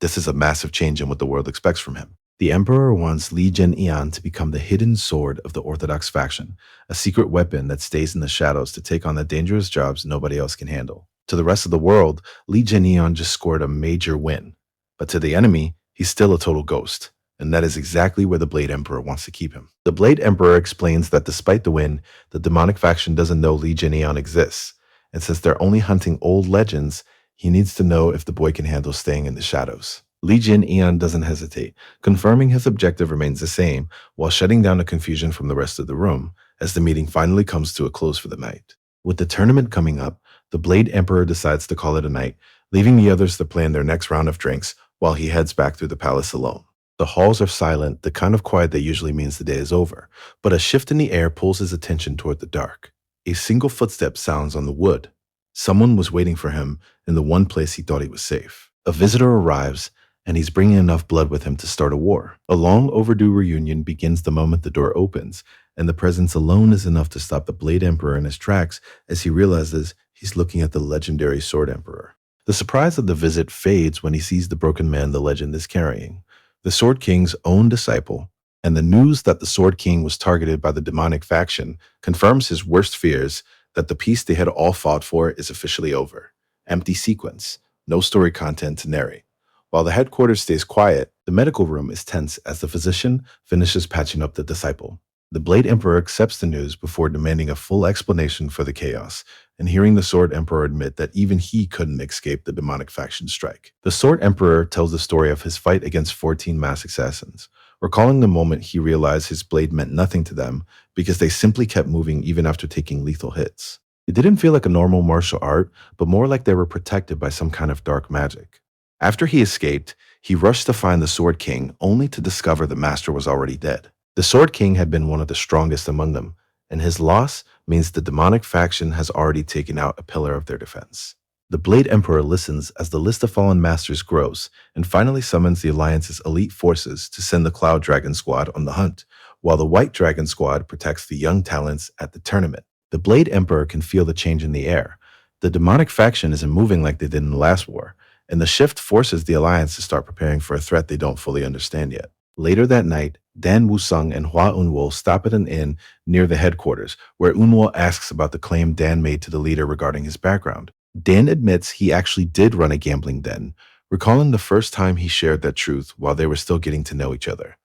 This is a massive change in what the world expects from him. The Emperor wants Li Jian to become the hidden sword of the Orthodox faction, a secret weapon that stays in the shadows to take on the dangerous jobs nobody else can handle. To the rest of the world, Li Jian just scored a major win. But to the enemy, he's still a total ghost. And that is exactly where the Blade Emperor wants to keep him. The Blade Emperor explains that despite the win, the demonic faction doesn't know Li Jian exists. And since they're only hunting old legends, he needs to know if the boy can handle staying in the shadows. Li Jian doesn't hesitate, confirming his objective remains the same while shutting down the confusion from the rest of the room as the meeting finally comes to a close for the night. With the tournament coming up, the Blade Emperor decides to call it a night, leaving the others to plan their next round of drinks while he heads back through the palace alone. The halls are silent, the kind of quiet that usually means the day is over, but a shift in the air pulls his attention toward the dark. A single footstep sounds on the wood. Someone was waiting for him in the one place he thought he was safe. A visitor arrives, and he's bringing enough blood with him to start a war. A long overdue reunion begins the moment the door opens, and the presence alone is enough to stop the Blade Emperor in his tracks as he realizes he's looking at the legendary Sword Emperor. The surprise of the visit fades when he sees the broken man the legend is carrying, the Sword King's own disciple, and the news that the Sword King was targeted by the demonic faction confirms his worst fears that the peace they had all fought for is officially over. Empty sequence, no story content to narrate. While the headquarters stays quiet, the medical room is tense as the physician finishes patching up the disciple. The Blade Emperor accepts the news before demanding a full explanation for the chaos, and hearing the Sword Emperor admit that even he couldn't escape the demonic faction strike. The Sword Emperor tells the story of his fight against 14 masked assassins, recalling the moment he realized his blade meant nothing to them because they simply kept moving even after taking lethal hits. It didn't feel like a normal martial art, but more like they were protected by some kind of dark magic. After he escaped, he rushed to find the Sword King, only to discover the master was already dead. The Sword King had been one of the strongest among them, and his loss means the demonic faction has already taken out a pillar of their defense. The Blade Emperor listens as the list of fallen masters grows, and finally summons the Alliance's elite forces to send the Cloud Dragon Squad on the hunt, while the White Dragon Squad protects the young talents at the tournament. The Blade Emperor can feel the change in the air. The demonic faction isn't moving like they did in the last war, and the shift forces the Alliance to start preparing for a threat they don't fully understand yet. Later that night, Dan Wusung and Hua Unwo stop at an inn near the headquarters, where Unwo asks about the claim Dan made to the leader regarding his background. Dan admits he actually did run a gambling den, recalling the first time he shared that truth while they were still getting to know each other.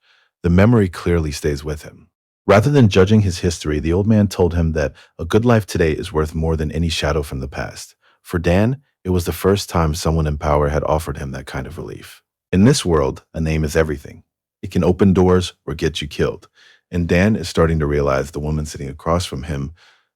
The memory clearly stays with him. Rather than judging his history, the old man told him that a good life today is worth more than any shadow from the past. For Dan, it was the first time someone in power had offered him that kind of relief. In this world, a name is everything. It can open doors or get you killed. And Dan is starting to realize the woman sitting across from him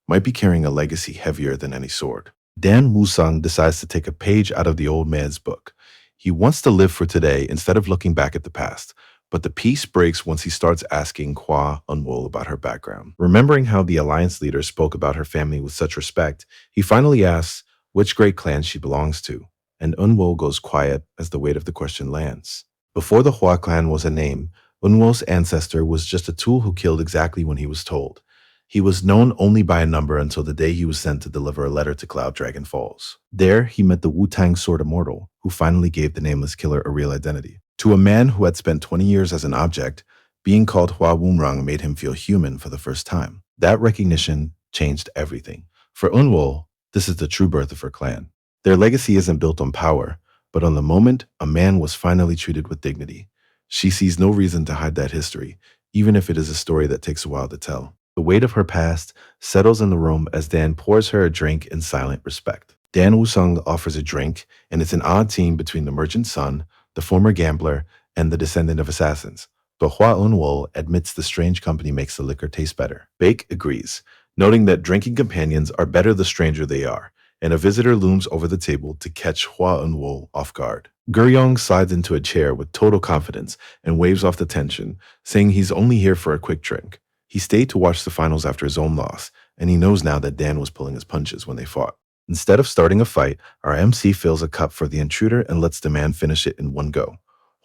might be carrying a legacy heavier than any sword. Dan Wusung decides to take a page out of the old man's book. He wants to live for today instead of looking back at the past. But the peace breaks once he starts asking Hua Unwo about her background. Remembering how the Alliance leader spoke about her family with such respect, he finally asks which great clan she belongs to, and Unwo goes quiet as the weight of the question lands. Before the Hua clan was a name, Unwo's ancestor was just a tool who killed exactly when he was told. He was known only by a number until the day he was sent to deliver a letter to Cloud Dragon Falls. There, he met the Wu-Tang Sword Immortal, who finally gave the nameless killer a real identity. To a man who had spent 20 years as an object, being called Hua Wumrang made him feel human for the first time. That recognition changed everything. For Unwo, this is the true birth of her clan. Their legacy isn't built on power, but on the moment a man was finally treated with dignity. She sees no reason to hide that history, even if it is a story that takes a while to tell. The weight of her past settles in the room as Dan pours her a drink in silent respect. Dan Woo-sung offers a drink, and it's an odd team between the merchant's son, the former gambler, and the descendant of assassins. But Hwa Eun-wol admits the strange company makes the liquor taste better. Baek agrees, noting that drinking companions are better the stranger they are, and a visitor looms over the table to catch Hwa Eun-wol off guard. Gur-young slides into a chair with total confidence and waves off the tension, saying he's only here for a quick drink. He stayed to watch the finals after his own loss, and he knows now that Dan was pulling his punches when they fought. Instead of starting a fight, our MC fills a cup for the intruder and lets the man finish it in one go.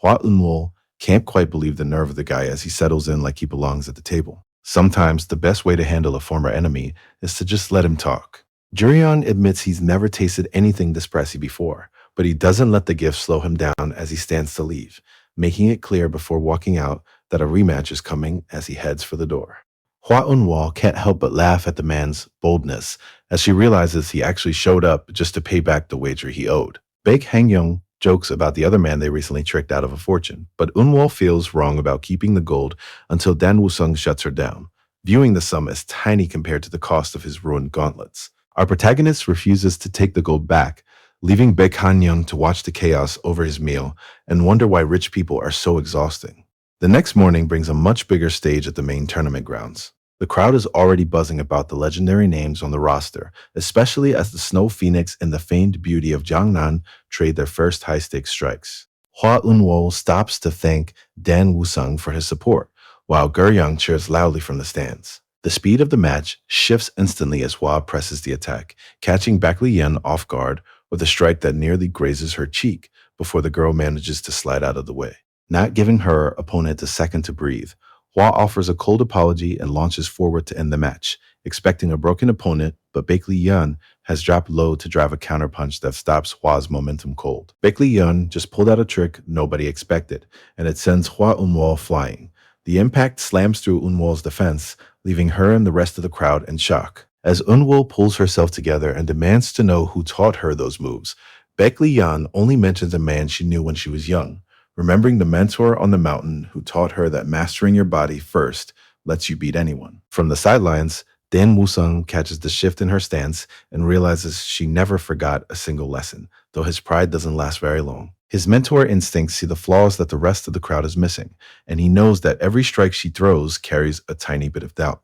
Hwa Eun-wol can't quite believe the nerve of the guy as he settles in like he belongs at the table. Sometimes the best way to handle a former enemy is to just let him talk. Juryeon admits he's never tasted anything this pricey before, but he doesn't let the gift slow him down as he stands to leave, making it clear before walking out that a rematch is coming as he heads for the door. Hwa Eun-wol can't help but laugh at the man's boldness as she realizes he actually showed up just to pay back the wager he owed. Baek Hang-young jokes about the other man they recently tricked out of a fortune, but Eun-wol feels wrong about keeping the gold until Dan Woo-sung shuts her down, viewing the sum as tiny compared to the cost of his ruined gauntlets. Our protagonist refuses to take the gold back, leaving Baek Han-young to watch the chaos over his meal and wonder why rich people are so exhausting. The next morning brings a much bigger stage at the main tournament grounds. The crowd is already buzzing about the legendary names on the roster, especially as the Snow Phoenix and the famed beauty of Jiangnan trade their first high-stakes strikes. Hwa Eun-wol stops to thank Dan Woo-sung for his support, while Gur-young cheers loudly from the stands. The speed of the match shifts instantly as Hwa presses the attack, catching Baek Lee-yeon off guard with a strike that nearly grazes her cheek before the girl manages to slide out of the way. Not giving her opponent a second to breathe, Hwa offers a cold apology and launches forward to end the match, expecting a broken opponent, but Baek Lee-yeon has dropped low to drive a counterpunch that stops Hwa's momentum cold. Baek Lee-yeon just pulled out a trick nobody expected, and it sends Hwa Eun-wol flying. The impact slams through Eun-wol's defense, leaving her and the rest of the crowd in shock. As Eun-wol pulls herself together and demands to know who taught her those moves, Baek Lee-yeon only mentions a man she knew when she was young, remembering the mentor on the mountain who taught her that mastering your body first lets you beat anyone. From the sidelines, Dan Woo-sung catches the shift in her stance and realizes she never forgot a single lesson, though his pride doesn't last very long. His mentor instincts see the flaws that the rest of the crowd is missing, and he knows that every strike she throws carries a tiny bit of doubt.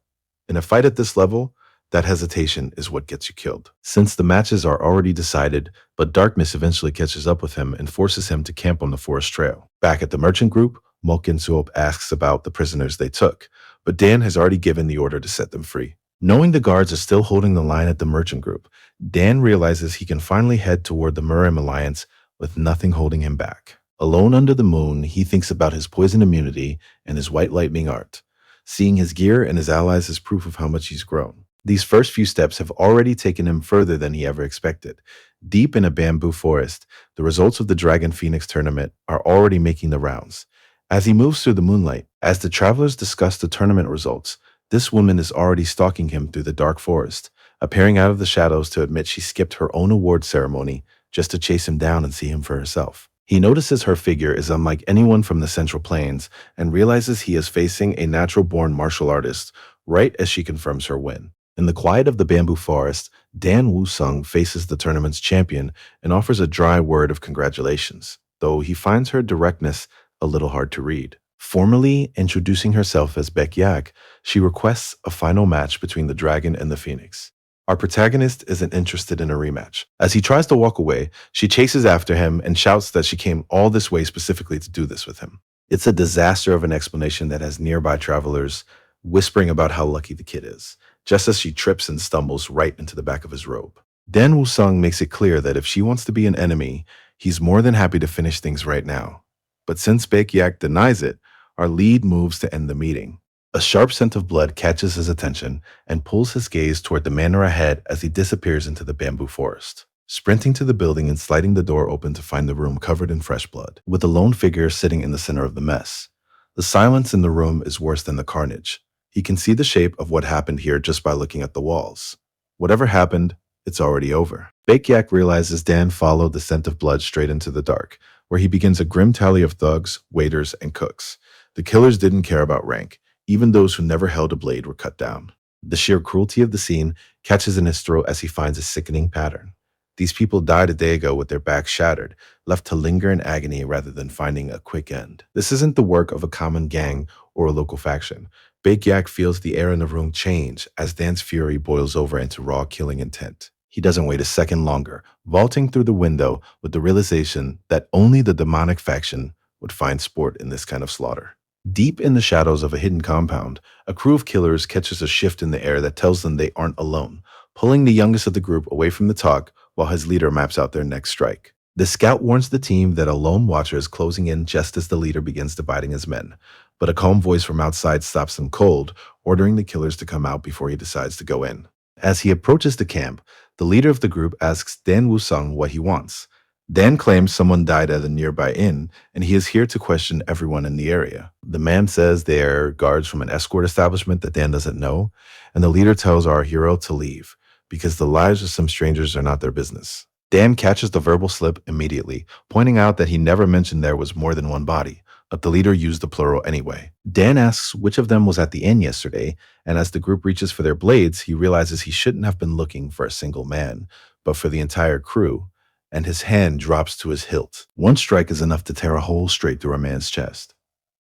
In a fight at this level, that hesitation is what gets you killed. Since the matches are already decided, but darkness eventually catches up with him and forces him to camp on the forest trail. Back at the merchant group, Mok and Suop asks about the prisoners they took, but Dan has already given the order to set them free. Knowing the guards are still holding the line at the merchant group, Dan realizes he can finally head toward the Murim Alliance with nothing holding him back. Alone under the moon, he thinks about his poison immunity and his white lightning art, seeing his gear and his allies as proof of how much he's grown. These first few steps have already taken him further than he ever expected. Deep in a bamboo forest, the results of the Dragon Phoenix tournament are already making the rounds. As he moves through the moonlight, as the travelers discuss the tournament results, this woman is already stalking him through the dark forest, appearing out of the shadows to admit she skipped her own award ceremony just to chase him down and see him for herself. He notices her figure is unlike anyone from the Central Plains and realizes he is facing a natural-born martial artist right as she confirms her win. In the quiet of the bamboo forest, Dan Woo-sung faces the tournament's champion and offers a dry word of congratulations, though he finds her directness a little hard to read. Formally introducing herself as Baek Yak, she requests a final match between the dragon and the phoenix. Our protagonist isn't interested in a rematch. As he tries to walk away, she chases after him and shouts that she came all this way specifically to do this with him. It's a disaster of an explanation that has nearby travelers whispering about how lucky the kid is, just as she trips and stumbles right into the back of his robe. Dan Woo-sung makes it clear that if she wants to be an enemy, he's more than happy to finish things right now. But since Baek Yak denies it, our lead moves to end the meeting. A sharp scent of blood catches his attention and pulls his gaze toward the manor ahead as he disappears into the bamboo forest, sprinting to the building and sliding the door open to find the room covered in fresh blood, with a lone figure sitting in the center of the mess. The silence in the room is worse than the carnage. He can see the shape of what happened here just by looking at the walls. Whatever happened, it's already over. Baek Yak realizes Dan followed the scent of blood straight into the dark, where he begins a grim tally of thugs, waiters, and cooks. The killers didn't care about rank. Even those who never held a blade were cut down. The sheer cruelty of the scene catches in his throat as he finds a sickening pattern. These people died a day ago with their backs shattered, left to linger in agony rather than finding a quick end. This isn't the work of a common gang or a local faction. Big Yak feels the air in the room change as Dan's fury boils over into raw killing intent. He doesn't wait a second longer, vaulting through the window with the realization that only the demonic faction would find sport in this kind of slaughter. Deep in the shadows of a hidden compound, a crew of killers catches a shift in the air that tells them they aren't alone, pulling the youngest of the group away from the talk while his leader maps out their next strike. The scout warns the team that a lone watcher is closing in just as the leader begins dividing his men, but a calm voice from outside stops them cold, ordering the killers to come out before he decides to go in. As he approaches the camp, the leader of the group asks Dan Wusung what he wants. Dan claims someone died at a nearby inn, and he is here to question everyone in the area. The man says they're guards from an escort establishment that Dan doesn't know, and the leader tells our hero to leave, because the lives of some strangers are not their business. Dan catches the verbal slip immediately, pointing out that he never mentioned there was more than one body, but the leader used the plural anyway. Dan asks which of them was at the inn yesterday, and as the group reaches for their blades, he realizes he shouldn't have been looking for a single man, but for the entire crew, and his hand drops to his hilt. One strike is enough to tear a hole straight through a man's chest.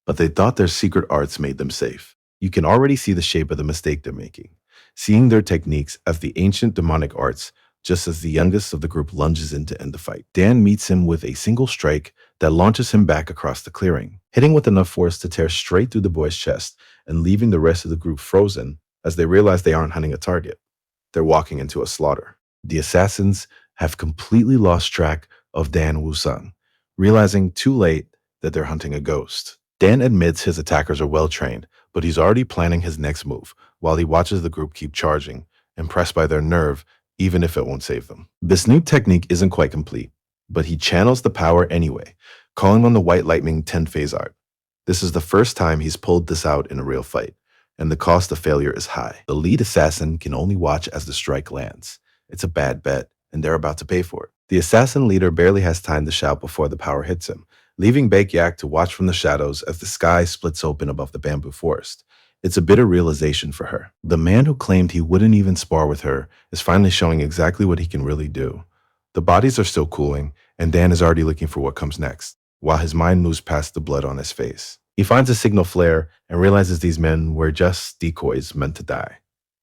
But they thought their secret arts made them safe. You can already see the shape of the mistake they're making, seeing their techniques as the ancient demonic arts, just as the youngest of the group lunges in to end the fight. Dan meets him with a single strike that launches him back across the clearing, hitting with enough force to tear straight through the boy's chest and leaving the rest of the group frozen as they realize they aren't hunting a target. They're walking into a slaughter. The assassins have completely lost track of Dan Wusung, realizing too late that they're hunting a ghost. Dan admits his attackers are well trained, but he's already planning his next move while he watches the group keep charging, impressed by their nerve, even if it won't save them. This new technique isn't quite complete, but he channels the power anyway, calling on the White Lightning 10 phase art. This is the first time he's pulled this out in a real fight, and the cost of failure is high. The lead assassin can only watch as the strike lands. It's a bad bet, and they're about to pay for it. The assassin leader barely has time to shout before the power hits him, leaving Baek Yak to watch from the shadows as the sky splits open above the bamboo forest. It's a bitter realization for her. The man who claimed he wouldn't even spar with her is finally showing exactly what he can really do. The bodies are still cooling, and Dan is already looking for what comes next, while his mind moves past the blood on his face. He finds a signal flare and realizes these men were just decoys meant to die.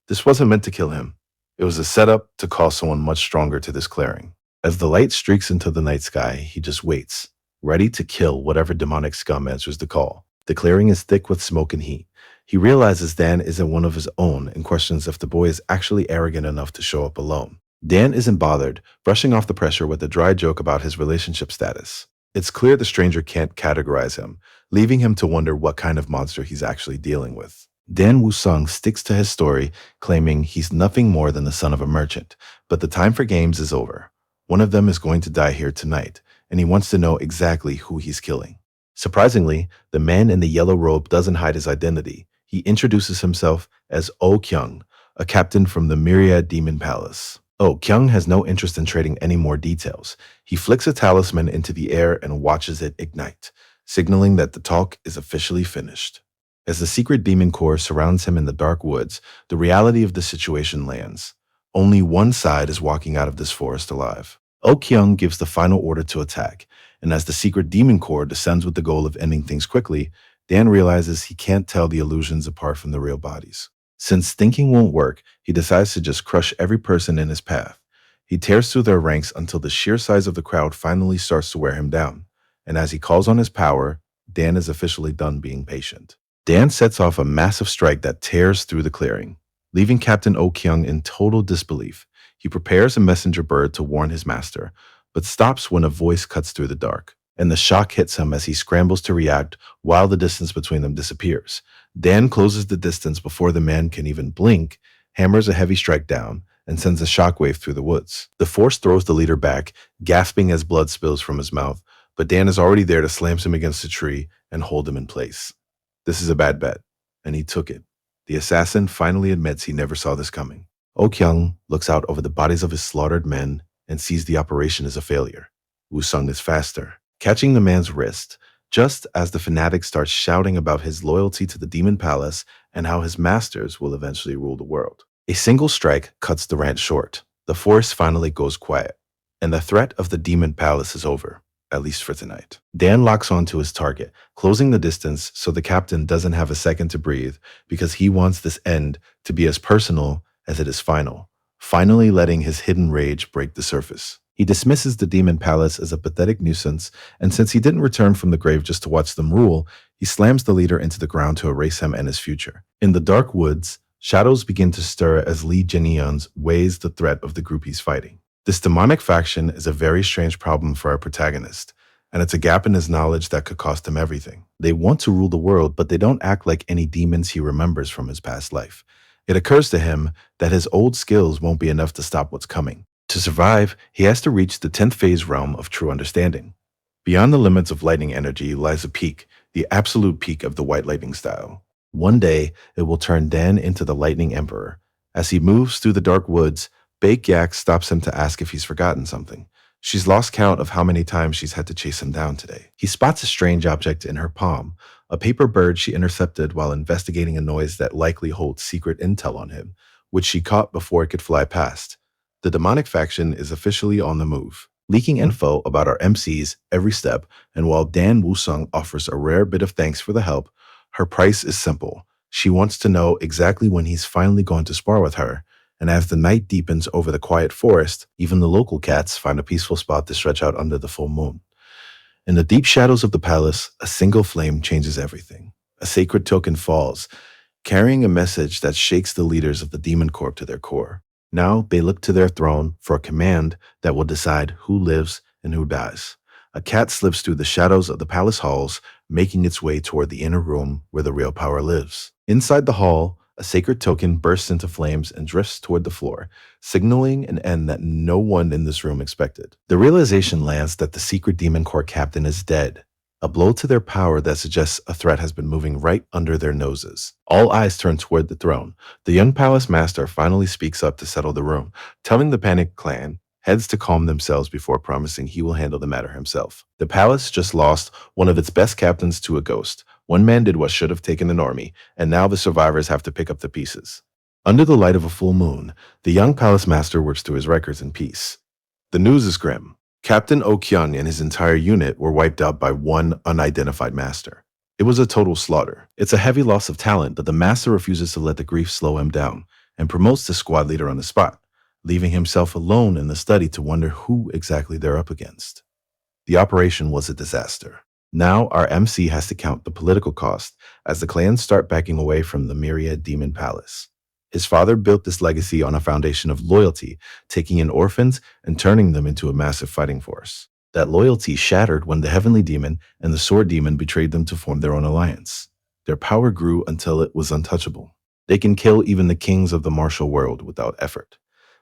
This wasn't meant to kill him. It was a setup to call someone much stronger to this clearing. As the light streaks into the night sky, he just waits, ready to kill whatever demonic scum answers the call. The clearing is thick with smoke and heat. He realizes Dan isn't one of his own and questions if the boy is actually arrogant enough to show up alone. Dan isn't bothered, brushing off the pressure with a dry joke about his relationship status. It's clear the stranger can't categorize him, leaving him to wonder what kind of monster he's actually dealing with. Dan Wusung sticks to his story, claiming he's nothing more than the son of a merchant, but the time for games is over. One of them is going to die here tonight, and he wants to know exactly who he's killing. Surprisingly, the man in the yellow robe doesn't hide his identity. He introduces himself as Oh Kyung, a captain from the Myriad Demon Palace. Oh Kyung has no interest in trading any more details. He flicks a talisman into the air and watches it ignite, signaling that the talk is officially finished. As the secret demon corps surrounds him in the dark woods, the reality of the situation lands. Only one side is walking out of this forest alive. Oh Kyung gives the final order to attack, and as the secret demon corps descends with the goal of ending things quickly, Dan realizes he can't tell the illusions apart from the real bodies. Since thinking won't work, he decides to just crush every person in his path. He tears through their ranks until the sheer size of the crowd finally starts to wear him down, and as he calls on his power, Dan is officially done being patient. Dan sets off a massive strike that tears through the clearing, leaving Captain Oh Kyung in total disbelief. He prepares a messenger bird to warn his master, but stops when a voice cuts through the dark, and the shock hits him as he scrambles to react while the distance between them disappears. Dan closes the distance before the man can even blink, hammers a heavy strike down, and sends a shockwave through the woods. The force throws the leader back, gasping as blood spills from his mouth, but Dan is already there to slam him against a tree and hold him in place. This is a bad bet, and he took it. The assassin finally admits he never saw this coming. Oh Kyung looks out over the bodies of his slaughtered men and sees the operation as a failure. Wusung is faster, catching the man's wrist, just as the fanatic starts shouting about his loyalty to the Demon Palace and how his masters will eventually rule the world. A single strike cuts the rant short. The forest finally goes quiet. and the threat of the demon palace is over, at least for tonight. Dan locks onto his target, closing the distance so the captain doesn't have a second to breathe because he wants this end to be as personal as it is final, finally letting his hidden rage break the surface. He dismisses the demon palace as a pathetic nuisance, and since he didn't return from the grave just to watch them rule, he slams the leader into the ground to erase him and his future. In the dark woods, shadows begin to stir as Lee Jinyun weighs the threat of the group he's fighting. This demonic faction is a very strange problem for our protagonist, and it's a gap in his knowledge that could cost him everything. They want to rule the world, but they don't act like any demons he remembers from his past life. It occurs to him that his old skills won't be enough to stop what's coming. To survive, he has to reach the 10th phase realm of true understanding. Beyond the limits of lightning energy lies a peak, the absolute peak of the white lightning style. One day, it will turn Dan into the Lightning Emperor. As he moves through the dark woods, Bake Yak stops him to ask if he's forgotten something. She's lost count of how many times she's had to chase him down today. He spots a strange object in her palm, a paper bird she intercepted while investigating a noise that likely holds secret intel on him, which she caught before it could fly past. The demonic faction is officially on the move, leaking info about our MCs every step, and while Dan Woo-sung offers a rare bit of thanks for the help, her price is simple. She wants to know exactly when he's finally going to spar with her, and as the night deepens over the quiet forest, even the local cats find a peaceful spot to stretch out under the full moon. In the deep shadows of the palace, a single flame changes everything. A sacred token falls, carrying a message that shakes the leaders of the demon corp to their core. Now they look to their throne for a command that will decide who lives and who dies. A cat slips through the shadows of the palace halls, making its way toward the inner room where the real power lives. Inside the hall, a sacred token bursts into flames and drifts toward the floor, signaling an end that no one in this room expected. The realization lands that the secret demon corps captain is dead, a blow to their power that suggests a threat has been moving right under their noses. All eyes turn toward the throne. The young palace master finally speaks up to settle the room, telling the panicked clan heads to calm themselves before promising he will handle the matter himself. The palace just lost one of its best captains to a ghost. One man did what should have taken an army, and now the survivors have to pick up the pieces. Under the light of a full moon, the young palace master works through his records in peace. The news is grim. Captain Oh Kyung and his entire unit were wiped out by one unidentified master. It was a total slaughter. It's a heavy loss of talent, but the master refuses to let the grief slow him down and promotes the squad leader on the spot, leaving himself alone in the study to wonder who exactly they're up against. The operation was a disaster. Now our MC has to count the political cost as the clans start backing away from the Myriad Demon Palace. His father built this legacy on a foundation of loyalty, taking in orphans and turning them into a massive fighting force. That loyalty shattered when the Heavenly Demon and the Sword Demon betrayed them to form their own alliance. Their power grew until it was untouchable. They can kill even the kings of the martial world without effort.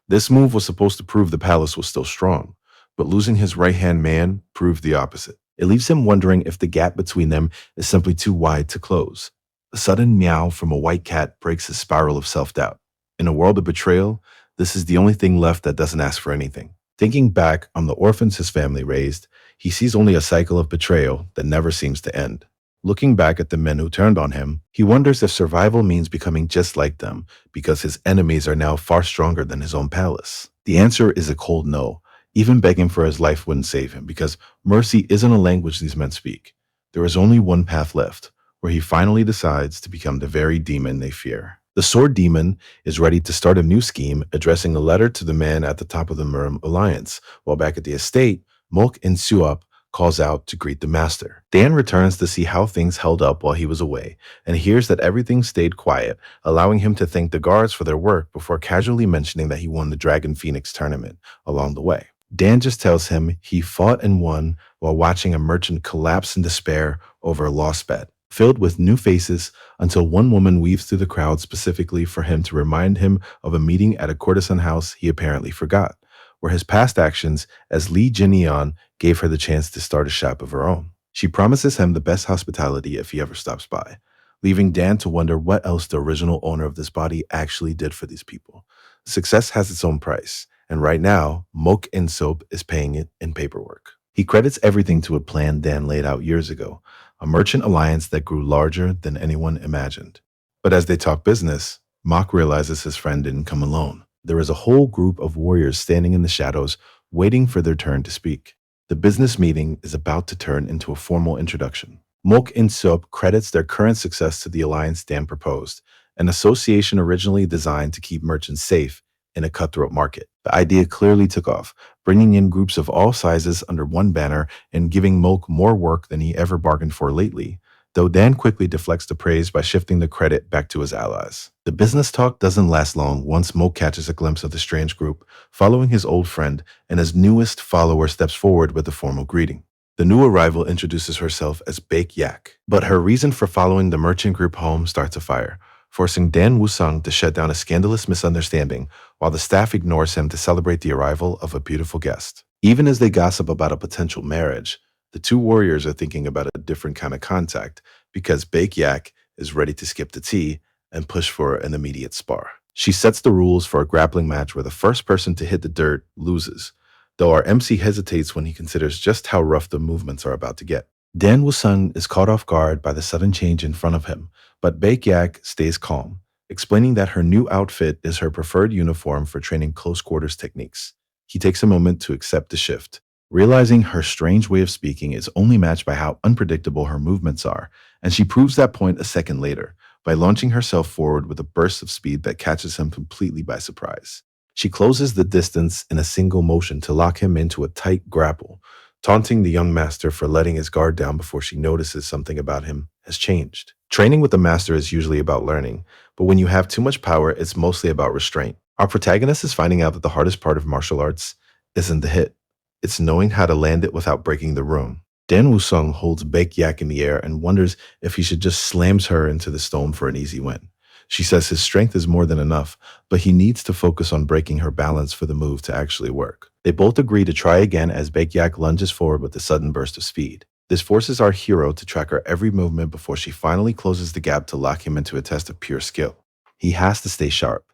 This move was supposed to prove the palace was still strong, but losing his right-hand man proved the opposite. It leaves him wondering if the gap between them is simply too wide to close. A sudden meow from a white cat breaks his spiral of self-doubt. In a world of betrayal, this is the only thing left that doesn't ask for anything. Thinking back on the orphans his family raised, he sees only a cycle of betrayal that never seems to end. Looking back at the men who turned on him, he wonders if survival means becoming just like them because his enemies are now far stronger than his own palace. The answer is a cold no. Even begging for his life wouldn't save him because mercy isn't a language these men speak. There is only one path left, where he finally decides to become the very demon they fear. The Sword Demon is ready to start a new scheme, addressing a letter to the man at the top of the Murim Alliance, while back at the estate, Mok In Suop calls out to greet the master. Dan returns to see how things held up while he was away, and hears that everything stayed quiet, allowing him to thank the guards for their work before casually mentioning that he won the Dragon Phoenix tournament along the way. Dan just tells him he fought and won while watching a merchant collapse in despair over a lost bet, filled with new faces until one woman weaves through the crowd specifically for him to remind him of a meeting at a courtesan house he apparently forgot, where his past actions as Lee Jinyun gave her the chance to start a shop of her own. She promises him the best hospitality if he ever stops by, leaving Dan to wonder what else the original owner of this body actually did for these people. Success has its own price, and right now, Mok In Soap is paying it in paperwork. He credits everything to a plan Dan laid out years ago, a merchant alliance that grew larger than anyone imagined. But as they talk business, Mok realizes his friend didn't come alone. There is a whole group of warriors standing in the shadows, waiting for their turn to speak. The business meeting is about to turn into a formal introduction. Mok In Sup credits their current success to the alliance Dan proposed, an association originally designed to keep merchants safe in a cutthroat market. The idea clearly took off, bringing in groups of all sizes under one banner and giving Mok more work than he ever bargained for lately, though Dan quickly deflects the praise by shifting the credit back to his allies. The business talk doesn't last long once Mok catches a glimpse of the strange group, following his old friend, and his newest follower steps forward with a formal greeting. The new arrival introduces herself as Bake Yak, but her reason for following the merchant group home starts a fire, forcing Dan Wusung to shut down a scandalous misunderstanding while the staff ignores him to celebrate the arrival of a beautiful guest. Even as they gossip about a potential marriage, the two warriors are thinking about a different kind of contact because Bake Yak is ready to skip the tea and push for an immediate spar. She sets the rules for a grappling match where the first person to hit the dirt loses, though our MC hesitates when he considers just how rough the movements are about to get. Dan Wusung is caught off guard by the sudden change in front of him, but Bake Yak stays calm, explaining that her new outfit is her preferred uniform for training close quarters techniques. He takes a moment to accept the shift, realizing her strange way of speaking is only matched by how unpredictable her movements are, and she proves that point a second later by launching herself forward with a burst of speed that catches him completely by surprise. She closes the distance in a single motion to lock him into a tight grapple, taunting the young master for letting his guard down before she notices something about him has changed. Training with the master is usually about learning, but when you have too much power, it's mostly about restraint. Our protagonist is finding out that the hardest part of martial arts isn't the hit. It's knowing how to land it without breaking the room. Dan Wusung holds Bake Yak in the air and wonders if he should just slams her into the stone for an easy win. She says his strength is more than enough, but he needs to focus on breaking her balance for the move to actually work. They both agree to try again as Bake Yak lunges forward with a sudden burst of speed. This forces our hero to track her every movement before she finally closes the gap to lock him into a test of pure skill. He has to stay sharp.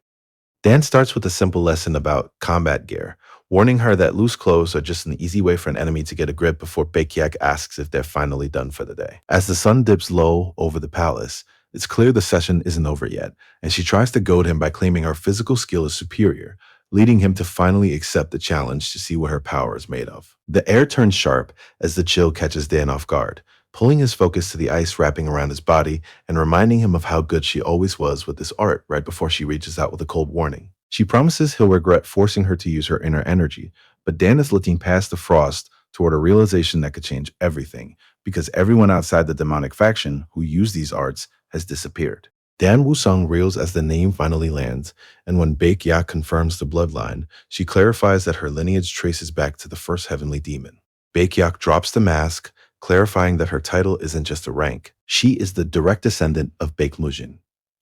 Dan starts with a simple lesson about combat gear, warning her that loose clothes are just an easy way for an enemy to get a grip before Bake Yak asks if they're finally done for the day. As the sun dips low over the palace, it's clear the session isn't over yet, and she tries to goad him by claiming her physical skill is superior, leading him to finally accept the challenge to see what her power is made of. The air turns sharp as the chill catches Dan off guard, pulling his focus to the ice wrapping around his body and reminding him of how good she always was with this art right before she reaches out with a cold warning. She promises he'll regret forcing her to use her inner energy, but Dan is looking past the frost toward a realization that could change everything, because everyone outside the demonic faction who use these arts has disappeared. Dan Wusung reels as the name finally lands, and when Bake Yak confirms the bloodline, she clarifies that her lineage traces back to the first heavenly demon. Bake Yak drops the mask, clarifying that her title isn't just a rank. She is the direct descendant of Baek Mujin.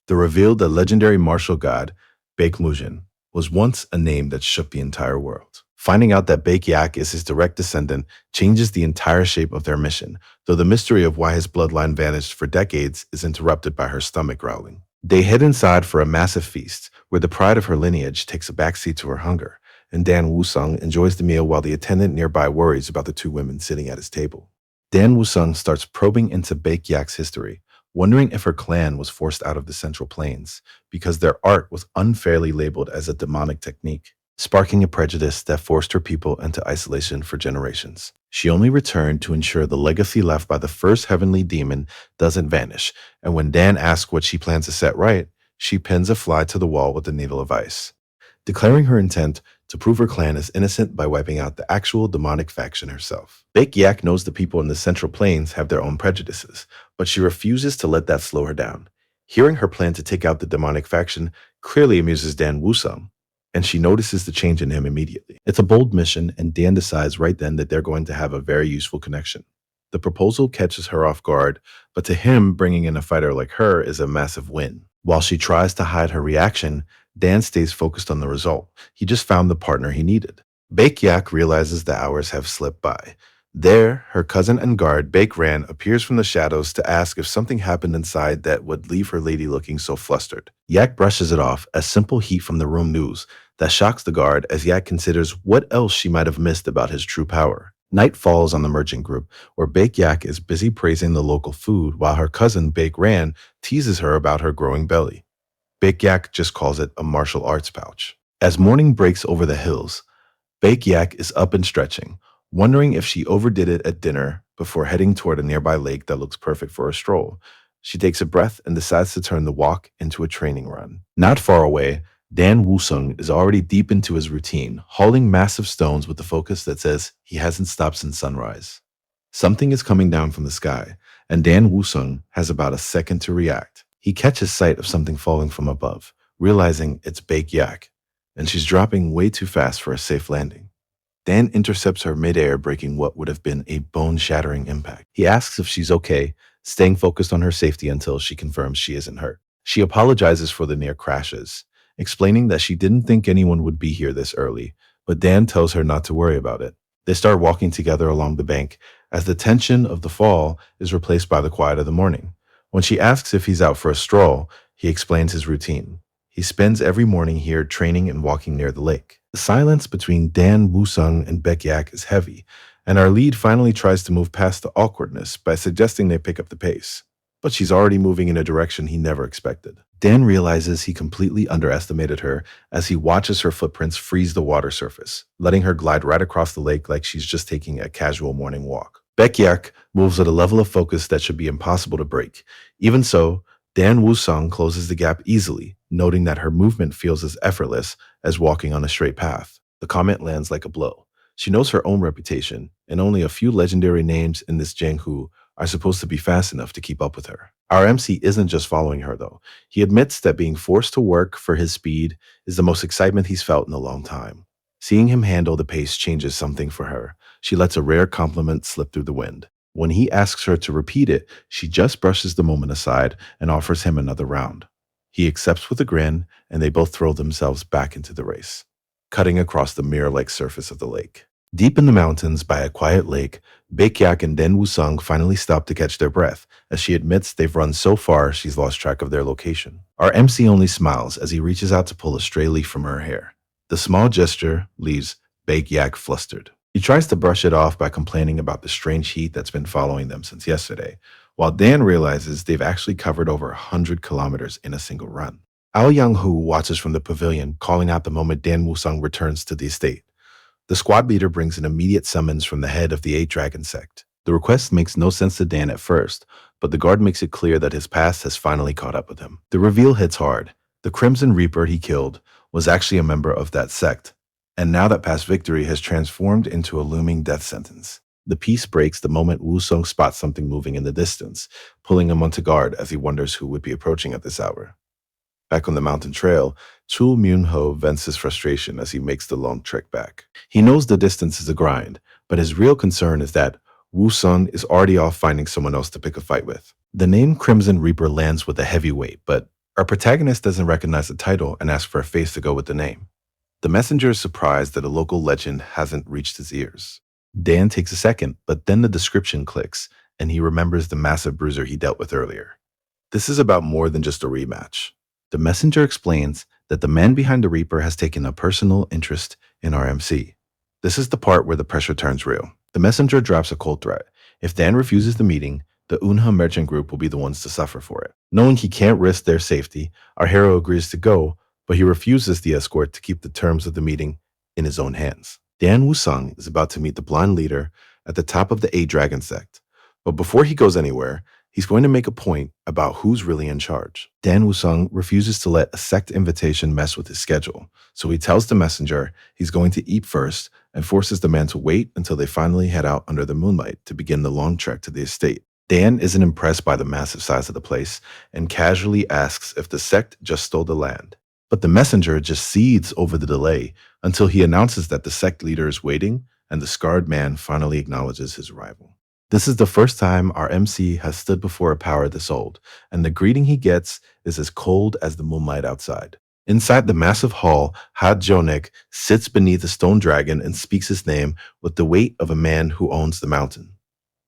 The reveal that legendary martial god, Baek Mujin, was once a name that shook the entire world. Finding out that Bake Yak is his direct descendant changes the entire shape of their mission, though the mystery of why his bloodline vanished for decades is interrupted by her stomach growling. They head inside for a massive feast, where the pride of her lineage takes a backseat to her hunger, and Dan Wusung enjoys the meal while the attendant nearby worries about the two women sitting at his table. Dan Wusung starts probing into Bake Yak's history, wondering if her clan was forced out of the Central Plains because their art was unfairly labeled as a demonic technique, sparking a prejudice that forced her people into isolation for generations. She only returned to ensure the legacy left by the first heavenly demon doesn't vanish, and when Dan asks what she plans to set right, she pins a fly to the wall with a needle of ice, declaring her intent to prove her clan is innocent by wiping out the actual demonic faction herself. Bake Yak knows the people in the Central Plains have their own prejudices, but she refuses to let that slow her down. Hearing her plan to take out the demonic faction clearly amuses Dan Wusung, and she notices the change in him immediately. It's a bold mission, and Dan decides right then that they're going to have a very useful connection. The proposal catches her off guard, but to him, bringing in a fighter like her is a massive win. While she tries to hide her reaction, Dan stays focused on the result. He just found the partner he needed. Bake Yak realizes the hours have slipped by. There, her cousin and guard, Bake Ran, appears from the shadows to ask if something happened inside that would leave her lady looking so flustered. Yak brushes it off as simple heat from the room news that shocks the guard as Yak considers what else she might have missed about his true power. Night falls on the merchant group, where Bake Yak is busy praising the local food while her cousin Bake Ran teases her about her growing belly. Bake Yak just calls it a martial arts pouch. As morning breaks over the hills, Bake Yak is up and stretching, wondering if she overdid it at dinner before heading toward a nearby lake that looks perfect for a stroll. She takes a breath and decides to turn the walk into a training run. Not far away, Dan Woo-sung is already deep into his routine, hauling massive stones with the focus that says he hasn't stopped since sunrise. Something is coming down from the sky, and Dan Woo-sung has about a second to react. He catches sight of something falling from above, realizing it's Bake Yak, and she's dropping way too fast for a safe landing. Dan intercepts her midair, breaking what would have been a bone-shattering impact. He asks if she's okay, staying focused on her safety until she confirms she isn't hurt. She apologizes for the near crashes, explaining that she didn't think anyone would be here this early, but Dan tells her not to worry about it. They start walking together along the bank as the tension of the fall is replaced by the quiet of the morning. When she asks if he's out for a stroll, he explains his routine. He spends every morning here training and walking near the lake. The silence between Dan Woo-sung and Baek Yak is heavy, and our lead finally tries to move past the awkwardness by suggesting they pick up the pace. But she's already moving in a direction he never expected. Dan realizes he completely underestimated her as he watches her footprints freeze the water surface, letting her glide right across the lake like she's just taking a casual morning walk. Baek Yak moves at a level of focus that should be impossible to break. Even so, Dan Woo-sung closes the gap easily, noting that her movement feels as effortless as walking on a straight path. The comment lands like a blow. She knows her own reputation, and only a few legendary names in this Janghu are supposed to be fast enough to keep up with her. Our MC isn't just following her, though. He admits that being forced to work for his speed is the most excitement he's felt in a long time. Seeing him handle the pace changes something for her. She lets a rare compliment slip through the wind. When he asks her to repeat it, she just brushes the moment aside and offers him another round. He accepts with a grin, and they both throw themselves back into the race, cutting across the mirror-like surface of the lake. Deep in the mountains by a quiet lake, Baek Yak and Den Woo-sung finally stop to catch their breath, as she admits they've run so far she's lost track of their location. Our MC only smiles as he reaches out to pull a stray leaf from her hair. The small gesture leaves Baek Yak flustered. He tries to brush it off by complaining about the strange heat that's been following them since yesterday, while Dan realizes they've actually covered over 100 kilometers in a single run. Ao Young-hoo watches from the pavilion, calling out the moment Dan Woo-sung returns to the estate. The squad leader brings an immediate summons from the head of the Eight Dragon sect. The request makes no sense to Dan at first, but the guard makes it clear that his past has finally caught up with him. The reveal hits hard. The Crimson Reaper he killed was actually a member of that sect, and now that past victory has transformed into a looming death sentence. The peace breaks the moment Woo-sung spots something moving in the distance, pulling him onto guard as he wonders who would be approaching at this hour. Back on the mountain trail, Chul Myun-ho vents his frustration as he makes the long trek back. He knows the distance is a grind, but his real concern is that Woo-sung is already off finding someone else to pick a fight with. The name Crimson Reaper lands with a heavy weight, but our protagonist doesn't recognize the title and asks for a face to go with the name. The messenger is surprised that a local legend hasn't reached his ears. Dan takes a second, but then the description clicks, and he remembers the massive bruiser he dealt with earlier. This is about more than just a rematch. The messenger explains that the man behind the Reaper has taken a personal interest in our MC. This is the part where the pressure turns real. The messenger drops a cold threat. If Dan refuses the meeting, the Unha merchant group will be the ones to suffer for it. Knowing he can't risk their safety, our hero agrees to go, but he refuses the escort to keep the terms of the meeting in his own hands. Dan Woo-sung is about to meet the blind leader at the top of the Eight Dragon sect, but before he goes anywhere, he's going to make a point about who's really in charge. Dan Woo-sung refuses to let a sect invitation mess with his schedule, so he tells the messenger he's going to eat first and forces the man to wait until they finally head out under the moonlight to begin the long trek to the estate. Dan isn't impressed by the massive size of the place and casually asks if the sect just stole the land. But the messenger just seethes over the delay until he announces that the sect leader is waiting and the scarred man finally acknowledges his arrival. This is the first time our MC has stood before a power this old, and the greeting he gets is as cold as the moonlight outside. Inside the massive hall, Ha Jonek sits beneath a stone dragon and speaks his name with the weight of a man who owns the mountain.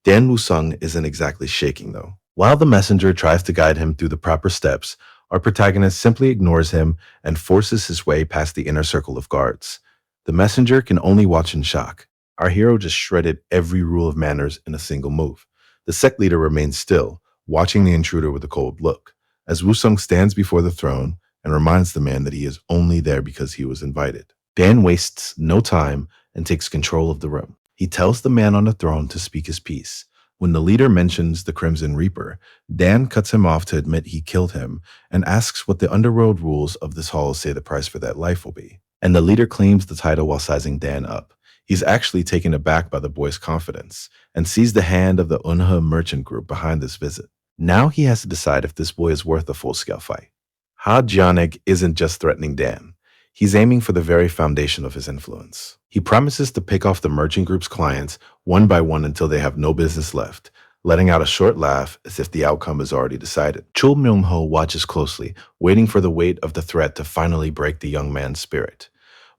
Dan Woo-sung isn't exactly shaking, though. While the messenger tries to guide him through the proper steps, our protagonist simply ignores him and forces his way past the inner circle of guards. The messenger can only watch in shock. Our hero just shredded every rule of manners in a single move. The sect leader remains still, watching the intruder with a cold look, as Woo-sung stands before the throne and reminds the man that he is only there because he was invited. Dan wastes no time and takes control of the room. He tells the man on the throne to speak his piece. When the leader mentions the Crimson Reaper, Dan cuts him off to admit he killed him and asks what the underworld rules of this hall say the price for that life will be. And the leader claims the title while sizing Dan up. He's actually taken aback by the boy's confidence and sees the hand of the Unha merchant group behind this visit. Now he has to decide if this boy is worth a full-scale fight. Ha Jianik isn't just threatening Dan. He's aiming for the very foundation of his influence. He promises to pick off the merchant group's clients one by one until they have no business left, letting out a short laugh as if the outcome is already decided. Chul Myung-ho watches closely, waiting for the weight of the threat to finally break the young man's spirit.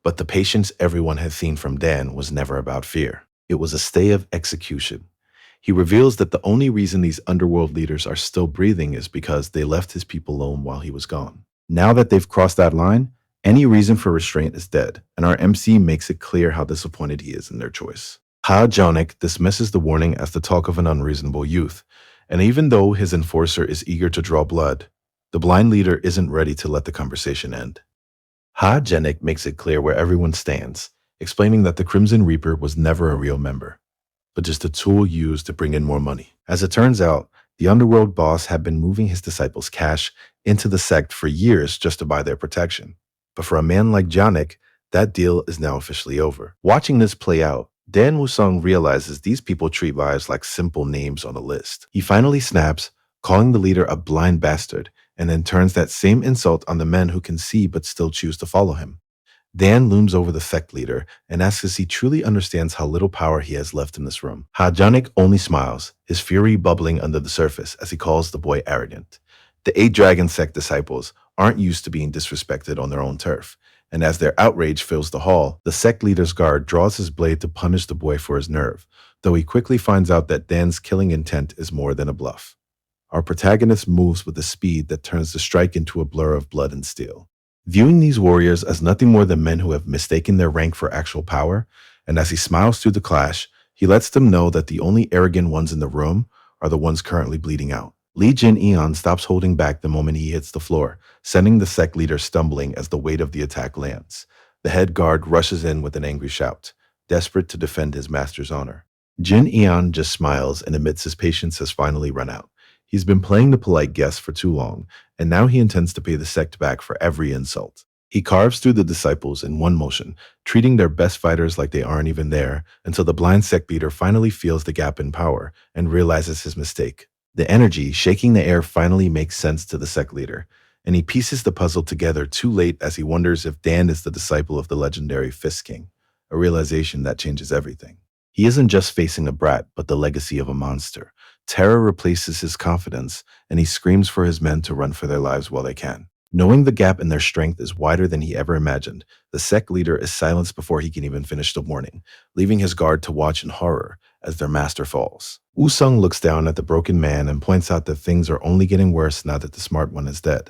But the patience everyone had seen from Dan was never about fear. It was a stay of execution. He reveals that the only reason these underworld leaders are still breathing is because they left his people alone while he was gone. Now that they've crossed that line, any reason for restraint is dead, and our MC makes it clear how disappointed he is in their choice. Ha Jonik dismisses the warning as the talk of an unreasonable youth, and even though his enforcer is eager to draw blood, the blind leader isn't ready to let the conversation end. Ha Jenik makes it clear where everyone stands, explaining that the Crimson Reaper was never a real member, but just a tool used to bring in more money. As it turns out, the underworld boss had been moving his disciples' cash into the sect for years just to buy their protection. But for a man like Janik, that deal is now officially over. Watching this play out, Dan Wusong realizes these people treat lives like simple names on a list. He finally snaps, calling the leader a blind bastard, and then turns that same insult on the men who can see but still choose to follow him. Dan looms over the sect leader and asks if he truly understands how little power he has left in this room. Hajanik only smiles, his fury bubbling under the surface as he calls the boy arrogant. The 8 Dragon sect disciples aren't used to being disrespected on their own turf, and as their outrage fills the hall, the sect leader's guard draws his blade to punish the boy for his nerve, though he quickly finds out that Dan's killing intent is more than a bluff. Our protagonist moves with a speed that turns the strike into a blur of blood and steel. Viewing these warriors as nothing more than men who have mistaken their rank for actual power, and as he smiles through the clash, he lets them know that the only arrogant ones in the room are the ones currently bleeding out. Lee Jin Eon stops holding back the moment he hits the floor, sending the sect leader stumbling as the weight of the attack lands. The head guard rushes in with an angry shout, desperate to defend his master's honor. Jin Eon just smiles and admits his patience has finally run out. He's been playing the polite guest for too long, and now he intends to pay the sect back for every insult. He carves through the disciples in one motion, treating their best fighters like they aren't even there, until the blind sect leader finally feels the gap in power and realizes his mistake. The energy shaking the air finally makes sense to the sect leader, and he pieces the puzzle together too late as he wonders if Dan is the disciple of the legendary Fist King, a realization that changes everything. He isn't just facing a brat, but the legacy of a monster. Terror replaces his confidence, and he screams for his men to run for their lives while they can. Knowing the gap in their strength is wider than he ever imagined, the sect leader is silenced before he can even finish the warning, leaving his guard to watch in horror as their master falls. Wusung looks down at the broken man and points out that things are only getting worse now that the smart one is dead.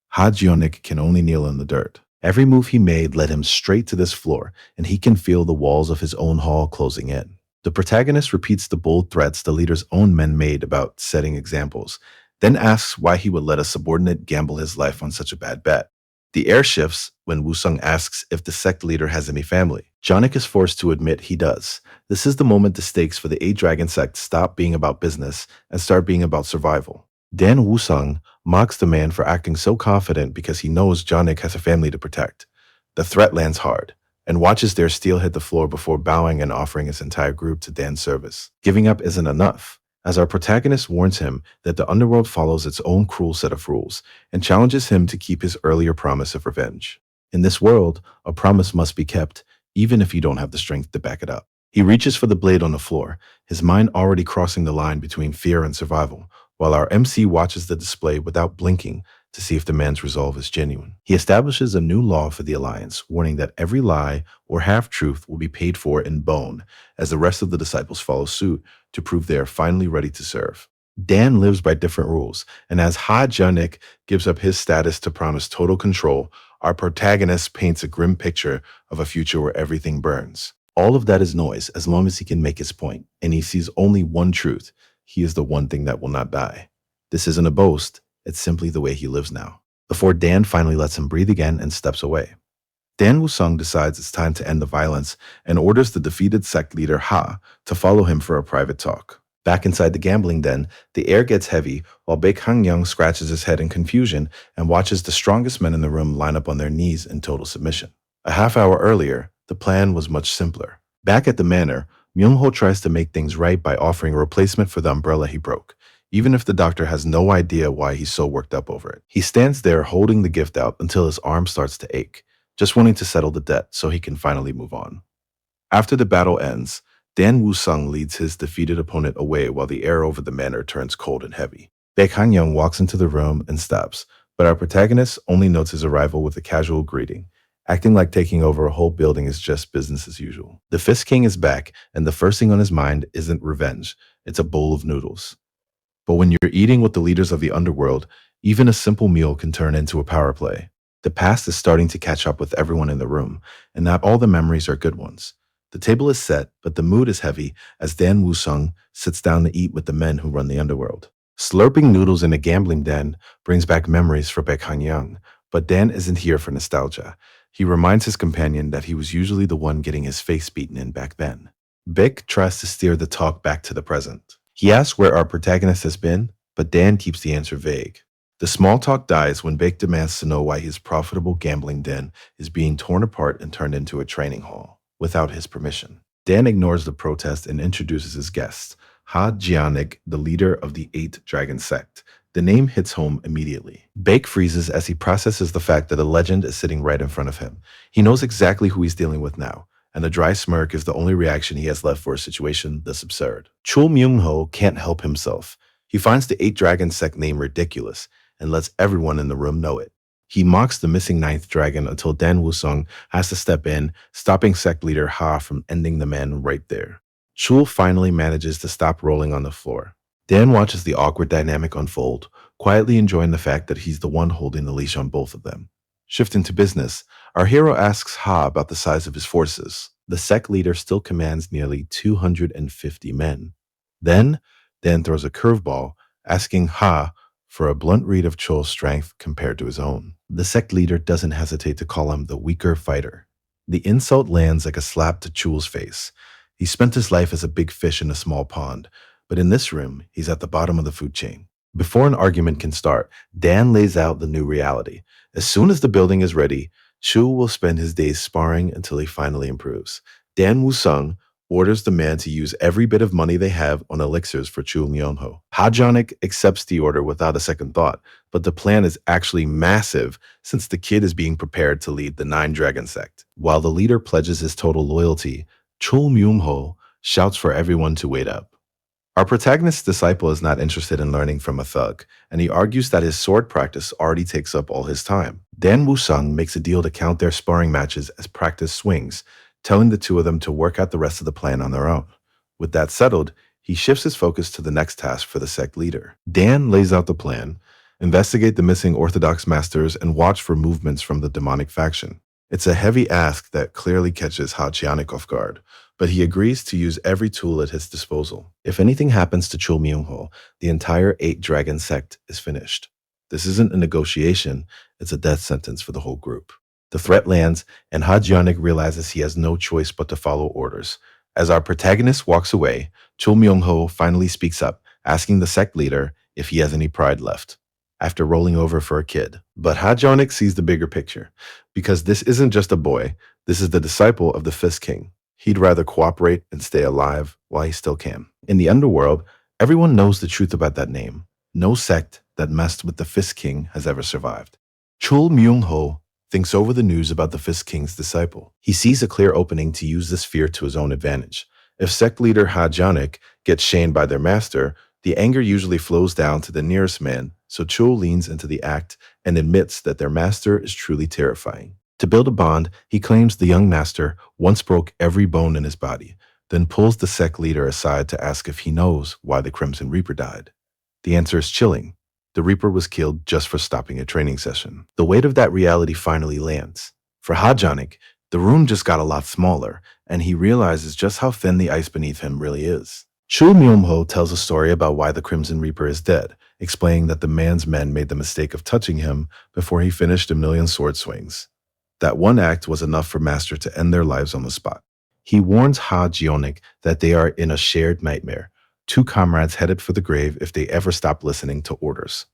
Ha Jionik can only kneel in the dirt. Every move he made led him straight to this floor, and he can feel the walls of his own hall closing in. The protagonist repeats the bold threats the leader's own men made about setting examples, then asks why he would let a subordinate gamble his life on such a bad bet. The air shifts when Wusung asks if the sect leader has any family. Jonik is forced to admit he does. This is the moment the stakes for the 8 Dragon sect stop being about business and start being about survival. Dan Wusung mocks the man for acting so confident because he knows Jonik has a family to protect. The threat lands hard, and watches their steel hit the floor before bowing and offering his entire group to Dan's service. Giving up isn't enough, as our protagonist warns him that the underworld follows its own cruel set of rules and challenges him to keep his earlier promise of revenge. In this world, a promise must be kept, even if you don't have the strength to back it up. He reaches for the blade on the floor, his mind already crossing the line between fear and survival, while our MC watches the display without blinking to see if the man's resolve is genuine. He establishes a new law for the Alliance, warning that every lie or half-truth will be paid for in bone, as the rest of the disciples follow suit to prove they are finally ready to serve. Dan lives by different rules, and as Ha Janik gives up his status to promise total control, our protagonist paints a grim picture of a future where everything burns. All of that is noise as long as he can make his point, and he sees only one truth. He is the one thing that will not die. This isn't a boast. It's simply the way he lives now. Before Dan finally lets him breathe again and steps away. Dan Wusung decides it's time to end the violence and orders the defeated sect leader Ha to follow him for a private talk. Back inside the gambling den, the air gets heavy while Baek Hang-young scratches his head in confusion and watches the strongest men in the room line up on their knees in total submission. A half hour earlier, the plan was much simpler. Back at the manor, Myung-ho tries to make things right by offering a replacement for the umbrella he broke, even if the doctor has no idea why he's so worked up over it. He stands there holding the gift out until his arm starts to ache, just wanting to settle the debt so he can finally move on. After the battle ends, Dan Woo-sung leads his defeated opponent away while the air over the manor turns cold and heavy. Baek Han-young walks into the room and stops, but our protagonist only notes his arrival with a casual greeting, acting like taking over a whole building is just business as usual. The Fist King is back, and the first thing on his mind isn't revenge, it's a bowl of noodles. But when you're eating with the leaders of the underworld, even a simple meal can turn into a power play. The past is starting to catch up with everyone in the room, and not all the memories are good ones. The table is set, but the mood is heavy as Dan Woo-sung sits down to eat with the men who run the underworld. Slurping noodles in a gambling den brings back memories for Baek Han-young, but Dan isn't here for nostalgia. He reminds his companion that he was usually the one getting his face beaten in back then. Baek tries to steer the talk back to the present. He asks where our protagonist has been, but Dan keeps the answer vague. The small talk dies when Baek demands to know why his profitable gambling den is being torn apart and turned into a training hall, without his permission. Dan ignores the protest and introduces his guest, Ha Jianik, the leader of the 8 Dragon Sect. The name hits home immediately. Baek freezes as he processes the fact that a legend is sitting right in front of him. He knows exactly who he's dealing with now, and a dry smirk is the only reaction he has left for a situation this absurd. Chul Myung-ho can't help himself. He finds the 8 Dragon Sect name ridiculous and lets everyone in the room know it. He mocks the missing 9th dragon until Dan Woo-sung has to step in, stopping sect leader Ha from ending the man right there. Chul finally manages to stop rolling on the floor. Dan watches the awkward dynamic unfold, quietly enjoying the fact that he's the one holding the leash on both of them. Shifting to business, our hero asks Ha about the size of his forces. The sect leader still commands nearly 250 men. Then, Dan throws a curveball, asking Ha for a blunt read of Chul's strength compared to his own. The sect leader doesn't hesitate to call him the weaker fighter. The insult lands like a slap to Chul's face. He spent his life as a big fish in a small pond, but in this room, he's at the bottom of the food chain. Before an argument can start, Dan lays out the new reality. As soon as the building is ready, Chul will spend his days sparring until he finally improves. Dan Woo-sung orders the man to use every bit of money they have on elixirs for Chul Myung-ho. Ha Janik accepts the order without a second thought, but the plan is actually massive since the kid is being prepared to lead the 9 Dragon Sect. While the leader pledges his total loyalty, Chul Myung-ho shouts for everyone to wait up. Our protagonist's disciple is not interested in learning from a thug, and he argues that his sword practice already takes up all his time. Dan Woo-sung makes a deal to count their sparring matches as practice swings, telling the two of them to work out the rest of the plan on their own. With that settled, he shifts his focus to the next task for the sect leader. Dan lays out the plan, investigate the missing Orthodox masters, and watch for movements from the demonic faction. It's a heavy ask that clearly catches Ha Jianik off guard, but he agrees to use every tool at his disposal. If anything happens to Chul Myung-ho, the entire 8 Dragon Sect is finished. This isn't a negotiation, it's a death sentence for the whole group. The threat lands, and Ha Jianik realizes he has no choice but to follow orders. As our protagonist walks away, Chul Myung-ho finally speaks up, asking the sect leader if he has any pride left, after rolling over for a kid. But Ha Jianik sees the bigger picture, because this isn't just a boy, this is the disciple of the Fist King. He'd rather cooperate and stay alive while he still can. In the underworld, everyone knows the truth about that name. No sect that messed with the Fist King has ever survived. Chul Myung-ho thinks over the news about the Fist King's disciple. He sees a clear opening to use this fear to his own advantage. If sect leader Ha Janik gets shamed by their master, the anger usually flows down to the nearest man, so Chul leans into the act and admits that their master is truly terrifying. To build a bond, he claims the young master once broke every bone in his body, then pulls the sect leader aside to ask if he knows why the Crimson Reaper died. The answer is chilling. The Reaper was killed just for stopping a training session. The weight of that reality finally lands. For Ha Janik, the room just got a lot smaller, and he realizes just how thin the ice beneath him really is. Chul Myung-ho tells a story about why the Crimson Reaper is dead, explaining that the man's men made the mistake of touching him before he finished a million sword swings. That one act was enough for Master to end their lives on the spot. He warns Ha Jionik that they are in a shared nightmare, two comrades headed for the grave if they ever stop listening to orders.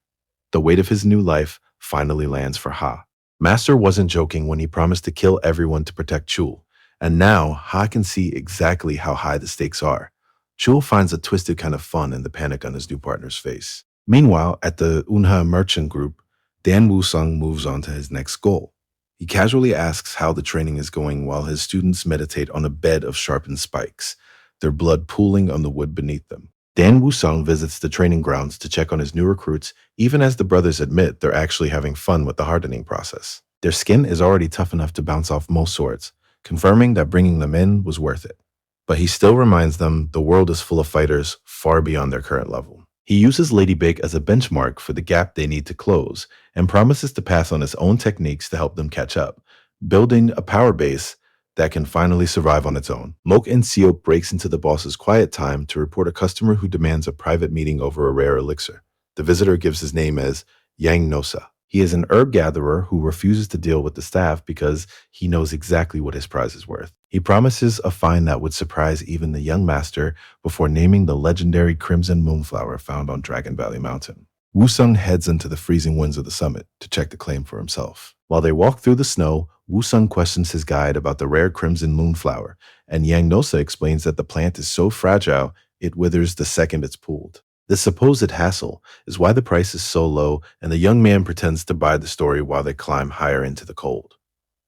The weight of his new life finally lands for Ha. Master wasn't joking when he promised to kill everyone to protect Chul, and now Ha can see exactly how high the stakes are. Chul finds a twisted kind of fun in the panic on his new partner's face. Meanwhile, at the Unha merchant group, Dan Woo-sung moves on to his next goal. He casually asks how the training is going while his students meditate on a bed of sharpened spikes, their blood pooling on the wood beneath them. Dan Woo-sung visits the training grounds to check on his new recruits, even as the brothers admit they're actually having fun with the hardening process. Their skin is already tough enough to bounce off most swords, confirming that bringing them in was worth it. But he still reminds them the world is full of fighters far beyond their current level. He uses Lady Big as a benchmark for the gap they need to close and promises to pass on his own techniques to help them catch up, building a power base that can finally survive on its own. Mok and Seok breaks into the boss's quiet time to report a customer who demands a private meeting over a rare elixir. The visitor gives his name as Yang Nosa. He is an herb gatherer who refuses to deal with the staff because he knows exactly what his prize is worth. He promises a find that would surprise even the young master before naming the legendary crimson moonflower found on Dragon Valley Mountain. Woo-sung heads into the freezing winds of the summit to check the claim for himself. While they walk through the snow, Woo-sung questions his guide about the rare crimson moonflower, and Yang Nosa explains that the plant is so fragile it withers the second it's pulled. This supposed hassle is why the price is so low, and the young man pretends to buy the story while they climb higher into the cold.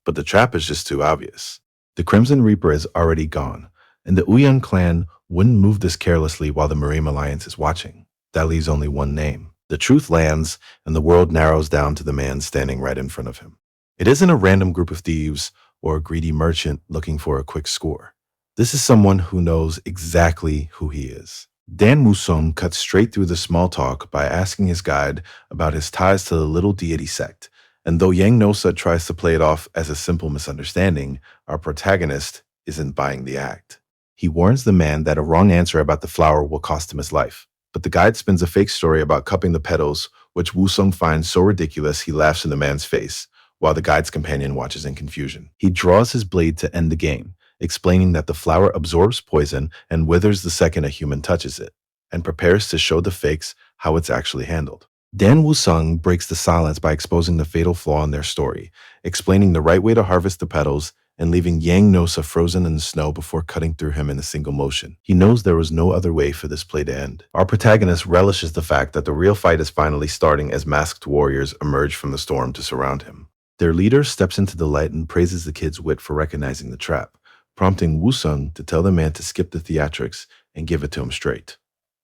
But the trap is just too obvious. The Crimson Reaper is already gone, and the Uyang clan wouldn't move this carelessly while the Marine Alliance is watching. That leaves only one name. The truth lands, and the world narrows down to the man standing right in front of him. It isn't a random group of thieves or a greedy merchant looking for a quick score. This is someone who knows exactly who he is. Dan Woo-sung cuts straight through the small talk by asking his guide about his ties to the little deity sect. And though Yang Nosa tries to play it off as a simple misunderstanding, our protagonist isn't buying the act. He warns the man that a wrong answer about the flower will cost him his life. But the guide spins a fake story about cupping the petals, which Woo-sung finds so ridiculous he laughs in the man's face, while the guide's companion watches in confusion. He draws his blade to end the game, explaining that the flower absorbs poison and withers the second a human touches it, and prepares to show the fakes how it's actually handled. Dan Woo-sung breaks the silence by exposing the fatal flaw in their story, explaining the right way to harvest the petals and leaving Yang Nosa frozen in the snow before cutting through him in a single motion. He knows there was no other way for this play to end. Our protagonist relishes the fact that the real fight is finally starting as masked warriors emerge from the storm to surround him. Their leader steps into the light and praises the kid's wit for recognizing the trap, prompting Woo-sung to tell the man to skip the theatrics and give it to him straight.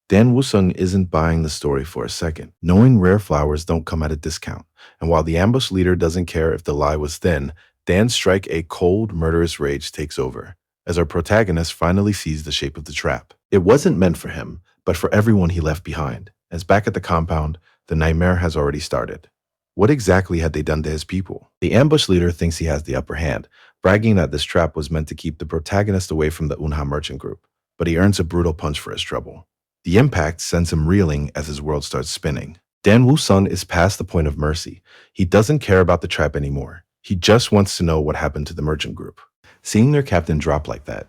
Dan Woo-sung isn't buying the story for a second, knowing rare flowers don't come at a discount, and while the ambush leader doesn't care if the lie was thin, Dan's strike a cold, murderous rage takes over, as our protagonist finally sees the shape of the trap. It wasn't meant for him, but for everyone he left behind, as back at the compound, the nightmare has already started. What exactly had they done to his people? The ambush leader thinks he has the upper hand, bragging that this trap was meant to keep the protagonist away from the Unha merchant group, but he earns a brutal punch for his trouble. The impact sends him reeling as his world starts spinning. Dan Woo-sung is past the point of mercy. He doesn't care about the trap anymore. He just wants to know what happened to the merchant group. Seeing their captain drop like that,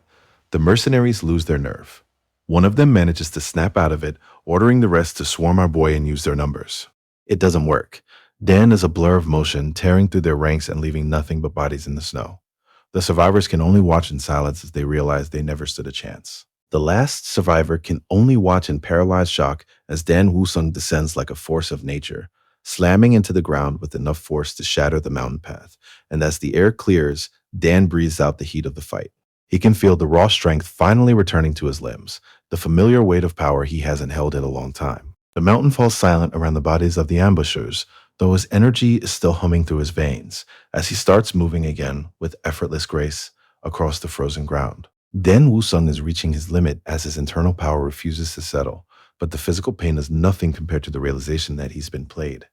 the mercenaries lose their nerve. One of them manages to snap out of it, ordering the rest to swarm our boy and use their numbers. It doesn't work. Dan is a blur of motion, tearing through their ranks and leaving nothing but bodies in the snow. The survivors can only watch in silence as they realize they never stood a chance. The last survivor can only watch in paralyzed shock as Dan Woo-sung descends like a force of nature, slamming into the ground with enough force to shatter the mountain path, and as the air clears, Dan breathes out the heat of the fight. He can feel the raw strength finally returning to his limbs, the familiar weight of power he hasn't held in a long time. The mountain falls silent around the bodies of the ambushers, though his energy is still humming through his veins, as he starts moving again with effortless grace across the frozen ground. Dan Woo-sung is reaching his limit as his internal power refuses to settle, but the physical pain is nothing compared to the realization that he's been played.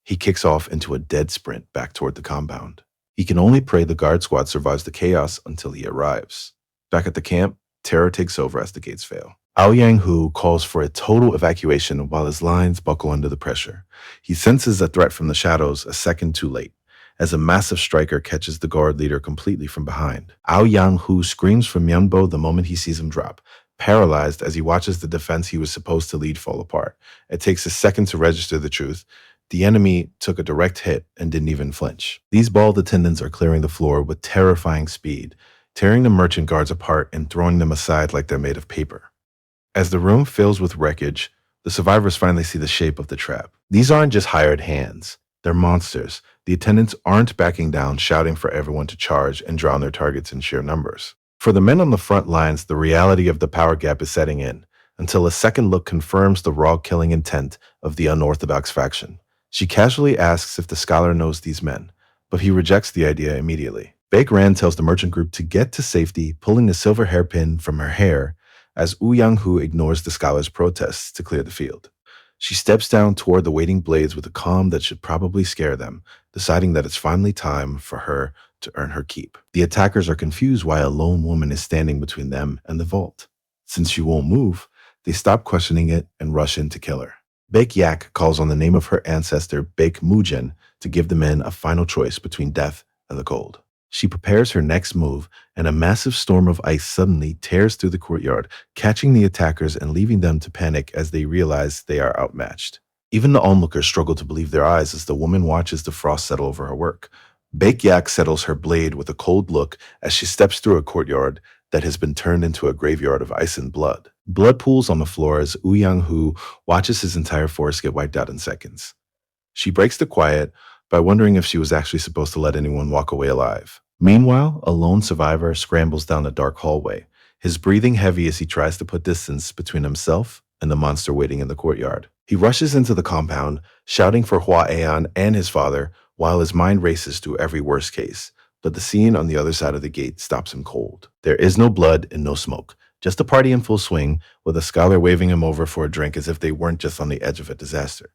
He kicks off into a dead sprint back toward the compound. He can only pray the guard squad survives the chaos until he arrives. Back at the camp, terror takes over as the gates fail. Aoyang Hu calls for a total evacuation while his lines buckle under the pressure. He senses a threat from the shadows a second too late, as a massive striker catches the guard leader completely from behind. Yang-hu screams for Myungbo the moment he sees him drop, paralyzed as he watches the defense he was supposed to lead fall apart. It takes a second to register the truth. The enemy took a direct hit and didn't even flinch. These bald attendants are clearing the floor with terrifying speed, tearing the merchant guards apart and throwing them aside like they're made of paper. As the room fills with wreckage, the survivors finally see the shape of the trap. These aren't just hired hands. They're monsters. The attendants aren't backing down, shouting for everyone to charge and drown their targets in sheer numbers. For the men on the front lines, the reality of the power gap is setting in, until a second look confirms the raw killing intent of the unorthodox faction. She casually asks if the scholar knows these men, but he rejects the idea immediately. Baek Ran tells the merchant group to get to safety, pulling a silver hairpin from her hair as Yang-hu ignores the scholar's protests to clear the field. She steps down toward the waiting blades with a calm that should probably scare them, deciding that it's finally time for her to earn her keep. The attackers are confused why a lone woman is standing between them and the vault. Since she won't move, they stop questioning it and rush in to kill her. Baek Yak calls on the name of her ancestor Baek Mujen to give the men a final choice between death and the cold. She prepares her next move, and a massive storm of ice suddenly tears through the courtyard, catching the attackers and leaving them to panic as they realize they are outmatched. Even the onlookers struggle to believe their eyes as the woman watches the frost settle over her work. Baek Yak settles her blade with a cold look as she steps through a courtyard that has been turned into a graveyard of ice and blood. Blood pools on the floor as Yang-hu watches his entire forest get wiped out in seconds. She breaks the quiet by wondering if she was actually supposed to let anyone walk away alive. Meanwhile, a lone survivor scrambles down a dark hallway, his breathing heavy as he tries to put distance between himself and the monster waiting in the courtyard. He rushes into the compound, shouting for Hua Aeon and his father, while his mind races through every worst case. But the scene on the other side of the gate stops him cold. There is no blood and no smoke, just a party in full swing, with a scholar waving him over for a drink as if they weren't just on the edge of a disaster.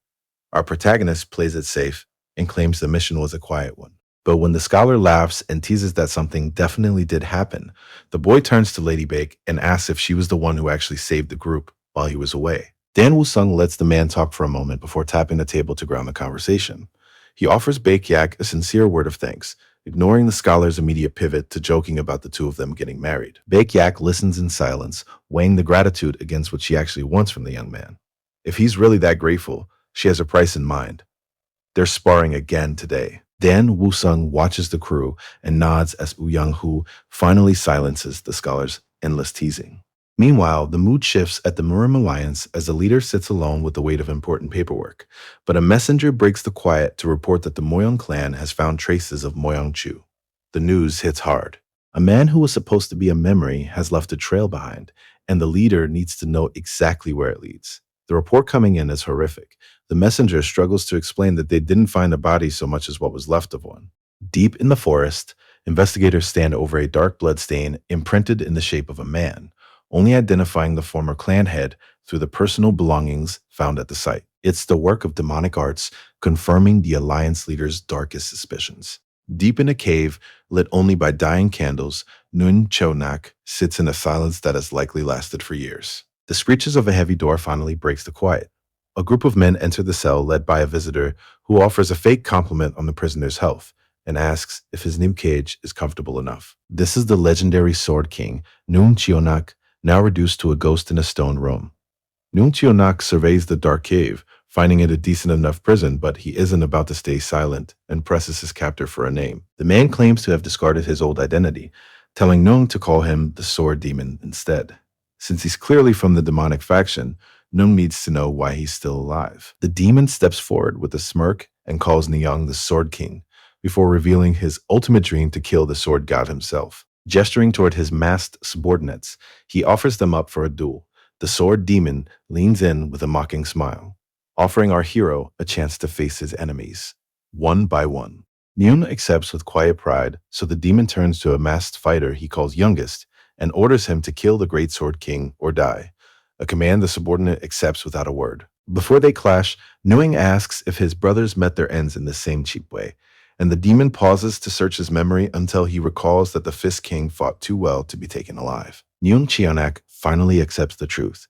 Our protagonist plays it safe and claims the mission was a quiet one. But when the scholar laughs and teases that something definitely did happen, the boy turns to Lady Baek and asks if she was the one who actually saved the group while he was away. Dan Woo-sung lets the man talk for a moment before tapping the table to ground the conversation. He offers Baek Yak a sincere word of thanks, ignoring the scholar's immediate pivot to joking about the two of them getting married. Baek Yak listens in silence, weighing the gratitude against what she actually wants from the young man. If he's really that grateful, she has a price in mind. They're sparring again today. Dan Woo-sung watches the crew and nods as Yang-hu finally silences the scholar's endless teasing. Meanwhile, the mood shifts at the Murim Alliance as the leader sits alone with the weight of important paperwork. But a messenger breaks the quiet to report that the Moyong clan has found traces of Moyong Chu. The news hits hard. A man who was supposed to be a memory has left a trail behind, and the leader needs to know exactly where it leads. The report coming in is horrific. The messenger struggles to explain that they didn't find a body so much as what was left of one. Deep in the forest, investigators stand over a dark blood stain imprinted in the shape of a man, only identifying the former clan head through the personal belongings found at the site. It's the work of demonic arts, confirming the Alliance leader's darkest suspicions. Deep in a cave, lit only by dying candles, Nun Chonak sits in a silence that has likely lasted for years. The screeches of a heavy door finally breaks the quiet. A group of men enter the cell led by a visitor who offers a fake compliment on the prisoner's health and asks if his new cage is comfortable enough. This is the legendary Sword King, Nun Cheonak, now reduced to a ghost in a stone room. Nun Cheonak surveys the dark cave, finding it a decent enough prison, but he isn't about to stay silent and presses his captor for a name. The man claims to have discarded his old identity, telling Nung to call him the Sword Demon instead. Since he's clearly from the demonic faction, Nung needs to know why he's still alive. The demon steps forward with a smirk and calls Nyang the Sword King, before revealing his ultimate dream to kill the sword god himself. Gesturing toward his masked subordinates, he offers them up for a duel. The sword demon leans in with a mocking smile, offering our hero a chance to face his enemies, one by one. Nyun accepts with quiet pride, so the demon turns to a masked fighter he calls Youngest and orders him to kill the Great Sword King or die, a command the subordinate accepts without a word. Before they clash, Nguyen asks if his brothers met their ends in the same cheap way, and the demon pauses to search his memory until he recalls that the Fist King fought too well to be taken alive. Nyun Cheonak finally accepts the truth.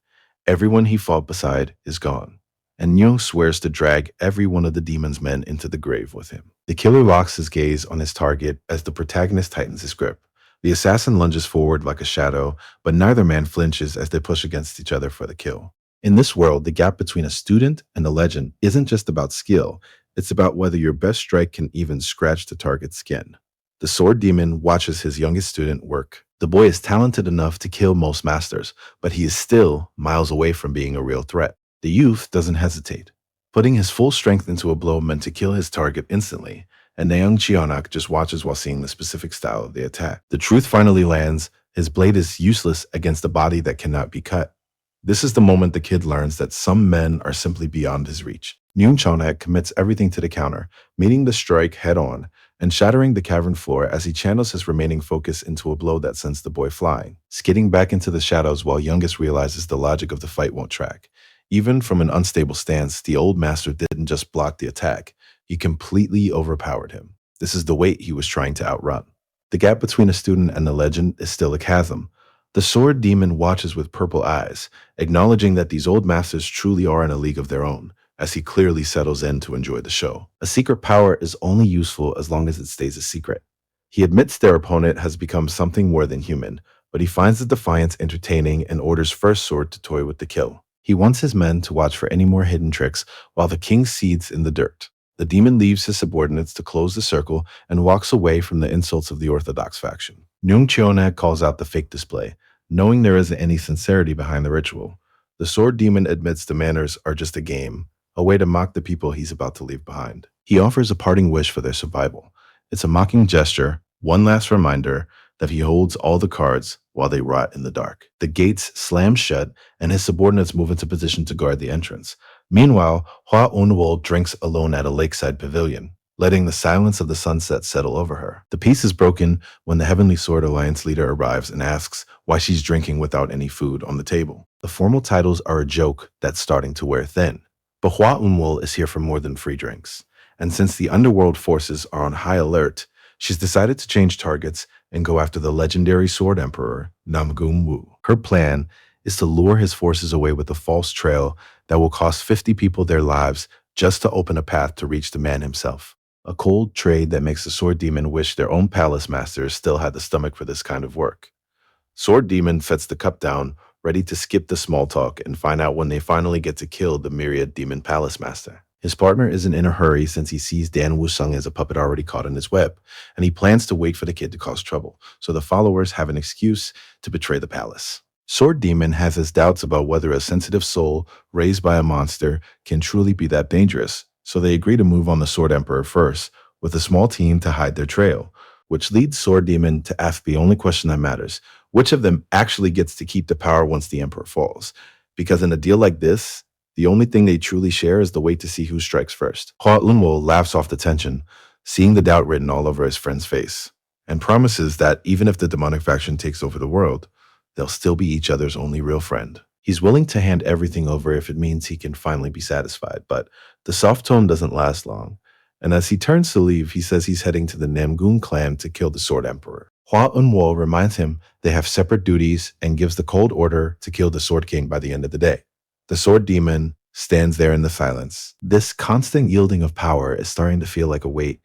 Everyone he fought beside is gone. and Nyo swears to drag every one of the demon's men into the grave with him. The killer locks his gaze on his target as the protagonist tightens his grip. The assassin lunges forward like a shadow, but neither man flinches as they push against each other for the kill. In this world, the gap between a student and a legend isn't just about skill, it's about whether your best strike can even scratch the target's skin. The sword demon watches his youngest student work. The boy is talented enough to kill most masters, but he is still miles away from being a real threat. The youth doesn't hesitate, putting his full strength into a blow meant to kill his target instantly, and Nayoung Cheonak just watches while seeing the specific style of the attack. The truth finally lands. His blade is useless against a body that cannot be cut. This is the moment the kid learns that some men are simply beyond his reach. Nyung Chonak commits everything to the counter, meeting the strike head on and shattering the cavern floor as he channels his remaining focus into a blow that sends the boy flying, skidding back into the shadows while youngest realizes the logic of the fight won't track. Even from an unstable stance, the old master didn't just block the attack, he completely overpowered him. This is the weight he was trying to outrun. The gap between a student and a legend is still a chasm. The sword demon watches with purple eyes, acknowledging that these old masters truly are in a league of their own, as he clearly settles in to enjoy the show. A secret power is only useful as long as it stays a secret. He admits their opponent has become something more than human, but he finds the defiance entertaining and orders First Sword to toy with the kill. He wants his men to watch for any more hidden tricks while the king seethes in the dirt. The demon leaves his subordinates to close the circle and walks away from the insults of the Orthodox faction. Nyung Cheonag calls out the fake display, knowing there isn't any sincerity behind the ritual. The sword demon admits the manners are just a game, a way to mock the people he's about to leave behind. He offers a parting wish for their survival. It's a mocking gesture, one last reminder that he holds all the cards while they rot in the dark. The gates slam shut, and his subordinates move into position to guard the entrance. Meanwhile, Hua Unwol drinks alone at a lakeside pavilion, letting the silence of the sunset settle over her. The peace is broken when the Heavenly Sword Alliance leader arrives and asks why she's drinking without any food on the table. The formal titles are a joke that's starting to wear thin. But Hua Unwol is here for more than free drinks. And since the underworld forces are on high alert, she's decided to change targets and go after the legendary Sword Emperor, Namgung Wu. Her plan is to lure his forces away with a false trail that will cost 50 people their lives just to open a path to reach the man himself. A cold trade that makes the Sword Demon wish their own palace masters still had the stomach for this kind of work. Sword Demon sets the cup down, ready to skip the small talk and find out when they finally get to kill the myriad demon palace master. His partner isn't in a hurry since he sees Dan Wusung as a puppet already caught in his web, and he plans to wait for the kid to cause trouble, so the followers have an excuse to betray the palace. Sword Demon has his doubts about whether a sensitive soul raised by a monster can truly be that dangerous, so they agree to move on the Sword Emperor first, with a small team to hide their trail, which leads Sword Demon to ask the only question that matters: which of them actually gets to keep the power once the Emperor falls? Because in a deal like this, the only thing they truly share is the wait to see who strikes first. Hua Lunwo laughs off the tension, seeing the doubt written all over his friend's face, and promises that even if the demonic faction takes over the world, they'll still be each other's only real friend. He's willing to hand everything over if it means he can finally be satisfied, but the soft tone doesn't last long. And as he turns to leave, he says he's heading to the Namgung clan to kill the Sword Emperor. Hua Unwo reminds him they have separate duties and gives the cold order to kill the Sword King by the end of the day. The Sword Demon stands there in the silence. This constant yielding of power is starting to feel like a weight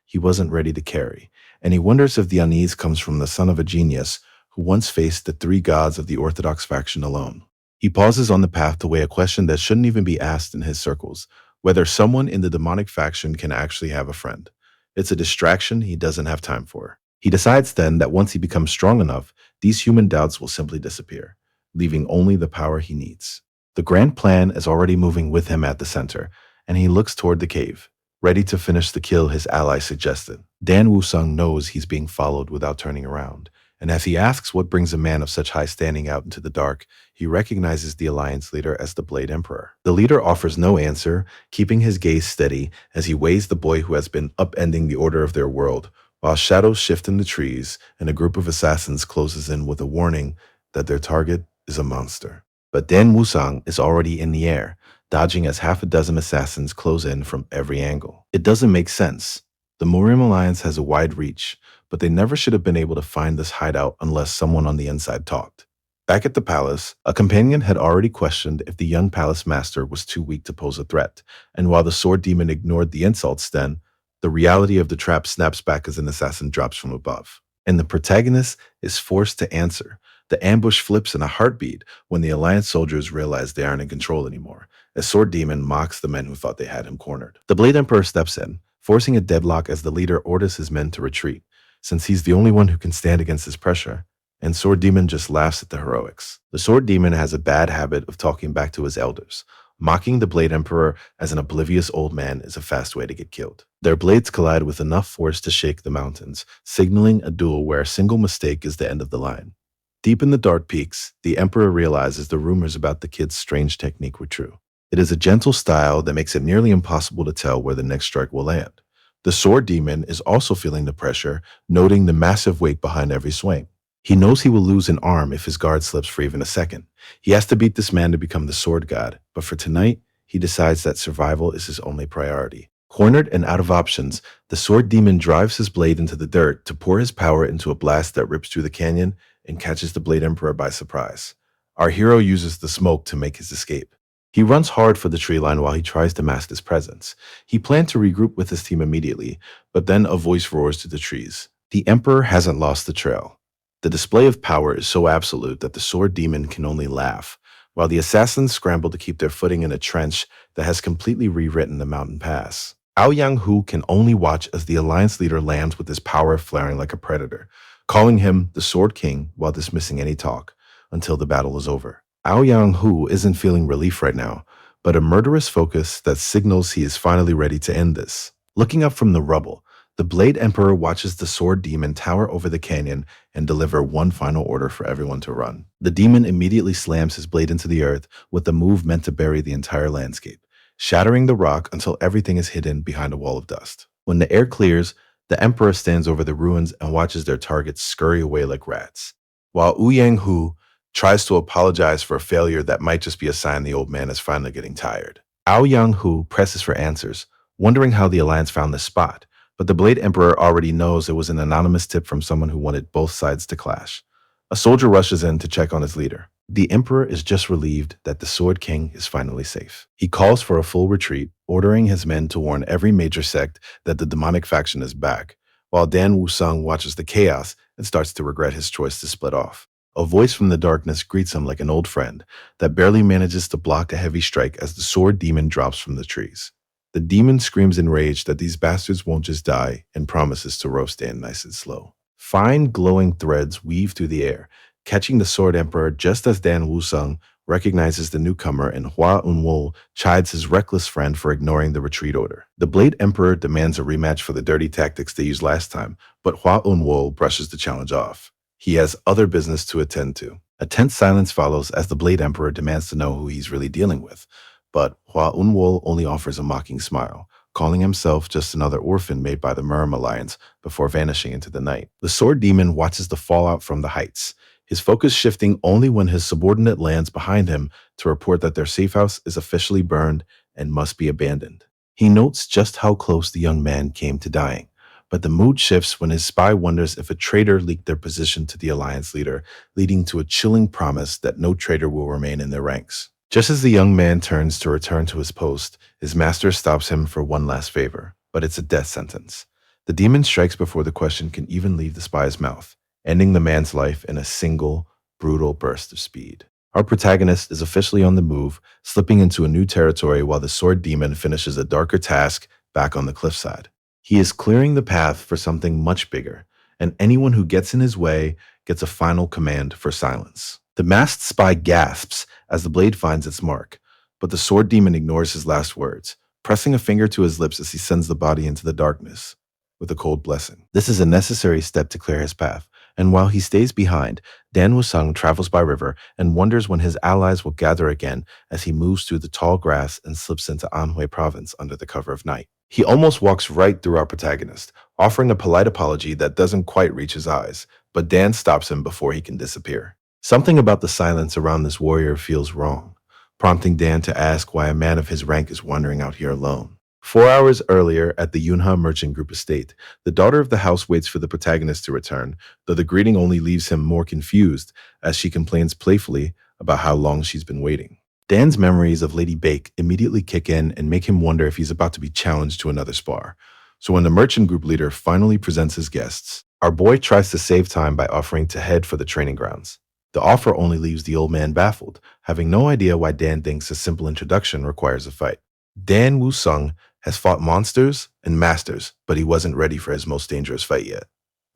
he wasn't ready to carry, and he wonders if the unease comes from the son of a genius who once faced the three gods of the Orthodox faction alone. He pauses on the path to weigh a question that shouldn't even be asked in his circles: whether someone in the demonic faction can actually have a friend. It's a distraction he doesn't have time for. He decides then that once he becomes strong enough, these human doubts will simply disappear, leaving only the power he needs. The grand plan is already moving with him at the center, and he looks toward the cave, ready to finish the kill his ally suggested. Dan Wusung knows he's being followed without turning around, and as he asks what brings a man of such high standing out into the dark, he recognizes the Alliance leader as the Blade Emperor. The leader offers no answer, keeping his gaze steady as he weighs the boy who has been upending the order of their world, while shadows shift in the trees and a group of assassins closes in with a warning that their target is a monster. But Dan Wusang is already in the air, dodging as half a dozen assassins close in from every angle. It doesn't make sense. The Morim Alliance has a wide reach, but they never should have been able to find this hideout unless someone on the inside talked. Back at the palace, a companion had already questioned if the young palace master was too weak to pose a threat, and while the sword demon ignored the insults then, the reality of the trap snaps back as an assassin drops from above. And the protagonist is forced to answer. The ambush flips in a heartbeat when the Alliance soldiers realize they aren't in control anymore, as Sword Demon mocks the men who thought they had him cornered. The Blade Emperor steps in, forcing a deadlock as the leader orders his men to retreat, since he's the only one who can stand against this pressure, and Sword Demon just laughs at the heroics. The Sword Demon has a bad habit of talking back to his elders. Mocking the Blade Emperor as an oblivious old man is a fast way to get killed. Their blades collide with enough force to shake the mountains, signaling a duel where a single mistake is the end of the line. Deep in the dark peaks, the Emperor realizes the rumors about the kid's strange technique were true. It is a gentle style that makes it nearly impossible to tell where the next strike will land. The Sword Demon is also feeling the pressure, noting the massive weight behind every swing. He knows he will lose an arm if his guard slips for even a second. He has to beat this man to become the sword god, but for tonight, he decides that survival is his only priority. Cornered and out of options, the sword demon drives his blade into the dirt to pour his power into a blast that rips through the canyon and catches the Blade Emperor by surprise. Our hero uses the smoke to make his escape. He runs hard for the tree line while he tries to mask his presence. He planned to regroup with his team immediately, but then a voice roars to the trees. The Emperor hasn't lost the trail. The display of power is so absolute that the sword demon can only laugh, while the assassins scramble to keep their footing in a trench that has completely rewritten the mountain pass. Aoyang Hu can only watch as the alliance leader lands with his power flaring like a predator, calling him the Sword King while dismissing any talk until the battle is over. Aoyang Hu isn't feeling relief right now, but a murderous focus that signals he is finally ready to end this. Looking up from the rubble, the Blade Emperor watches the sword demon tower over the canyon and deliver one final order for everyone to run. The demon immediately slams his blade into the earth with a move meant to bury the entire landscape, shattering the rock until everything is hidden behind a wall of dust. When the air clears, the Emperor stands over the ruins and watches their targets scurry away like rats, while Ouyang Hu tries to apologize for a failure that might just be a sign the old man is finally getting tired. Aoyang Hu presses for answers, wondering how the Alliance found this spot, but the Blade Emperor already knows it was an anonymous tip from someone who wanted both sides to clash. A soldier rushes in to check on his leader. The Emperor is just relieved that the Sword King is finally safe. He calls for a full retreat, ordering his men to warn every major sect that the demonic faction is back, while Dan Wusung watches the chaos and starts to regret his choice to split off. A voice from the darkness greets him like an old friend that barely manages to block a heavy strike as the sword demon drops from the trees. The demon screams in rage that these bastards won't just die and promises to roast Dan nice and slow. Fine glowing threads weave through the air, catching the Sword Emperor just as Dan Wusung recognizes the newcomer and Hua Unwol chides his reckless friend for ignoring the retreat order. The Blade Emperor demands a rematch for the dirty tactics they used last time, but Hua Unwol brushes the challenge off. He has other business to attend to. A tense silence follows as the Blade Emperor demands to know who he's really dealing with, but Hua Unwol only offers a mocking smile, calling himself just another orphan made by the Merm Alliance before vanishing into the night. The Sword Demon watches the fallout from the heights, his focus shifting only when his subordinate lands behind him to report that their safe house is officially burned and must be abandoned. He notes just how close the young man came to dying, but the mood shifts when his spy wonders if a traitor leaked their position to the Alliance leader, leading to a chilling promise that no traitor will remain in their ranks. Just as the young man turns to return to his post, his master stops him for one last favor, but it's a death sentence. The demon strikes before the question can even leave the spy's mouth, ending the man's life in a single, brutal burst of speed. Our protagonist is officially on the move, slipping into a new territory while the sword demon finishes a darker task back on the cliffside. He is clearing the path for something much bigger, and anyone who gets in his way gets a final command for silence. The masked spy gasps as the blade finds its mark, but the sword demon ignores his last words, pressing a finger to his lips as he sends the body into the darkness with a cold blessing. This is a necessary step to clear his path, and while he stays behind, Dan Wusung travels by river and wonders when his allies will gather again as he moves through the tall grass and slips into Anhui province under the cover of night. He almost walks right through our protagonist, offering a polite apology that doesn't quite reach his eyes, but Dan stops him before he can disappear. Something about the silence around this warrior feels wrong, prompting Dan to ask why a man of his rank is wandering out here alone. 4 hours earlier at the Yunha Merchant Group estate, the daughter of the house waits for the protagonist to return, though the greeting only leaves him more confused as she complains playfully about how long she's been waiting. Dan's memories of Lady Bake immediately kick in and make him wonder if he's about to be challenged to another spar. So when the merchant group leader finally presents his guests, our boy tries to save time by offering to head for the training grounds. The offer only leaves the old man baffled, having no idea why Dan thinks a simple introduction requires a fight. Dan Woo-sung has fought monsters and masters, but he wasn't ready for his most dangerous fight yet: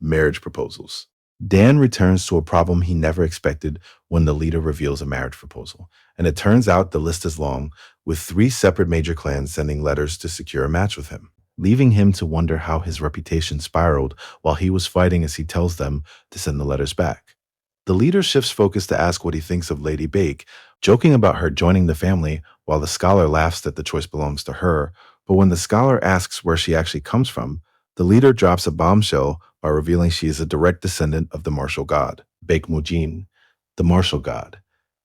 marriage proposals. Dan returns to a problem he never expected when the leader reveals a marriage proposal, and it turns out the list is long, with 3 separate major clans sending letters to secure a match with him, leaving him to wonder how his reputation spiraled while he was fighting as he tells them to send the letters back. The leader shifts focus to ask what he thinks of Lady Bake, joking about her joining the family while the scholar laughs that the choice belongs to her. But when the scholar asks where she actually comes from, the leader drops a bombshell by revealing she is a direct descendant of the martial god, Bake Mujin, the martial god.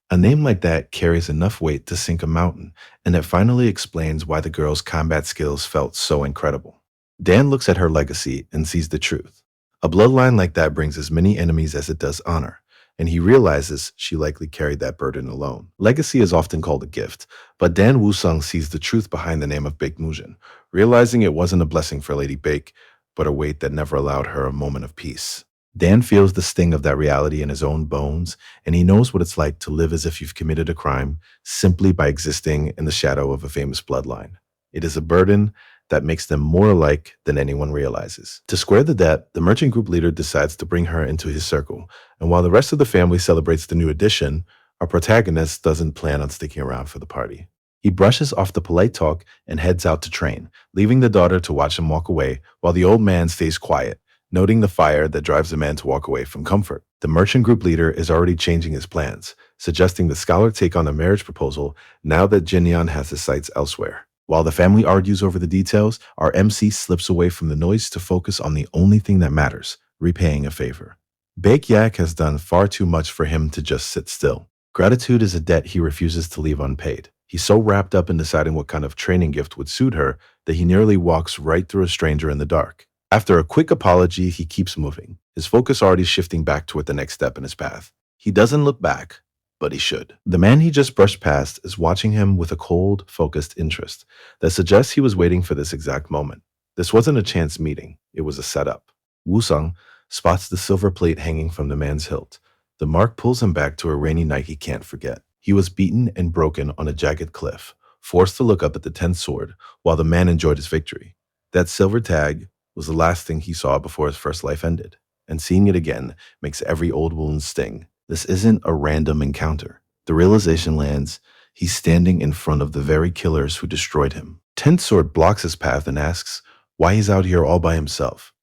A name like that carries enough weight to sink a mountain, and it finally explains why the girl's combat skills felt so incredible. Dan looks at her legacy and sees the truth. A bloodline like that brings as many enemies as it does honor, and he realizes she likely carried that burden alone. Legacy is often called a gift, but Dan Woo-sung sees the truth behind the name of Bake Mujin, realizing it wasn't a blessing for Lady Bake, but a weight that never allowed her a moment of peace. Dan feels the sting of that reality in his own bones, and he knows what it's like to live as if you've committed a crime simply by existing in the shadow of a famous bloodline. It is a burden that makes them more alike than anyone realizes. To square the debt, the merchant group leader decides to bring her into his circle, and while the rest of the family celebrates the new addition, our protagonist doesn't plan on sticking around for the party. He brushes off the polite talk and heads out to train, leaving the daughter to watch him walk away while the old man stays quiet, noting the fire that drives the man to walk away from comfort. The merchant group leader is already changing his plans, suggesting the scholar take on a marriage proposal now that Jinyan has his sights elsewhere. While the family argues over the details, our MC slips away from the noise to focus on the only thing that matters: repaying a favor. Bake Yak has done far too much for him to just sit still. Gratitude is a debt he refuses to leave unpaid. He's so wrapped up in deciding what kind of training gift would suit her that he nearly walks right through a stranger in the dark. After a quick apology, he keeps moving, his focus already shifting back toward the next step in his path. He doesn't look back, but he should. The man he just brushed past is watching him with a cold, focused interest that suggests he was waiting for this exact moment. This wasn't a chance meeting, it was a setup. Woo-sung spots the silver plate hanging from the man's hilt. The mark pulls him back to a rainy night he can't forget. He was beaten and broken on a jagged cliff, forced to look up at the 10th sword while the man enjoyed his victory. That silver tag was the last thing he saw before his first life ended, and seeing it again makes every old wound sting. This isn't a random encounter. The realization lands: he's standing in front of the very killers who destroyed him. 10th sword blocks his path and asks why he's out here all by himself.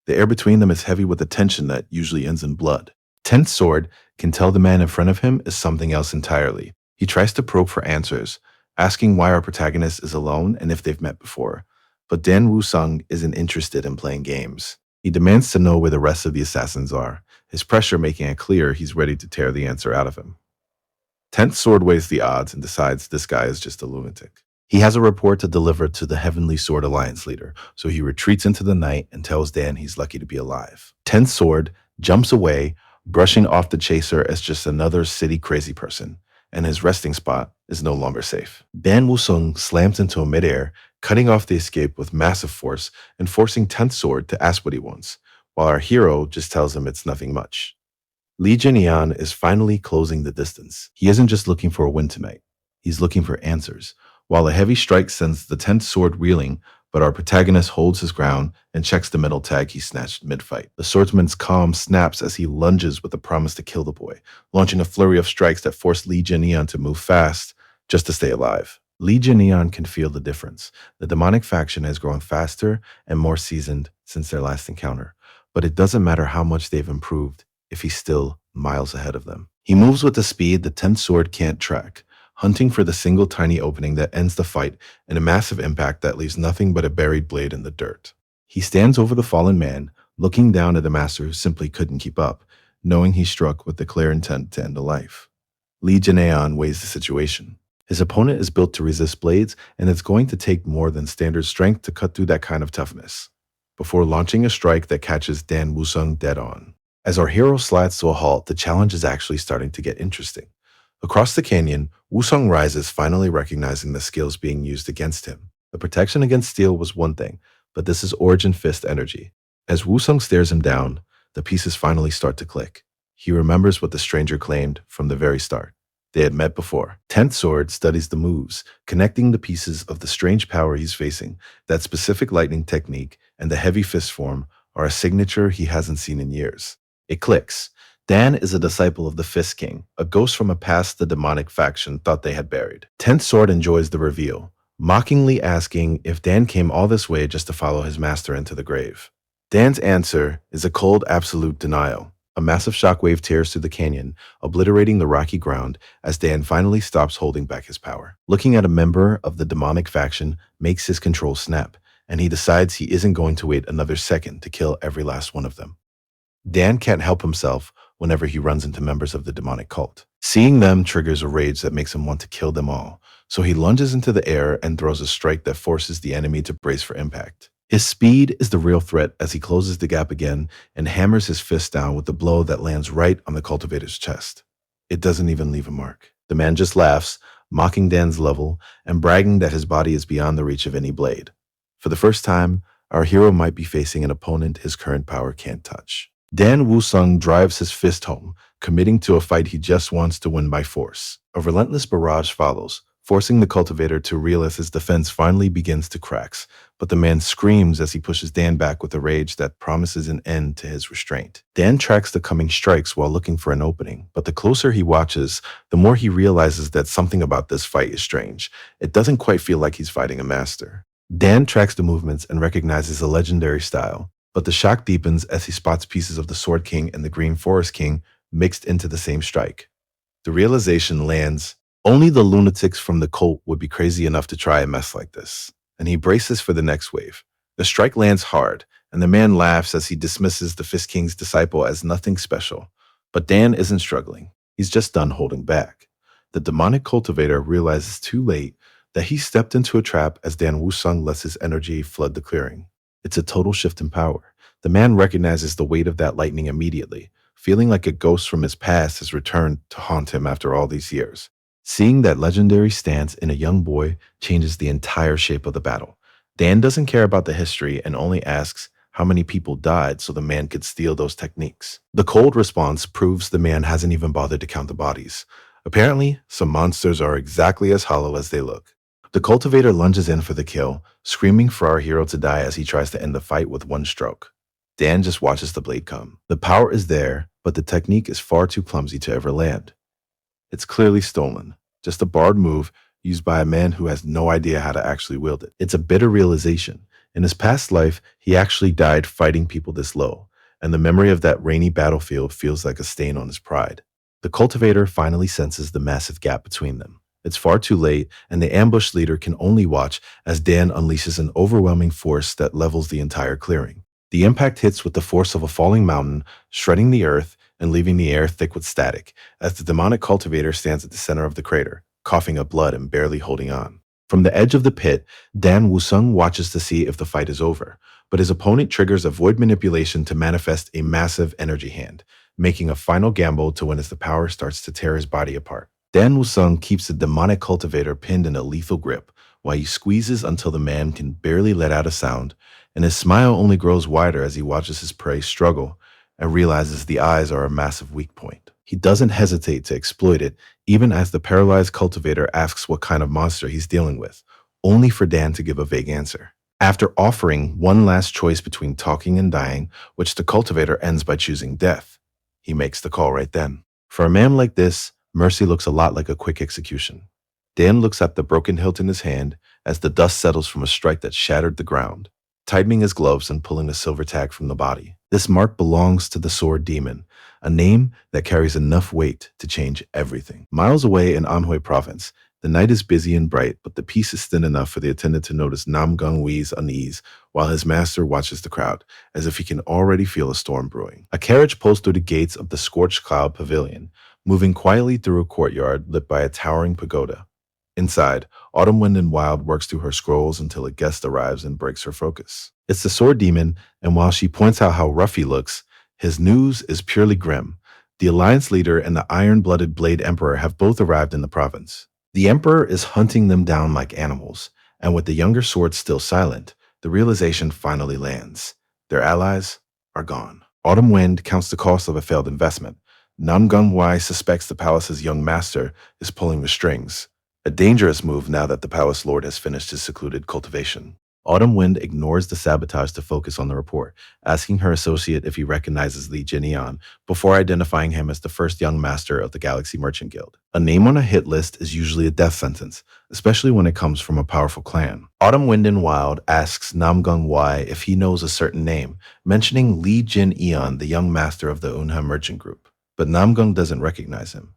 The air between them is heavy with a tension that usually ends in blood. 10th sword can tell the man in front of him is something else entirely. He tries to probe for answers, asking why our protagonist is alone and if they've met before. But Dan Woo-sung isn't interested in playing games. He demands to know where the rest of the assassins are, his pressure making it clear he's ready to tear the answer out of him. 10th sword weighs the odds and decides this guy is just a lunatic. He has a report to deliver to the Heavenly Sword Alliance leader, so he retreats into the night and tells Dan he's lucky to be alive. 10th sword jumps away, brushing off the chaser as just another city crazy person, and his resting spot is no longer safe. Dan Woo-sung slams into midair, cutting off the escape with massive force and forcing 10th sword to ask what he wants, while our hero just tells him it's nothing much. Lee Jin-yeon is finally closing the distance. He isn't just looking for a win tonight. He's looking for answers. While a heavy strike sends the 10th sword reeling, but our protagonist holds his ground and checks the metal tag he snatched mid-fight. The swordsman's calm snaps as he lunges with a promise to kill the boy, launching a flurry of strikes that force Lee Jin-yeon to move fast just to stay alive. Lee Jin-yeon can feel the difference. The demonic faction has grown faster and more seasoned since their last encounter, but it doesn't matter how much they've improved if he's still miles ahead of them. He moves with a speed the 10th sword can't track, hunting for the single tiny opening that ends the fight and a massive impact that leaves nothing but a buried blade in the dirt. He stands over the fallen man, looking down at the master who simply couldn't keep up, knowing he struck with the clear intent to end a life. Lee Jin-yeon weighs the situation. His opponent is built to resist blades, and it's going to take more than standard strength to cut through that kind of toughness. Before launching a strike that catches Dan Wusung dead on. As our hero slides to a halt, the challenge is actually starting to get interesting. Across the canyon, Wusung rises, finally recognizing the skills being used against him. The protection against steel was one thing, but this is Origin Fist energy. As Wusung stares him down, the pieces finally start to click. He remembers what the stranger claimed from the very start. They had met before. Tenth Sword studies the moves, connecting the pieces of the strange power he's facing. That specific lightning technique and the heavy fist form are a signature he hasn't seen in years. It clicks. Dan is a disciple of the Fist King, a ghost from a past the demonic faction thought they had buried. Tenth Sword enjoys the reveal, mockingly asking if Dan came all this way just to follow his master into the grave. Dan's answer is a cold, absolute denial. A massive shockwave tears through the canyon, obliterating the rocky ground as Dan finally stops holding back his power. Looking at a member of the demonic faction makes his control snap, and he decides he isn't going to wait another second to kill every last one of them. Dan can't help himself whenever he runs into members of the demonic cult. Seeing them triggers a rage that makes him want to kill them all, so he lunges into the air and throws a strike that forces the enemy to brace for impact. His speed is the real threat as he closes the gap again and hammers his fist down with a blow that lands right on the cultivator's chest. It doesn't even leave a mark. The man just laughs, mocking Dan's level and bragging that his body is beyond the reach of any blade. For the first time, our hero might be facing an opponent his current power can't touch. Dan Wusung drives his fist home, committing to a fight he just wants to win by force. A relentless barrage follows, forcing the cultivator to reel as his defense finally begins to crack. But the man screams as he pushes Dan back with a rage that promises an end to his restraint. Dan tracks the coming strikes while looking for an opening, but the closer he watches, the more he realizes that something about this fight is strange. It doesn't quite feel like he's fighting a master. Dan tracks the movements and recognizes a legendary style, but the shock deepens as he spots pieces of the Sword King and the Green Forest King mixed into the same strike. The realization lands, only the lunatics from the cult would be crazy enough to try a mess like this, and he braces for the next wave. The strike lands hard, and the man laughs as he dismisses the Fist King's disciple as nothing special. But Dan isn't struggling. He's just done holding back. The demonic cultivator realizes too late that he stepped into a trap as Dan Wusung lets his energy flood the clearing. It's a total shift in power. The man recognizes the weight of that lightning immediately, feeling like a ghost from his past has returned to haunt him after all these years. Seeing that legendary stance in a young boy changes the entire shape of the battle. Dan doesn't care about the history and only asks how many people died so the man could steal those techniques. The cold response proves the man hasn't even bothered to count the bodies. Apparently, some monsters are exactly as hollow as they look. The cultivator lunges in for the kill, screaming for our hero to die as he tries to end the fight with one stroke. Dan just watches the blade come. The power is there, but the technique is far too clumsy to ever land. It's clearly stolen, just a barred move used by a man who has no idea how to actually wield it. It's a bitter realization. In his past life, he actually died fighting people this low, and the memory of that rainy battlefield feels like a stain on his pride. The cultivator finally senses the massive gap between them. It's far too late, and the ambush leader can only watch as Dan unleashes an overwhelming force that levels the entire clearing. The impact hits with the force of a falling mountain, shredding the earth and leaving the air thick with static, as the demonic cultivator stands at the center of the crater, coughing up blood and barely holding on. From the edge of the pit, Dan Wusung watches to see if the fight is over, but his opponent triggers a void manipulation to manifest a massive energy hand, making a final gamble to win as the power starts to tear his body apart. Dan Wusung keeps the demonic cultivator pinned in a lethal grip, while he squeezes until the man can barely let out a sound, and his smile only grows wider as he watches his prey struggle and realizes the eyes are a massive weak point. He doesn't hesitate to exploit it, even as the paralyzed cultivator asks what kind of monster he's dealing with, only for Dan to give a vague answer. After offering one last choice between talking and dying, which the cultivator ends by choosing death, he makes the call right then. For a man like this, mercy looks a lot like a quick execution. Dan looks at the broken hilt in his hand as the dust settles from a strike that shattered the ground, tightening his gloves and pulling a silver tag from the body. This mark belongs to the Sword Demon, a name that carries enough weight to change everything. Miles away in Anhui province, the night is busy and bright, but the peace is thin enough for the attendant to notice Nam Gongwee's unease while his master watches the crowd, as if he can already feel a storm brewing. A carriage pulls through the gates of the Scorched Cloud Pavilion, moving quietly through a courtyard lit by a towering pagoda. Inside, Autumn Wind and Wild works through her scrolls until a guest arrives and breaks her focus. It's the Sword Demon, and while she points out how rough he looks, his news is purely grim. The Alliance leader and the iron-blooded Blade Emperor have both arrived in the province. The Emperor is hunting them down like animals, and with the younger swords still silent, the realization finally lands. Their allies are gone. Autumn Wind counts the cost of a failed investment. Namgung Wai suspects the palace's young master is pulling the strings, a dangerous move now that the palace lord has finished his secluded cultivation. Autumn Wind ignores the sabotage to focus on the report, asking her associate if he recognizes Li Jinian before identifying him as the first young master of the Galaxy Merchant Guild. A name on a hit list is usually a death sentence, especially when it comes from a powerful clan. Autumn Wind and Wild asks Namgung Wai if he knows a certain name, mentioning Li Jin Eon, the young master of the Unha Merchant Group, but Namgung doesn't recognize him.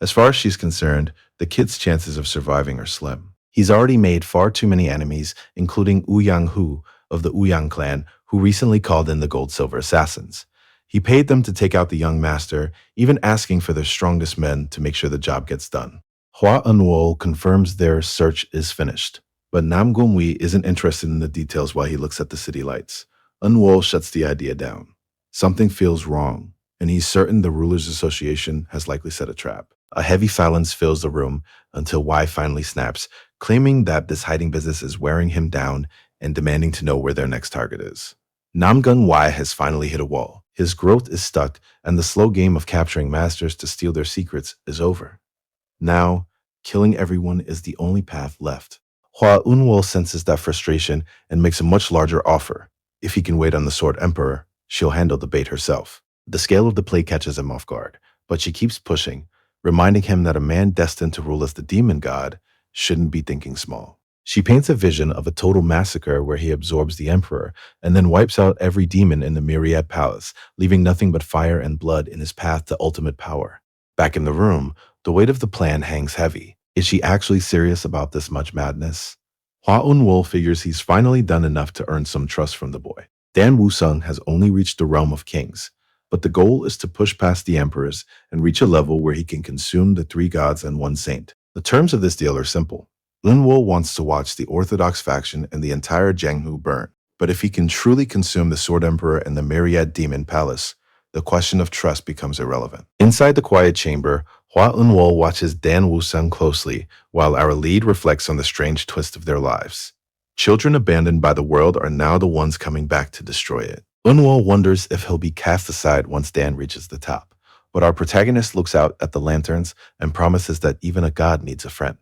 As far as she's concerned, the kid's chances of surviving are slim. He's already made far too many enemies, including Ouyang Hu of the Ouyang clan, who recently called in the Gold-Silver Assassins. He paid them to take out the young master, even asking for their strongest men to make sure the job gets done. Hua Unwol confirms their search is finished, but Nam Gumwi isn't interested in the details while he looks at the city lights. Unwol shuts the idea down. Something feels wrong, and he's certain the Rulers Association has likely set a trap. A heavy silence fills the room until Wai finally snaps, claiming that this hiding business is wearing him down and demanding to know where their next target is. Namgung Wai has finally hit a wall. His growth is stuck, and the slow game of capturing masters to steal their secrets is over. Now, killing everyone is the only path left. Hua Unwol senses that frustration and makes a much larger offer. If he can wait on the Sword Emperor, she'll handle the bait herself. The scale of the play catches him off guard, but she keeps pushing, reminding him that a man destined to rule as the demon god shouldn't be thinking small. She paints a vision of a total massacre where he absorbs the emperor and then wipes out every demon in the Myriad Palace, leaving nothing but fire and blood in his path to ultimate power. Back in the room, the weight of the plan hangs heavy. Is she actually serious about this much madness? Hua Unwol figures he's finally done enough to earn some trust from the boy. Dan Wusung has only reached the realm of kings, but the goal is to push past the emperors and reach a level where he can consume the 3 gods and 1 saint. The terms of this deal are simple. Linwo wants to watch the Orthodox faction and the entire Jianghu burn, but if he can truly consume the Sword Emperor and the Myriad Demon Palace, the question of trust becomes irrelevant. Inside the quiet chamber, Hua Unwo watches Dan Wusung closely while our lead reflects on the strange twist of their lives. Children abandoned by the world are now the ones coming back to destroy it. Unwo wonders if he'll be cast aside once Dan reaches the top, but our protagonist looks out at the lanterns and promises that even a god needs a friend.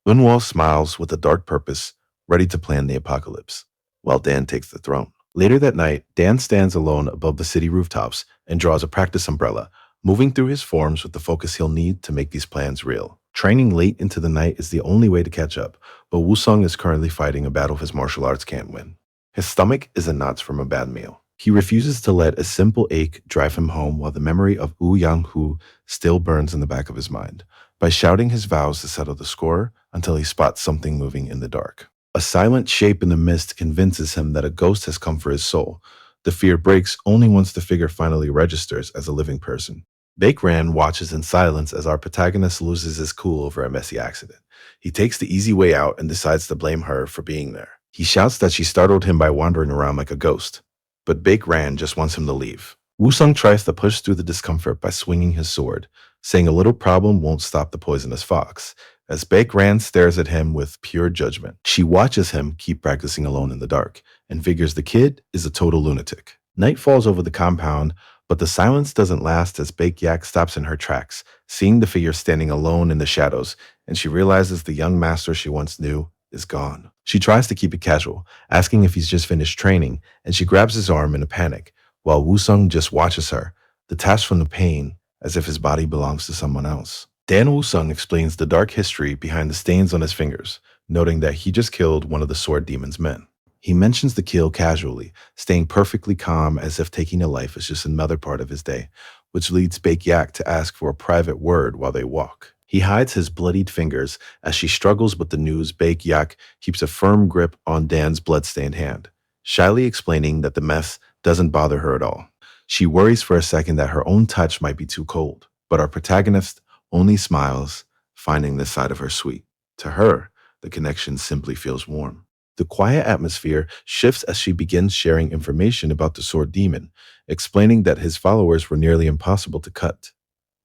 Unwo smiles with a dark purpose, ready to plan the apocalypse, while Dan takes the throne. Later that night, Dan stands alone above the city rooftops and draws a practice umbrella, moving through his forms with the focus he'll need to make these plans real. Training late into the night is the only way to catch up, but Wusong is currently fighting a battle his martial arts can't win. His stomach is in knots from a bad meal. He refuses to let a simple ache drive him home while the memory of Wu Yang-hu still burns in the back of his mind, by shouting his vows to settle the score until he spots something moving in the dark. A silent shape in the mist convinces him that a ghost has come for his soul. The fear breaks only once the figure finally registers as a living person. Baekran watches in silence as our protagonist loses his cool over a messy accident. He takes the easy way out and decides to blame her for being there. He shouts that she startled him by wandering around like a ghost, but Baekran just wants him to leave. Wusung tries to push through the discomfort by swinging his sword, saying a little problem won't stop the poisonous fox, as Baekran stares at him with pure judgment. She watches him keep practicing alone in the dark, and figures the kid is a total lunatic. Night falls over the compound, but the silence doesn't last as Baekyak stops in her tracks, seeing the figure standing alone in the shadows, and she realizes the young master she once knew is gone. She tries to keep it casual, asking if he's just finished training, and she grabs his arm in a panic, while Wusung just watches her, detached from the pain, as if his body belongs to someone else. Dan Wusung explains the dark history behind the stains on his fingers, noting that he just killed one of the Sword Demon's men. He mentions the kill casually, staying perfectly calm as if taking a life is just another part of his day, which leads Baekyak to ask for a private word while they walk. He hides his bloodied fingers as she struggles with the news. Baekyak keeps a firm grip on Dan's bloodstained hand, shyly explaining that the mess doesn't bother her at all. She worries for a second that her own touch might be too cold, but our protagonist only smiles, finding this side of her sweet. To her, the connection simply feels warm. The quiet atmosphere shifts as she begins sharing information about the sword demon, explaining that his followers were nearly impossible to cut,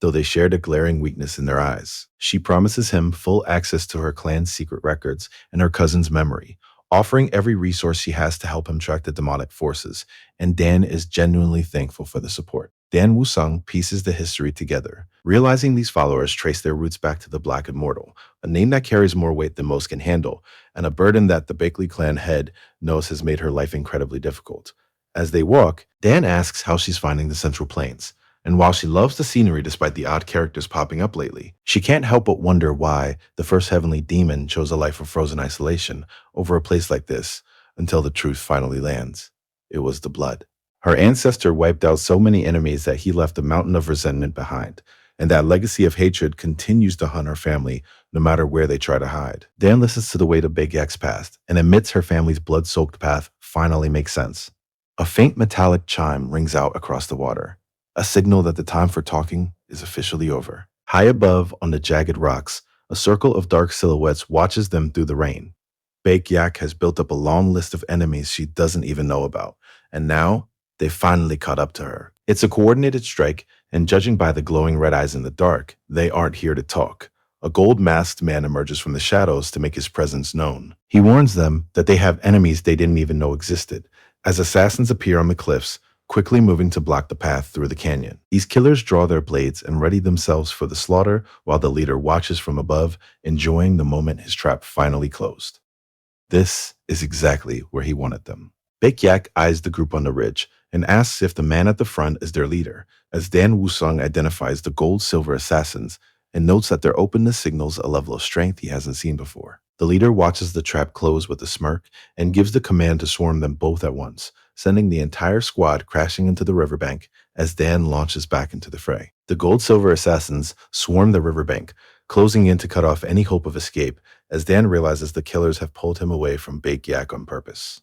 though they shared a glaring weakness in their eyes. She promises him full access to her clan's secret records and her cousin's memory, offering every resource she has to help him track the demonic forces, and Dan is genuinely thankful for the support. Dan Wusung pieces the history together, realizing these followers trace their roots back to the Black Immortal, a name that carries more weight than most can handle, and a burden that the Bakley clan head knows has made her life incredibly difficult. As they walk, Dan asks how she's finding the Central Plains, and while she loves the scenery despite the odd characters popping up lately, she can't help but wonder why the first heavenly demon chose a life of frozen isolation over a place like this until the truth finally lands. It was the blood. Her ancestor wiped out so many enemies that he left a mountain of resentment behind, and that legacy of hatred continues to hunt her family no matter where they try to hide. Dan listens to the weight of Big Yak's past and admits her family's blood-soaked path finally makes sense. A faint metallic chime rings out across the water, a signal that the time for talking is officially over. High above, on the jagged rocks, a circle of dark silhouettes watches them through the rain. Bake Yak has built up a long list of enemies she doesn't even know about, and now they finally caught up to her. It's a coordinated strike, and judging by the glowing red eyes in the dark, they aren't here to talk. A gold-masked man emerges from the shadows to make his presence known. He warns them that they have enemies they didn't even know existed, as assassins appear on the cliffs, quickly moving to block the path through the canyon. These killers draw their blades and ready themselves for the slaughter, while the leader watches from above, enjoying the moment his trap finally closed. This is exactly where he wanted them. Big Yak eyes the group on the ridge and asks if the man at the front is their leader, as Dan Wusung identifies the gold-silver assassins and notes that their openness signals a level of strength he hasn't seen before. The leader watches the trap close with a smirk and gives the command to swarm them both at once, sending the entire squad crashing into the riverbank as Dan launches back into the fray. The gold-silver assassins swarm the riverbank, closing in to cut off any hope of escape as Dan realizes the killers have pulled him away from Big Yak on purpose.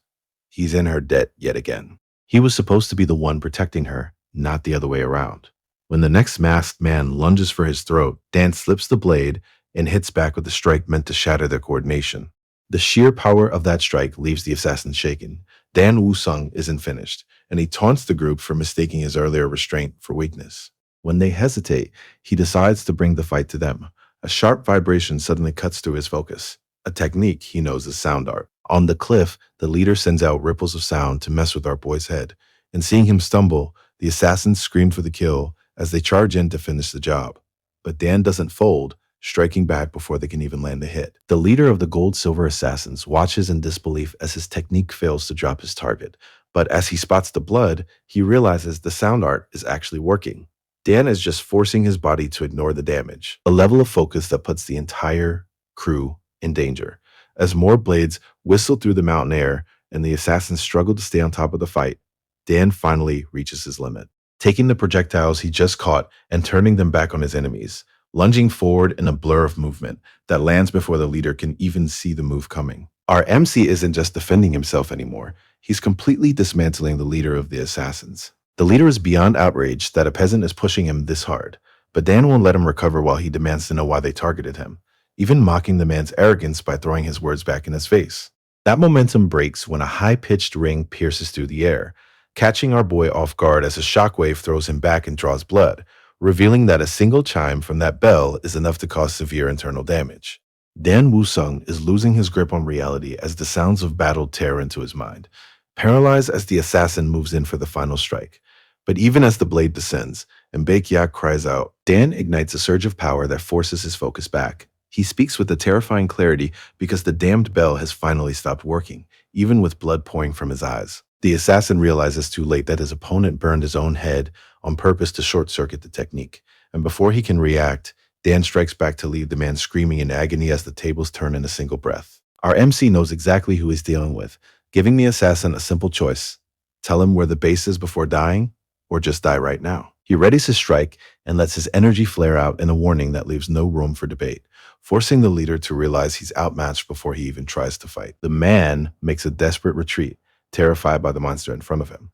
He's in her debt yet again. He was supposed to be the one protecting her, not the other way around. When the next masked man lunges for his throat, Dan slips the blade and hits back with a strike meant to shatter their coordination. The sheer power of that strike leaves the assassin shaken. Dan Wusung isn't finished, and he taunts the group for mistaking his earlier restraint for weakness. When they hesitate, he decides to bring the fight to them. A sharp vibration suddenly cuts through his focus, a technique he knows is sound art. On the cliff, the leader sends out ripples of sound to mess with our boy's head, and seeing him stumble, the assassins scream for the kill as they charge in to finish the job. But Dan doesn't fold, striking back before they can even land a hit. The leader of the gold-silver assassins watches in disbelief as his technique fails to drop his target, but as he spots the blood, he realizes the sound art is actually working. Dan is just forcing his body to ignore the damage, a level of focus that puts the entire crew in danger. As more blades whistle through the mountain air and the assassins struggle to stay on top of the fight, Dan finally reaches his limit, taking the projectiles he just caught and turning them back on his enemies, lunging forward in a blur of movement that lands before the leader can even see the move coming. Our MC isn't just defending himself anymore, he's completely dismantling the leader of the assassins. The leader is beyond outraged that a peasant is pushing him this hard, but Dan won't let him recover while he demands to know why they targeted him, even mocking the man's arrogance by throwing his words back in his face. That momentum breaks when a high-pitched ring pierces through the air, catching our boy off guard as a shockwave throws him back and draws blood, revealing that a single chime from that bell is enough to cause severe internal damage. Dan Wusung is losing his grip on reality as the sounds of battle tear into his mind, paralyzed as the assassin moves in for the final strike. But even as the blade descends and Baek Yak cries out, Dan ignites a surge of power that forces his focus back. He speaks with a terrifying clarity because the damned bell has finally stopped working, even with blood pouring from his eyes. The assassin realizes too late that his opponent burned his own head on purpose to short-circuit the technique, and before he can react, Dan strikes back to leave the man screaming in agony as the tables turn in a single breath. Our MC knows exactly who he's dealing with, giving the assassin a simple choice: tell him where the base is before dying, or just die right now. He readies his strike and lets his energy flare out in a warning that leaves no room for debate, forcing the leader to realize he's outmatched before he even tries to fight. The man makes a desperate retreat, terrified by the monster in front of him.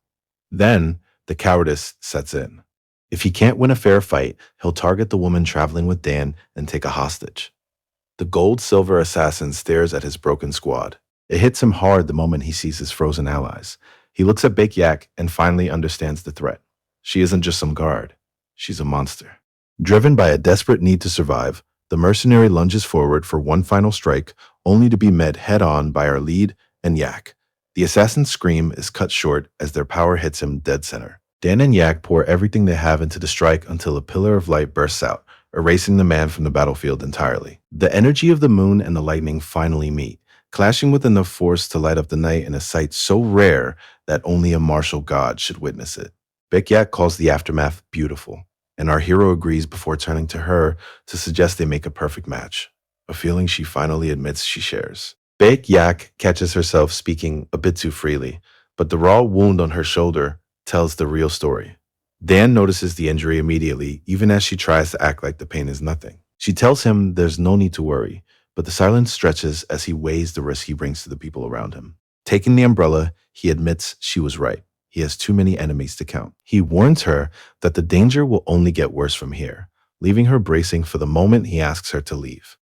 Then, the cowardice sets in. If he can't win a fair fight, he'll target the woman traveling with Dan and take a hostage. The gold-silver assassin stares at his broken squad. It hits him hard the moment he sees his frozen allies. He looks at Big Yak and finally understands the threat. She isn't just some guard. She's a monster. Driven by a desperate need to survive, the mercenary lunges forward for one final strike, only to be met head-on by our lead and Yak. The assassin's scream is cut short as their power hits him dead center. Dan and Yak pour everything they have into the strike until a pillar of light bursts out, erasing the man from the battlefield entirely. The energy of the moon and the lightning finally meet, clashing with enough force to light up the night in a sight so rare that only a martial god should witness it. Bekyak calls the aftermath beautiful, and our hero agrees before turning to her to suggest they make a perfect match, a feeling she finally admits she shares. Bekyak catches herself speaking a bit too freely, but the raw wound on her shoulder tells the real story. Dan notices the injury immediately, even as she tries to act like the pain is nothing. She tells him there's no need to worry, but the silence stretches as he weighs the risk he brings to the people around him. Taking the umbrella, he admits she was right. He has too many enemies to count. He warns her that the danger will only get worse from here, leaving her bracing for the moment he asks her to leave.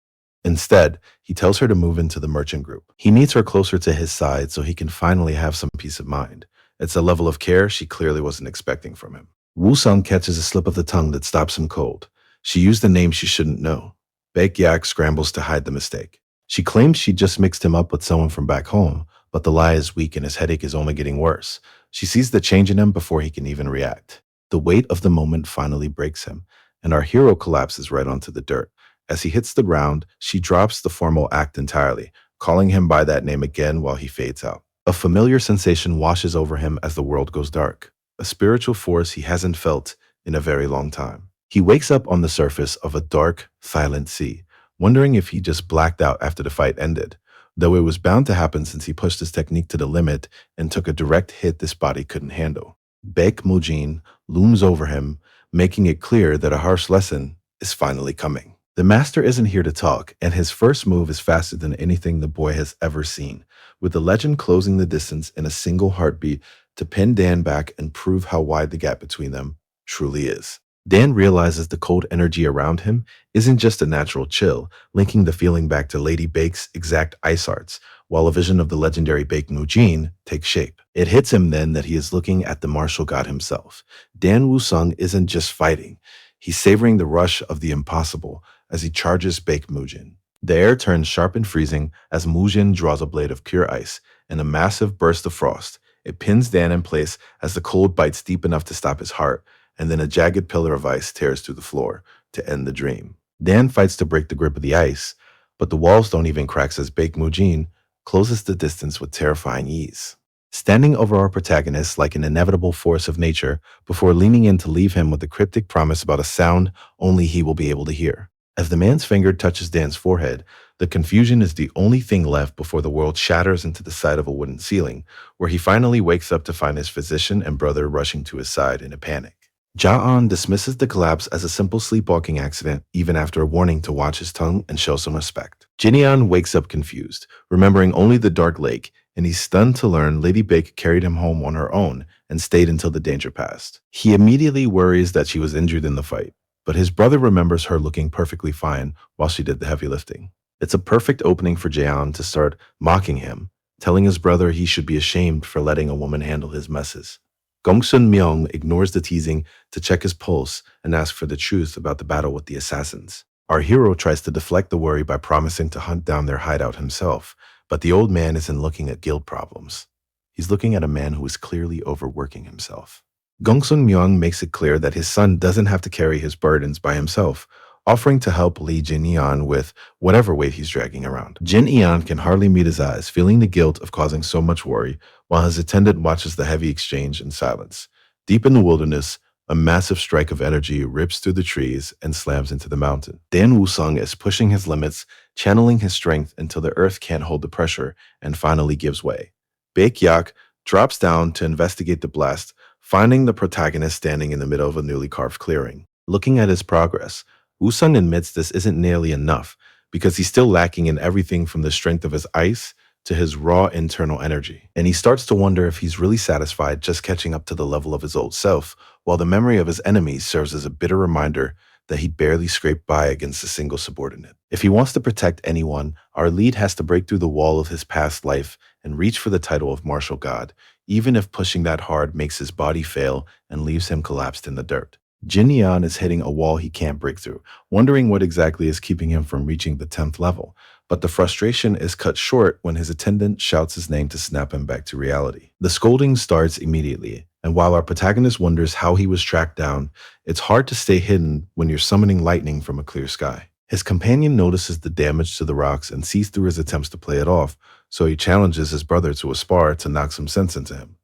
Instead, he tells her to move into the merchant group. He needs her closer to his side so he can finally have some peace of mind. It's a level of care she clearly wasn't expecting from him. Woo-sung catches a slip of the tongue that stops him cold. She used a name she shouldn't know. Baek-yak scrambles to hide the mistake. She claims she just mixed him up with someone from back home, but the lie is weak and his headache is only getting worse. She sees the change in him before he can even react. The weight of the moment finally breaks him, and our hero collapses right onto the dirt. As he hits the ground, she drops the formal act entirely, calling him by that name again while he fades out. A familiar sensation washes over him as the world goes dark, a spiritual force he hasn't felt in a very long time. He wakes up on the surface of a dark, silent sea, wondering if he just blacked out after the fight ended, though it was bound to happen since he pushed his technique to the limit and took a direct hit this body couldn't handle. Baek Mujin looms over him, making it clear that a harsh lesson is finally coming. The master isn't here to talk, and his first move is faster than anything the boy has ever seen, with the legend closing the distance in a single heartbeat to pin Dan back and prove how wide the gap between them truly is. Dan realizes the cold energy around him isn't just a natural chill, linking the feeling back to Lady Baek's exact ice arts, while a vision of the legendary Baek Mujin takes shape. It hits him then that he is looking at the martial god himself. Dan Woo-sung isn't just fighting, he's savoring the rush of the impossible as he charges Baek Mujin. The air turns sharp and freezing as Mujin draws a blade of pure ice, and a massive burst of frost. It pins Dan in place as the cold bites deep enough to stop his heart, and then a jagged pillar of ice tears through the floor to end the dream. Dan fights to break the grip of the ice, but the walls don't even crack as Baek Mujin closes the distance with terrifying ease, standing over our protagonist like an inevitable force of nature before leaning in to leave him with a cryptic promise about a sound only he will be able to hear. As the man's finger touches Dan's forehead, the confusion is the only thing left before the world shatters into the side of a wooden ceiling, where he finally wakes up to find his physician and brother rushing to his side in a panic. Ja-an dismisses the collapse as a simple sleepwalking accident, even after a warning to watch his tongue and show some respect. Jin-yeon wakes up confused, remembering only the dark lake, and he's stunned to learn Lady Baek carried him home on her own and stayed until the danger passed. He immediately worries that she was injured in the fight, but his brother remembers her looking perfectly fine while she did the heavy lifting. It's a perfect opening for Jaeon to start mocking him, telling his brother he should be ashamed for letting a woman handle his messes. Gongsun Myung ignores the teasing to check his pulse and ask for the truth about the battle with the assassins. Our hero tries to deflect the worry by promising to hunt down their hideout himself, but the old man isn't looking at guilt problems. He's looking at a man who is clearly overworking himself. Gongsun Myung makes it clear that his son doesn't have to carry his burdens by himself, offering to help Lee Jin-yeon with whatever weight he's dragging around. Jin-yeon can hardly meet his eyes, feeling the guilt of causing so much worry, while his attendant watches the heavy exchange in silence. Deep in the wilderness, a massive strike of energy rips through the trees and slams into the mountain. Dan Woo-sung is pushing his limits, channeling his strength until the earth can't hold the pressure and finally gives way. Baek-yak drops down to investigate the blast, finding the protagonist standing in the middle of a newly carved clearing. Looking at his progress, Woo-sung admits this isn't nearly enough because he's still lacking in everything from the strength of his ice to his raw internal energy. And he starts to wonder if he's really satisfied just catching up to the level of his old self, while the memory of his enemies serves as a bitter reminder that he barely scraped by against a single subordinate. If he wants to protect anyone, our lead has to break through the wall of his past life and reach for the title of martial god, even if pushing that hard makes his body fail and leaves him collapsed in the dirt. Jin Yan is hitting a wall he can't break through, wondering what exactly is keeping him from reaching the 10th level. But the frustration is cut short when his attendant shouts his name to snap him back to reality. The scolding starts immediately, and while our protagonist wonders how he was tracked down, it's hard to stay hidden when you're summoning lightning from a clear sky. His companion notices the damage to the rocks and sees through his attempts to play it off, so he challenges his brother to a spar to knock some sense into him.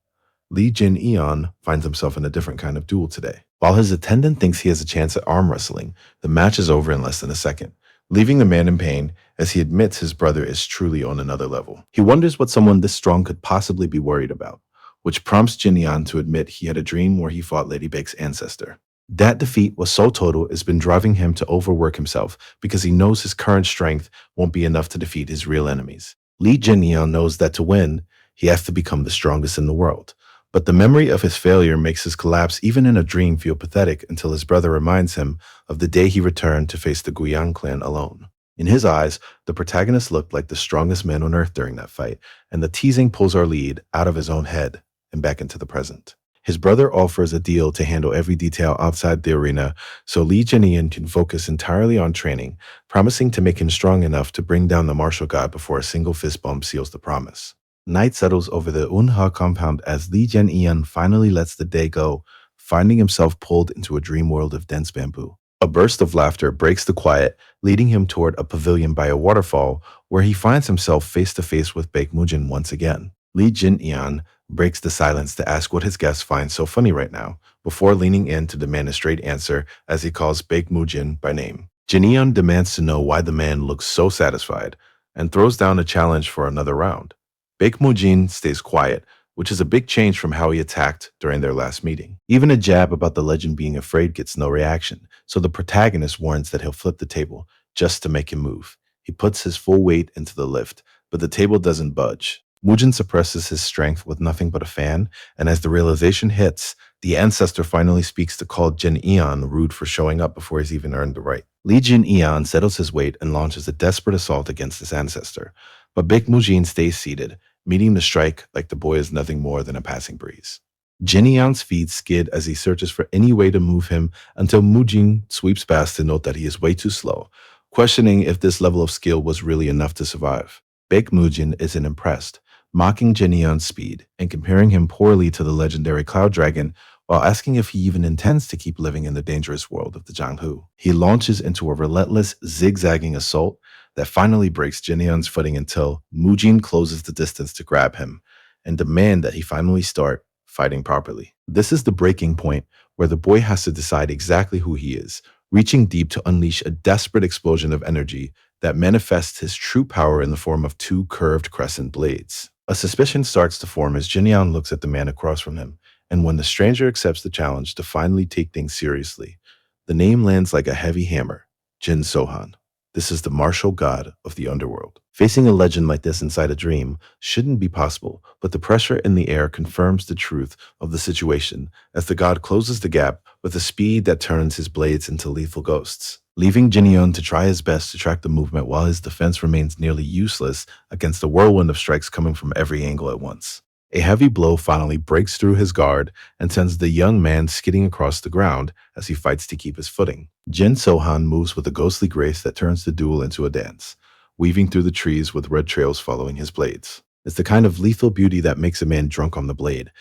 Lee Jin Eon finds himself in a different kind of duel today. While his attendant thinks he has a chance at arm wrestling, the match is over in less than a second, leaving the man in pain as he admits his brother is truly on another level. He wonders what someone this strong could possibly be worried about, which prompts Jin Eon to admit he had a dream where he fought Lady Baek's ancestor. That defeat was so total it's been driving him to overwork himself because he knows his current strength won't be enough to defeat his real enemies. Lee Jin Eon knows that to win, he has to become the strongest in the world. But the memory of his failure makes his collapse even in a dream feel pathetic until his brother reminds him of the day he returned to face the Guiyang clan alone. In his eyes, the protagonist looked like the strongest man on earth during that fight, and the teasing pulls our lead out of his own head and back into the present. His brother offers a deal to handle every detail outside the arena so Lee Jin-Ian can focus entirely on training, promising to make him strong enough to bring down the martial god before a single fist bump seals the promise. Night settles over the Unha compound as Lee Jin-Ian finally lets the day go, finding himself pulled into a dream world of dense bamboo. A burst of laughter breaks the quiet, leading him toward a pavilion by a waterfall, where he finds himself face to face with Baek Mujin once again. Lee Jin-Ian breaks the silence to ask what his guest finds so funny right now, before leaning in to demand a straight answer as he calls Baek Mujin by name. Jin-Ian demands to know why the man looks so satisfied, and throws down a challenge for another round. Baek Mujin stays quiet, which is a big change from how he attacked during their last meeting. Even a jab about the legend being afraid gets no reaction, so the protagonist warns that he'll flip the table just to make him move. He puts his full weight into the lift, but the table doesn't budge. Mujin suppresses his strength with nothing but a fan, and as the realization hits, the ancestor finally speaks to call Jin Eon rude for showing up before he's even earned the right. Lee Jin Eon settles his weight and launches a desperate assault against his ancestor, but Baek Mujin stays seated, meeting the strike like the boy is nothing more than a passing breeze. Jin Eon's feet skid as he searches for any way to move him until Mujin sweeps past to note that he is way too slow, questioning if this level of skill was really enough to survive. Baek Mujin isn't impressed, mocking Jin Eon's speed and comparing him poorly to the legendary Cloud Dragon while asking if he even intends to keep living in the dangerous world of the Jianghu. He launches into a relentless, zigzagging assault that finally breaks Jin Eon's footing until Mujin closes the distance to grab him and demand that he finally start fighting properly. This is the breaking point where the boy has to decide exactly who he is, reaching deep to unleash a desperate explosion of energy that manifests his true power in the form of two curved crescent blades. A suspicion starts to form as Jin Eon looks at the man across from him, and when the stranger accepts the challenge to finally take things seriously, the name lands like a heavy hammer: Jin Sohan. This is the martial god of the underworld. Facing a legend like this inside a dream shouldn't be possible, but the pressure in the air confirms the truth of the situation as the god closes the gap with a speed that turns his blades into lethal ghosts, leaving Jin Eon to try his best to track the movement while his defense remains nearly useless against a whirlwind of strikes coming from every angle at once. A heavy blow finally breaks through his guard and sends the young man skidding across the ground as he fights to keep his footing. Jin Sohan moves with a ghostly grace that turns the duel into a dance, weaving through the trees with red trails following his blades. It's the kind of lethal beauty that makes a man drunk on the blade.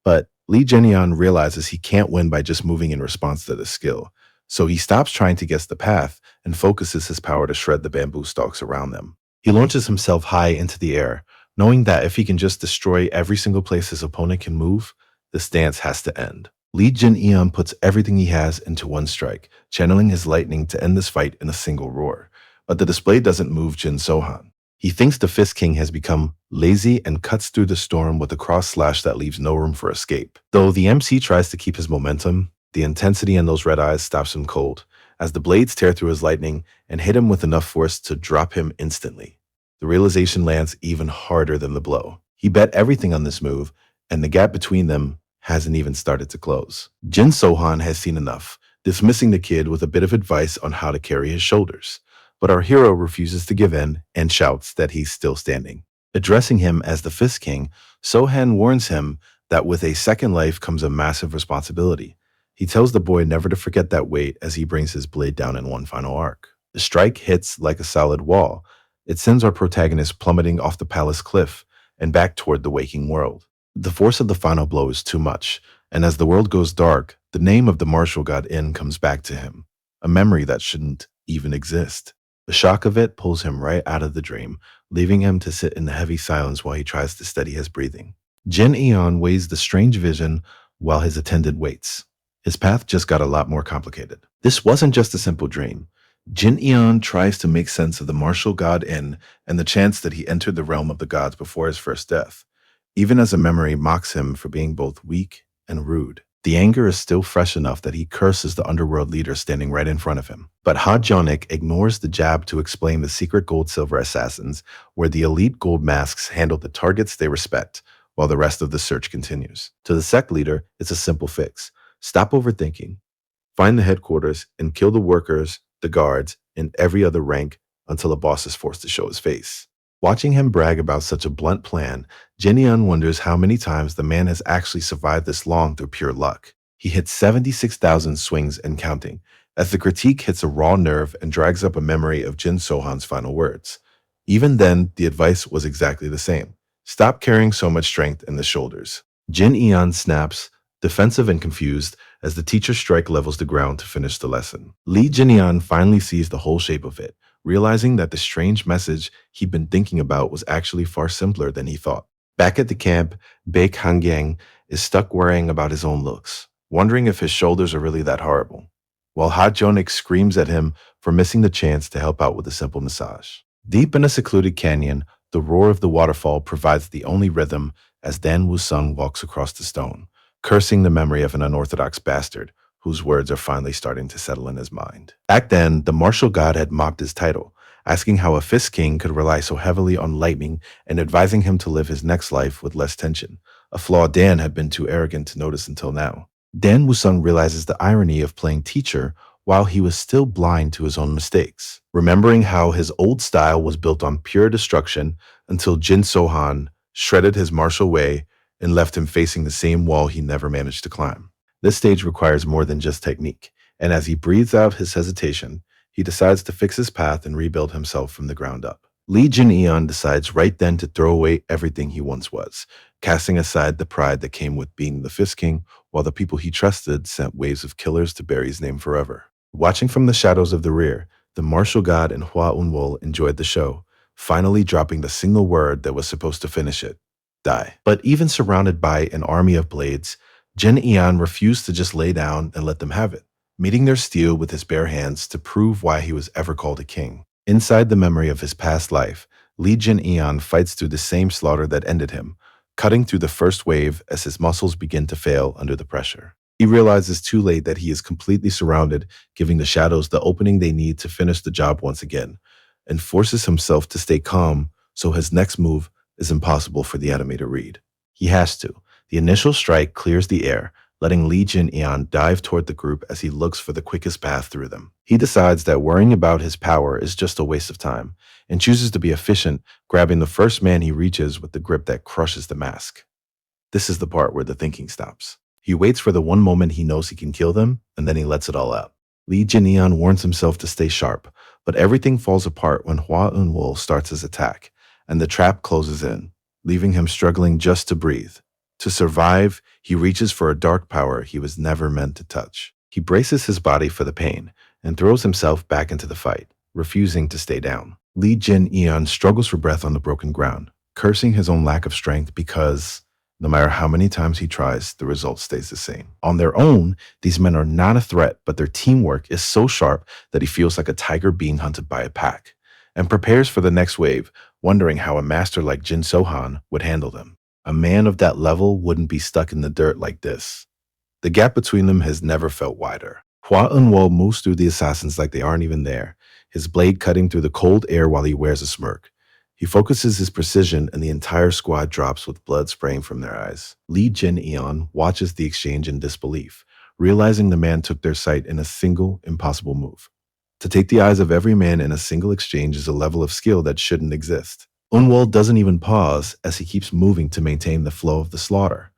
But Lee Jin-Eon realizes he can't win by just moving in response to this skill, so he stops trying to guess the path and focuses his power to shred the bamboo stalks around them. He launches himself high into the air, knowing that if he can just destroy every single place his opponent can move, this dance has to end. Lee Jin-Eon puts everything he has into one strike, channeling his lightning to end this fight in a single roar. But the display doesn't move Jin Sohan. He thinks the Fist King has become lazy and cuts through the storm with a cross slash that leaves no room for escape. Though the MC tries to keep his momentum, the intensity in those red eyes stops him cold, as the blades tear through his lightning and hit him with enough force to drop him instantly. The realization lands even harder than the blow. He bet everything on this move, and the gap between them hasn't even started to close. Jin Sohan has seen enough, dismissing the kid with a bit of advice on how to carry his shoulders. But our hero refuses to give in and shouts that he's still standing. Addressing him as the Fist King, Sohan warns him that with a second life comes a massive responsibility. He tells the boy never to forget that weight as he brings his blade down in one final arc. The strike hits like a solid wall. It sends our protagonist plummeting off the palace cliff and back toward the waking world. The force of the final blow is too much, and as the world goes dark, the name of the martial god In comes back to him, a memory that shouldn't even exist. The shock of it pulls him right out of the dream, leaving him to sit in the heavy silence while he tries to steady his breathing. Jin Eon weighs the strange vision while his attendant waits. His path just got a lot more complicated. This wasn't just a simple dream. Jin Eon tries to make sense of the martial god In and the chance that he entered the realm of the gods before his first death, even as a memory mocks him for being both weak and rude. The anger is still fresh enough that he curses the underworld leader standing right in front of him. But Ha Jonik ignores the jab to explain the secret gold-silver assassins, where the elite gold masks handle the targets they respect, while the rest of the search continues. To the sect leader, it's a simple fix. Stop overthinking. Find the headquarters and kill the workers, the guards, and every other rank until a boss is forced to show his face. Watching him brag about such a blunt plan, Jin wonders how many times the man has actually survived this long through pure luck. He hits 76,000 swings and counting, as the critique hits a raw nerve and drags up a memory of Jin Sohan's final words. Even then, the advice was exactly the same. Stop carrying so much strength in the shoulders. Jin Eon snaps, defensive and confused, as the teacher's strike levels the ground to finish the lesson. Lee Jin finally sees the whole shape of it, realizing that the strange message he'd been thinking about was actually far simpler than he thought. Back at the camp, Baek Hangyang is stuck worrying about his own looks, wondering if his shoulders are really that horrible, while Ha Jonik screams at him for missing the chance to help out with a simple massage. Deep in a secluded canyon, the roar of the waterfall provides the only rhythm as Dan Woo-sung walks across the stone, cursing the memory of an unorthodox bastard whose words are finally starting to settle in his mind. Back then, the martial god had mocked his title, asking how a Fist King could rely so heavily on lightning and advising him to live his next life with less tension, a flaw Dan had been too arrogant to notice until now. Dan Woo-sung realizes the irony of playing teacher while he was still blind to his own mistakes, remembering how his old style was built on pure destruction until Jin Sohan shredded his martial way and left him facing the same wall he never managed to climb. This stage requires more than just technique, and as he breathes out his hesitation, he decides to fix his path and rebuild himself from the ground up. Lee Jin decides right then to throw away everything he once was, casting aside the pride that came with being the Fist King, while the people he trusted sent waves of killers to bury his name forever. Watching from the shadows of the rear, the martial god and Hwa Eun-wol enjoyed the show, finally dropping the single word that was supposed to finish it: die. But even surrounded by an army of blades, Jin Eon refused to just lay down and let them have it, meeting their steel with his bare hands to prove why he was ever called a king. Inside the memory of his past life, Lee Jin Eon fights through the same slaughter that ended him, cutting through the first wave as his muscles begin to fail under the pressure. He realizes too late that he is completely surrounded, giving the shadows the opening they need to finish the job once again, and forces himself to stay calm so his next move is impossible for the enemy to read. He has to. The initial strike clears the air, letting Lee Jin dive toward the group as he looks for the quickest path through them. He decides that worrying about his power is just a waste of time, and chooses to be efficient, grabbing the first man he reaches with the grip that crushes the mask. This is the part where the thinking stops. He waits for the one moment he knows he can kill them, and then he lets it all out. Lee Jin warns himself to stay sharp, but everything falls apart when Hwa Eun-wol starts his attack, and the trap closes in, leaving him struggling just to breathe. To survive, he reaches for a dark power he was never meant to touch. He braces his body for the pain and throws himself back into the fight, refusing to stay down. Lee Jin struggles for breath on the broken ground, cursing his own lack of strength because, no matter how many times he tries, the result stays the same. On their own, these men are not a threat, but their teamwork is so sharp that he feels like a tiger being hunted by a pack, and prepares for the next wave, wondering how a master like Jin Sohan would handle them. A man of that level wouldn't be stuck in the dirt like this. The gap between them has never felt wider. Hwa Eun-wol moves through the assassins like they aren't even there, his blade cutting through the cold air while he wears a smirk. He focuses his precision and the entire squad drops with blood spraying from their eyes. Lee Jin watches the exchange in disbelief, realizing the man took their sight in a single, impossible move. To take the eyes of every man in a single exchange is a level of skill that shouldn't exist. Unwol doesn't even pause as he keeps moving to maintain the flow of the slaughter.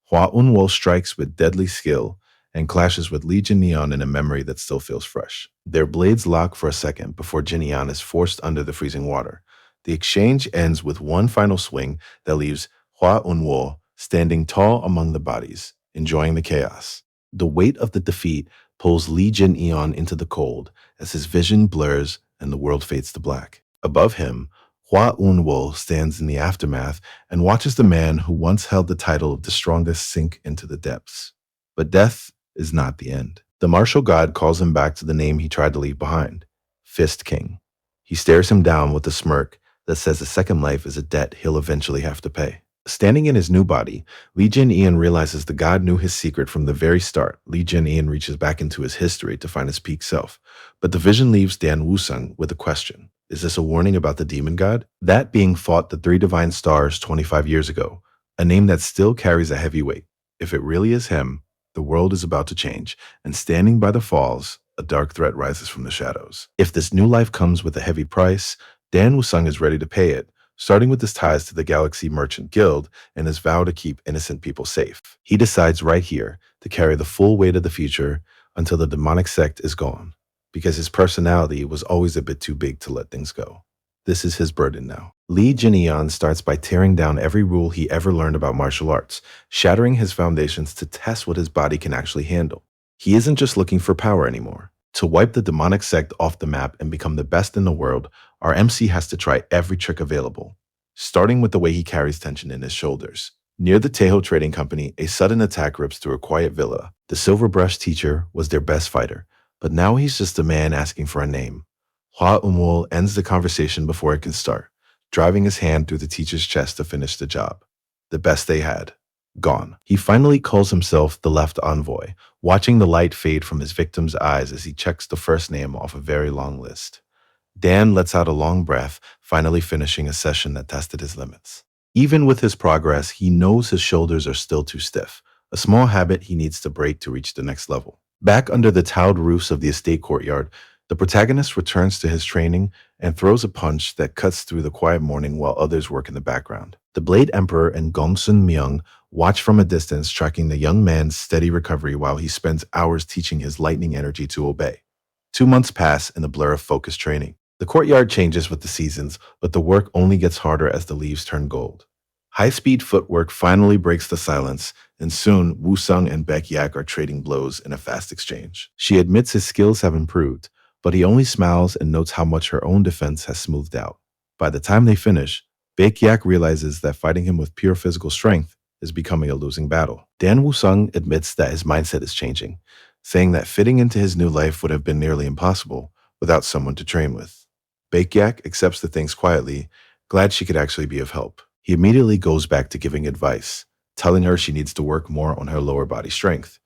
Hua Unwol strikes with deadly skill and clashes with Li Jinyan in a memory that still feels fresh. Their blades lock for a second before Jinyan is forced under the freezing water. The exchange ends with one final swing that leaves Hua Unwo standing tall among the bodies, enjoying the chaos. The weight of the defeat pulls Li Jin Eon into the cold as his vision blurs and the world fades to black. Above him, Hua Unwo stands in the aftermath and watches the man who once held the title of the strongest sink into the depths. But death is not the end. The martial god calls him back to the name he tried to leave behind, Fist King. He stares him down with a smirk that says a second life is a debt he'll eventually have to pay. Standing in his new body, Li Jin Ian realizes the god knew his secret from the very start. Li Jin Ian reaches back into his history to find his peak self. But the vision leaves Dan Wusung with a question. Is this a warning about the demon god? That being fought the three divine stars 25 years ago, a name that still carries a heavy weight. If it really is him, the world is about to change, and standing by the falls, a dark threat rises from the shadows. If this new life comes with a heavy price, Dan Wusung is ready to pay it, starting with his ties to the Galaxy Merchant Guild and his vow to keep innocent people safe. He decides right here to carry the full weight of the future until the demonic sect is gone, because his personality was always a bit too big to let things go. This is his burden now. Li Jinian starts by tearing down every rule he ever learned about martial arts, shattering his foundations to test what his body can actually handle. He isn't just looking for power anymore. To wipe the demonic sect off the map and become the best in the world, our MC has to try every trick available, starting with the way he carries tension in his shoulders. Near the Tejo Trading Company, a sudden attack rips through a quiet villa. The Silver Brush teacher was their best fighter, but now he's just a man asking for a name. Hua Umwol ends the conversation before it can start, driving his hand through the teacher's chest to finish the job. The best they had. Gone. He finally calls himself the Left Envoy, watching the light fade from his victim's eyes as he checks the first name off a very long list. Dan lets out a long breath, finally finishing a session that tested his limits. Even with his progress, he knows his shoulders are still too stiff, a small habit he needs to break to reach the next level. Back under the tiled roofs of the estate courtyard, the protagonist returns to his training and throws a punch that cuts through the quiet morning while others work in the background. The Blade Emperor and Gongsun Myung watch from a distance, tracking the young man's steady recovery while he spends hours teaching his lightning energy to obey. 2 months pass in a blur of focused training. The courtyard changes with the seasons, but the work only gets harder as the leaves turn gold. High-speed footwork finally breaks the silence, and soon Wu Sung and Baek Yak are trading blows in a fast exchange. She admits his skills have improved, but he only smiles and notes how much her own defense has smoothed out. By the time they finish, Baek Yak realizes that fighting him with pure physical strength is becoming a losing battle. Dan Wusung admits that his mindset is changing, saying that fitting into his new life would have been nearly impossible without someone to train with. Baek Yak accepts the things quietly, glad she could actually be of help. He immediately goes back to giving advice, telling her she needs to work more on her lower body strength,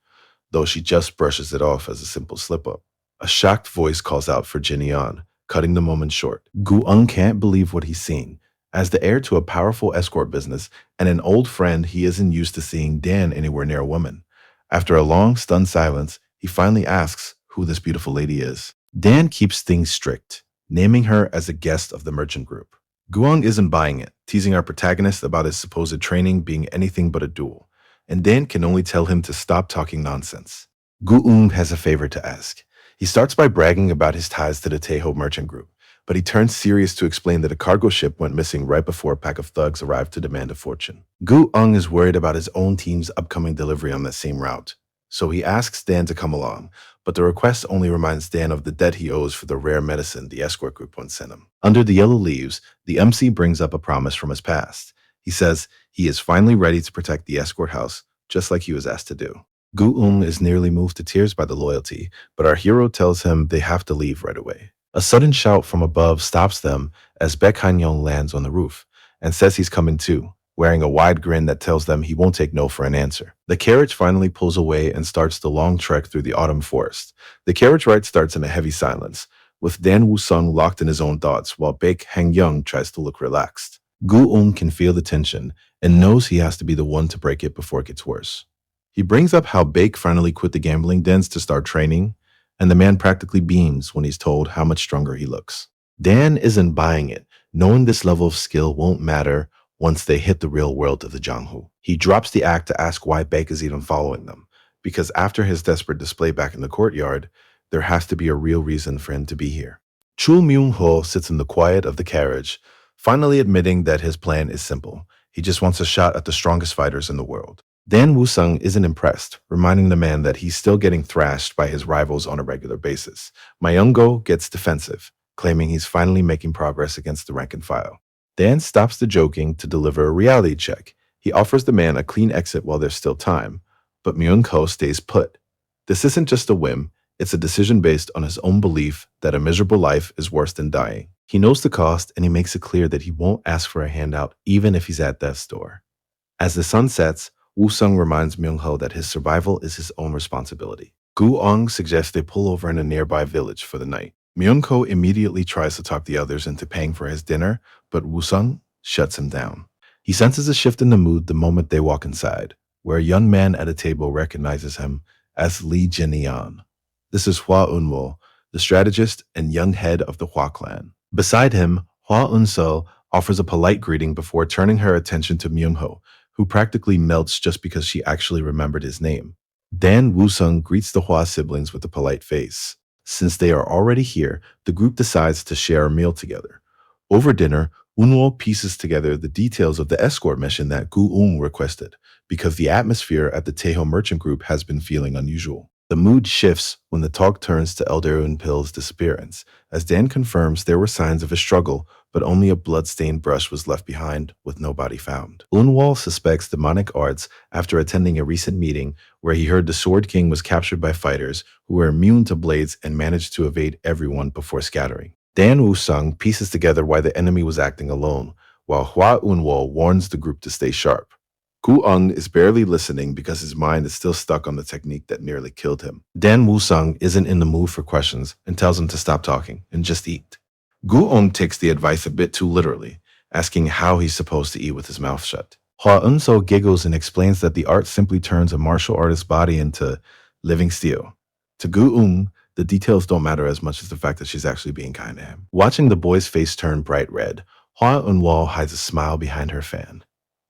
though she just brushes it off as a simple slip-up. A shocked voice calls out for Jinyan, cutting the moment short. Gu-ung can't believe what he's seen. As the heir to a powerful escort business and an old friend, he isn't used to seeing Dan anywhere near a woman. After a long, stunned silence, he finally asks who this beautiful lady is. Dan keeps things strict, naming her as a guest of the merchant group. Guang isn't buying it, teasing our protagonist about his supposed training being anything but a duel, and Dan can only tell him to stop talking nonsense. Gu-ung has a favor to ask. He starts by bragging about his ties to the Tejo merchant group, but he turns serious to explain that a cargo ship went missing right before a pack of thugs arrived to demand a fortune. Gu-ung is worried about his own team's upcoming delivery on that same route, so he asks Dan to come along, but the request only reminds Dan of the debt he owes for the rare medicine the escort group once sent him. Under the yellow leaves, the MC brings up a promise from his past. He says he is finally ready to protect the escort house, just like he was asked to do. Gu-ung is nearly moved to tears by the loyalty, but our hero tells him they have to leave right away. A sudden shout from above stops them as Baek Han-yong lands on the roof and says he's coming too, wearing a wide grin that tells them he won't take no for an answer. The carriage finally pulls away and starts the long trek through the autumn forest. The carriage ride starts in a heavy silence, with Dan Woo-sung locked in his own thoughts while Baek Hang-young tries to look relaxed. Gu-ung can feel the tension and knows he has to be the one to break it before it gets worse. He brings up how Bake finally quit the gambling dens to start training, and the man practically beams when he's told how much stronger he looks. Dan isn't buying it, knowing this level of skill won't matter once they hit the real world of the Jianghu. He drops the act to ask why Bake is even following them, because after his desperate display back in the courtyard, there has to be a real reason for him to be here. Chul Myung-ho sits in the quiet of the carriage, finally admitting that his plan is simple. He just wants a shot at the strongest fighters in the world. Dan Woo-sung isn't impressed, reminding the man that he's still getting thrashed by his rivals on a regular basis. Myung-go gets defensive, claiming he's finally making progress against the rank and file. Dan stops the joking to deliver a reality check. He offers the man a clean exit while there's still time, but Myung-ho stays put. This isn't just a whim, it's a decision based on his own belief that a miserable life is worse than dying. He knows the cost, and he makes it clear that he won't ask for a handout even if he's at death's door. As the sun sets, Woo-sung reminds Myung-ho that his survival is his own responsibility. Gu-ong suggests they pull over in a nearby village for the night. Myung-ho immediately tries to talk the others into paying for his dinner, but Woo-sung shuts him down. He senses a shift in the mood the moment they walk inside, where a young man at a table recognizes him as Lee Jin-yeon. This is Hwa Eun-wol, the strategist and young head of the Hwa clan. Beside him, Hwa Eun-seo offers a polite greeting before turning her attention to Myung-ho, who practically melts just because she actually remembered his name. Dan Woo-sung greets the Hwa siblings with a polite face. Since they are already here, the group decides to share a meal together. Over dinner, Eun-wol pieces together the details of the escort mission that Gu-ung requested, because the atmosphere at the Taeho merchant group has been feeling unusual. The mood shifts when the talk turns to Elder Eun-pil's disappearance, as Dan confirms there were signs of a struggle, but only a blood-stained brush was left behind, with no body found. Eun-wol suspects demonic arts after attending a recent meeting where he heard the Sword King was captured by fighters who were immune to blades and managed to evade everyone before scattering. Dan Woo-sung pieces together why the enemy was acting alone, while Hwa Eun-wol warns the group to stay sharp. Gu-ung is barely listening because his mind is still stuck on the technique that nearly killed him. Dan Woo-sung isn't in the mood for questions and tells him to stop talking and just eat. Gu-ung takes the advice a bit too literally, asking how he's supposed to eat with his mouth shut. Hwa Eun-seo giggles and explains that the art simply turns a martial artist's body into living steel. To Gu-ung, the details don't matter as much as the fact that she's actually being kind to him. Watching the boy's face turn bright red, Hwa Eun-wol hides a smile behind her fan.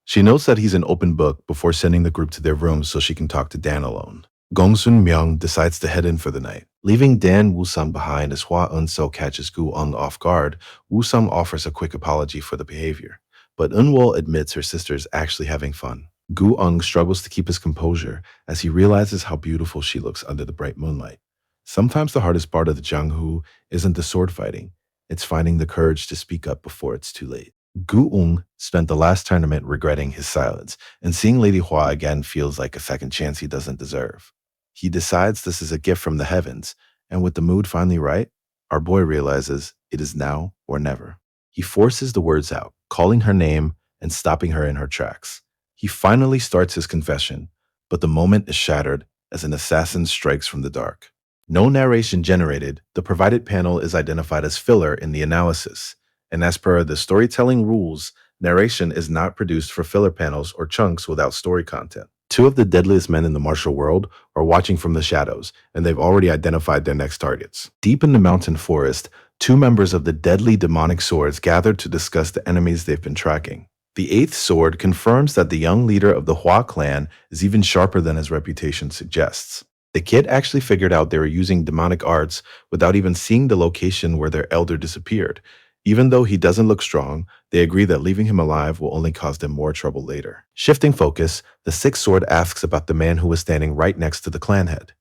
She notes that he's an open book before sending the group to their rooms so she can talk to Dan alone. Gongsun Myung decides to head in for the night. Leaving Dan Woo-sung behind as Hwa Eun-seo catches Gu-ung off guard, Woo-sung offers a quick apology for the behavior. But Eun-wol admits her sister is actually having fun. Gu-ung struggles to keep his composure as he realizes how beautiful she looks under the bright moonlight. Sometimes the hardest part of the Jianghu isn't the sword fighting, it's finding the courage to speak up before it's too late. Gu-ung spent the last tournament regretting his silence, and seeing Lady Hua again feels like a second chance he doesn't deserve. He decides this is a gift from the heavens, and with the mood finally right, our boy realizes it is now or never. He forces the words out, calling her name and stopping her in her tracks. He finally starts his confession, but the moment is shattered as an assassin strikes from the dark. No narration generated, the provided panel is identified as filler in the analysis. And as per the storytelling rules, narration is not produced for filler panels or chunks without story content. Two of the deadliest men in the martial world are watching from the shadows, and they've already identified their next targets. Deep in the mountain forest, two members of the deadly demonic swords gather to discuss the enemies they've been tracking. The eighth sword confirms that the young leader of the Hua clan is even sharper than his reputation suggests. The kid actually figured out they were using demonic arts without even seeing the location where their elder disappeared. Even though he doesn't look strong, they agree that leaving him alive will only cause them more trouble later. Shifting focus, the sixth sword asks about the man who was standing right next to the clan head.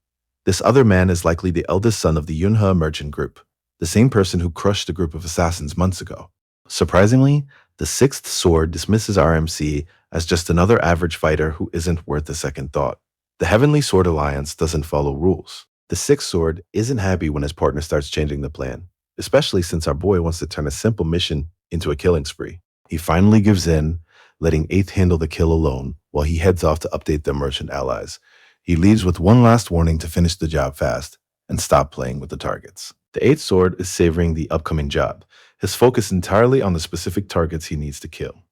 This other man is likely the eldest son of the Yunhe merchant group, the same person who crushed the group of assassins months ago. Surprisingly, the sixth sword dismisses RMC as just another average fighter who isn't worth a second thought. The Heavenly Sword Alliance doesn't follow rules. The sixth sword isn't happy when his partner starts changing the plan, especially since our boy wants to turn a simple mission into a killing spree. He finally gives in, letting 8th handle the kill alone while he heads off to update their merchant allies. He leaves with one last warning to finish the job fast and stop playing with the targets. The 8th sword is savoring the upcoming job, his focus entirely on the specific targets he needs to kill.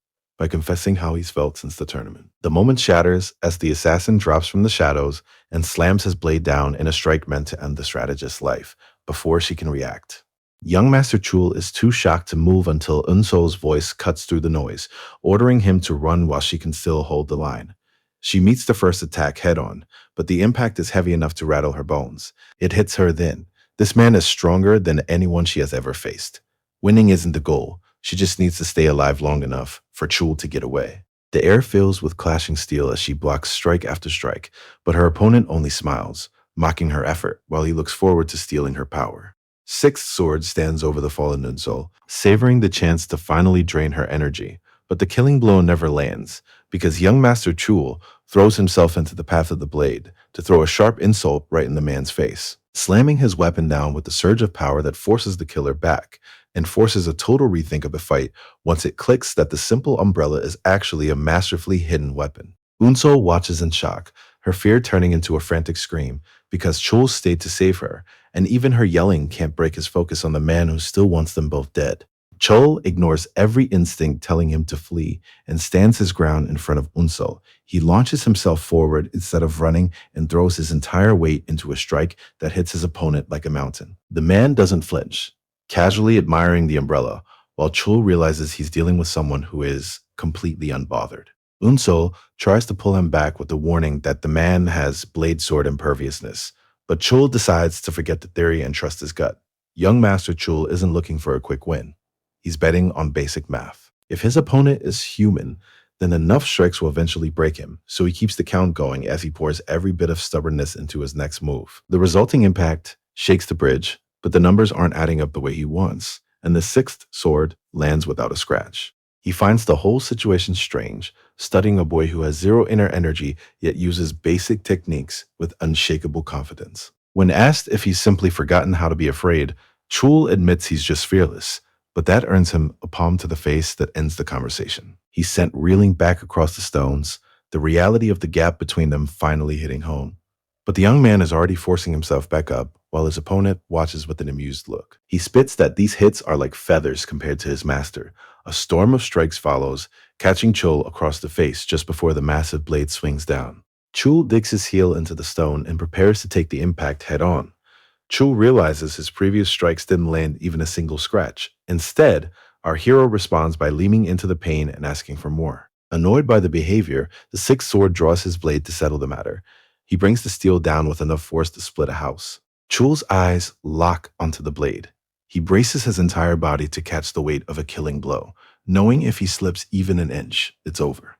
by confessing how he's felt since the tournament. The moment shatters as the assassin drops from the shadows and slams his blade down in a strike meant to end the strategist's life before she can react. Young Master Chul is too shocked to move until Unso's voice cuts through the noise, ordering him to run while she can still hold the line. She meets the first attack head on, but the impact is heavy enough to rattle her bones. It hits her then. This man is stronger than anyone she has ever faced. Winning isn't the goal. She just needs to stay alive long enough for Chul to get away. The air fills with clashing steel as she blocks strike after strike, but her opponent only smiles, mocking her effort while he looks forward to stealing her power. Sixth Sword stands over the fallen Unso, savoring the chance to finally drain her energy, but the killing blow never lands, because young Master Chul throws himself into the path of the blade to throw a sharp insult right in the man's face, slamming his weapon down with a surge of power that forces the killer back and forces a total rethink of the fight once it clicks that the simple umbrella is actually a masterfully hidden weapon. Unso watches in shock, her fear turning into a frantic scream because Chul stayed to save her, and even her yelling can't break his focus on the man who still wants them both dead. Chul ignores every instinct telling him to flee and stands his ground in front of Unso. He launches himself forward instead of running and throws his entire weight into a strike that hits his opponent like a mountain. The man doesn't flinch, casually admiring the umbrella, while Chul realizes he's dealing with someone who is completely unbothered. Unso tries to pull him back with the warning that the man has blade sword imperviousness, but Chul decides to forget the theory and trust his gut. Young Master Chul isn't looking for a quick win. He's betting on basic math. If his opponent is human, then enough strikes will eventually break him, so he keeps the count going as he pours every bit of stubbornness into his next move. The resulting impact shakes the bridge, but the numbers aren't adding up the way he wants, and the sixth sword lands without a scratch. He finds the whole situation strange, studying a boy who has zero inner energy yet uses basic techniques with unshakable confidence. When asked if he's simply forgotten how to be afraid, Chul admits he's just fearless, but that earns him a palm to the face that ends the conversation. He's sent reeling back across the stones, the reality of the gap between them finally hitting home. But the young man is already forcing himself back up, while his opponent watches with an amused look. He spits that these hits are like feathers compared to his master. A storm of strikes follows, catching Chul across the face just before the massive blade swings down. Chul digs his heel into the stone and prepares to take the impact head on. Chul realizes his previous strikes didn't land even a single scratch. Instead, our hero responds by leaning into the pain and asking for more. Annoyed by the behavior, the sixth sword draws his blade to settle the matter. He brings the steel down with enough force to split a house. Chul's eyes lock onto the blade. He braces his entire body to catch the weight of a killing blow, knowing if he slips even an inch, it's over.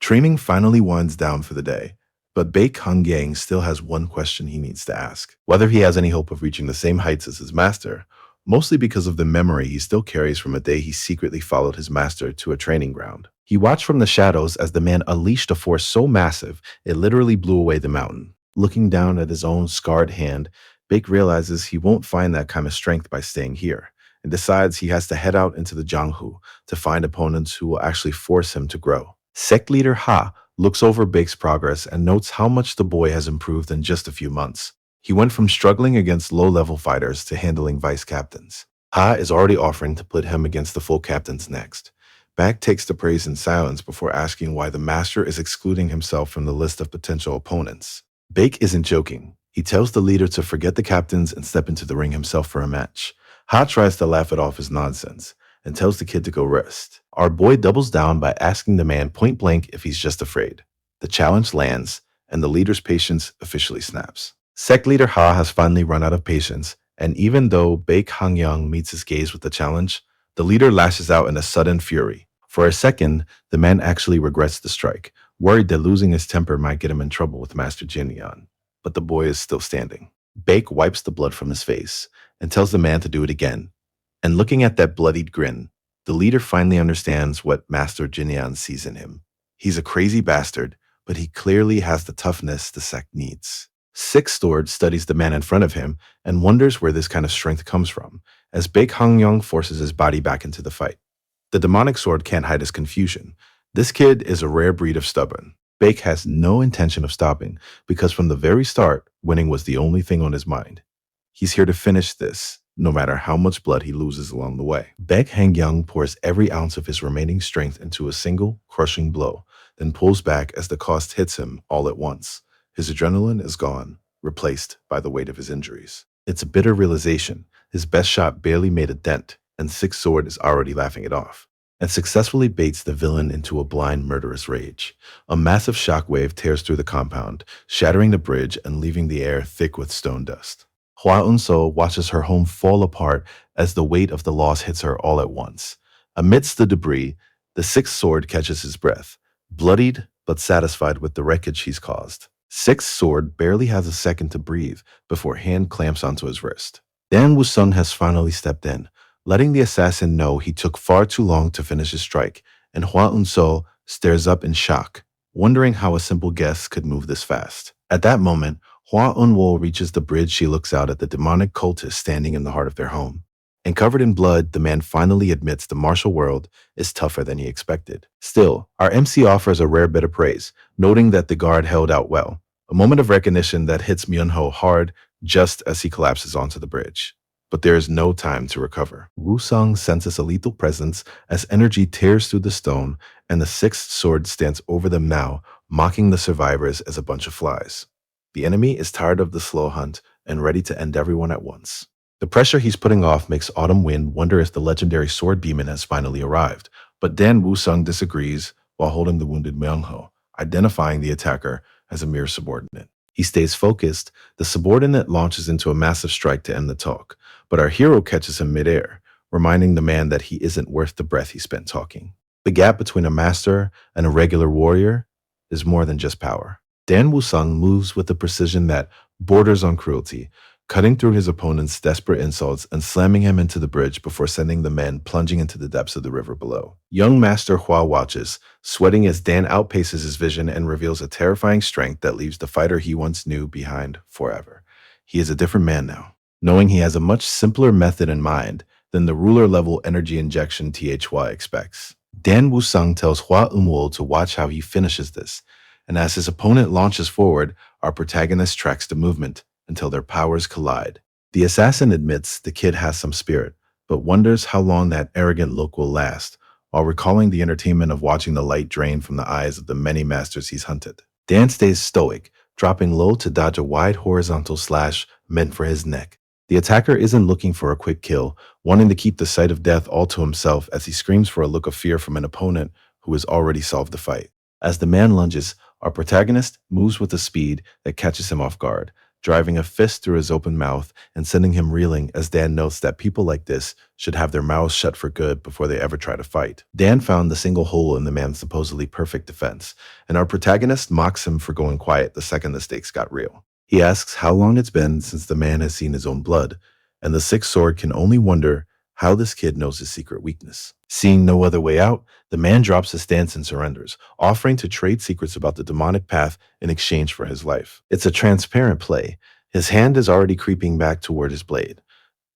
Training finally winds down for the day, but Baek Hung-yang still has one question he needs to ask: whether he has any hope of reaching the same heights as his master, mostly because of the memory he still carries from a day he secretly followed his master to a training ground. He watched from the shadows as the man unleashed a force so massive it literally blew away the mountain. Looking down at his own scarred hand, Baek realizes he won't find that kind of strength by staying here, and decides he has to head out into the Jianghu to find opponents who will actually force him to grow. Sect leader Ha looks over Baek's progress and notes how much the boy has improved in just a few months. He went from struggling against low-level fighters to handling vice captains. Ha is already offering to put him against the full captains next. Baek takes the praise in silence before asking why the master is excluding himself from the list of potential opponents. Baek isn't joking. He tells the leader to forget the captains and step into the ring himself for a match. Ha tries to laugh it off as nonsense and tells the kid to go rest. Our boy doubles down by asking the man point blank if he's just afraid. The challenge lands, and the leader's patience officially snaps. Sect leader Ha has finally run out of patience, and even though Baek Hang-young meets his gaze with the challenge, the leader lashes out in a sudden fury. For a second, the man actually regrets the strike, worried that losing his temper might get him in trouble with Master Jinyan. But the boy is still standing. Baek wipes the blood from his face and tells the man to do it again. And looking at that bloodied grin, the leader finally understands what Master Jinyan sees in him. He's a crazy bastard, but he clearly has the toughness the sect needs. Sixth Sword studies the man in front of him and wonders where this kind of strength comes from, as Baek Hang-young forces his body back into the fight. The demonic sword can't hide his confusion. This kid is a rare breed of stubborn. Baek has no intention of stopping, because from the very start, winning was the only thing on his mind. He's here to finish this, no matter how much blood he loses along the way. Baek Hang-young pours every ounce of his remaining strength into a single, crushing blow, then pulls back as the cost hits him all at once. His adrenaline is gone, replaced by the weight of his injuries. It's a bitter realization. His best shot barely made a dent, and Sixth Sword is already laughing it off, and successfully baits the villain into a blind, murderous rage. A massive shockwave tears through the compound, shattering the bridge and leaving the air thick with stone dust. Hwa Eun-so watches her home fall apart as the weight of the loss hits her all at once. Amidst the debris, the Sixth Sword catches his breath, bloodied but satisfied with the wreckage he's caused. Sixth Sword barely has a second to breathe before hand clamps onto his wrist. Dan Woo-sung has finally stepped in, letting the assassin know he took far too long to finish his strike, and Hwa Eun-so stares up in shock, wondering how a simple guess could move this fast. At that moment, Hwa Eun-wol reaches the bridge. She looks out at the demonic cultist standing in the heart of their home. And covered in blood, the man finally admits the martial world is tougher than he expected. Still, our MC offers a rare bit of praise, noting that the guard held out well. A moment of recognition that hits Myung-ho hard just as he collapses onto the bridge. But there is no time to recover. Woo-sung senses a lethal presence as energy tears through the stone, and the Sixth Sword stands over them now, mocking the survivors as a bunch of flies. The enemy is tired of the slow hunt and ready to end everyone at once. The pressure he's putting off makes Autumn Wind wonder if the legendary sword demon has finally arrived, but Dan Woo-sung disagrees while holding the wounded Myung-ho, identifying the attacker as a mere subordinate. He stays focused. The subordinate launches into a massive strike to end the talk, but our hero catches him midair, reminding the man that he isn't worth the breath he spent talking. The gap between a master and a regular warrior is more than just power. Dan Woo-sung moves with a precision that borders on cruelty, cutting through his opponent's desperate insults and slamming him into the bridge before sending the men plunging into the depths of the river below. Young Master Hwa watches, sweating as Dan outpaces his vision and reveals a terrifying strength that leaves the fighter he once knew behind forever. He is a different man now, knowing he has a much simpler method in mind than the ruler-level energy injection Thwa expects. Dan Woo-sung tells Hwa Eun-wol to watch how he finishes this, and as his opponent launches forward, our protagonist tracks the movement until their powers collide. The assassin admits the kid has some spirit, but wonders how long that arrogant look will last, while recalling the entertainment of watching the light drain from the eyes of the many masters he's hunted. Dan stays stoic, dropping low to dodge a wide horizontal slash meant for his neck. The attacker isn't looking for a quick kill, wanting to keep the sight of death all to himself as he screams for a look of fear from an opponent who has already solved the fight. As the man lunges, our protagonist moves with a speed that catches him off guard, driving a fist through his open mouth and sending him reeling as Dan notes that people like this should have their mouths shut for good before they ever try to fight. Dan found the single hole in the man's supposedly perfect defense, and our protagonist mocks him for going quiet the second the stakes got real. He asks how long it's been since the man has seen his own blood, and the Sixth Sword can only wonder how this kid knows his secret weakness. Seeing no other way out, the man drops his stance and surrenders, offering to trade secrets about the demonic path in exchange for his life. It's a transparent play. His hand is already creeping back toward his blade,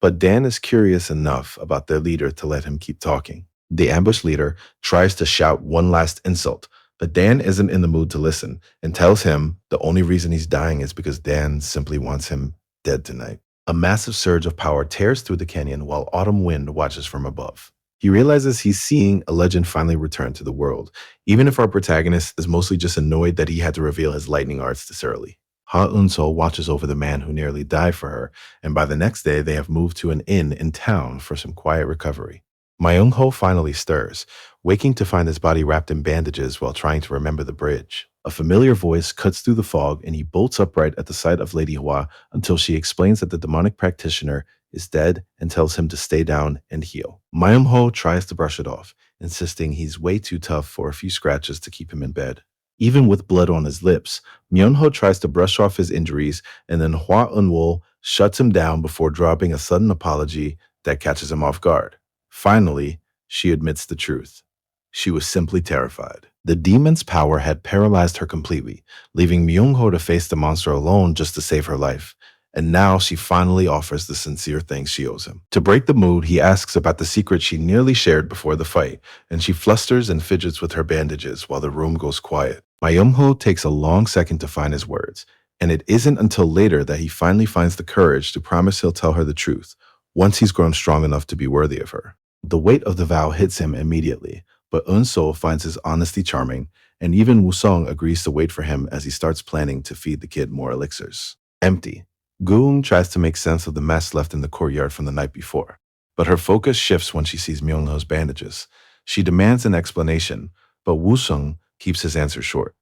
but Dan is curious enough about their leader to let him keep talking. The ambush leader tries to shout one last insult, but Dan isn't in the mood to listen and tells him the only reason he's dying is because Dan simply wants him dead tonight. A massive surge of power tears through the canyon while Autumn Wind watches from above. He realizes he's seeing a legend finally return to the world, even if our protagonist is mostly just annoyed that he had to reveal his lightning arts this early. Ha Eun-so watches over the man who nearly died for her, and by the next day they have moved to an inn in town for some quiet recovery. Myung-ho finally stirs, waking to find his body wrapped in bandages while trying to remember the bridge. A familiar voice cuts through the fog and he bolts upright at the sight of Lady Hwa until she explains that the demonic practitioner is dead and tells him to stay down and heal. Myung-ho tries to brush it off, insisting he's way too tough for a few scratches to keep him in bed. Even with blood on his lips, Myung-ho tries to brush off his injuries, and then Hwa Eun-wol shuts him down before dropping a sudden apology that catches him off guard. Finally, she admits the truth. She was simply terrified. The demon's power had paralyzed her completely, leaving Myung-ho to face the monster alone just to save her life. And now she finally offers the sincere thanks she owes him. To break the mood, he asks about the secret she nearly shared before the fight, and she flusters and fidgets with her bandages while the room goes quiet. Myung-ho takes a long second to find his words, and it isn't until later that he finally finds the courage to promise he'll tell her the truth, once he's grown strong enough to be worthy of her. The weight of the vow hits him immediately, but Eun-so finds his honesty charming, and even Woo-sung agrees to wait for him as he starts planning to feed the kid more elixirs. Empty. Goong tries to make sense of the mess left in the courtyard from the night before, but her focus shifts when she sees Myung-ho's bandages. She demands an explanation, but Woo-sung keeps his answer short.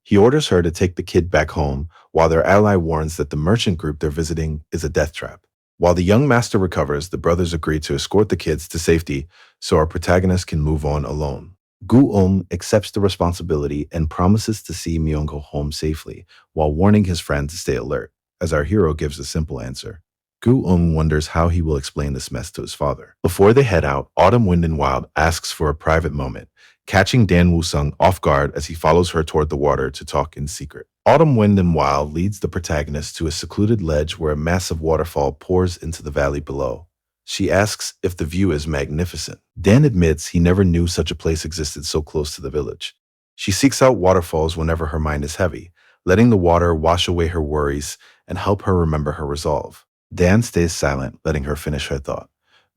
He orders her to take the kid back home, while their ally warns that the merchant group they're visiting is a death trap. While the young master recovers, the brothers agree to escort the kids to safety so our protagonist can move on alone. Gu-eum accepts the responsibility and promises to see Myung-ho home safely, while warning his friend to stay alert, as our hero gives a simple answer. Gu-eum wonders how he will explain this mess to his father. Before they head out, Autumn Wind and Wild asks for a private moment, catching Dan Woo-sung off guard as he follows her toward the water to talk in secret. Autumn Wind and Wild leads the protagonist to a secluded ledge where a massive waterfall pours into the valley below. She asks if the view is magnificent. Dan admits he never knew such a place existed so close to the village. She seeks out waterfalls whenever her mind is heavy, letting the water wash away her worries and help her remember her resolve. Dan stays silent, letting her finish her thought.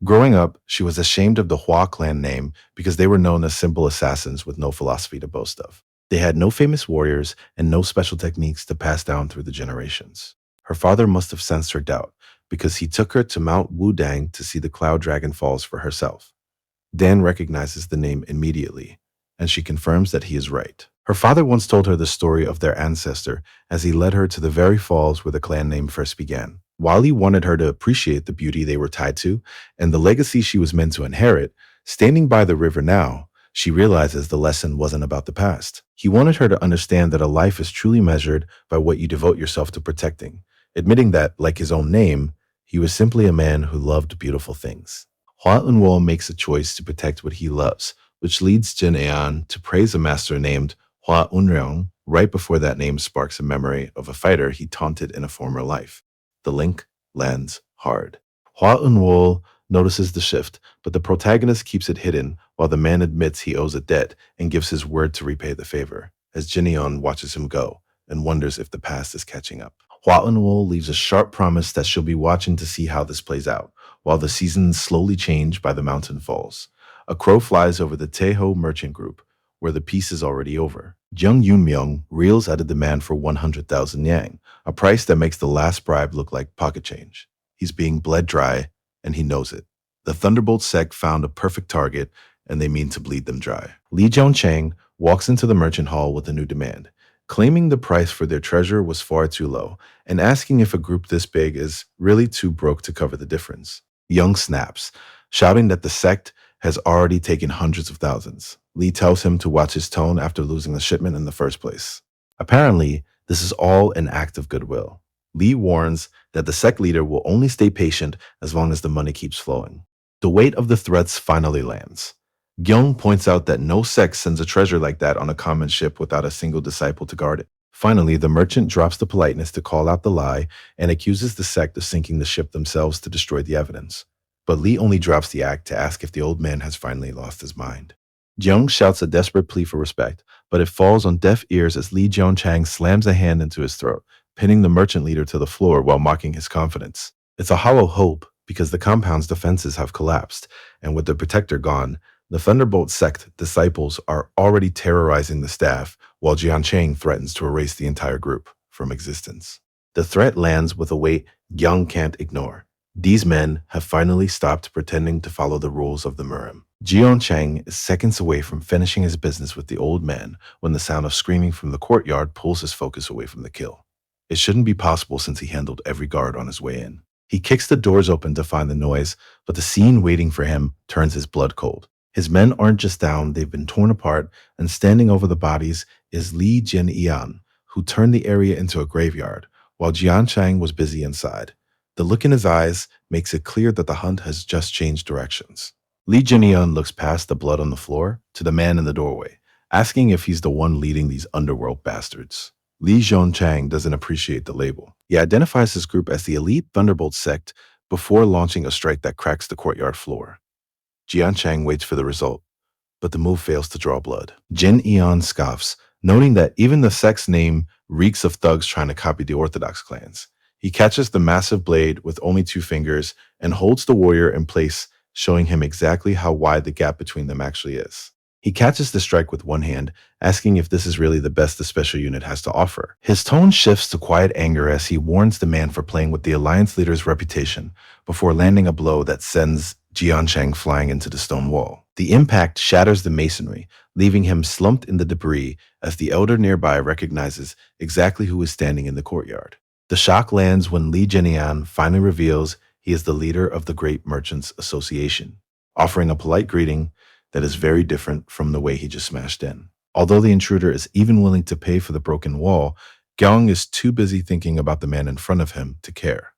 Growing up, she was ashamed of the Hua clan name because they were known as simple assassins with no philosophy to boast of. They had no famous warriors and no special techniques to pass down through the generations. Her father must have sensed her doubt because he took her to Mount Wudang to see the Cloud Dragon Falls for herself. Dan recognizes the name immediately, and she confirms that he is right. Her father once told her the story of their ancestor as he led her to the very falls where the clan name first began. While he wanted her to appreciate the beauty they were tied to and the legacy she was meant to inherit, standing by the river now, she realizes the lesson wasn't about the past. He wanted her to understand that a life is truly measured by what you devote yourself to protecting, admitting that, like his own name, he was simply a man who loved beautiful things. Hwa Eun-wol makes a choice to protect what he loves, which leads Jin Eon to praise a master named Hwa Eun-ryong right before that name sparks a memory of a fighter he taunted in a former life. The link lands hard. Hwa Eun-wol notices the shift, but the protagonist keeps it hidden while the man admits he owes a debt and gives his word to repay the favor, as Jin Eon watches him go and wonders if the past is catching up. Hwa Eun-wol leaves a sharp promise that she'll be watching to see how this plays out, while the seasons slowly change by the mountain falls. A crow flies over the Taeho merchant group, where the peace is already over. Jung Yoon-myung reels at a demand for 100,000 yang, a price that makes the last bribe look like pocket change. He's being bled dry, and he knows it. The Thunderbolt sect found a perfect target, and they mean to bleed them dry. Lee Jeon-chang walks into the merchant hall with a new demand, claiming the price for their treasure was far too low, and asking if a group this big is really too broke to cover the difference. Young snaps, shouting that the sect has already taken hundreds of thousands. Lee tells him to watch his tone after losing the shipment in the first place. Apparently, this is all an act of goodwill. Lee warns that the sect leader will only stay patient as long as the money keeps flowing. The weight of the threats finally lands. Gyeong points out that no sect sends a treasure like that on a common ship without a single disciple to guard it. Finally, the merchant drops the politeness to call out the lie and accuses the sect of sinking the ship themselves to destroy the evidence. But Lee only drops the act to ask if the old man has finally lost his mind. Jeong shouts a desperate plea for respect, but it falls on deaf ears as Lee Jeon-chang slams a hand into his throat, pinning the merchant leader to the floor while mocking his confidence. It's a hollow hope because the compound's defenses have collapsed, and with the protector gone, the Thunderbolt sect disciples are already terrorizing the staff, while Jeon-chang threatens to erase the entire group from existence. The threat lands with a weight Gyeong can't ignore. These men have finally stopped pretending to follow the rules of the Murim. Jeon-chang is seconds away from finishing his business with the old man when the sound of screaming from the courtyard pulls his focus away from the kill. It shouldn't be possible since he handled every guard on his way in. He kicks the doors open to find the noise, but the scene waiting for him turns his blood cold. His men aren't just down, they've been torn apart, and standing over the bodies is Lee Jin-eon, who turned the area into a graveyard, while Jeon-chang was busy inside. The look in his eyes makes it clear that the hunt has just changed directions. Lee Jin-eon looks past the blood on the floor to the man in the doorway, asking if he's the one leading these underworld bastards. Lee Jeon-chang doesn't appreciate the label. He identifies his group as the elite Thunderbolt sect before launching a strike that cracks the courtyard floor. Jeon-chang waits for the result, but the move fails to draw blood. Jin-eon scoffs, noting that even the sect's name reeks of thugs trying to copy the Orthodox clans. He catches the massive blade with only 2 fingers and holds the warrior in place, showing him exactly how wide the gap between them actually is. He catches the strike with one hand, asking if this is really the best the special unit has to offer. His tone shifts to quiet anger as he warns the man for playing with the Alliance leader's reputation before landing a blow that sends Jiancheng flying into the stone wall. The impact shatters the masonry, leaving him slumped in the debris as the elder nearby recognizes exactly who is standing in the courtyard. The shock lands when Li Jianian finally reveals he is the leader of the Great Merchants Association, offering a polite greeting that is very different from the way he just smashed in. Although the intruder is even willing to pay for the broken wall, Gyong is too busy thinking about the man in front of him to care.